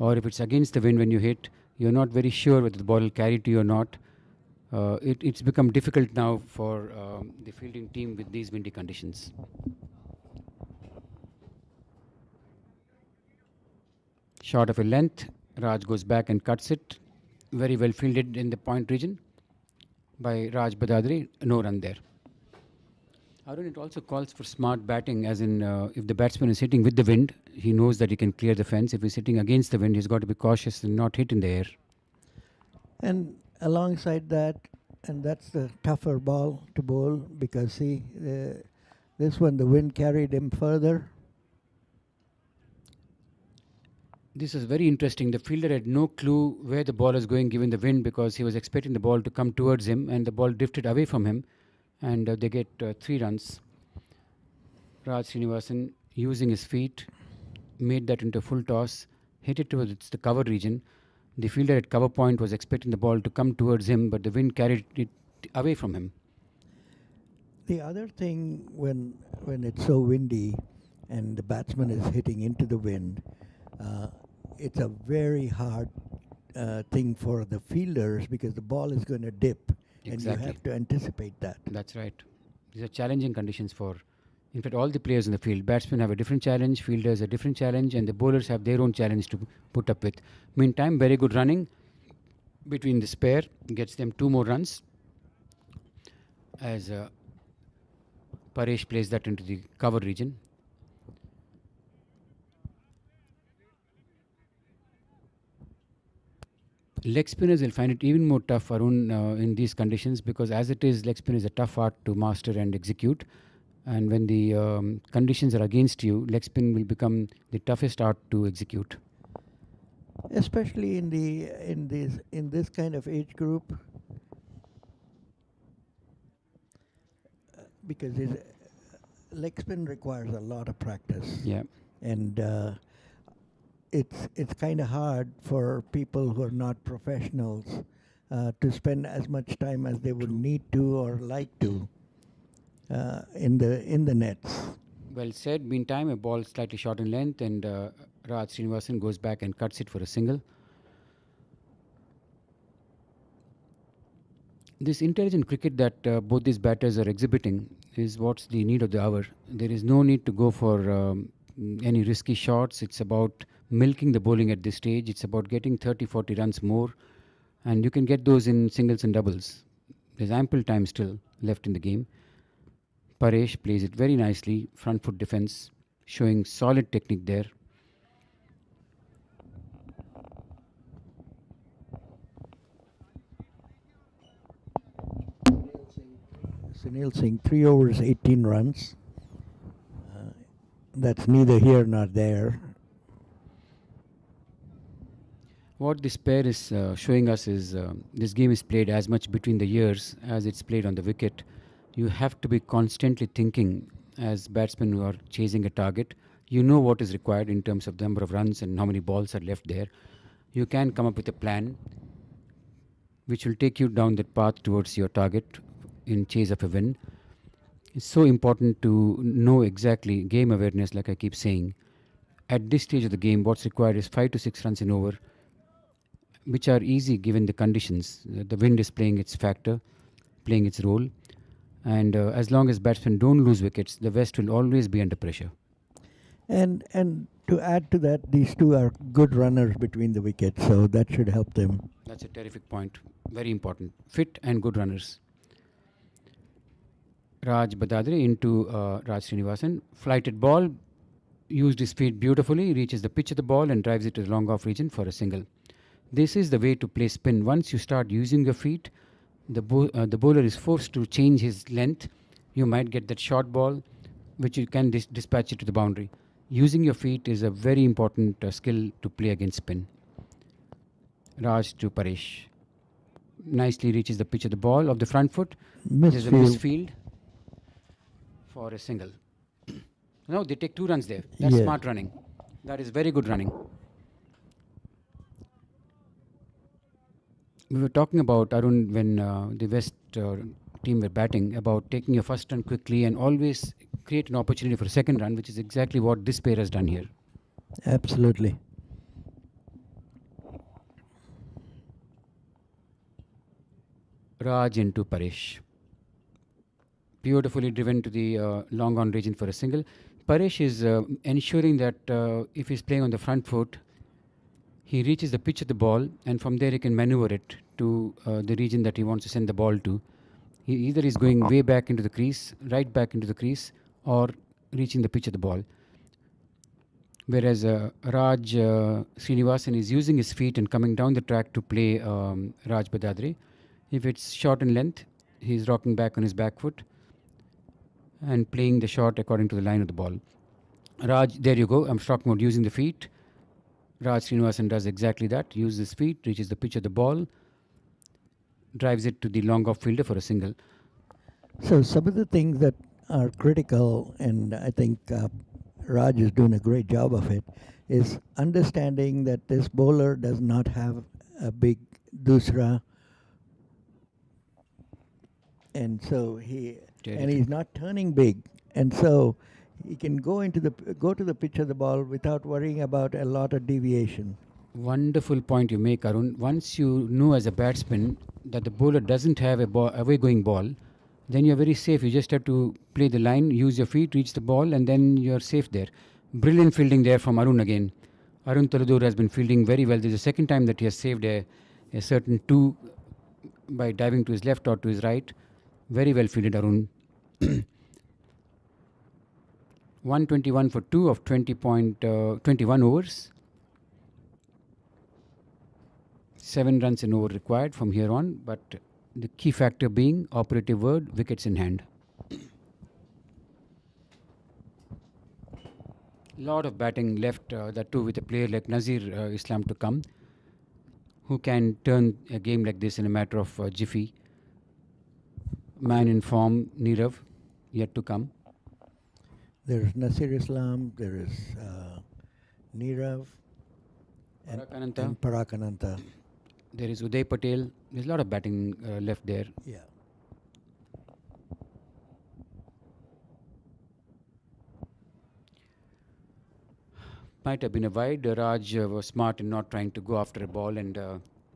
or if it's against the wind when you hit. You're not very sure whether the ball will carry to you or not. It's become difficult now for the fielding team with these windy conditions. Short of a length, Raj goes back and cuts it. Very well fielded in the point region by Raj Badadri. No run there. Arun, it also calls for smart batting, as in if the batsman is hitting with the wind, he knows that he can clear the fence. If he's hitting against the wind, he's got to be cautious and not hit in the air. And alongside that, and that's the tougher ball to bowl, because see, this one, the wind carried him further. This is very interesting. The fielder had no clue where the ball is going given the wind, because he was expecting the ball to come towards him, and the ball drifted away from him, and they get 3 runs. Raj Srinivasan, using his feet, made that into a full toss, hit it towards the cover region. The fielder at cover point was expecting the ball to come towards him, but the wind carried it away from him. The other thing, when it's so windy and the batsman is hitting into the wind, it's a very hard thing for the fielders, because the ball is going to dip. Exactly. And you have to anticipate that. That's right. These are challenging conditions for, in fact, all the players in the field. Batsmen have a different challenge, fielders a different challenge, and the bowlers have their own challenge to put up with. Meantime, very good running between this pair gets them 2 more runs, as Paresh plays that into the cover region. Leg spinners will find it even more tough, Arun, in these conditions, because as it is, leg spin is a tough art to master and execute. And when the conditions are against you, leg spin will become the toughest art to execute. Especially in this kind of age group, because leg spin requires a lot of practice. Yeah. And it's kind of hard for people who are not professionals to spend as much time as they would need to or like to in the nets. Well said. Meantime, a ball slightly short in length, and Raj Srinivasan goes back and cuts it for a single. This intelligent cricket that both these batters are exhibiting is what's the need of the hour. There is no need to go for any risky shots. It's about milking the bowling at this stage. It's about getting 30-40 runs more, and you can get those in singles and doubles. There's ample time still left in the game. Paresh plays it very nicely, front foot defense, showing solid technique there. Sunil Singh, 3 overs, 18 runs. That's neither here nor there. What this pair is showing us is this game is played as much between the years as it's played on the wicket. You have to be constantly thinking as batsmen who are chasing a target. You know what is required in terms of the number of runs and how many balls are left there. You can come up with a plan which will take you down that path towards your target in chase of a win. It's so important to know exactly game awareness, like I keep saying. At this stage of the game, what's required is 5 to 6 runs in over, which are easy given the conditions. The wind is playing its factor, playing its role, and as long as batsmen don't lose wickets, the West will always be under pressure. And to add to that, these two are good runners between the wickets, so that should help them. That's a terrific point. Very important. Fit and good runners. Raj Badadri into Raj Srinivasan. Flighted ball, used his feet beautifully, reaches the pitch of the ball and drives it to the long off region for a single. This is the way to play spin. Once you start using your feet, the bowler is forced to change his length. You might get that short ball, which you can dispatch it to the boundary. Using your feet is a very important skill to play against spin. Raj to Paresh. Nicely reaches the pitch of the ball of the front foot. There's a misfield for a single. No, they take 2 runs there. That's smart running. That is very good running. We were talking about, Arun, when the West team were batting, about taking your first run quickly and always create an opportunity for a second run, which is exactly what this pair has done here. Absolutely. Raj into Paresh. Beautifully driven to the long on region for a single. Paresh is ensuring that if he's playing on the front foot, he reaches the pitch of the ball, and from there he can maneuver it to the region that he wants to send the ball to. Either he's going way back into the crease, right back into the crease, or reaching the pitch of the ball. Whereas Raj Srinivasan is using his feet and coming down the track to play Raj Badadri. If it's short in length, he's rocking back on his back foot and playing the shot according to the line of the ball. Raj, there you go. I'm talking about using the feet. Raj Srinivasan does exactly that. Uses his feet, reaches the pitch of the ball, drives it to the long off fielder for a single. So some of the things that are critical, and I think Raj is doing a great job of it, is understanding that this bowler does not have a big dusra, and so he's not turning big, and so he can go to the pitch of the ball without worrying about a lot of deviation. Wonderful point you make, Arun. Once you know as a batsman that the bowler doesn't have a away going ball, then you're very safe. You just have to play the line, use your feet, reach the ball, and then you're safe there. Brilliant fielding there from Arun again. Arun Taladur has been fielding very well. This is the second time that he has saved a certain 2 by diving to his left or to his right. Very well fielded, Arun. 121 for 2 of 20.21 overs. 7 runs in over required from here on, but the key factor being operative word, wickets in hand. Lot of batting left, that too with a player like Nazir Islam to come, who can turn a game like this in a matter of jiffy. Man in form, Nirav, yet to come. There is Nasir Islam, there is Nirav, and Parakananta. There is Uday Patel. There's a lot of batting left there. Yeah. Might have been a wide. Raj was smart in not trying to go after a ball, and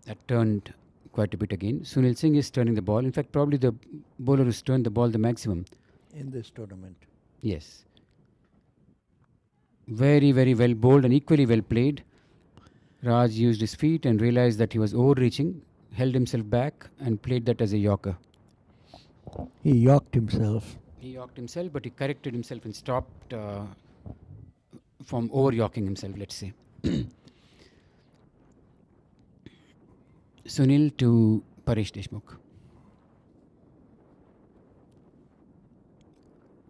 that turned quite a bit again. Sunil Singh is turning the ball. In fact, probably the bowler who's turned the ball the maximum in this tournament. Yes. Very, very well bowled and equally well played. Raj used his feet and realized that he was overreaching, held himself back and played that as a yorker. He yorked himself. But he corrected himself and stopped from over-yorking himself, let's say. Sunil to Paresh Deshmukh.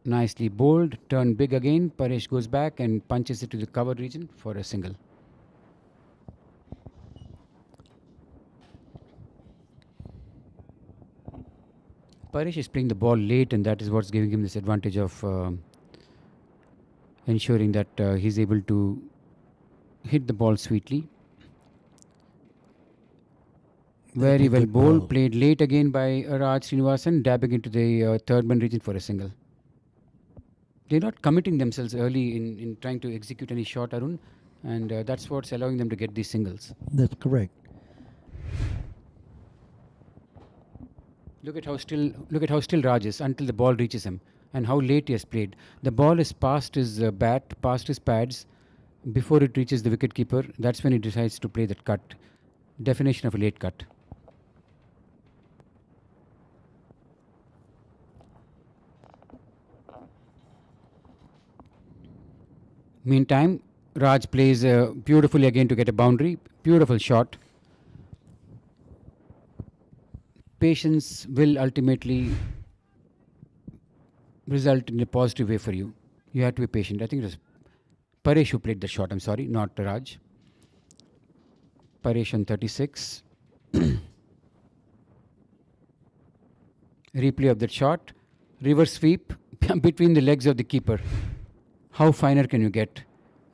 Nicely bowled, turned big again. Paresh goes back and punches it to the cover region for a single. Paresh is playing the ball late, and that is what's giving him this advantage of ensuring that he's able to hit the ball sweetly. That's Very a well good bowled, ball. played late again by Raj Srinivasan, dabbing into the third man region for a single. They're not committing themselves early in trying to execute any shot, Arun, and that's what's allowing them to get these singles. That's correct. Look at how still Raj is until the ball reaches him, and how late he has played. The ball is past his bat, past his pads, before it reaches the wicket keeper. That's when he decides to play that cut. Definition of a late cut. Meantime, Raj plays beautifully again to get a boundary. Beautiful shot. Patience will ultimately result in a positive way for you. You have to be patient. I think it was Paresh who played the shot. I'm sorry, not Raj. Paresh on 36. Replay of that shot. Reverse sweep between the legs of the keeper. How finer can you get?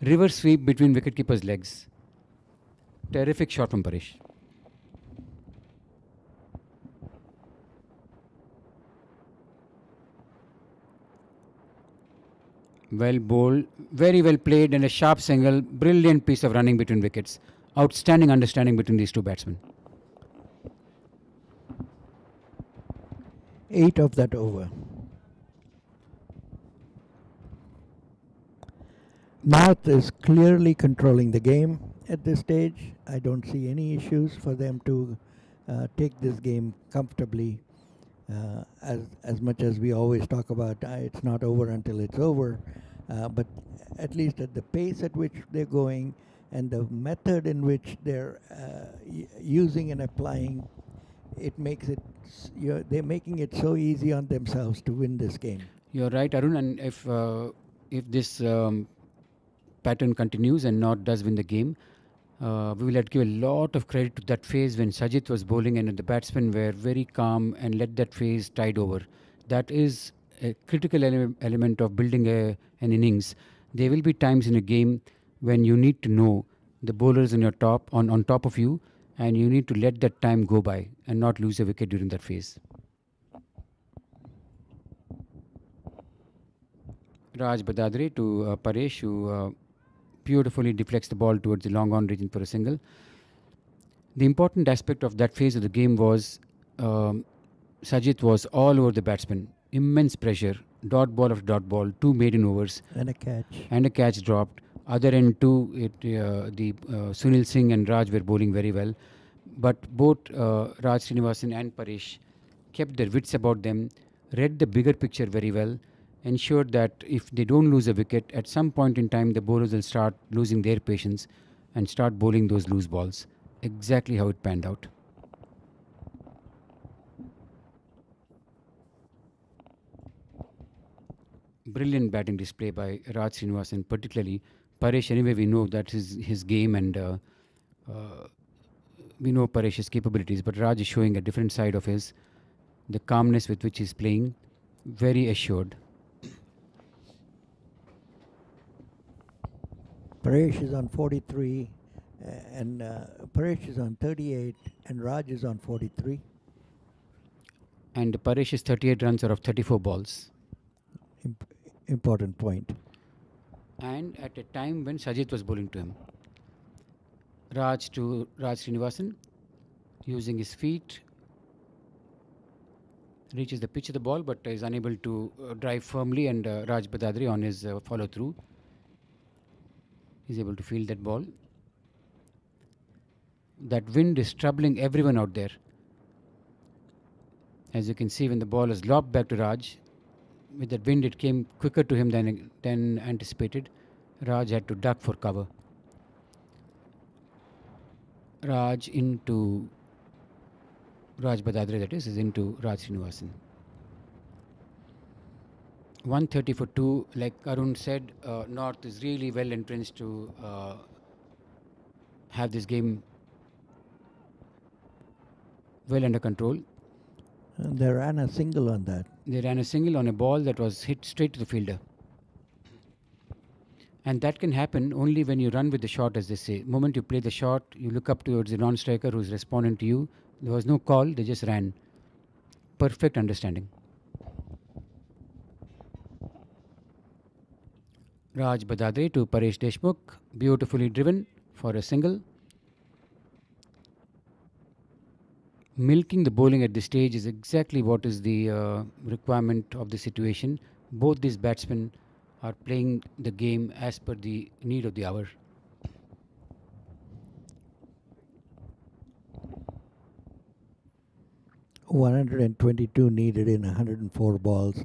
Reverse sweep between wicketkeeper's legs. Terrific shot from Paresh. Well bowled, very well played, and a sharp single. Brilliant piece of running between wickets. Outstanding understanding between these two batsmen. 8 of that over. North is clearly controlling the game at this stage. I don't see any issues for them to take this game comfortably. As much as we always talk about, it's not over until it's over. But at least at the pace at which they're going and the method in which they're using and applying, it makes it. They're making it so easy on themselves to win this game. You're right, Arun. And if this pattern continues and North does win the game, we will have to give a lot of credit to that phase when Sajid was bowling and the batsmen were very calm and let that phase tide over. That is a critical element of building an innings. There will be times in a game when you need to know the bowlers on top of you, and you need to let that time go by and not lose a wicket during that phase. Raj Badadre to Paresh, who beautifully deflects the ball towards the long on region for a single. The important aspect of that phase of the game was Sajid was all over the batsman. Immense pressure, dot ball after dot ball, two maiden overs, And a catch. and a catch dropped. Other end too, Sunil Singh and Raj were bowling very well, but both Raj Srinivasan and Paresh kept their wits about them, read the bigger picture very well, ensured that if they don't lose a wicket, at some point in time the bowlers will start losing their patience and start bowling those loose balls. Exactly how it panned out. Brilliant batting display by Raj Srinivasan, particularly Paresh. Anyway, we know that is his game, and we know Paresh's capabilities, but Raj is showing a different side of his, the calmness with which he's playing, very assured. Paresh is on 43, and Paresh is on 38, and Raj is on 43. And Paresh's 38 runs are of 34 balls. Important point. And at a time when Sajid was bowling to him. Raj to Raj Srinivasan, using his feet, reaches the pitch of the ball but is unable to drive firmly, and Raj Badadri on his follow through is able to field that ball. That wind is troubling everyone out there. As you can see, when the ball is lobbed back to Raj, with that wind it came quicker to him than anticipated. Raj had to duck for cover. Raj into Raj Badadre, that is into Raj Srinivasan. 130 for 2. Like Arun said, North is really well entrenched to have this game well under control. And they ran a single on that. They ran a single on a ball that was hit straight to the fielder. And that can happen only when you run with the shot, as they say. The moment you play the shot, you look up towards the non-striker who's responding to you. There was no call, they just ran. Perfect understanding. Raj Badadri to Paresh Deshmukh, beautifully driven for a single. Milking the bowling at this stage is exactly what is the requirement of the situation. Both these batsmen are playing the game as per the need of the hour. $122 needed in 104 balls.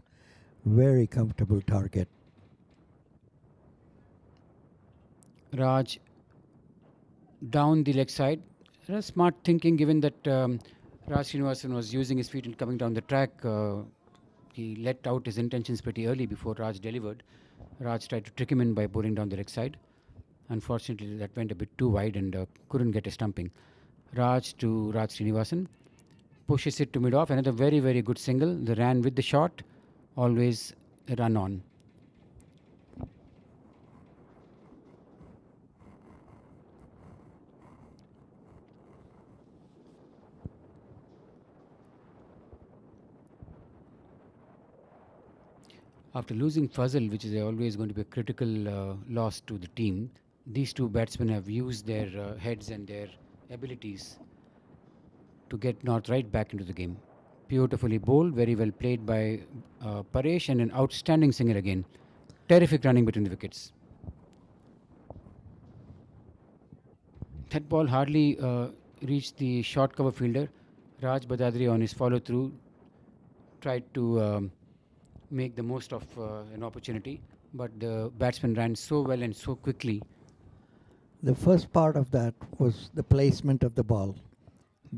Very comfortable target. Raj down the leg side. Smart thinking given that Raj Srinivasan was using his feet and coming down the track. He let out his intentions pretty early before Raj delivered. Raj tried to trick him in by bowling down the leg side. Unfortunately, that went a bit too wide and couldn't get a stumping. Raj to Raj Srinivasan. Pushes it to mid-off. Another very, very good single. They ran with the shot. Always a run on. After losing Fazal, which is always going to be a critical loss to the team, these two batsmen have used their heads and their abilities to get North right back into the game. Beautifully bowled, very well played by Paresh, and an outstanding singer again. Terrific running between the wickets. That ball hardly reached the short cover fielder. Raj Badadri on his follow through tried to make the most of an opportunity, but the batsman ran so well and so quickly. The first part of that was the placement of the ball.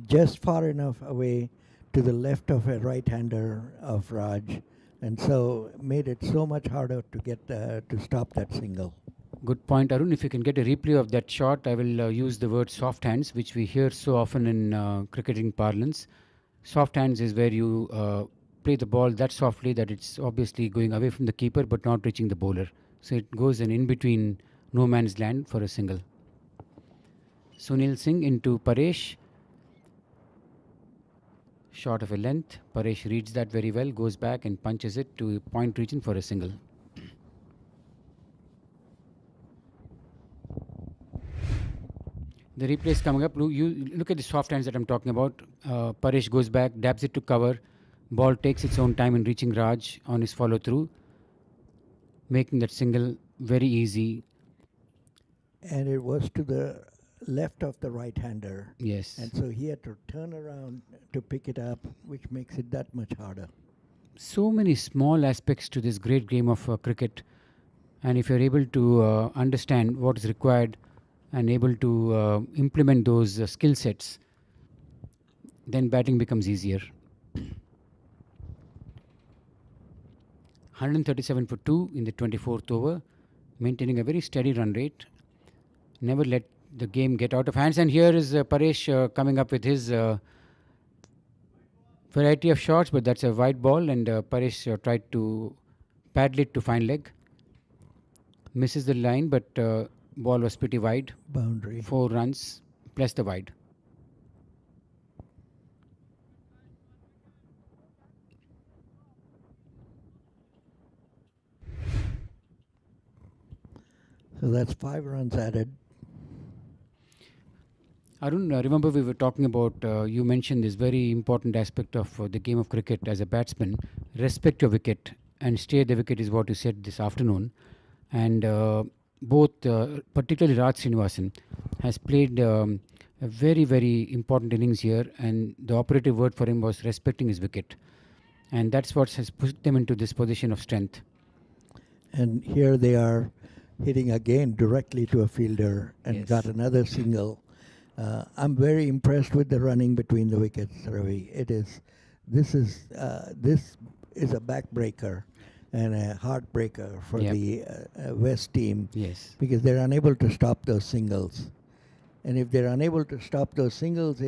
Just far enough away to the left of a right-hander of Raj, and so made it so much harder to get to stop that single. Good point, Arun. If you can get a replay of that shot, I will use the word soft hands, which we hear so often in cricketing parlance. Soft hands is where you play the ball that softly that it's obviously going away from the keeper but not reaching the bowler. So it goes in between no man's land for a single. Sunil Singh into Paresh. Short of a length. Paresh reads that very well, goes back and punches it to point region for a single. The replay is coming up. You look at the soft hands that I'm talking about. Paresh goes back, dabs it to cover. Ball takes its own time in reaching Raj on his follow through, making that single very easy. And it was to the left of the right-hander. Yes. And so he had to turn around to pick it up, which makes it that much harder. So many small aspects to this great game of cricket, and if you're able to understand what is required and able to implement those skill sets, then batting becomes easier. 137 for 2 in the 24th over, maintaining a very steady run rate. Never let the game get out of hands. And here is Paresh coming up with his variety of shots, but that's a wide ball, and Paresh tried to paddle it to fine leg. Misses the line, but ball was pretty wide. Boundary. 4 runs plus the wide. So that's 5 runs added. Arun, remember we were talking about, you mentioned this very important aspect of the game of cricket as a batsman. Respect your wicket and stay the wicket is what you said this afternoon. And both, particularly Raj Srinivasan, has played a very, very important innings here. And the operative word for him was respecting his wicket. And that's what has pushed them into this position of strength. And here they are hitting again directly to a fielder and Yes. got another single. I'm very impressed with the running between the wickets, Ravi. This is a backbreaker and a heartbreaker for Yep. the West team Yes. because they're unable to stop those singles. And if they're unable to stop those singles,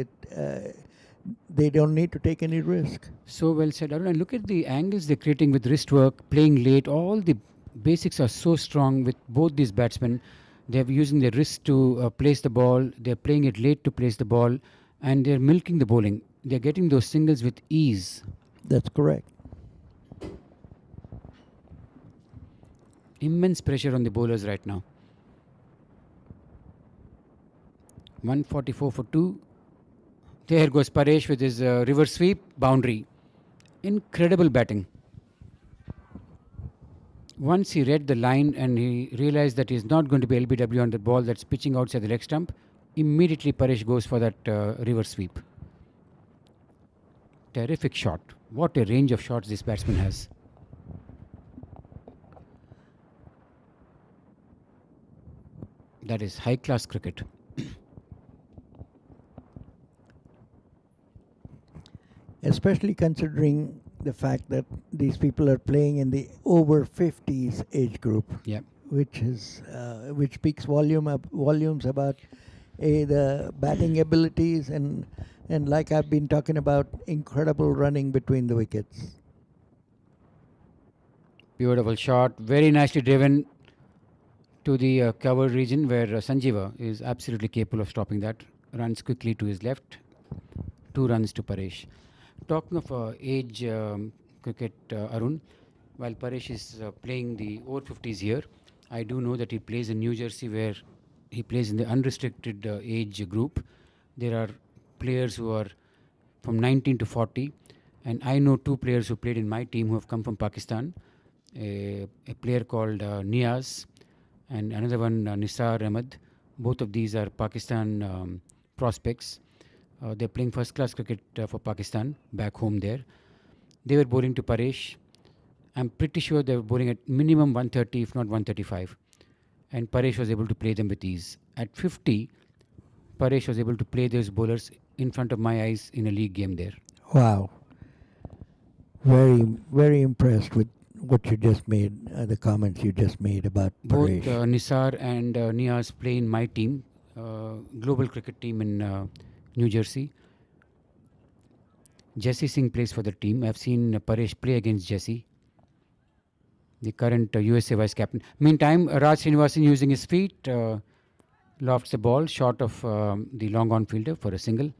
they don't need to take any risk. So well said, Arun. And look at the angles they're creating with wrist work, playing late. All the basics are so strong with both these batsmen. They're using their wrist to place the ball. They're playing it late to place the ball, and they're milking the bowling. They're getting those singles with ease. That's correct. Immense pressure on the bowlers right now. 144 for 2. There goes Paresh with his reverse sweep, boundary. Incredible batting. Once he read the line and he realized that he's not going to be LBW on the ball that's pitching outside the leg stump, immediately Paresh goes for that reverse sweep. Terrific shot. What a range of shots this batsman has. That is high class cricket. Especially considering the fact that these people are playing in the over 50s age group, Yeah. which speaks volumes about the batting abilities and like I've been talking about, incredible running between the wickets. Beautiful shot. Very nicely driven to the covered region where Sanjeeva is absolutely capable of stopping that. Runs quickly to his left. 2 runs to Paresh. Talking of age cricket, Arun, while Paresh is playing the over 50s here, I do know that he plays in New Jersey where he plays in the unrestricted age group. There are players who are from 19 to 40, and I know 2 players who played in my team who have come from Pakistan. A player called Niaz and another one Nisar Ahmed. Both of these are Pakistan prospects. They're playing first class cricket for Pakistan back home there. They were bowling to Paresh. I'm pretty sure they were bowling at minimum 130 if not 135, and Paresh was able to play them with ease. At 50, Paresh was able to play those bowlers in front of my eyes in a league game there. Wow. Very, very impressed with what you just made, the comments you just made about Both Paresh. Nisar and Niaz play in my team, global cricket team in New Jersey. Jesse Singh plays for the team. I've seen Paresh play against Jesse, the current USA vice captain. Meantime, Raj Srinivasan using his feet lofts the ball short of the long on fielder for a single.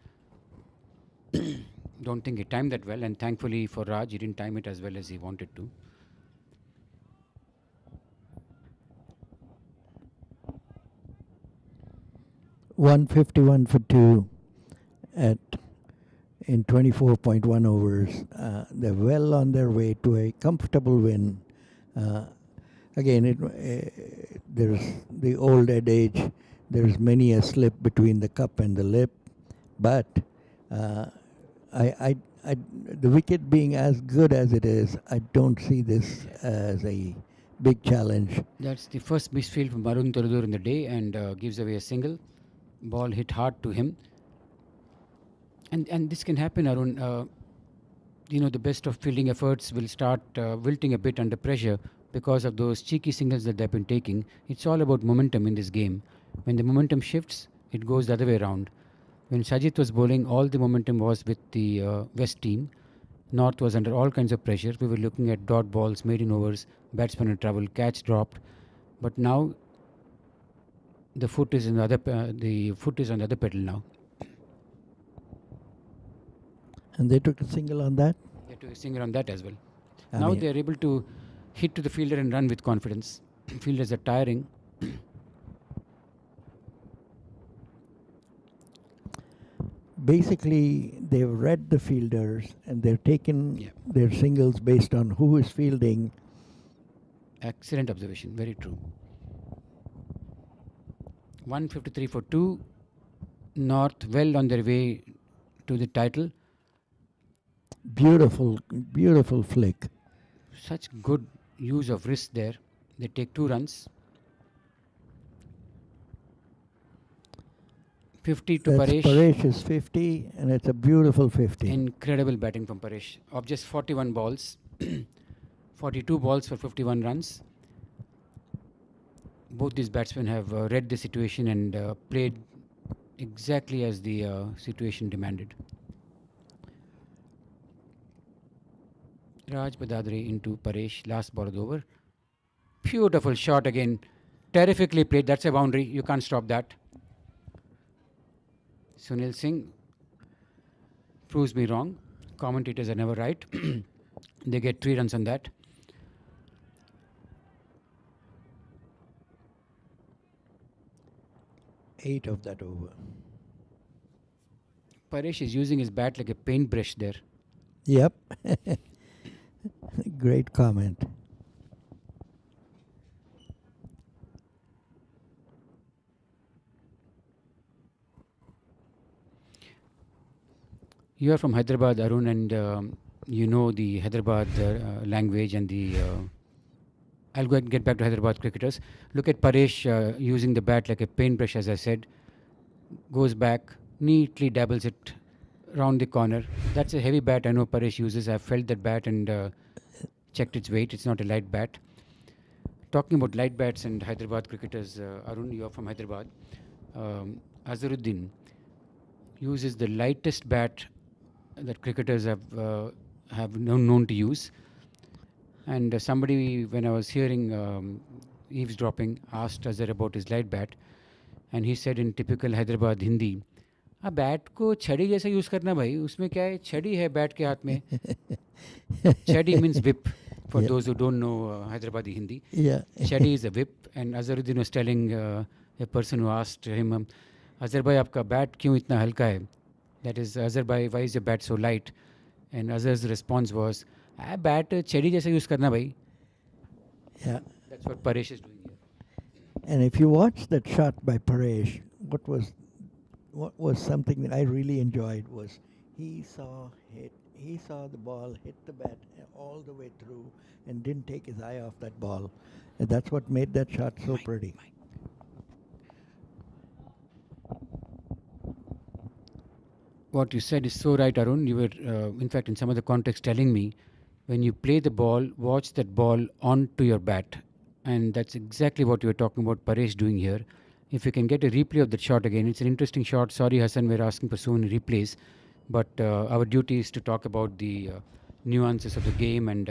Don't think he timed that well, and thankfully for Raj, he didn't time it as well as he wanted to. $151 for 2 at in 24.1 overs. They're well on their way to a comfortable win. Again, there's the old adage, there's many a slip between the cup and the lip, but the wicket being as good as it is, I don't see this as a big challenge. That's the first misfield from Arun Turadur in the day, and gives away a single. Ball hit hard to him. And this can happen, Arun. The best of fielding efforts will start wilting a bit under pressure because of those cheeky singles that they've been taking. It's all about momentum in this game. When the momentum shifts, it goes the other way around. When Sajid was bowling, all the momentum was with the West team. North was under all kinds of pressure. We were looking at dot balls, maiden overs, batsmen in trouble, catch dropped. But now the foot is on the other pedal now. And they took a single on that? They took a single on that as well. I Now mean, they are able to hit to the fielder and run with confidence. Fielders are tiring. basically, they've read the fielders and they've taken Yeah. their singles based on who is fielding. Excellent observation. Very true. 153 for 2. North well on their way to the title. Beautiful, beautiful flick. Such good use of wrist there. They take 2 runs. 50 to That's Paresh. Paresh is 50, and it's a beautiful 50. Incredible batting from Paresh. Of just 41 balls, 42 balls for 51 runs. Both these batsmen have read the situation and played exactly as the situation demanded. Raj Badadri into Paresh. Last ball of the over. Beautiful shot again. Terrifically played. That's a boundary. You can't stop that. Sunil Singh proves me wrong. Commentators are never right. They get 3 runs on that. Eight of that over. Paresh is using his bat like a paintbrush there. Yep. Great comment. You are from Hyderabad, Arun, and you know the Hyderabad language and the. I'll go and get back to Hyderabad cricketers. Look at Paresh using the bat like a paintbrush, as I said. Goes back, neatly dabbles it round the corner. That's a heavy bat I know Paresh uses. I've felt that bat and checked its weight. It's not a light bat. Talking about light bats and Hyderabad cricketers, Arun, you're from Hyderabad. Azharuddin uses the lightest bat that cricketers have known to use. And somebody, when I was hearing eavesdropping, asked Azhar about his light bat, and he said in typical Hyderabad Hindi, "आ bat को छड़ी जैसा use करना भाई, उसमें क्या है, छड़ी है बैट के हाथ में." Chadi means whip. For Yeah. those who don't know Hyderabadi Hindi, Yeah. Chadi is a whip. And Azharuddin was telling a person who asked him, "Azhar bhai, आपका बैट क्यों इतना हल्का है?" That is, Azhar bhai, why is your bat so light? And Azhar's response was, "आ bat छड़ी जैसा use करना भाई." Yeah. That's what Paresh is doing here. And if you watch that shot by Paresh, what was something that I really enjoyed was he saw the ball hit the bat all the way through and didn't take his eye off that ball. And that's what made that shot so pretty. What you said is so right, Arun. You were, in fact, in some other context, telling me when you play the ball, watch that ball onto your bat. And that's exactly what you were talking about Paresh doing here. If you can get a replay of that shot again, it's an interesting shot. Sorry, Hassan, we're asking for so many replays. But our duty is to talk about the nuances of the game and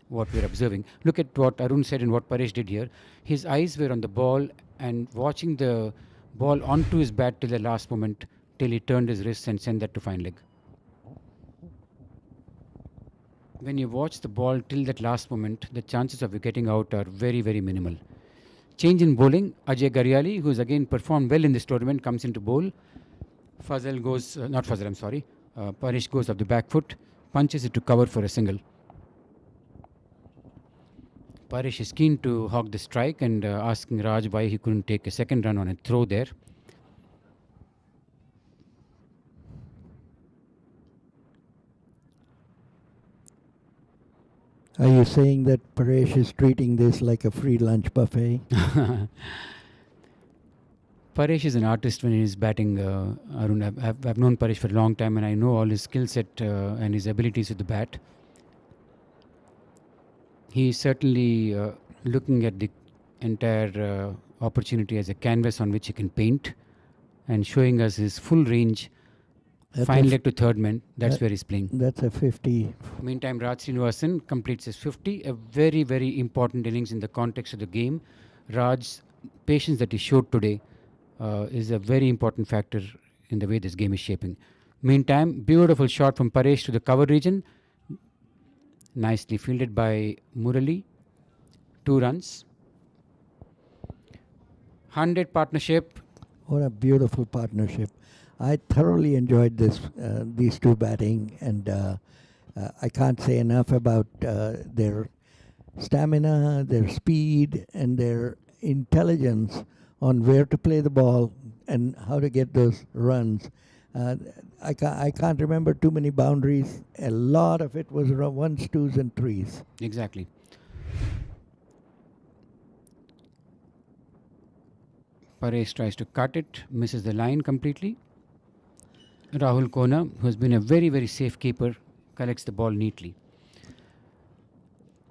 what we're observing. Look at what Arun said and what Paresh did here. His eyes were on the ball and watching the ball onto his bat till the last moment, till he turned his wrists and sent that to fine leg. When you watch the ball till that last moment, the chances of you getting out are very, very minimal. Change in bowling. Ajay Garyali, who's again performed well in this tournament, comes into bowl. Fazal goes, not Fazal, I'm sorry. Paresh goes off the back foot, punches it to cover for a single. Paresh is keen to hog the strike and asking Raj why he couldn't take a second run on a throw there. Are you saying that Paresh is treating this like a free lunch buffet? Paresh is an artist when he is batting. Arun, I've known Paresh for a long time and I know all his skill set and his abilities with the bat. He is certainly looking at the entire opportunity as a canvas on which he can paint and showing us his full range. Fine leg to third man, that's where he's playing. That's a 50. Meantime, Raj Srinivasan completes his 50, a very, very important innings in the context of the game. Raj's patience that he showed today is a very important factor in the way this game is shaping. Meantime, beautiful shot from Paresh to the cover region. Nicely fielded by Murali. 2 runs. 100 partnership. What a beautiful partnership. I thoroughly enjoyed these two batting, and I can't say enough about their stamina, their speed, and their intelligence on where to play the ball and how to get those runs. I can't remember too many boundaries. A lot of it was around ones, twos, and threes. Exactly. Paresh tries to cut it, misses the line completely. Rahul Kona, who has been a very, very safe keeper, collects the ball neatly.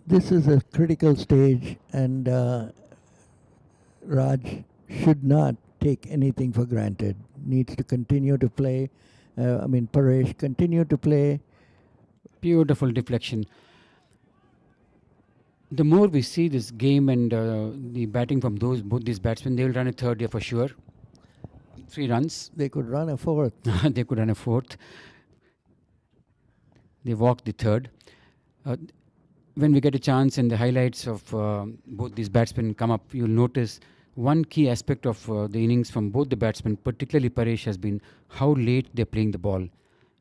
This is a critical stage, and Raj should not take anything for granted. Needs to continue to play. Paresh continue to play. Beautiful deflection. The more we see this game and the batting from both these batsmen, they will run a third here for sure. 3 runs. They could run a fourth. They could run a fourth. They walked the third. Uh, when we get a chance and the highlights of both these batsmen come up, you'll notice one key aspect of the innings from both the batsmen, particularly Paresh, has been how late they're playing the ball,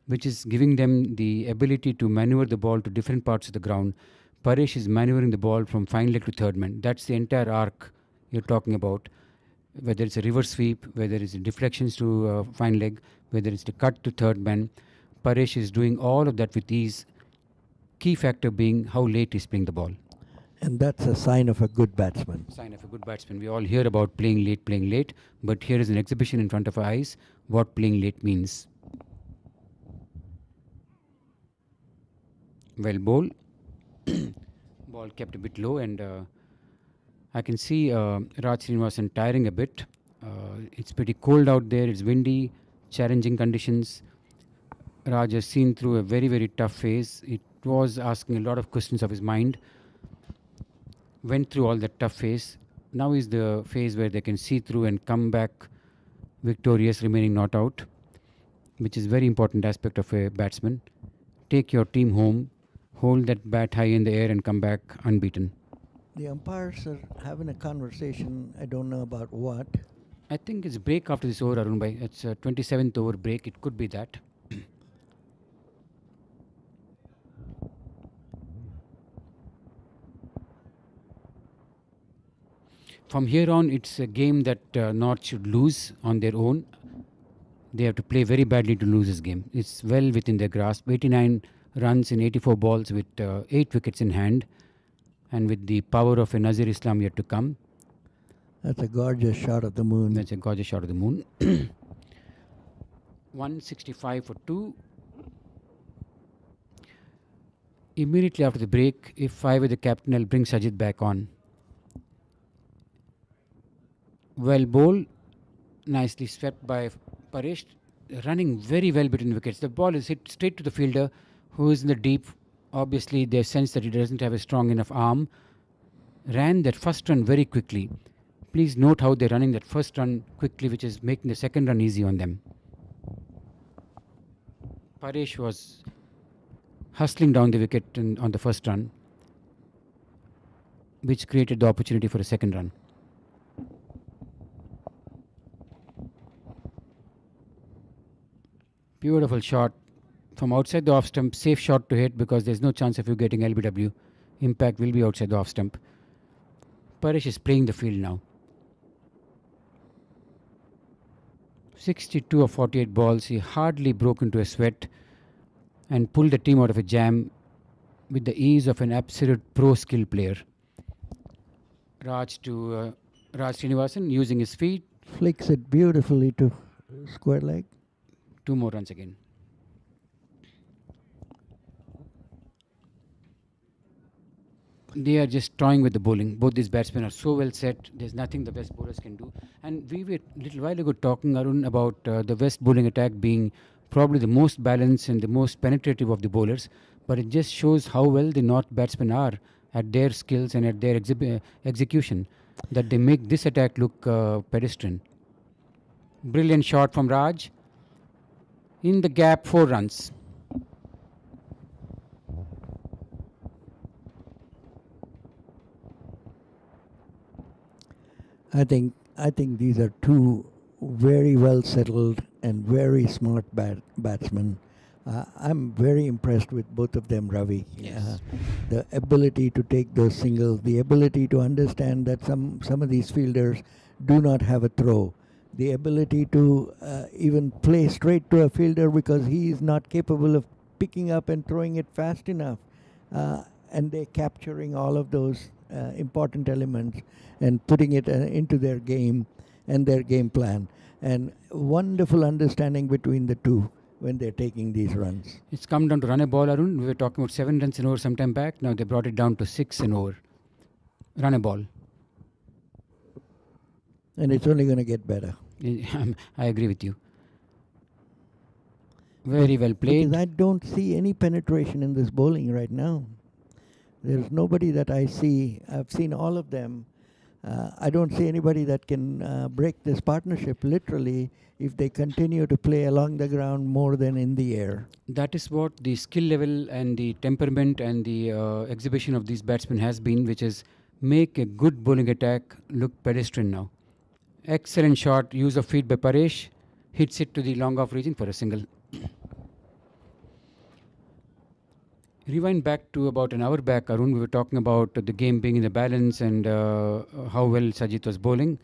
which is giving them the ability to maneuver the ball to different parts of the ground. Paresh is maneuvering the ball from fine leg to third man. That's the entire arc you're talking about. Whether it's a reverse sweep, whether it's deflections to fine leg, whether it's the cut to third man, Paresh is doing all of that with ease. Key factor being how late he's playing the ball. And that's a sign of a good batsman. Sign of a good batsman. We all hear about playing late, but here is an exhibition in front of our eyes what playing late means. Well bowled. Ball kept a bit low, and I can see Raj Srinivasan tiring a bit. It's pretty cold out there, it's windy, challenging conditions. Raj has seen through a very, very tough phase. It was asking a lot of questions of his mind. Went through all that tough phase. Now is the phase where they can see through and come back victorious, remaining not out, which is very important aspect of a batsman. Take your team home, hold that bat high in the air and come back unbeaten. The umpires are having a conversation. I don't know about what. I think it's break after this over, Arun Bhai. It's a 27th over break. It could be that. From here on, it's a game that North should lose on their own. They have to play very badly to lose this game. It's well within their grasp. 89 runs in 84 balls with 8 wickets in hand, and with the power of a Nazir Islam yet to come. That's a gorgeous shot of the moon. That's a gorgeous shot of the moon. 165 for 2. Immediately after the break, if I were the captain, I'll bring Sajid back on. Well bowled, nicely swept by Paresh, running very well between wickets. The ball is hit straight to the fielder, who is in the deep. Obviously, they sense that he doesn't have a strong enough arm. Ran that first run very quickly. Please note how they're running that first run quickly, which is making the second run easy on them. Paresh was hustling down the wicket on the first run, which created the opportunity for a second run. Beautiful shot from outside the off stump. Safe shot to hit because there's no chance of you getting LBW. Impact will be outside the off stump. Paresh is playing the field now. 62 of 48 balls. He hardly broke into a sweat and pulled the team out of a jam with the ease of an absolute pro skill player. Raj Srinivasan using his feet. Flicks it beautifully to square leg. 2 more runs again. They are just toying with the bowling. Both these batsmen are so well set. There's nothing the West bowlers can do. And we were a little while ago talking, Arun, about the West bowling attack being probably the most balanced and the most penetrative of the bowlers. But it just shows how well the North batsmen are at their skills and at their execution, that they make this attack look pedestrian. Brilliant shot from Raj. In the gap, 4 runs. I think these are two very well settled and very smart batsmen. I'm very impressed with both of them, Ravi. Yes. The ability to take those singles, the ability to understand that some of these fielders do not have a throw, the ability to even play straight to a fielder because he is not capable of picking up and throwing it fast enough. And they're capturing all of those important elements and putting it into their game and their game plan. And wonderful understanding between the two when they're taking these runs. It's come down to run a ball, Arun. We were talking about 7 runs an over some time back. Now they brought it down to 6 an over. Run a ball. And it's only going to get better. I agree with you. Very well played. Because I don't see any penetration in this bowling right now. There's nobody that I see. I've seen all of them. I don't see anybody that can break this partnership literally if they continue to play along the ground more than in the air. That is what the skill level and the temperament and the exhibition of these batsmen has been, which is make a good bowling attack look pedestrian now. Excellent shot, use of feet by Paresh, hits it to the long off region for a single. Rewind back to about an hour back, Arun. We were talking about the game being in the balance and how well Sajid was bowling.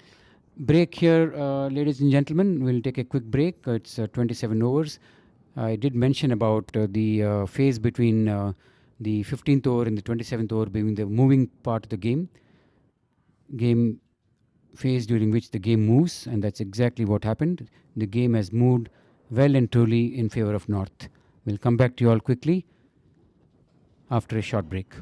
Break here, ladies and gentlemen. We'll take a quick break. It's 27 overs. I did mention about the phase between the 15th over and the 27th over being the moving part of the game. Game phase during which the game moves, and that's exactly what happened. The game has moved well and truly in favor of North. We'll come back to you all quickly after a short break.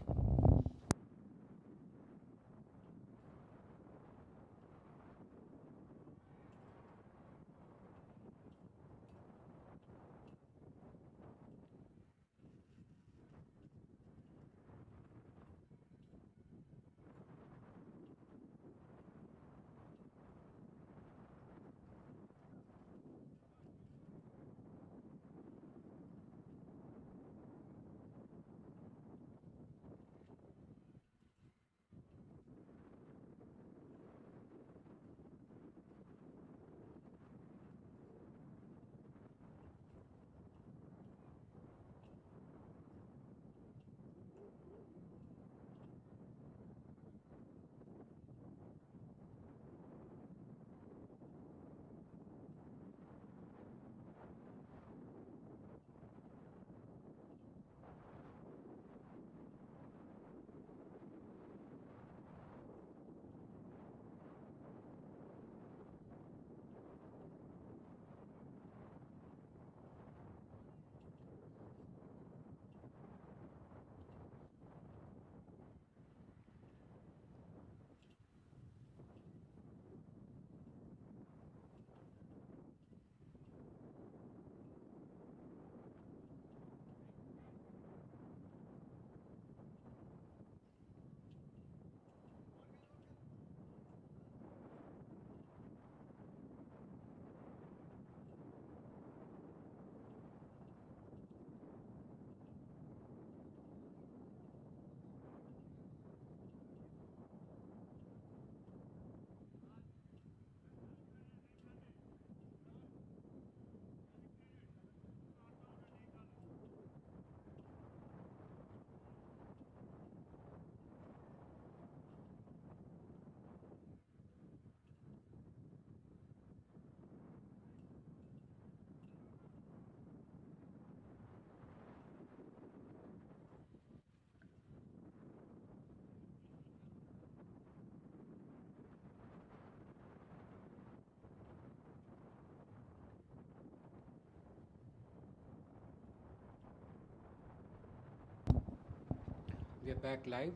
We are back live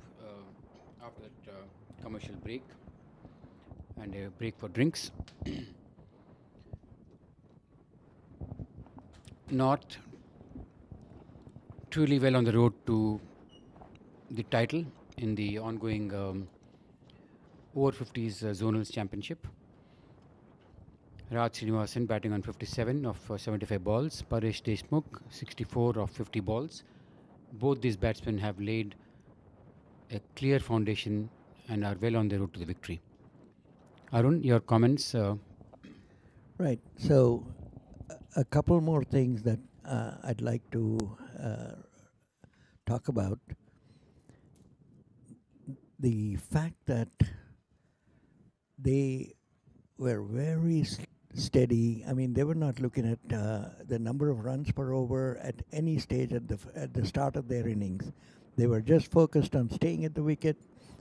after that commercial break and a break for drinks. North truly well on the road to the title in the ongoing over 50s Zonals Championship. Raj Srinivasan batting on 57 of 75 balls, Paresh Deshmukh 64 of 50 balls. Both these batsmen have laid a clear foundation and are well on their road to the victory. Arun, your comments? Right. So, a couple more things that I'd like to talk about. The fact that they were very steady. I mean, they were not looking at the number of runs per over at any stage at the start of their innings. They were just focused on staying at the wicket,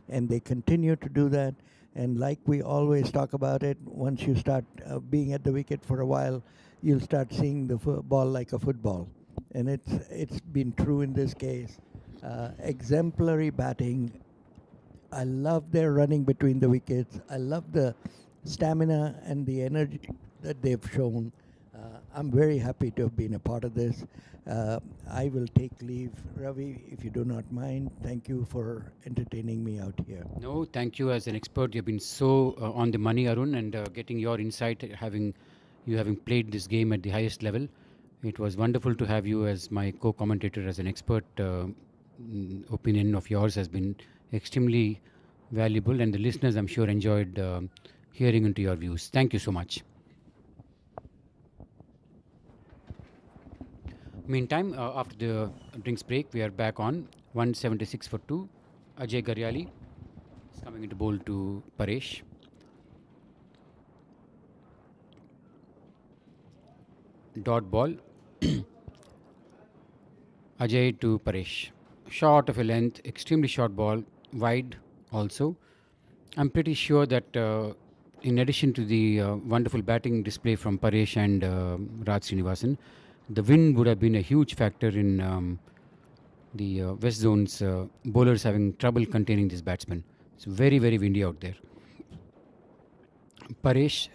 and they continue to do that. And like we always talk about it, once you start being at the wicket for a while, you'll start seeing the ball like a football. And it's been true in this case. Exemplary batting. I love their running between the wickets. I love the stamina and the energy that they've shown. I'm very happy to have been a part of this. I will take leave. Ravi, if you do not mind, thank you for entertaining me out here. No, thank you as an expert. You've been so on the money, Arun, and getting your insight, having played this game at the highest level. It was wonderful to have you as my co-commentator, as an expert. Opinion of yours has been extremely valuable, and the listeners, I'm sure, enjoyed hearing into your views. Thank you so much. Meantime, after the drinks break, we are back on 176 for 2. Ajay Garyali is coming into bowl to Paresh. Dot ball. Ajay to Paresh. Short of a length, extremely short ball, wide also. I'm pretty sure that in addition to the wonderful batting display from Paresh and Raj Srinivasan, the wind would have been a huge factor in the West Zone's bowlers having trouble containing this batsman. It's very, very windy out there. Paresh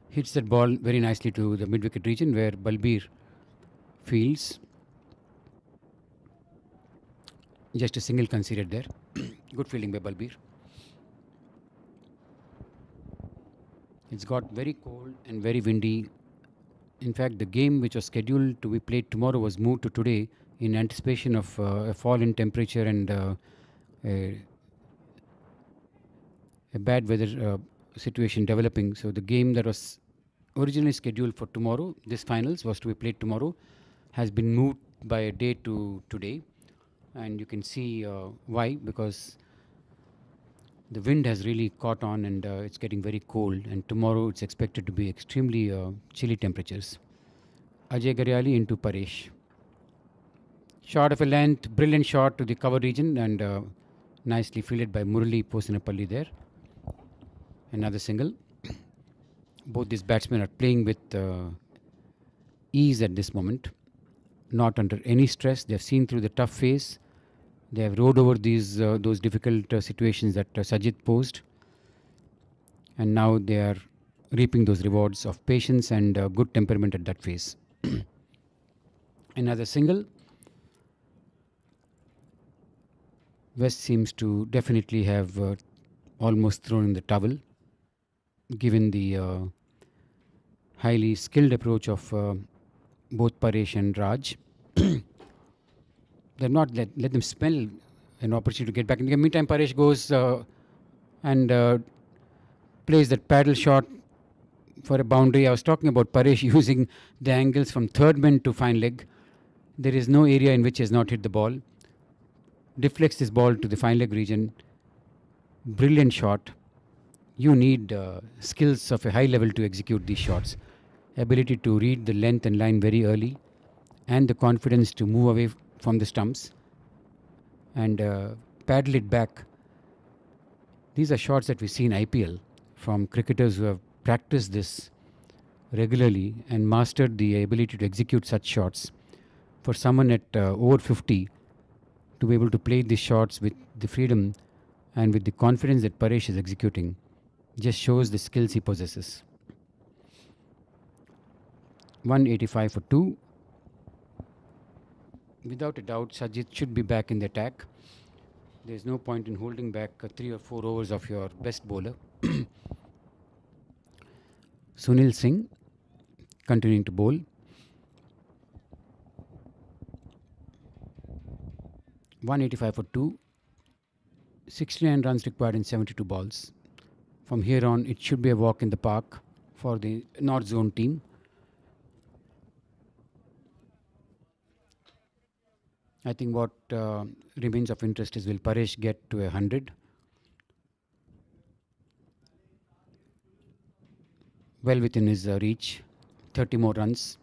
hits that ball very nicely to the mid-wicket region where Balbir fields. Just a single conceded there. Good fielding by Balbir. It's got very cold and very windy. In fact, the game which was scheduled to be played tomorrow was moved to today in anticipation of a fall in temperature and a bad weather situation developing. So the game that was originally scheduled for tomorrow, this finals was to be played tomorrow, has been moved by a day to today. And you can see why, because the wind has really caught on and it's getting very cold, and tomorrow it's expected to be extremely chilly temperatures. Ajay Garyali into Paresh. Shot of a length, brilliant shot to the cover region and nicely fielded by Murali Posinapalli there. Another single. Both these batsmen are playing with ease at this moment, not under any stress. They have seen through the tough phase. They have rode over those difficult situations that Sajid posed, and now they are reaping those rewards of patience and good temperament at that phase. Another single. West seems to definitely have almost thrown in the towel, given the highly skilled approach of both Paresh and Raj. They've not let them smell an opportunity to get back in the game. Meantime, Paresh goes and plays that paddle shot for a boundary. I was talking about Paresh using the angles from third man to fine leg. There is no area in which he has not hit the ball. Deflects this ball to the fine leg region. Brilliant shot. You need skills of a high level to execute these shots. Ability to read the length and line very early, and the confidence to move away from the stumps and paddle it back. These are shots that we see in IPL from cricketers who have practiced this regularly and mastered the ability to execute such shots. For someone at over 50 to be able to play these shots with the freedom and with the confidence that Paresh is executing just shows the skills he possesses. 185 for 2. Without a doubt, Sajid should be back in the attack. There is no point in holding back 3 or 4 overs of your best bowler. Sunil Singh continuing to bowl. 185 for 2. 69 runs required in 72 balls. From here on, it should be a walk in the park for the North Zone team. I think what remains of interest is, will Paresh get to 100? Well within his reach. 30 more runs.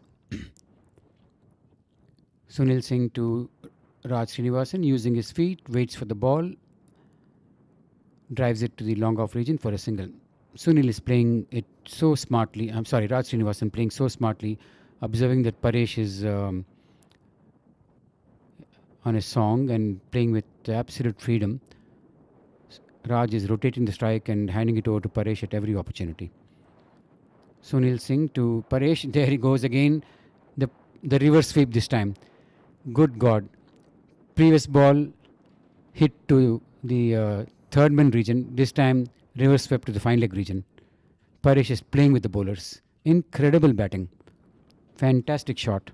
Sunil Singh to Raj Srinivasan, using his feet, waits for the ball, drives it to the long off region for a single. Sunil is playing it so smartly. Raj Srinivasan playing so smartly, observing that Paresh is on a song and playing with absolute freedom. Raj is rotating the strike and handing it over to Paresh at every opportunity. Sunil Singh to Paresh. There he goes again. the reverse sweep this time. Good God. Previous ball hit to the third man region. This time, reverse swept to the fine leg region. Paresh is playing with the bowlers. Incredible batting. Fantastic shot.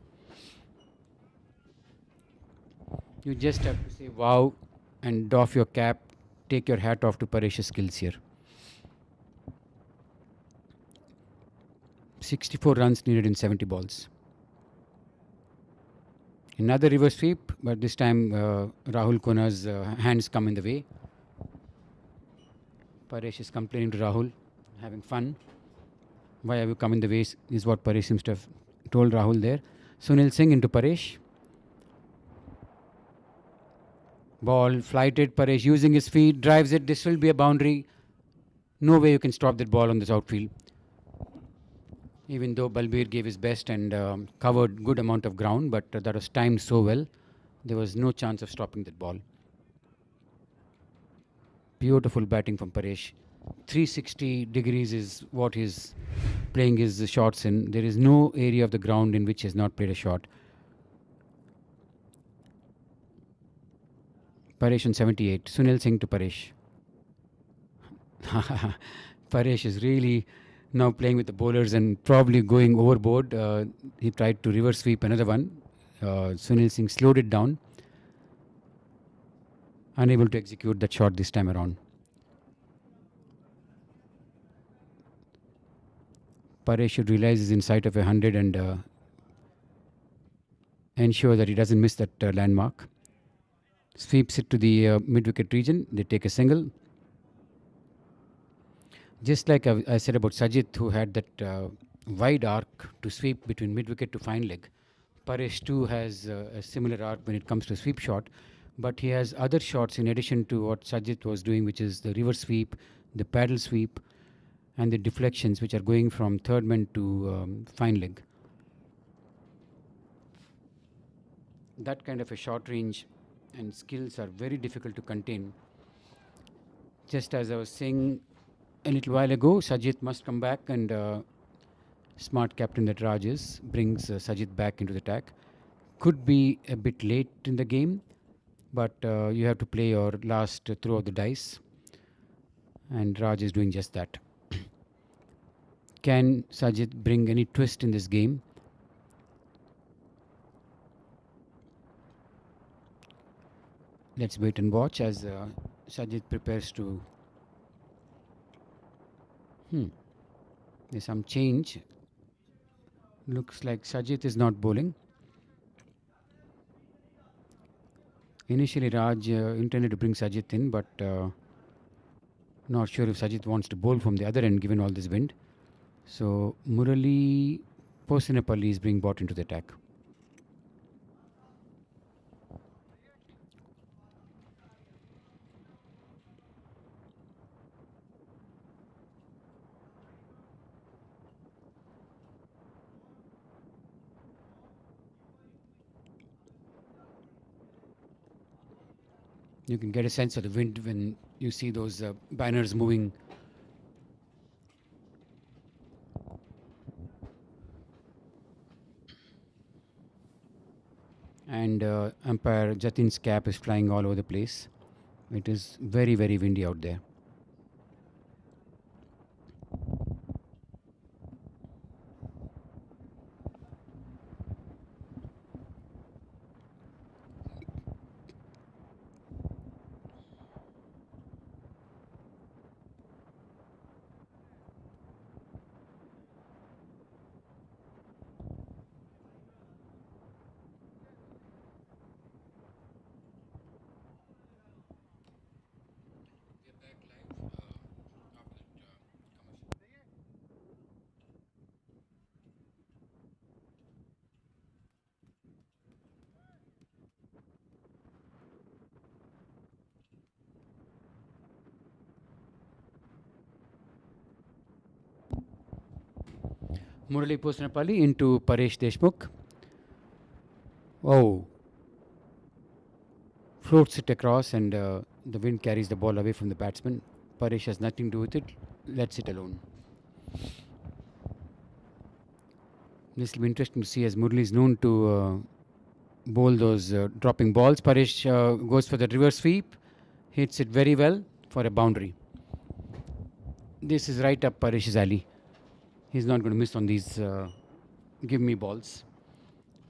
You just have to say wow and doff your cap. Take your hat off to Paresh's skills here. 64 runs needed in 70 balls. Another reverse sweep, but this time Rahul Kona's hands come in the way. Paresh is complaining to Rahul, having fun. Why have you come in the way is what Paresh seems to have told Rahul there. Sunil Singh into Paresh. Ball flighted. Paresh using his feet, drives it. This will be a boundary. No way you can stop that ball on this outfield. Even though Balbir gave his best and covered good amount of ground, but that was timed so well, there was no chance of stopping that ball. Beautiful batting from Paresh. 360 degrees is what he's playing his shots in. There is no area of the ground in which he has not played a shot. Paresh on 78. Sunil Singh to Paresh. Paresh is really now playing with the bowlers and probably going overboard. He tried to reverse sweep another one. Sunil Singh slowed it down. Unable to execute that shot this time around. Paresh should realize he's in sight of 100 and ensure that he doesn't miss that landmark. Sweeps it to the mid-wicket region. They take a single. Just like I said about Sajid, who had that wide arc to sweep between mid-wicket to fine leg, Paresh too has a similar arc when it comes to sweep shot, but he has other shots in addition to what Sajid was doing, which is the reverse sweep, the paddle sweep, and the deflections which are going from third man to fine leg. That kind of a short range and skills are very difficult to contain. Just as I was saying a little while ago, Sajid must come back, and smart captain that Raj is brings Sajid back into the attack. Could be a bit late in the game, but you have to play your last throw of the dice, and Raj is doing just that. Can Sajid bring any twist in this game? Let's wait and watch as Sajid prepares to. There's some change. Looks like Sajid is not bowling. Initially, Raj intended to bring Sajid in, but not sure if Sajid wants to bowl from the other end given all this wind. So Murali Posinapalli is being brought into the attack. You can get a sense of the wind when you see those banners moving. And umpire Jatin's cap is flying all over the place. It is very, very windy out there. Murali Posinapalli into Paresh Deshmukh. Oh. Floats it across and the wind carries the ball away from the batsman. Paresh has nothing to do with it. Lets it alone. This will be interesting to see as Murli is known to bowl those dropping balls. Paresh goes for the reverse sweep, hits it very well for a boundary. This is right up Paresh's alley. He's not going to miss on these give me balls.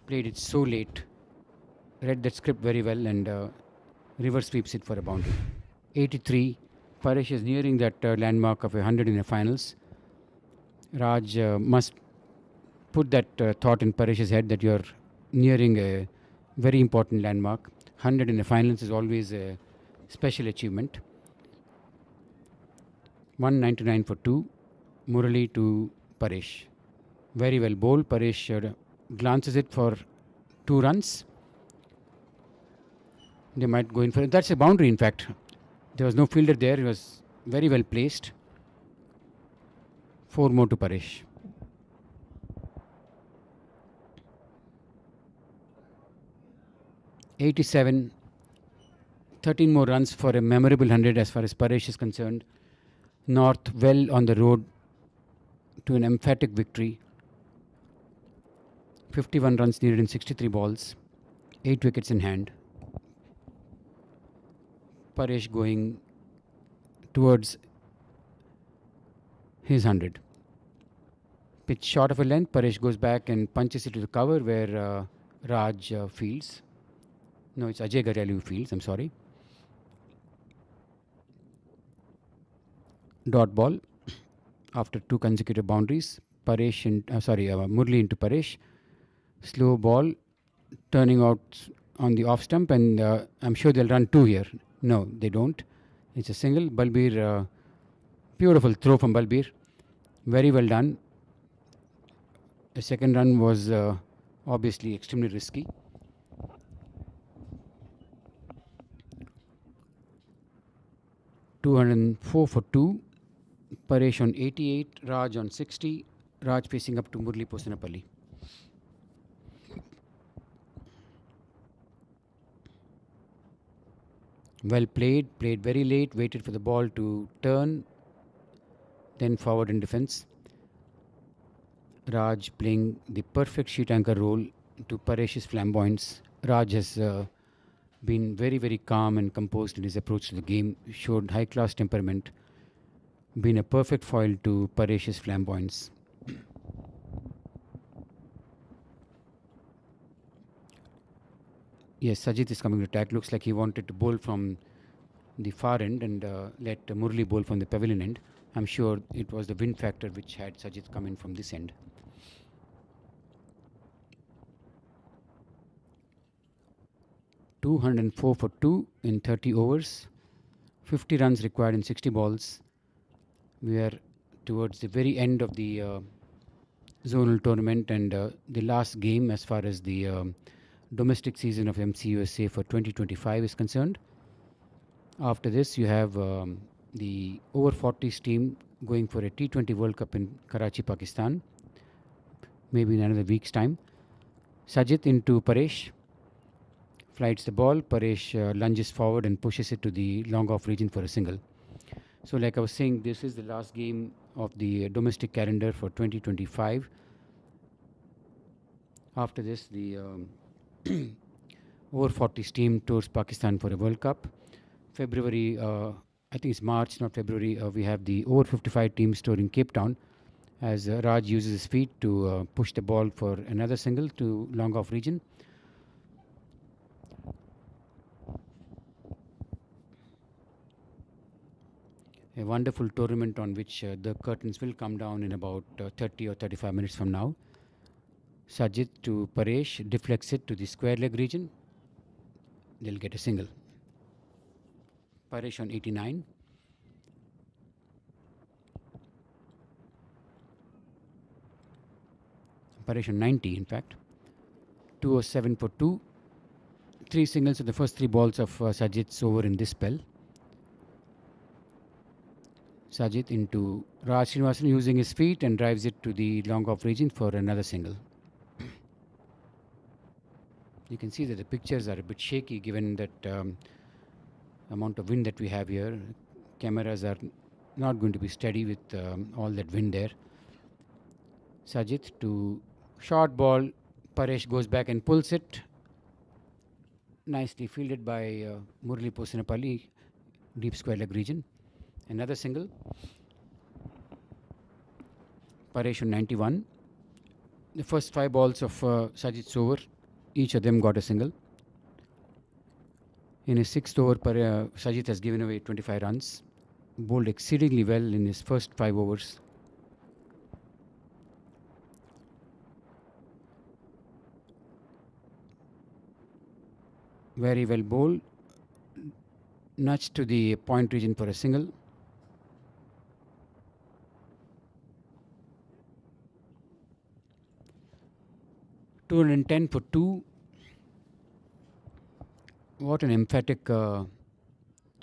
Played it so late, read that script very well, and reverse sweeps it for a boundary. 83. Paresh is nearing that landmark of 100 in the finals. Raj must put that thought in Paresh's head that you're nearing a very important landmark. 100 in the finals is always a special achievement. 199 for 2. Murali to Paresh. Very well bowled. Paresh glances it for 2 runs. They might go in for it. That's a boundary, in fact. There was no fielder there. He was very well placed. 4 more to Paresh. '87. 13 more runs for a memorable 100 as far as Paresh is concerned. North well on the road to an emphatic victory. 51 runs needed in 63 balls. 8 wickets in hand. Paresh going towards his 100. Pitch short of a length. Paresh goes back and punches it to the cover where Raj fields. No, it's Ajay Gareli who fields. I'm sorry. Dot ball after 2 consecutive boundaries. Paresh Murli into Paresh. Slow ball turning out on the off stump, and I'm sure they'll run 2 here. No, they don't. It's a single. Balbir, beautiful throw from Balbir. Very well done. The second run was obviously extremely risky. '204 for 2. Paresh on 88. Raj on 60. Raj facing up to Murli Posanapalli. Well played very late, waited for the ball to turn, then forward in defence. Raj playing the perfect sheet anchor role to Paresh's flamboyance. Raj has been very, very calm and composed in his approach to the game, showed high class temperament, been a perfect foil to Paresh's flamboyance. Yes, Sajid is coming to attack. Looks like he wanted to bowl from the far end and let Murli bowl from the pavilion end. I'm sure it was the wind factor which had Sajid come in from this end. '204 for 2 in 30 overs. 50 runs required in 60 balls. We are towards the very end of the zonal tournament and the last game as far as the domestic season of MCUSA for 2025 is concerned. After this, you have the over 40s team going for a T20 World Cup in Karachi, Pakistan, maybe in another week's time. Sajid into Paresh, flights the ball. Paresh lunges forward and pushes it to the long off region for a single. So like I was saying, this is the last game of the domestic calendar for 2025. After this, the over 40s team tours Pakistan for a World Cup. February, I think it's March, not February, we have the over 55 teams touring Cape Town as Raj uses his feet to push the ball for another single to long off region. A wonderful tournament on which the curtains will come down in about 30 or 35 minutes from now. Sajid to Paresh, deflects it to the square leg region. They'll get a single. Paresh on 89. Paresh on 90, in fact. 207 for 2. 3 singles in the first 3 balls of Sajid's over in this spell. Sajid into Raj Srinivasan using his feet and drives it to the long off region for another single. You can see that the pictures are a bit shaky given that amount of wind that we have here. Cameras are not going to be steady with all that wind there. Sajid to Short ball, Paresh goes back and pulls it. Nicely fielded by Murali Posinapalli, deep square leg region. Another single. Paresh on 91. The first 5 balls of Sajid's over, each of them got a single. In his 6th over, Sajid has given away 25 runs. Bowled exceedingly well in his first 5 overs. Very well bowled. Nudged to the point region for a single. $210 for 2. What an emphatic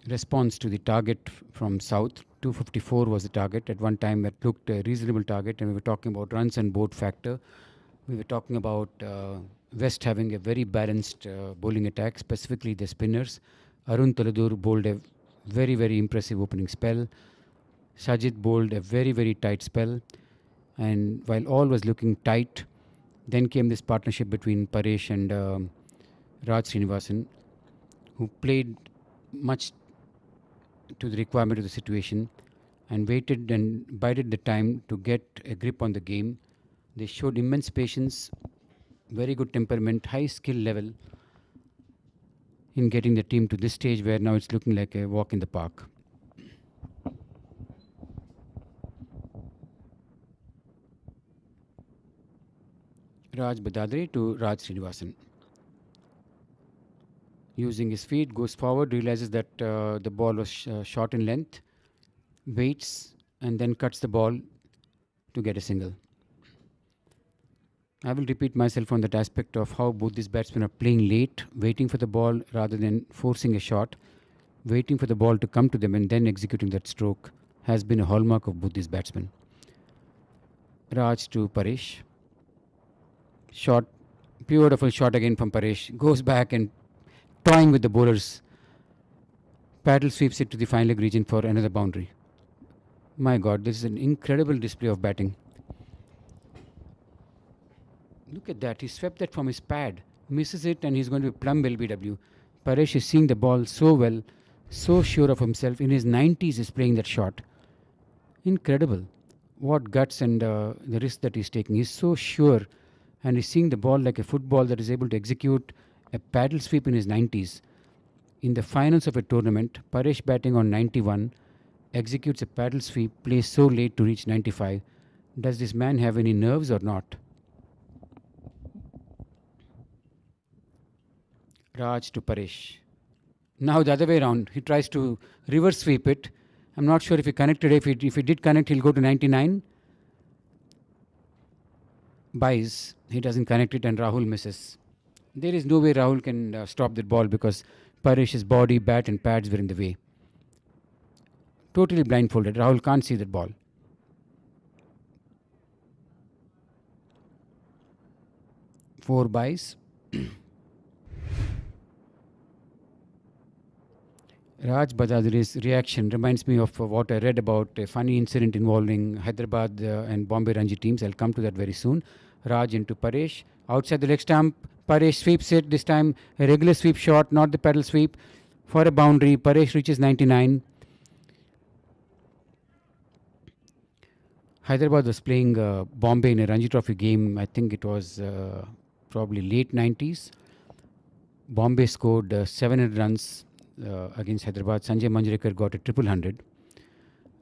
response to the target from South. 254 was the target. At one time that looked a reasonable target, and we were talking about runs and board factor. We were talking about West having a very balanced bowling attack, specifically the spinners. Arun Taladur bowled a very, very impressive opening spell. Sajid bowled a very, very tight spell. And while all was looking tight, then came this partnership between Paresh and Raj Srinivasan, who played much to the requirement of the situation and waited and bided the time to get a grip on the game. They showed immense patience, very good temperament, high skill level in getting the team to this stage where now it's looking like a walk in the park. Raj Badadri to Raj Srinivasan. Using his feet, goes forward, realizes that the ball was short in length, waits, and then cuts the ball to get a single. I will repeat myself on that aspect of how both these batsmen are playing late, waiting for the ball rather than forcing a shot, waiting for the ball to come to them and then executing that stroke has been a hallmark of both these batsmen. Raj to Paresh. Shot, beautiful shot again from Paresh. Goes back and toying with the bowlers. Paddle sweeps it to the final leg region for another boundary. My God, this is an incredible display of batting. Look at that. He swept that from his pad, misses it, and he's going to be plumb LBW. Paresh is seeing the ball so well, so sure of himself. In his 90s, is playing that shot. Incredible. What guts and the risk that he's taking. He's so sure, and he's seeing the ball like a football that is able to execute a paddle sweep in his 90s. In the finals of a tournament, Paresh batting on 91 executes a paddle sweep, plays so late to reach 95. Does this man have any nerves or not? Raj to Paresh. Now the other way around. He tries to reverse sweep it. I'm not sure if he connected. If he did connect, he'll go to 99. Buys. He doesn't connect it and Rahul misses. There is no way Rahul can stop that ball because Paresh's body, bat and pads were in the way. Totally blindfolded. Rahul can't see that ball. Four buys. Raj Badadri's reaction reminds me of what I read about a funny incident involving Hyderabad and Bombay Ranji teams. I'll come to that very soon. Raj into Paresh. Outside the leg stump, Paresh sweeps it. This time a regular sweep shot, not the pedal sweep. For a boundary, Paresh reaches 99. Hyderabad was playing Bombay in a Ranji Trophy game. I think it was probably late 90s. Bombay scored 700 runs against Hyderabad. Sanjay Manjrekar got a triple hundred.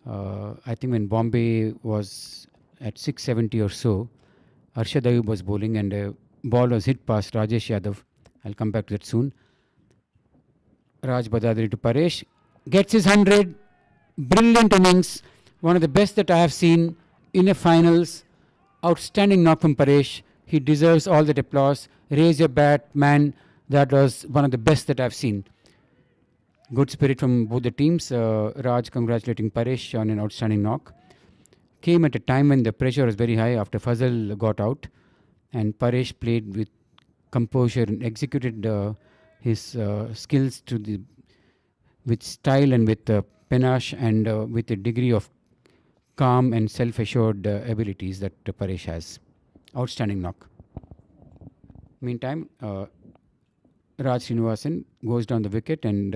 I think when Bombay was at 670 or so, Arshad Ayub was bowling and a ball was hit past Rajesh Yadav. I'll come back to that soon. Raj Badadri to Paresh. Gets his 100. Brilliant innings. One of the best that I have seen in a finals. Outstanding knock from Paresh. He deserves all that applause. Raise your bat, man. That was one of the best that I've seen. Good spirit from both the teams. Raj congratulating Paresh on an outstanding knock. Came at a time when the pressure was very high after Fazal got out. And Paresh played with composure and executed his skills with style and with panache and with a degree of calm and self-assured abilities that Paresh has. Outstanding knock. Meantime, Raj Srinivasan goes down the wicket and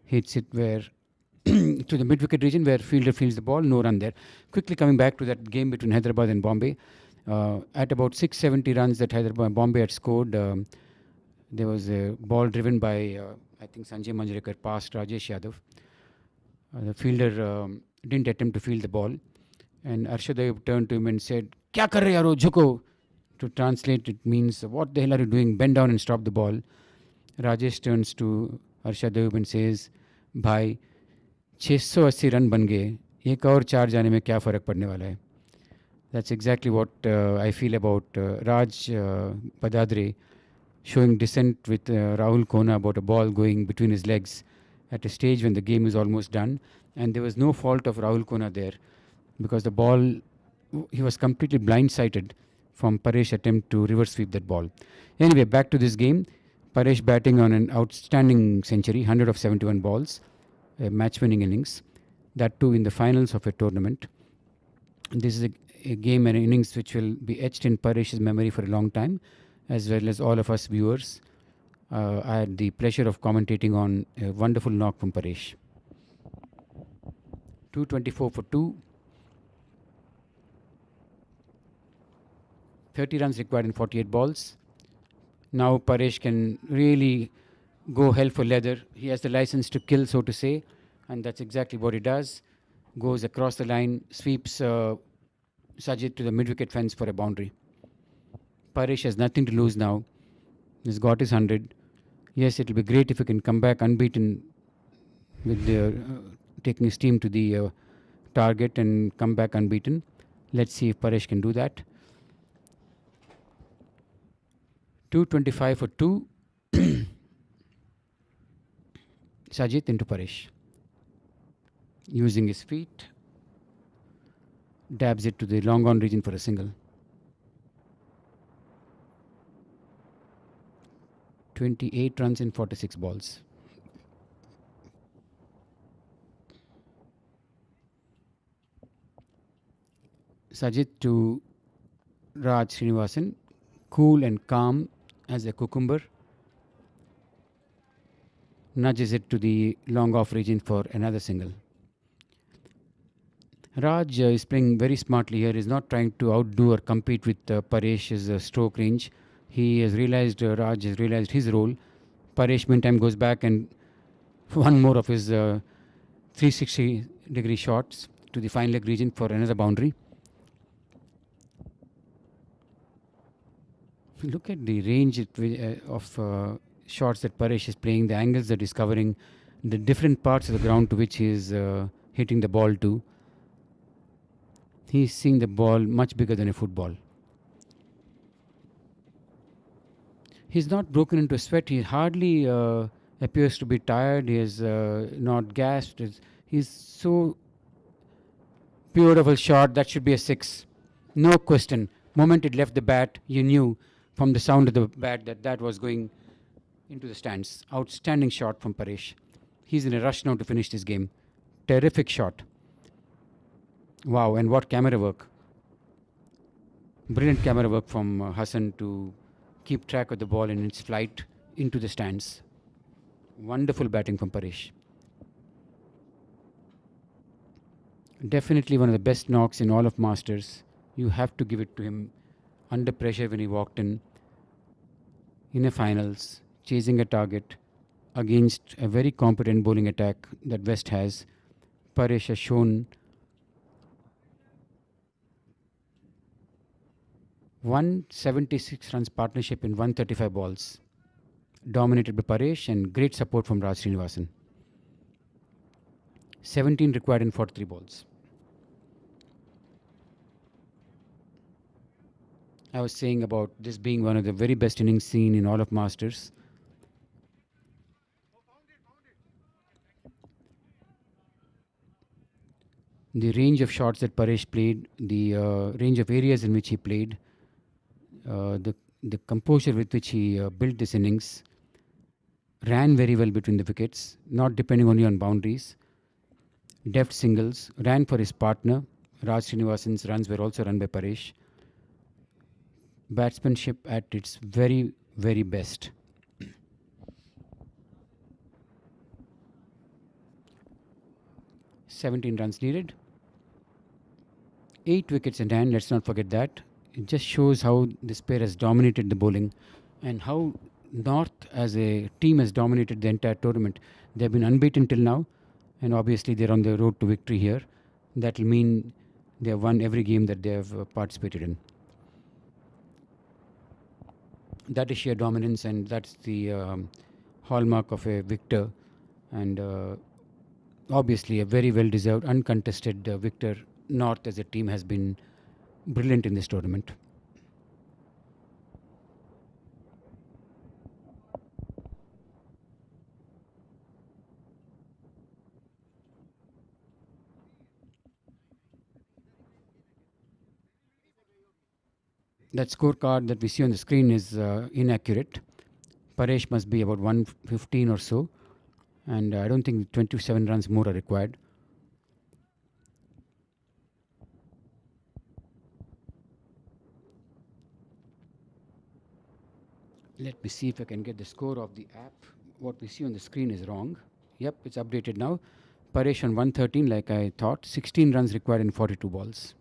hits it where to the mid-wicket region where fielder fields the ball, no run there. Quickly coming back to that game between Hyderabad and Bombay, at about 670 runs that Bombay had scored, there was a ball driven by I think Sanjay Manjrekar past Rajesh Yadav. The fielder didn't attempt to field the ball, and Arshad turned to him and said, "Kya kar rahe yaro, jhuko?" To translate, it means, "What the hell are you doing? Bend down and stop the ball." Rajesh turns to Arshad and says, "Bhai, 680 run बन गए, एक और 4 जाने में क्या फ़र्क पड़ने वाला है." That's exactly what I feel about Raj Padadre showing dissent with Rahul Kona about a ball going between his legs at a stage when the game is almost done. And there was no fault of Rahul Kona there because the ball, he was completely blindsided from Paresh's attempt to reverse sweep that ball. Anyway, back to this game. Paresh batting on an outstanding century, 100 of 71 balls, a match-winning innings, that too in the finals of a tournament. This is a game and an innings which will be etched in Paresh's memory for a long time, as well as all of us viewers. I had the pleasure of commentating on a wonderful knock from Paresh. 224 for 2. 30 runs required in 48 balls. Now Paresh can really go hell for leather. He has the license to kill, so to say, and that's exactly what he does. Goes across the line, sweeps Sajid to the mid-wicket fence for a boundary. Paresh has nothing to lose now. He's got his 100. Yes, it will be great if he can come back unbeaten with taking his team to the target and come back unbeaten. Let's see if Paresh can do that. 225 for 2. Sajid into Paresh. Using his feet, dabs it to the long on region for a single. 28 runs in 46 balls. Sajid to Raj Srinivasan, cool and calm as a cucumber, nudges it to the long off region for another single. Raj is playing very smartly here. He's not trying to outdo or compete with Paresh's stroke range. He has realized, Raj has realized his role. Paresh meantime goes back and one more of his 360-degree shots to the fine leg region for another boundary. Look at the range of shots that Paresh is playing, the angles that he's covering, the different parts of the ground to which he is hitting the ball to. He's seeing the ball much bigger than a football. He's not broken into a sweat. He hardly appears to be tired. He is not gasped. He's so beautiful shot. That should be a 6. No question. Moment it left the bat, you knew from the sound of the bat that was going into the stands. Outstanding shot from Paresh. He's in a rush now to finish this game. Terrific shot. Wow, and what camera work. Brilliant camera work from Hassan to keep track of the ball in its flight into the stands. Wonderful batting from Paresh. Definitely one of the best knocks in all of Masters. You have to give it to him under pressure when he walked in a finals, chasing a target against a very competent bowling attack that West has. Paresh has shown 176 runs partnership in 135 balls. Dominated by Paresh and great support from Raj Srinivasan. 17 required in 43 balls. I was saying about this being one of the very best innings seen in all of Masters. The range of shots that Paresh played, the range of areas in which he played, the composure with which he built this innings, ran very well between the wickets, not depending only on boundaries, deft singles, ran for his partner. Raj Srinivasan's runs were also run by Paresh. batsmanship at its very, very best. 17 runs needed. 8 wickets in hand, let's not forget that. It just shows how this pair has dominated the bowling and how North as a team has dominated the entire tournament. They've been unbeaten till now, and obviously they're on the road to victory here. That will mean they have won every game that they have participated in. That is sheer dominance, and that's the hallmark of a victor. And obviously, a very well deserved, uncontested victor. North as a team has been brilliant in this tournament. That scorecard that we see on the screen is inaccurate. Paresh must be about 115 or so, and I don't think 27 runs more are required. Let me see if I can get the score of the app. What we see on the screen is wrong. Yep, it's updated now. Paresh on 113, like I thought. 16 runs required in 42 balls.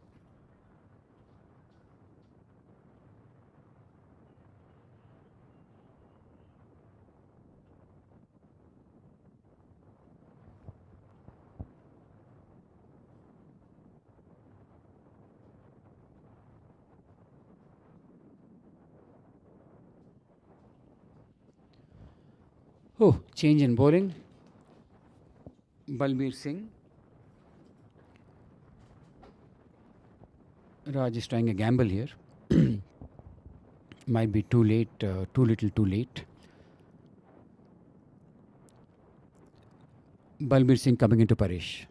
Oh, change in bowling. Balbir Singh. Raj is trying a gamble here. Might be too late, too little too late. Balbir Singh coming into Paresh.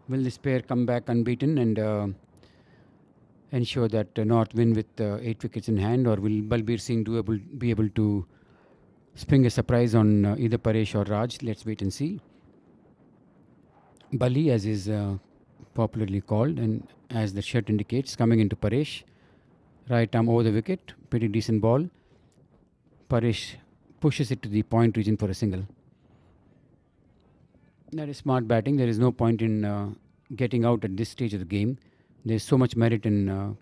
Will this pair come back unbeaten and ensure that North win with 8 wickets in hand, or will Balbir Singh be able to spring a surprise on either Paresh or Raj? Let's wait and see. Bali, as is popularly called, and as the shirt indicates, coming into Paresh. Right arm over the wicket, pretty decent ball. Paresh pushes it to the point region for a single. That is smart batting. There is no point in getting out at this stage of the game. There is so much merit in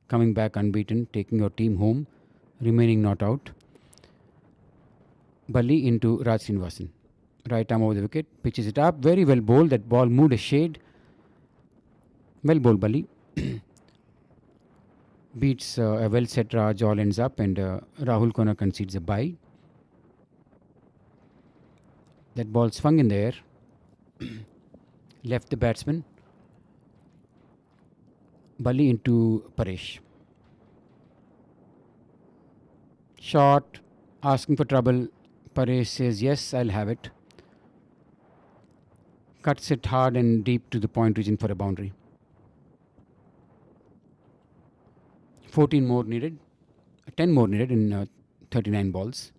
coming back unbeaten, taking your team home, remaining not out. Bali into Raj Srinivasan. Right arm over the wicket, pitches it up. Very well bowled. That ball moved a shade. Well bowled, Bali. Beats a well set Raj, all ends up, and Rahul Kona concedes a bye. That ball swung in the air, left the batsman. Bali into Paresh. Shot, asking for trouble. Paresh says, yes, I'll have it. Cuts it hard and deep to the point region for a boundary. 14 more needed. 10 more needed in 39 balls.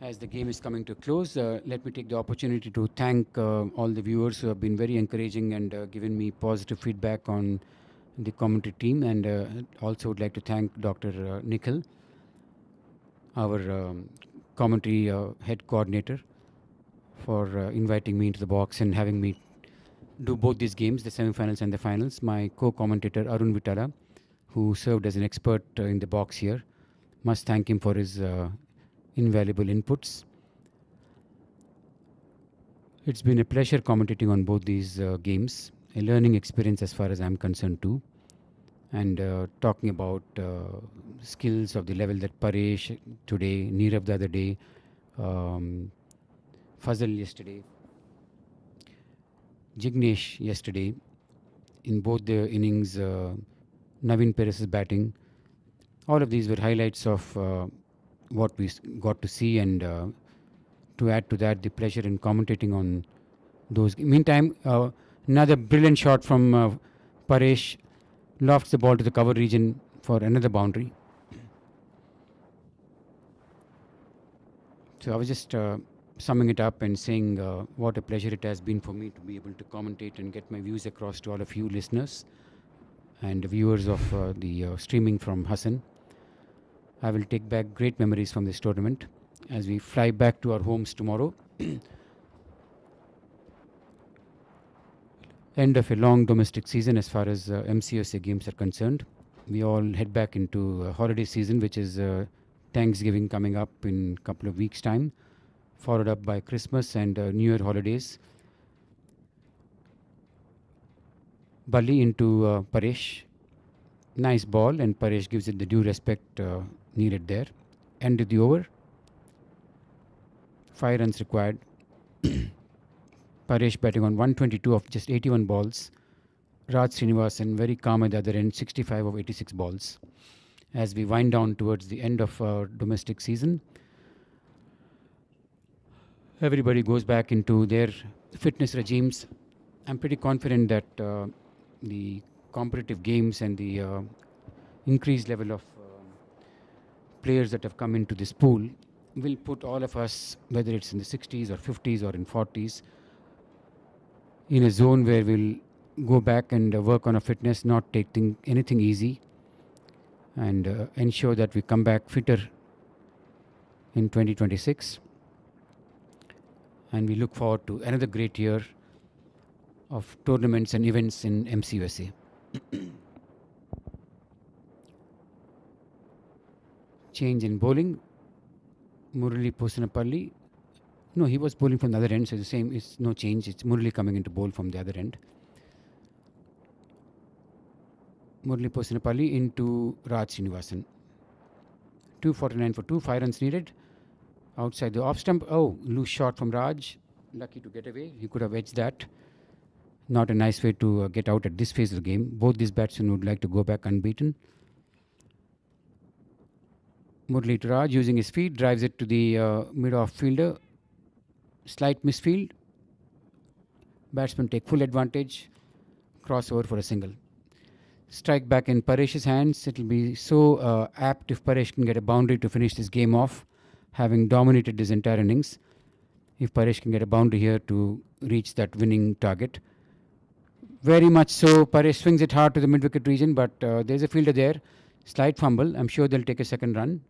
As the game is coming to a close, let me take the opportunity to thank all the viewers who have been very encouraging and given me positive feedback on the commentary team, and also would like to thank Dr. Nikhil, our commentary head coordinator, for inviting me into the box and having me do both these games, the semi-finals and the finals. My co-commentator Arun Vitala, who served as an expert in the box here, must thank him for his invaluable inputs. It's been a pleasure commentating on both these games, a learning experience as far as I'm concerned too, and talking about skills of the level that Paresh today, Neerav the other day, Fazal yesterday, Jignesh yesterday, in both the innings, Naveen Perez's batting. All of these were highlights of what we got to see, and to add to that, the pleasure in commentating on those. Meantime, another brilliant shot from Paresh, lofts the ball to the cover region for another boundary. So I was just summing it up and saying what a pleasure it has been for me to be able to commentate and get my views across to all of you listeners and viewers of the streaming from Hassan. I will take back great memories from this tournament as we fly back to our homes tomorrow. End of a long domestic season as far as MCSA games are concerned. We all head back into holiday season, which is Thanksgiving coming up in a couple of weeks' time, followed up by Christmas and New Year holidays. Bali into Paresh. Nice ball, and Paresh gives it the due respect needed there. End of the over. 5 runs required. Paresh batting on 122 of just 81 balls. Raj Srinivasan very calm at the other end, 65 of 86 balls. As we wind down towards the end of our domestic season, everybody goes back into their fitness regimes. I'm pretty confident that the competitive games and the increased level of players that have come into this pool will put all of us, whether it's in the 60s or 50s or in 40s, in a zone where we'll go back and work on our fitness, not taking anything easy, and ensure that we come back fitter in 2026. And we look forward to another great year of tournaments and events in MCUSA. Change in bowling. Murali Posanapalli. No, he was bowling from the other end, so the same is no change. It's Murali coming into bowl from the other end. Murali Posanapalli into Raj Srinivasan. 249 for 2, 5 runs needed. Outside the off stump. Oh, loose shot from Raj. Lucky to get away. He could have edged that. Not a nice way to get out at this phase of the game. Both these batsmen would like to go back unbeaten. Murali to Raj using his feet, drives it to the mid-off fielder. Slight misfield. Batsmen take full advantage. Crossover for a single. Strike back in Paresh's hands. It will be so apt if Paresh can get a boundary to finish this game off, having dominated this entire innings. If Paresh can get a boundary here to reach that winning target. Very much so. Paresh swings it hard to the mid-wicket region, but there's a fielder there. Slight fumble. I'm sure they'll take a second run.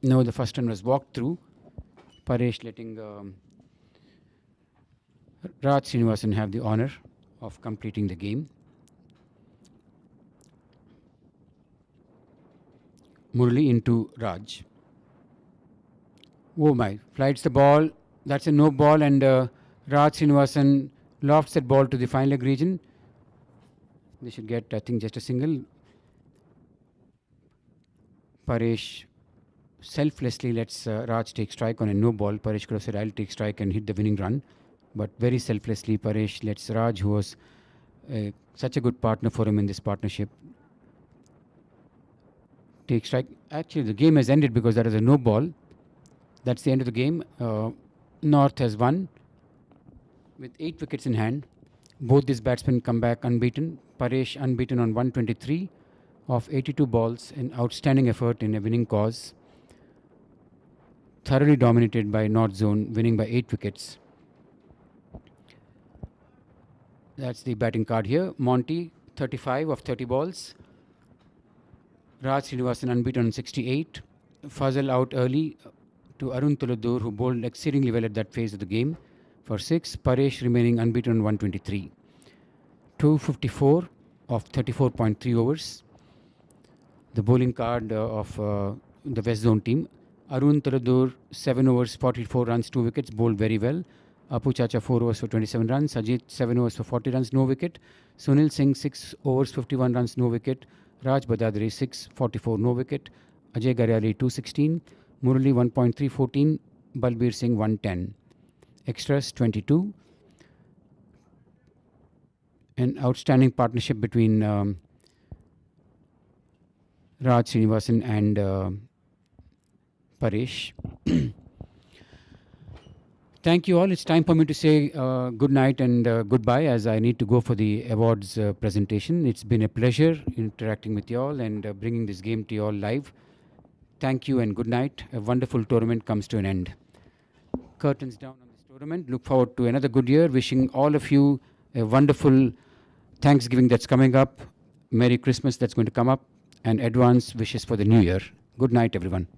No, the first run was walked through. Paresh letting Raj Srinivasan have the honour of completing the game. Murali into Raj. Oh my, flights the ball. That's a no ball, and Raj Srinivasan lofts that ball to the fine leg region. They should get, I think, just a single. Paresh selflessly lets Raj take strike on a no ball. Paresh could have said, I'll take strike and hit the winning run. But very selflessly, Paresh lets Raj, who was such a good partner for him in this partnership, take strike. Actually, the game has ended because that is a no ball. That's the end of the game. North has won with 8 wickets in hand. Both these batsmen come back unbeaten. Paresh unbeaten on 123 of 82 balls. An outstanding effort in a winning cause. Thoroughly dominated by North Zone, winning by 8 wickets. That's the batting card here. Monty, 35 of 30 balls. Raj Srinivasan unbeaten on 68. Fazal out early to Arun Tuladur, who bowled exceedingly well at that phase of the game, for 6. Paresh remaining unbeaten on 123. 254 of 34.3 overs. The bowling card of the West Zone team. Arun Tuladur, 7 overs, 44 runs, 2 wickets, bowled very well. Apu Chacha, 4 overs for 27 runs. Ajit, 7 overs for 40 runs, no wicket. Sunil Singh, 6 overs, 51 runs, no wicket. Raj Badadri, 6, 44, no wicket. Ajay Garyali, 216. Murali, 1.314. Balbir Singh, 110. Extras, 22. An outstanding partnership between Raj Srinivasan and Paresh. Thank you all. It's time for me to say good night and goodbye as I need to go for the awards presentation. It's been a pleasure interacting with you all and bringing this game to you all live. Thank you and good night. A wonderful tournament comes to an end. Curtains down on this tournament. Look forward to another good year. Wishing all of you a wonderful Thanksgiving that's coming up, Merry Christmas that's going to come up, and advance wishes for the new year. Good night, everyone.